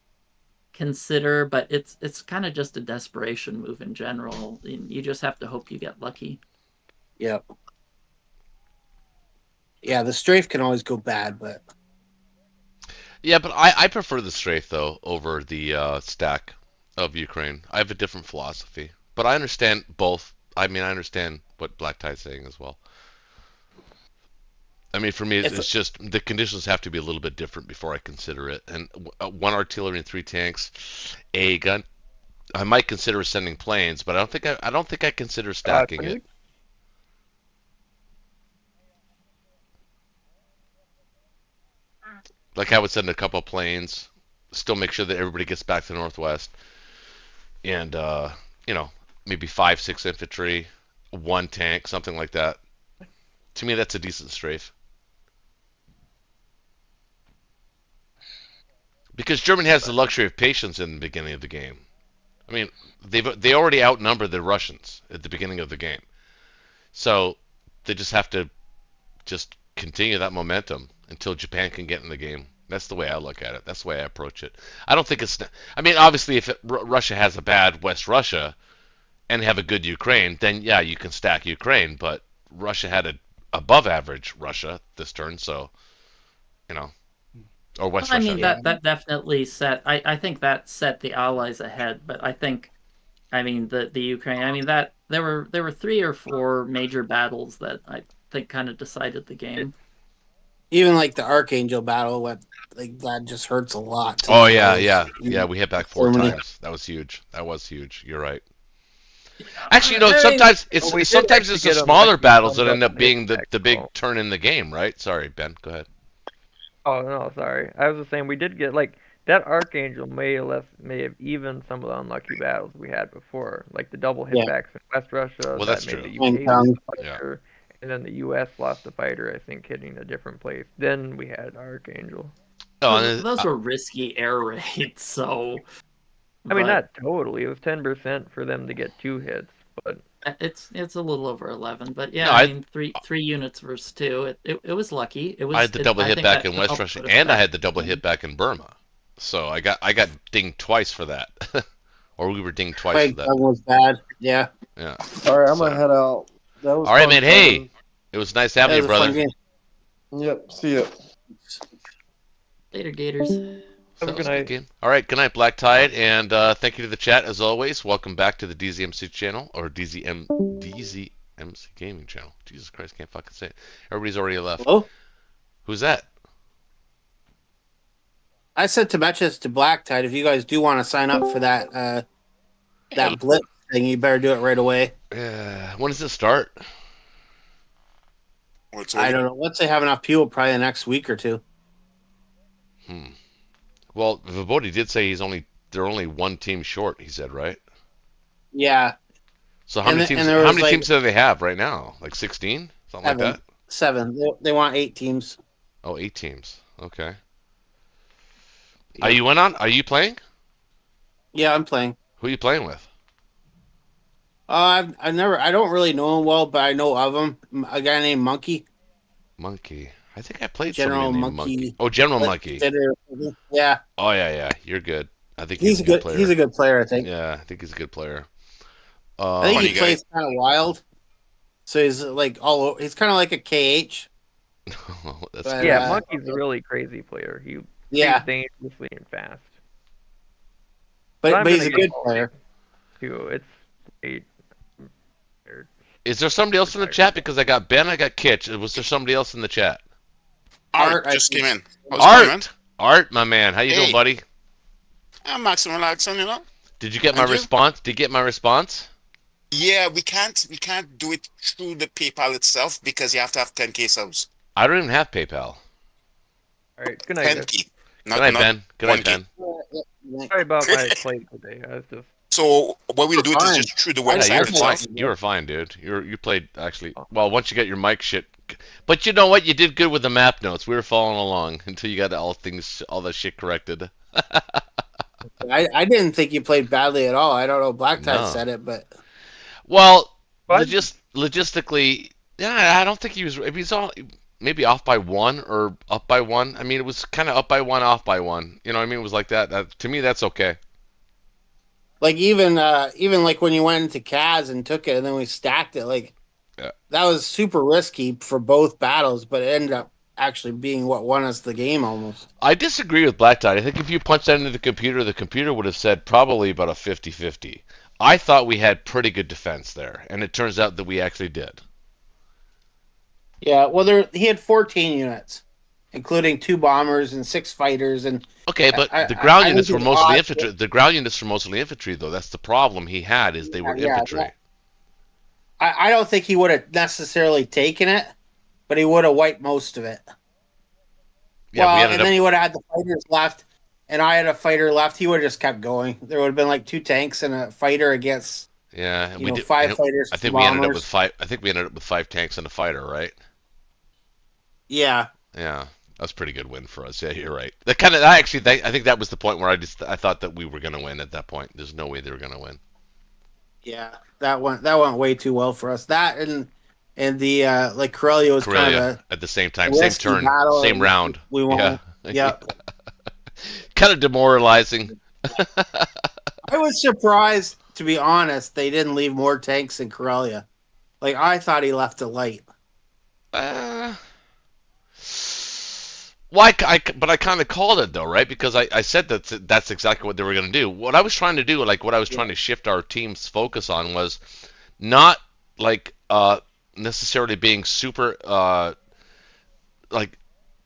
J: consider, but it's kind of just a desperation move in general. You just have to hope you get lucky.
C: Yep. Yeah, the strafe can always go bad, but
A: Yeah, but I prefer the strafe though over the stack of Ukraine. I have a different philosophy, but I understand both. I mean, I understand what Black Tide's saying as well. I mean, for me, it's just the conditions have to be a little bit different before I consider it. And 1 artillery and 3 tanks, a gun. I might consider sending planes, but I don't think I consider stacking it. Like I would send a couple planes, still make sure that everybody gets back to the northwest, and maybe 5, 6 infantry, 1 tank, something like that. To me, that's a decent strafe. Because Germany has the luxury of patience in the beginning of the game. I mean, they already outnumber the Russians at the beginning of the game, so they just have to just continue that momentum until Japan can get in the game. That's the way I look at it. That's the way I approach it. I don't think it's. I mean, obviously, if Russia has a bad West Russia and have a good Ukraine, then yeah, you can stack Ukraine. But Russia had a above average Russia this turn, so or West
J: Well, I
A: Russia.
J: mean, that definitely set. I think that set the Allies ahead, but I think, the Ukraine. I mean that there were 3 or 4 major battles that I think kind of decided the game.
C: even like the Archangel battle, that just hurts a lot.
A: Oh yeah. We hit back 4
C: Germany.
A: times. That was huge. You're right. Actually, sometimes it's the smaller battles that end up being the big turn in the game, right? Sorry, Ben. Go ahead.
H: Oh no, sorry. I was just saying we did get that Archangel may have evened some of the unlucky battles we had before, like the double hitbacks in West Russia.
A: Well, that's
H: that
A: true.
H: made the UK lose a fighter, and then the U.S. lost a fighter, I think, hitting a different place. Then we had Archangel.
J: Those were risky air raids, so.
H: I mean, not totally. It was 10% for them to get 2 hits, but
J: it's a little over 11. But
A: No, I
J: 3 units versus 2. It was lucky. It was.
A: I had the double hit back in West Russia, and I had the double
J: hit
A: hit back in Burma. So I got dinged twice for that, or we were dinged twice for that.
C: That was bad. Yeah.
A: Yeah.
L: All right, I'm gonna head out. That was
A: all right,
L: fun,
A: man. Hey, it was nice having you, brother.
L: Yep. See ya.
J: Later, Gators.
H: Have a good night.
A: All right, good night, Black Tide, and thank you to the chat as always. Welcome back to the DZMC channel, or DZMC Gaming channel. Jesus Christ, can't fucking say it. Everybody's already left.
C: Hello?
A: Who's that?
C: I said to matches to Black Tide if you guys do want to sign up for that Blitz thing, you better do it right away.
A: When does it start?
C: I don't know. Once they have enough people, probably the next week or two.
A: Well, Vivodi did say they're only one team short. He said, right?
C: Yeah.
A: So how many teams do they have right now? Like 16, something like that.
C: 7. They want 8 teams.
A: Oh, 8 teams. Okay. Yeah. Are you playing?
C: Yeah, I'm playing.
A: Who are you playing with?
C: I don't really know him well, but I know of him. A guy named Monkey.
A: Monkey. I think I played
C: General
A: somebody named
C: Monkey.
A: Oh, General Monkey.
C: Yeah.
A: Oh yeah. You're good. I think
C: he's a good player. He's a good player, I think.
A: Yeah, I think he's a good player.
C: I think he plays kind of wild. So he's like he's kind of like a KH.
H: Yeah, Monkey's a really crazy player. He plays dangerously and fast.
C: But he's a good player.
H: Too. It's great.
A: Is there somebody else in the chat? Because I got Ben, I got Kitch. Was there somebody else in the chat?
M: Art just came in.
A: Art, my man. How you doing, buddy?
M: I'm maximum relaxing, you know.
A: Did you get my response? Did you get my response?
M: Yeah, we can't do it through the PayPal itself because you have to have 10K subs.
A: I don't even have PayPal.
H: All right, good night.
M: 10K.
A: Good night, Ben. Good night, Ben.
H: Sorry about my plate today. I was just...
M: So what we'll do is just through the website itself.
A: You were fine, dude. You played actually well once you got your mic shit. But you know what? You did good with the map notes. We were following along until you got all that shit corrected.
C: I didn't think you played badly at all. I don't know. Black Tide said it, but
A: well, logistically, yeah, I don't think he was. He's all maybe off by 1 or up by 1. I mean, it was kind of up by 1, off by 1. You know what I mean? It was like that. To me, that's okay.
C: Like even like when you went into Kaz and took it and then we stacked it, like that was super risky for both battles, but it ended up actually being what won us the game almost.
A: I disagree with Black Tide. I think if you punched that into the computer would have said probably about a 50-50. I thought we had pretty good defense there, and it turns out that we actually did.
C: Yeah, well, he had 14 units, including 2 bombers and 6 fighters, and
A: okay, but the ground units were mostly infantry. The ground units were mostly infantry, though. That's the problem he had is they were infantry.
C: I don't think he would have necessarily taken it, but he would have wiped most of it. Yeah, and then he would have had the fighters left, and I had a fighter left. He would have just kept going. There would have been like 2 tanks and a fighter against 5 fighters.
A: I think we ended up with 5. I think we ended up with 5 tanks and a fighter, right?
C: Yeah.
A: Yeah. That's a pretty good win for us. Yeah, you're right. I think that was the point where I thought that we were going to win at that point. There's no way they were going to win.
C: Yeah, that went way too well for us. That and the like Corellia was kind of
A: at the same time, same turn, same round.
C: We won. Yeah.
A: Kind of demoralizing.
C: I was surprised, to be honest, they didn't leave more tanks in Corellia. Like I thought he left a light.
A: Well, but I kind of called it though, right? Because I said that's exactly what they were going to do. What I was trying to do, like what I was trying to shift our team's focus on, was not like necessarily being super like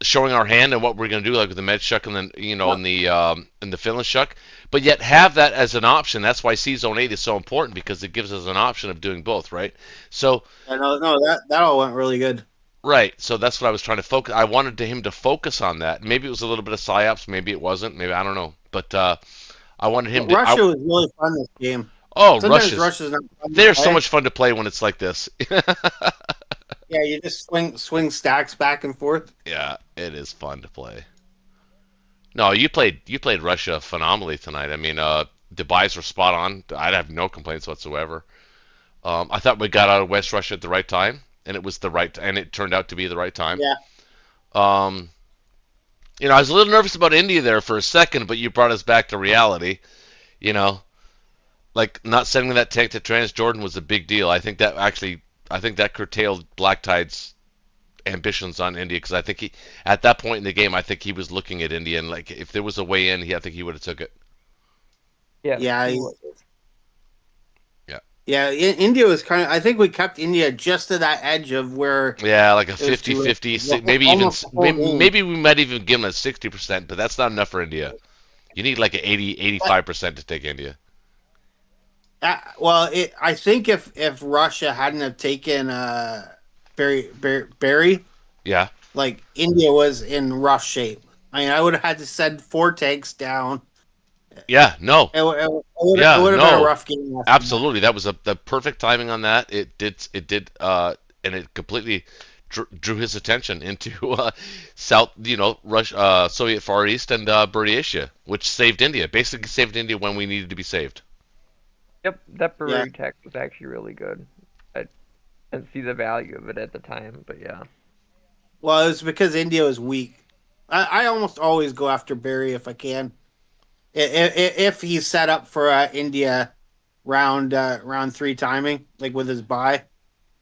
A: showing our hand and what we're going to do, like with the med shuck and then in the Finland shuck, but yet have that as an option. That's why C-Zone 8 is so important because it gives us an option of doing both, right? So
C: no, that all went really good.
A: Right, so that's what I was trying to focus. I wanted him to focus on that. Maybe it was a little bit of psyops, maybe it wasn't. Maybe I don't know, but I wanted him.
C: Russia was really fun this game.
A: Oh, Russia's not fun. They're so much fun to play when it's like this.
C: Yeah, you just swing stacks back and forth.
A: Yeah, it is fun to play. No, you played Russia phenomenally tonight. I mean, the buys were spot on. I'd have no complaints whatsoever. I thought we got out of West Russia at the right time. And it was and it turned out to be the right time.
C: Yeah.
A: I was a little nervous about India there for a second, but you brought us back to reality. Like not sending that tank to Transjordan was a big deal. I think that curtailed Black Tide's ambitions on India because I think at that point in the game, I think he was looking at India and like if there was a way in, I think he would have took it.
H: Yeah.
C: Yeah. Yeah, India was kind of... I think we kept India just to that edge of where...
A: Yeah, like a 50-50, maybe we might even give them a 60%, but that's not enough for India. You need like an 80-85% to take India.
C: I think if Russia hadn't have taken Barry,
A: Yeah.
C: like India was in rough shape. I mean, I would have had to send 4 tanks down.
A: Yeah. No.
C: It would
A: Yeah.
C: have been a
A: No.
C: rough game. after that.
A: Absolutely. That was the perfect timing on that. It did. And it completely drew his attention into South, Russia, Soviet Far East, and Buryatia, which saved India. Basically, saved India when we needed to be saved.
H: Yep, that Beret tech was actually really good. I didn't see the value of it at the time, but yeah.
C: Well, it was because India was weak. I almost always go after Barry if I can. If he's set up for India round 3 timing, like with his buy.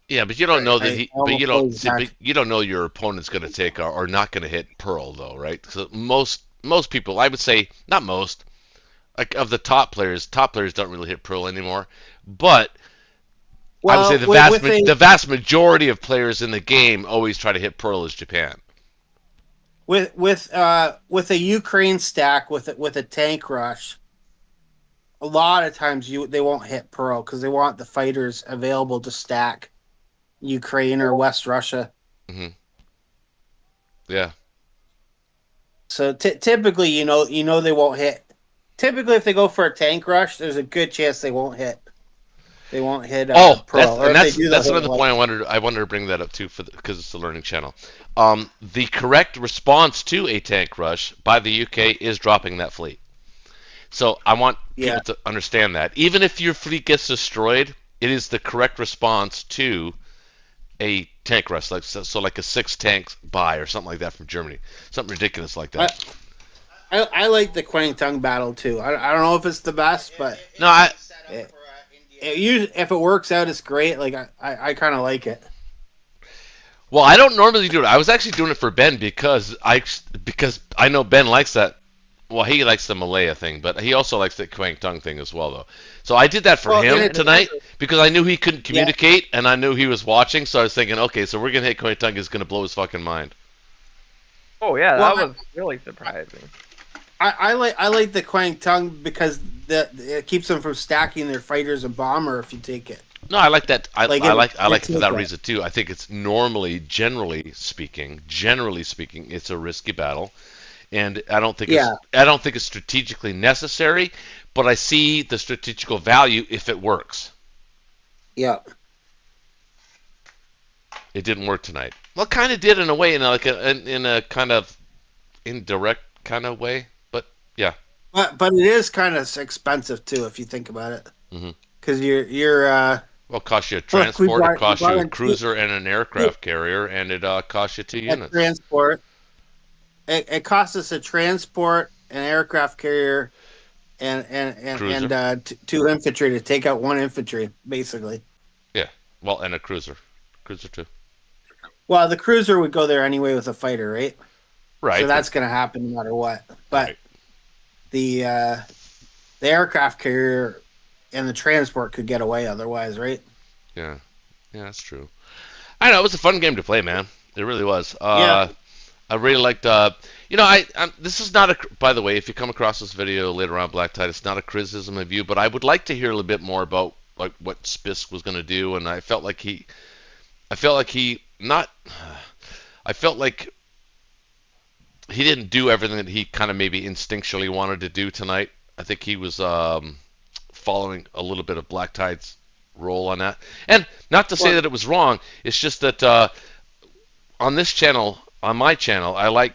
A: Yeah, but you don't know that you don't know your opponent's going to take or not going to hit Pearl though, right? So most people, I would say, not most, like of the top players don't really hit Pearl anymore. But I would say the vast majority of players in the game always try to hit Pearl as Japan.
C: With a Ukraine stack with a tank rush, a lot of times they won't hit Pearl because they want the fighters available to stack Ukraine or West Russia.
A: Mm-hmm. Yeah.
C: So typically, they won't hit. Typically, if they go for a tank rush, there's a good chance they won't hit. They won't hit Pearl.
A: That's another point I wanted to bring that up too because it's a learning channel. The correct response to a tank rush by the UK is dropping that fleet. So I want people to understand that. Even if your fleet gets destroyed, it is the correct response to a tank rush, like a 6 tanks buy or something like that from Germany, something ridiculous like that.
C: I like the Quang Tung battle too. I don't know if it's the best, but
A: no,
C: if it works out, it's great. Like I kind of like it.
A: Well, I don't normally do it. I was actually doing it for Ben because I know Ben likes that. Well, he likes the Malaya thing, but he also likes the Quang Tung thing as well, though. So I did that for him tonight because I knew he couldn't communicate, and I knew he was watching. So I was thinking, okay, so we're gonna hit Quang Tung is gonna blow his fucking mind.
H: Oh yeah, that was really surprising.
C: I like the Quang Tung because it keeps them from stacking their fighters and bomber if you take it.
A: No, I like that. I like it for that reason too. I think it's generally speaking, it's a risky battle, and I don't think it's strategically necessary, but I see the strategical value if it works.
C: Yeah.
A: It didn't work tonight. Well, it kind of did in a way, in a kind of indirect kind of way, but yeah.
C: But it is kind of expensive too if you think about it. Because you're
A: well, it costs you a transport, it costs you a cruiser and an aircraft carrier, and it costs you 2 units.
C: Transport. It costs us a transport, an aircraft carrier, and 2 infantry to take out 1 infantry, basically.
A: Yeah. Well, and a cruiser too.
C: Well, the cruiser would go there anyway with a fighter, right?
A: Right.
C: So that's going to happen no matter what. But the aircraft carrier and the transport could get away otherwise, right?
A: Yeah, that's true. I know it was a fun game to play, man. It really was.
C: Yeah.
A: I really liked. This is not a. By the way, if you come across this video later on, Black Tide, it's not a criticism of you, but I would like to hear a little bit more about like what Spisk was going to do, and I felt like he didn't do everything that he kind of maybe instinctually wanted to do tonight. I think he was following a little bit of Black Tide's role on that. And not to say that it was wrong, it's just that on this channel, on my channel, I like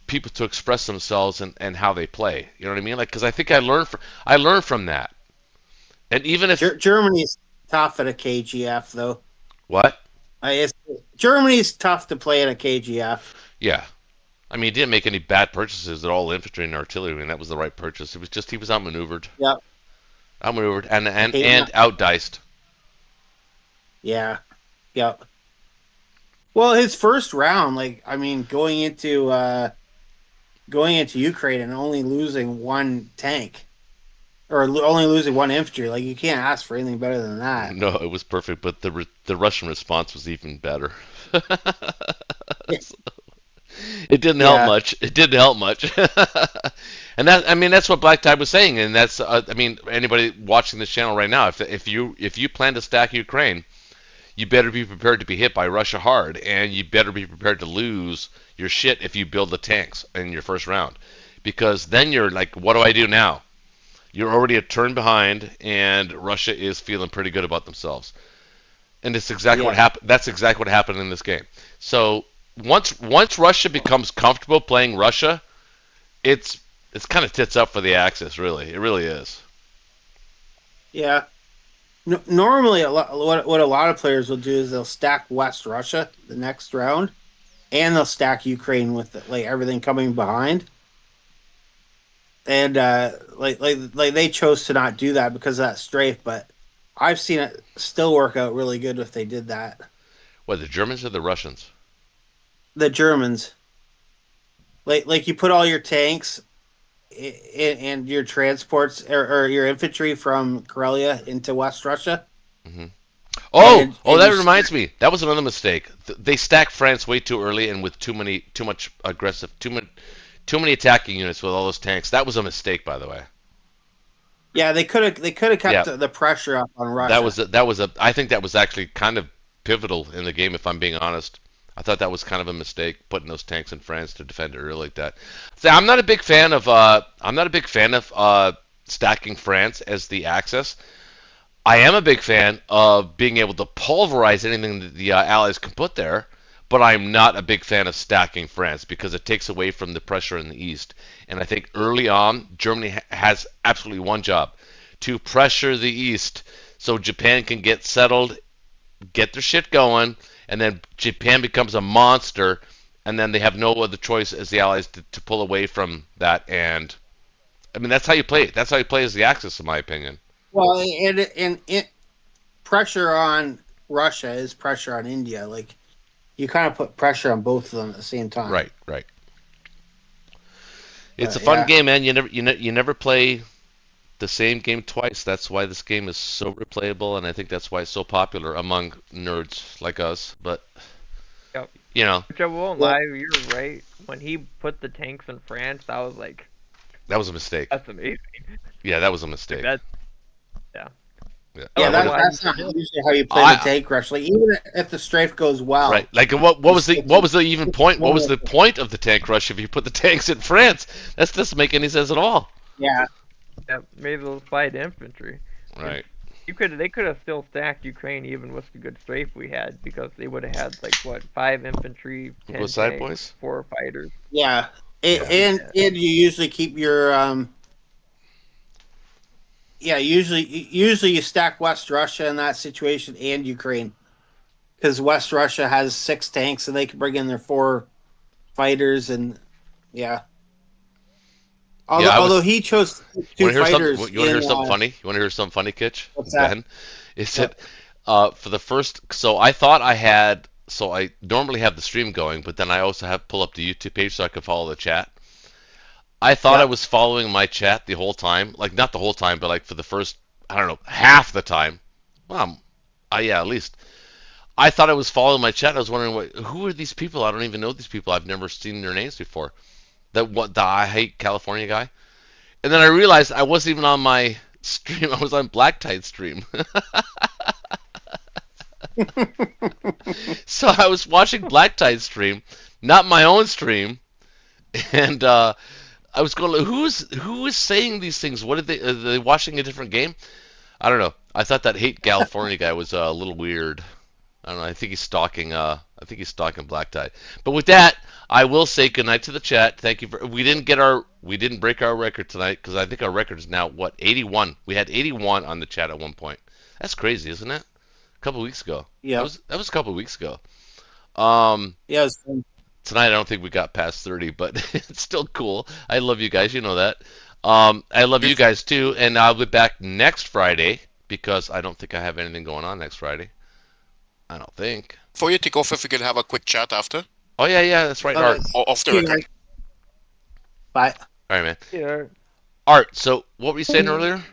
A: people to express themselves and how they play. You know what I mean? Like, because I think I learned from that. And even if
C: Germany's tough at a KGF, though.
A: What?
C: Germany's tough to play at a KGF.
A: Yeah. I mean, he didn't make any bad purchases at all, infantry and artillery. I mean, that was the right purchase. It was just he was outmaneuvered.
C: Yep.
A: Outmaneuvered and outdiced.
C: Yeah. Yep. Well, his first round, going into Ukraine and only losing 1 tank, or only losing 1 infantry, you can't ask for anything better than that.
A: No, it was perfect, but the Russian response was even better. It didn't help much. It didn't help much. And that, I mean, that's what Black Tide was saying, and that's, I mean, anybody watching this channel right now, if you plan to stack Ukraine, you better be prepared to be hit by Russia hard, and you better be prepared to lose your shit if you build the tanks in your first round, because then you're like, what do I do now? You're already a turn behind, and Russia is feeling pretty good about themselves, and it's exactly what happened. That's exactly what happened in this game. So once Russia becomes comfortable playing Russia, it's kind of tits up for the Axis. Really, it really is.
C: Yeah. Normally, what a lot of players will do is they'll stack West Russia the next round, and they'll stack Ukraine with like everything coming behind. And like they chose to not do that because of that strafe, but I've seen it still work out really good if they did that.
A: What, the Germans or the Russians?
C: The Germans. Like you put all your tanks and your transports or your infantry from Karelia into West Russia.
A: Mm-hmm. And that reminds me. That was another mistake. They stacked France way too early and with too much aggressive, too many attacking units with all those tanks. That was a mistake, by the way.
C: Yeah, they could have kept the pressure up on Russia.
A: I think that was actually kind of pivotal in the game, if I'm being honest. I thought that was kind of a mistake, putting those tanks in France to defend it early like that. So I'm not a big fan of stacking France as the Axis. I am a big fan of being able to pulverize anything that the Allies can put there, but I'm not a big fan of stacking France because it takes away from the pressure in the East. And I think early on, Germany has absolutely one job: to pressure the East so Japan can get settled, get their shit going, and then Japan becomes a monster, and then they have no other choice as the Allies to pull away from that. And I mean, that's how you play. That's how you play as the Axis, in my opinion.
C: Well, and pressure on Russia is pressure on India. Like, you kind of put pressure on both of them at the same time.
A: Right. It's a fun game, man. You never play the same game twice. That's why this game is so replayable, and I think that's why it's so popular among nerds like us. But you know,
H: which I won't lie, you're right. When he put the tanks in France, I was like,
A: that was a mistake.
H: That's amazing.
A: Yeah, that was a mistake.
C: That's not usually how you play the tank rush. Like, even if the strafe goes well,
A: right? Like, what was the even point? What was the point of the tank rush if you put the tanks in France? That doesn't make any sense at all.
C: Yeah.
H: Maybe they'll fight infantry.
A: Right.
H: They could have still stacked Ukraine even with the good strafe we had, because they would have had like 5 infantry, 10 tanks, 4 fighters.
C: Yeah. And you usually keep your usually you stack West Russia in that situation and Ukraine, because West Russia has 6 tanks and they can bring in their 4 fighters, and Although he chose 2 fighters.
A: You want to hear something funny? You want to hear something funny, Kitch?
C: What's that?
A: Ben? Is it for the first? So I thought I had. So I normally have the stream going, but then I also have pull up the YouTube page so I can follow the chat. I thought I was following my chat the whole time. Like, not the whole time, but like for the first, I don't know, half the time. Well, at least. I thought I was following my chat. I was wondering, who are these people? I don't even know these people. I've never seen their names before. The I Hate California guy. And then I realized I wasn't even on my stream. I was on Black Tide stream. So I was watching Black Tide stream, not my own stream. And I was going, who is saying these things? What are they watching a different game? I don't know. I thought that Hate California guy was a little weird. I don't know. I think he's stalking Black Tide. But with that, I will say goodnight to the chat. Thank you for. We didn't break our record tonight, because I think our record is now 81. We had 81 on the chat at one point. That's crazy, isn't it? A couple weeks ago.
C: Yeah.
A: That was a couple weeks ago.
C: Yeah.
A: Tonight I don't think we got past 30, but it's still cool. I love you guys. You know that. I love you guys too, and I'll be back next Friday, because I don't think I have anything going on next Friday. I don't think.
M: Before you take off, if we could have a quick chat after.
A: Oh yeah, that's right, Art.
M: Off the record.
C: Bye.
A: All right, man.
H: Yeah.
A: Art. So what were you saying earlier?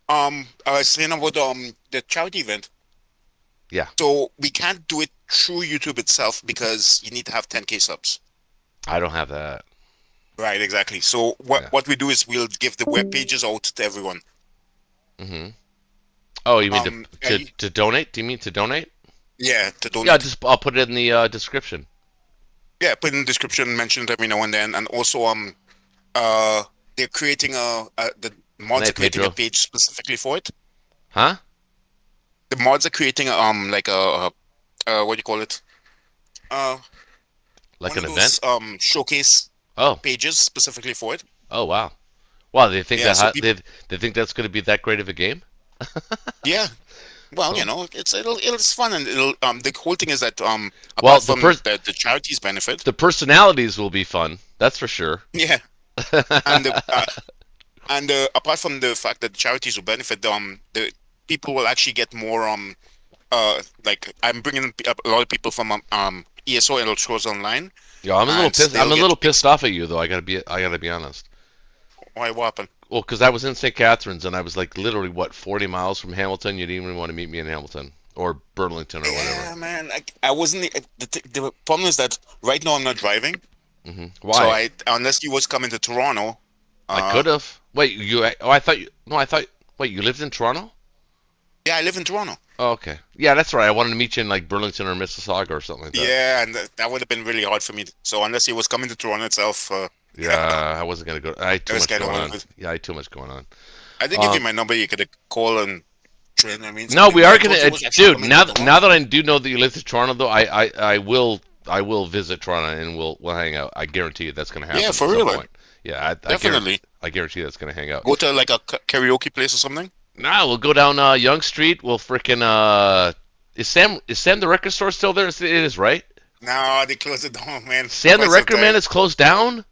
M: I was saying about the charity event.
A: Yeah.
M: So we can't do it through YouTube itself because you need to have 10K subs.
A: I don't have that.
M: Right, exactly. So what we do is we'll give the web pages out to everyone.
A: Mm-hmm. Oh, you mean
M: yeah,
A: to donate? Do you mean to donate?
M: Yeah, to donate.
A: Yeah, I'll put it in the description.
M: Yeah, put in the description, mention it every now and then, and also they're creating the mods are creating a page specifically for it.
A: Huh?
M: The mods are creating like a what do you call it?
A: Like
M: one
A: an
M: of those,
A: event?
M: Showcase pages specifically for it.
A: Oh wow. Wow, they think
M: Yeah, so
A: they think that's going to be that great of a game?
M: Yeah. Well, you know, it's fun, and the whole thing is that
A: well,
M: apart from the charities benefit,
A: the personalities will be fun. That's for sure.
M: Yeah. and apart from the fact that charities will benefit, the people will actually get more like I'm bringing a lot of people from ESO and Scrolls Online.
A: Yeah, I'm a little pissed off at you though. I gotta be honest.
M: Why? What happened?
A: Well, because I was in St. Catharines and I was like literally 40 miles from Hamilton. You didn't even want to meet me in Hamilton or Burlington or whatever.
M: Yeah, man. I wasn't. The problem is that right now I'm not driving.
A: Mm-hmm. Why?
M: So unless you was coming to Toronto,
A: I could have. Wait, you? Oh, I thought you. No, I thought. Wait, you lived in Toronto?
M: Yeah, I live in Toronto.
A: Oh, okay. Yeah, that's right. I wanted to meet you in like Burlington or Mississauga or something like that.
M: Yeah, and that would have been really hard for me. So unless he was coming to Toronto itself.
A: Yeah, I wasn't gonna go. I had too much going on. Yeah, I had too much going on.
M: I did give you my number. You could call and train. I mean,
A: no, we are gonna, dude. Now that I do know that you live in Toronto, though, I will visit Toronto and we'll hang out. I guarantee you that's gonna happen.
M: Yeah, for real.
A: Yeah,
M: definitely.
A: I guarantee that's gonna hang out.
M: Go to like a karaoke place or something.
A: Nah, we'll go down Yonge Street. We'll frickin' is Sam the record store still there? It is, right?
M: No, they closed it down, man.
A: Sam the record man is closed down.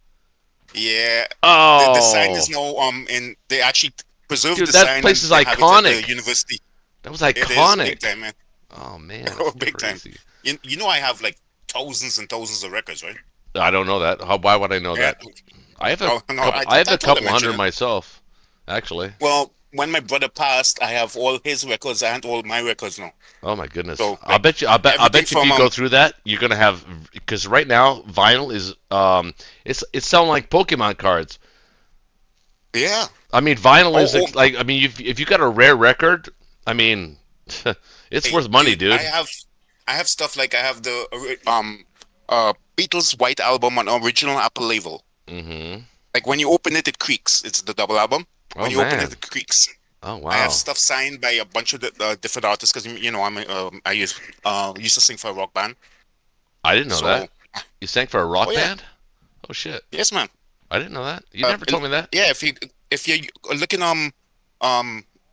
M: Yeah.
A: Oh.
M: The sign is now and they actually preserved the
A: that
M: sign.
A: That place is iconic. The university. That was iconic.
M: It is big time, man.
A: Oh man.
M: Big crazy. Time. You know I have like thousands and thousands of records, right?
A: I don't know that. Why would I know that? I have a couple hundred myself, actually.
M: Well, when my brother passed, I have all his records and all my records now.
A: Oh my goodness!
M: So,
A: I'll bet you if you go through that, you're gonna have, because right now vinyl is it's selling like Pokemon cards.
M: Yeah.
A: I mean, vinyl is like, I mean, if you got a rare record, I mean, it's worth money, dude.
M: I have stuff like I have the Beatles White Album on original Apple label.
A: Mm-hmm.
M: Like when you open it, it creaks. It's the double album. When you open it, it creaks.
A: Oh wow!
M: I have stuff signed by a bunch of different artists because you know I used to sing for a rock band.
A: I didn't know that. You sang for a rock band? Oh shit!
M: Yes, man.
A: I didn't know that. You never told me that.
M: Yeah, if you're looking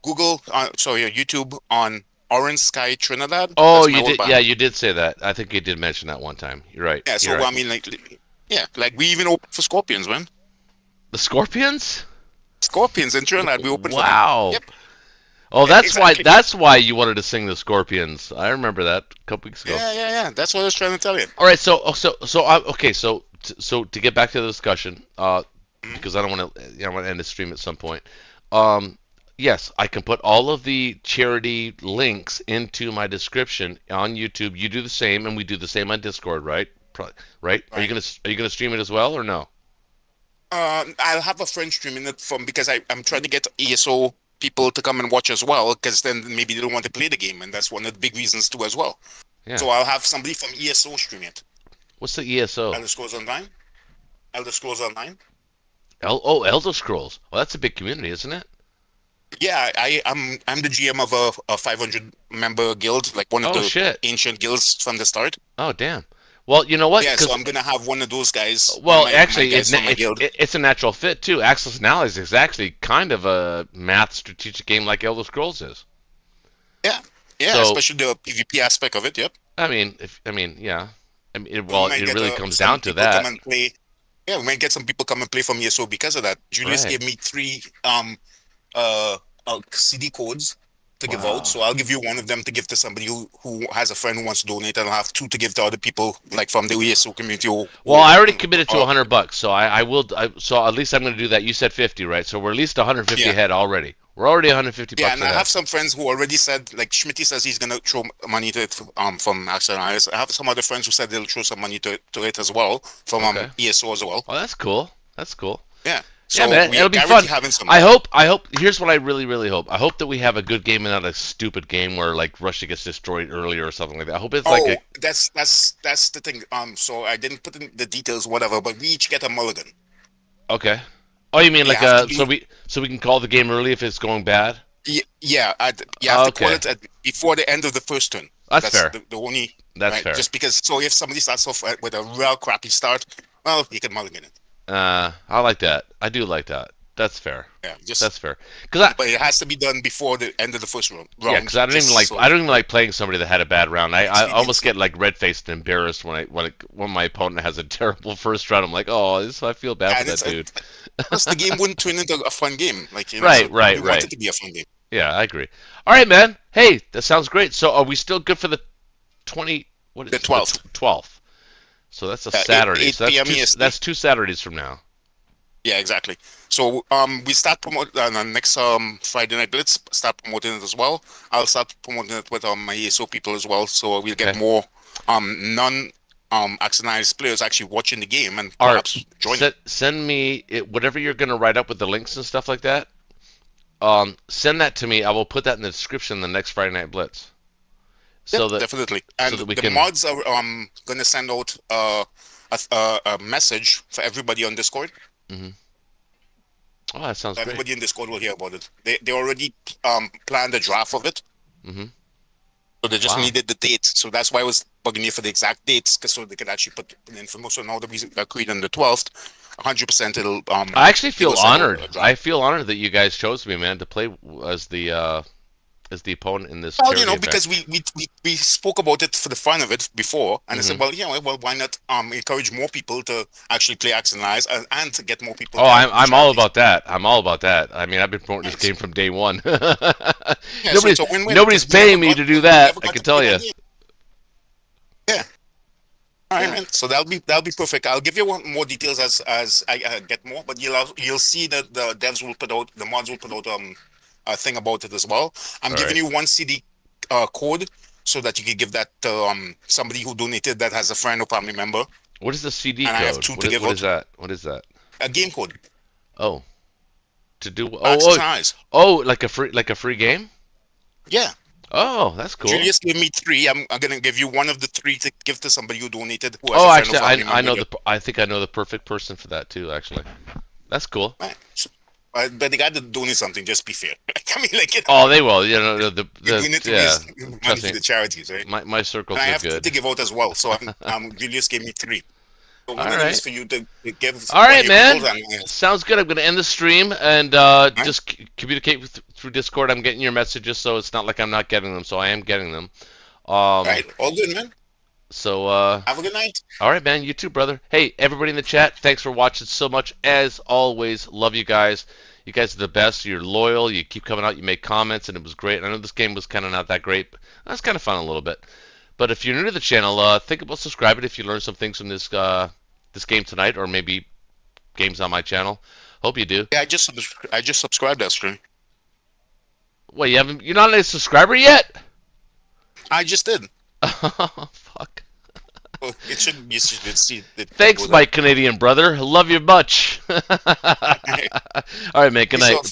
M: Google YouTube on Orange Sky Trinidad.
A: Oh, you did. Yeah, you did say that. I think you did mention that one time. You're right.
M: Yeah. So
A: right.
M: I mean, like we even opened for Scorpions, man.
A: The Scorpions?
M: Scorpions in Trinidad. We opened for them.
A: Wow. Yep. Oh, that's why you wanted to sing the Scorpions. I remember that a couple weeks ago.
M: Yeah. That's what I was trying to tell you.
A: All right. So to get back to the discussion, because I don't want to, I want to end the stream at some point. Yes, I can put all of the charity links into my description on YouTube. You do the same, and we do the same on Discord, right? Right? Are you gonna stream it as well, or no?
M: I'll have a friend streaming it because I'm trying to get ESO people to come and watch as well, because then maybe they don't want to play the game, and that's one of the big reasons too as well. Yeah. So I'll have somebody from ESO stream it.
A: What's the ESO?
M: Elder Scrolls Online. Elder Scrolls Online.
A: Elder Scrolls. Well, that's a big community, isn't it?
M: Yeah, I'm the GM of a 500 member guild, like one of the ancient guilds from the start.
A: Oh damn. Well, you know what?
M: Yeah, so I'm gonna have one of those guys.
A: Well, actually, it's a natural fit too. Axis and Allies is actually kind of a math strategic game like Elder Scrolls is.
M: Yeah, especially the PvP aspect of it. Yep.
A: I mean, yeah. It really comes down to that.
M: Come and play. Yeah, we might get some people come and play from ESO because of that. Julius gave me 3 CD codes to give out, so I'll give you one of them to give to somebody who has a friend who wants to donate, and I'll have 2 to give to other people, like from the ESO community.
A: Well, I already committed to $100, so I will. So at least I'm going to do that. You said 50, right? So we're at least 150 ahead already. We're already 150 bucks.
M: Yeah, and I have some friends who already said, like Schmitty says he's gonna throw money to it from Axel and I have some other friends who said they'll throw some money to it as well from ESO as well.
A: Oh, that's cool. That's cool.
M: Yeah.
A: Yeah,
M: So
A: man,
M: we
A: it'll be
M: guarantee
A: fun.
M: having some.
A: I hope. Here's what I really, really hope. I hope that we have a good game and not a stupid game where like Russia gets destroyed earlier or something like that. I hope it's like a.
M: That's the thing. So I didn't put in the details, whatever, but we each get a mulligan.
A: Okay. Oh, you mean
M: You
A: like
M: have to
A: so we can call the game early if it's going bad?
M: Yeah, you have to call
A: Okay.
M: it before the end of the first turn.
A: That's fair.
M: The only.
A: That's
M: right?
A: fair.
M: Just because, so if somebody starts off with a real crappy start, well, you can mulligan it.
A: I like that. I do like that. That's fair.
M: Yeah,
A: That's fair. But
M: it has to be done before the end of the first round.
A: Yeah, because I don't even like playing somebody that had a bad round. I almost get like red faced and embarrassed when my opponent has a terrible first round. I'm like, oh, I feel bad for that dude.
M: Plus, the game wouldn't turn into a fun game. Like, you know,
A: right.
M: We want it to be a fun game.
A: Yeah, I agree. All right, man. Hey, that sounds great. So, are we still good for the 20? What is
M: the 12th?
A: 12th. So that's a Saturday.
M: 8
A: so that's 2 Saturdays from now.
M: Yeah, exactly. So we start promoting on next Friday Night Blitz. Start promoting it as well. I'll start promoting it with my ESO people as well. So we'll get more non Axonized players actually watching the game and perhaps joining.
A: Send me whatever you're going to write up with the links and stuff like that. Send that to me. I will put that in the description the next Friday Night Blitz.
M: So definitely. And
A: so
M: the mods are going to send out a message for everybody on Discord.
A: Mm-hmm. Oh, that sounds great.
M: Everybody in Discord will hear about it. They already planned a draft of it.
A: Mm-hmm.
M: So they just needed the dates. So that's why I was bugging you for the exact dates, so they could actually put the information. So now that we agreed on the 12th, 100% it'll.
A: I actually feel honored. I feel honored that you guys chose me, man, to play as the opponent in this.
M: Well, you know, because we spoke about it for the fun of it before, and I said, well, why not encourage more people to actually play Axe and Lies and to get more people.
A: Oh, I'm all about that. I'm all about that. I mean, I've been promoting this game from day one. Nobody's paying me to do that. I can tell you.
M: Yeah. All right, man. So that'll be perfect. I'll give you more details as I get more, but you'll see that the devs will put out, the mods will put out a thing about it as well. I'm giving you one CD code so that you can give that to somebody who donated that has a friend or family member.
A: What is the CD code?
M: I have two to give
A: what is that? What is that?
M: A game code.
A: Oh, to do like a free game?
M: Yeah.
A: Oh, that's cool.
M: Julius gave me 3. I'm gonna give you one of the 3 to give to somebody who donated. Who
A: Oh,
M: has
A: actually, I know I think I know the perfect person for that too. Actually, that's cool.
M: Right. But the guy that donates something, just be fair. I mean, like,
A: oh, they will. You know,
M: you need to raise money for the charities, right?
A: My circles
M: and I
A: are
M: have
A: good.
M: to give out as well. So Julius gave me 3. So
A: all right.
M: For you to give.
A: All right, man. Sounds good. I'm going to end the stream and just communicate through Discord. I'm getting your messages, so it's not like I'm not getting them. So I am getting them.
M: All right. All good, man.
A: So
M: have a good night.
A: All right, man. You too, brother. Hey, everybody in the chat, thanks for watching so much. As always, love you guys. You guys are the best. You're loyal. You keep coming out. You make comments, and it was great. I know this game was kind of not that great, but that's kind of fun a little bit. But if you're new to the channel, think about subscribing if you learn some things from this game tonight, or maybe games on my channel. Hope you do.
M: Yeah, I just subscribed that stream.
A: Wait, you're not a subscriber yet?
M: I just did.
A: Oh, fuck.
M: Well, you should see it.
A: Thanks, my Canadian brother. Love you much. All right, man. Good night.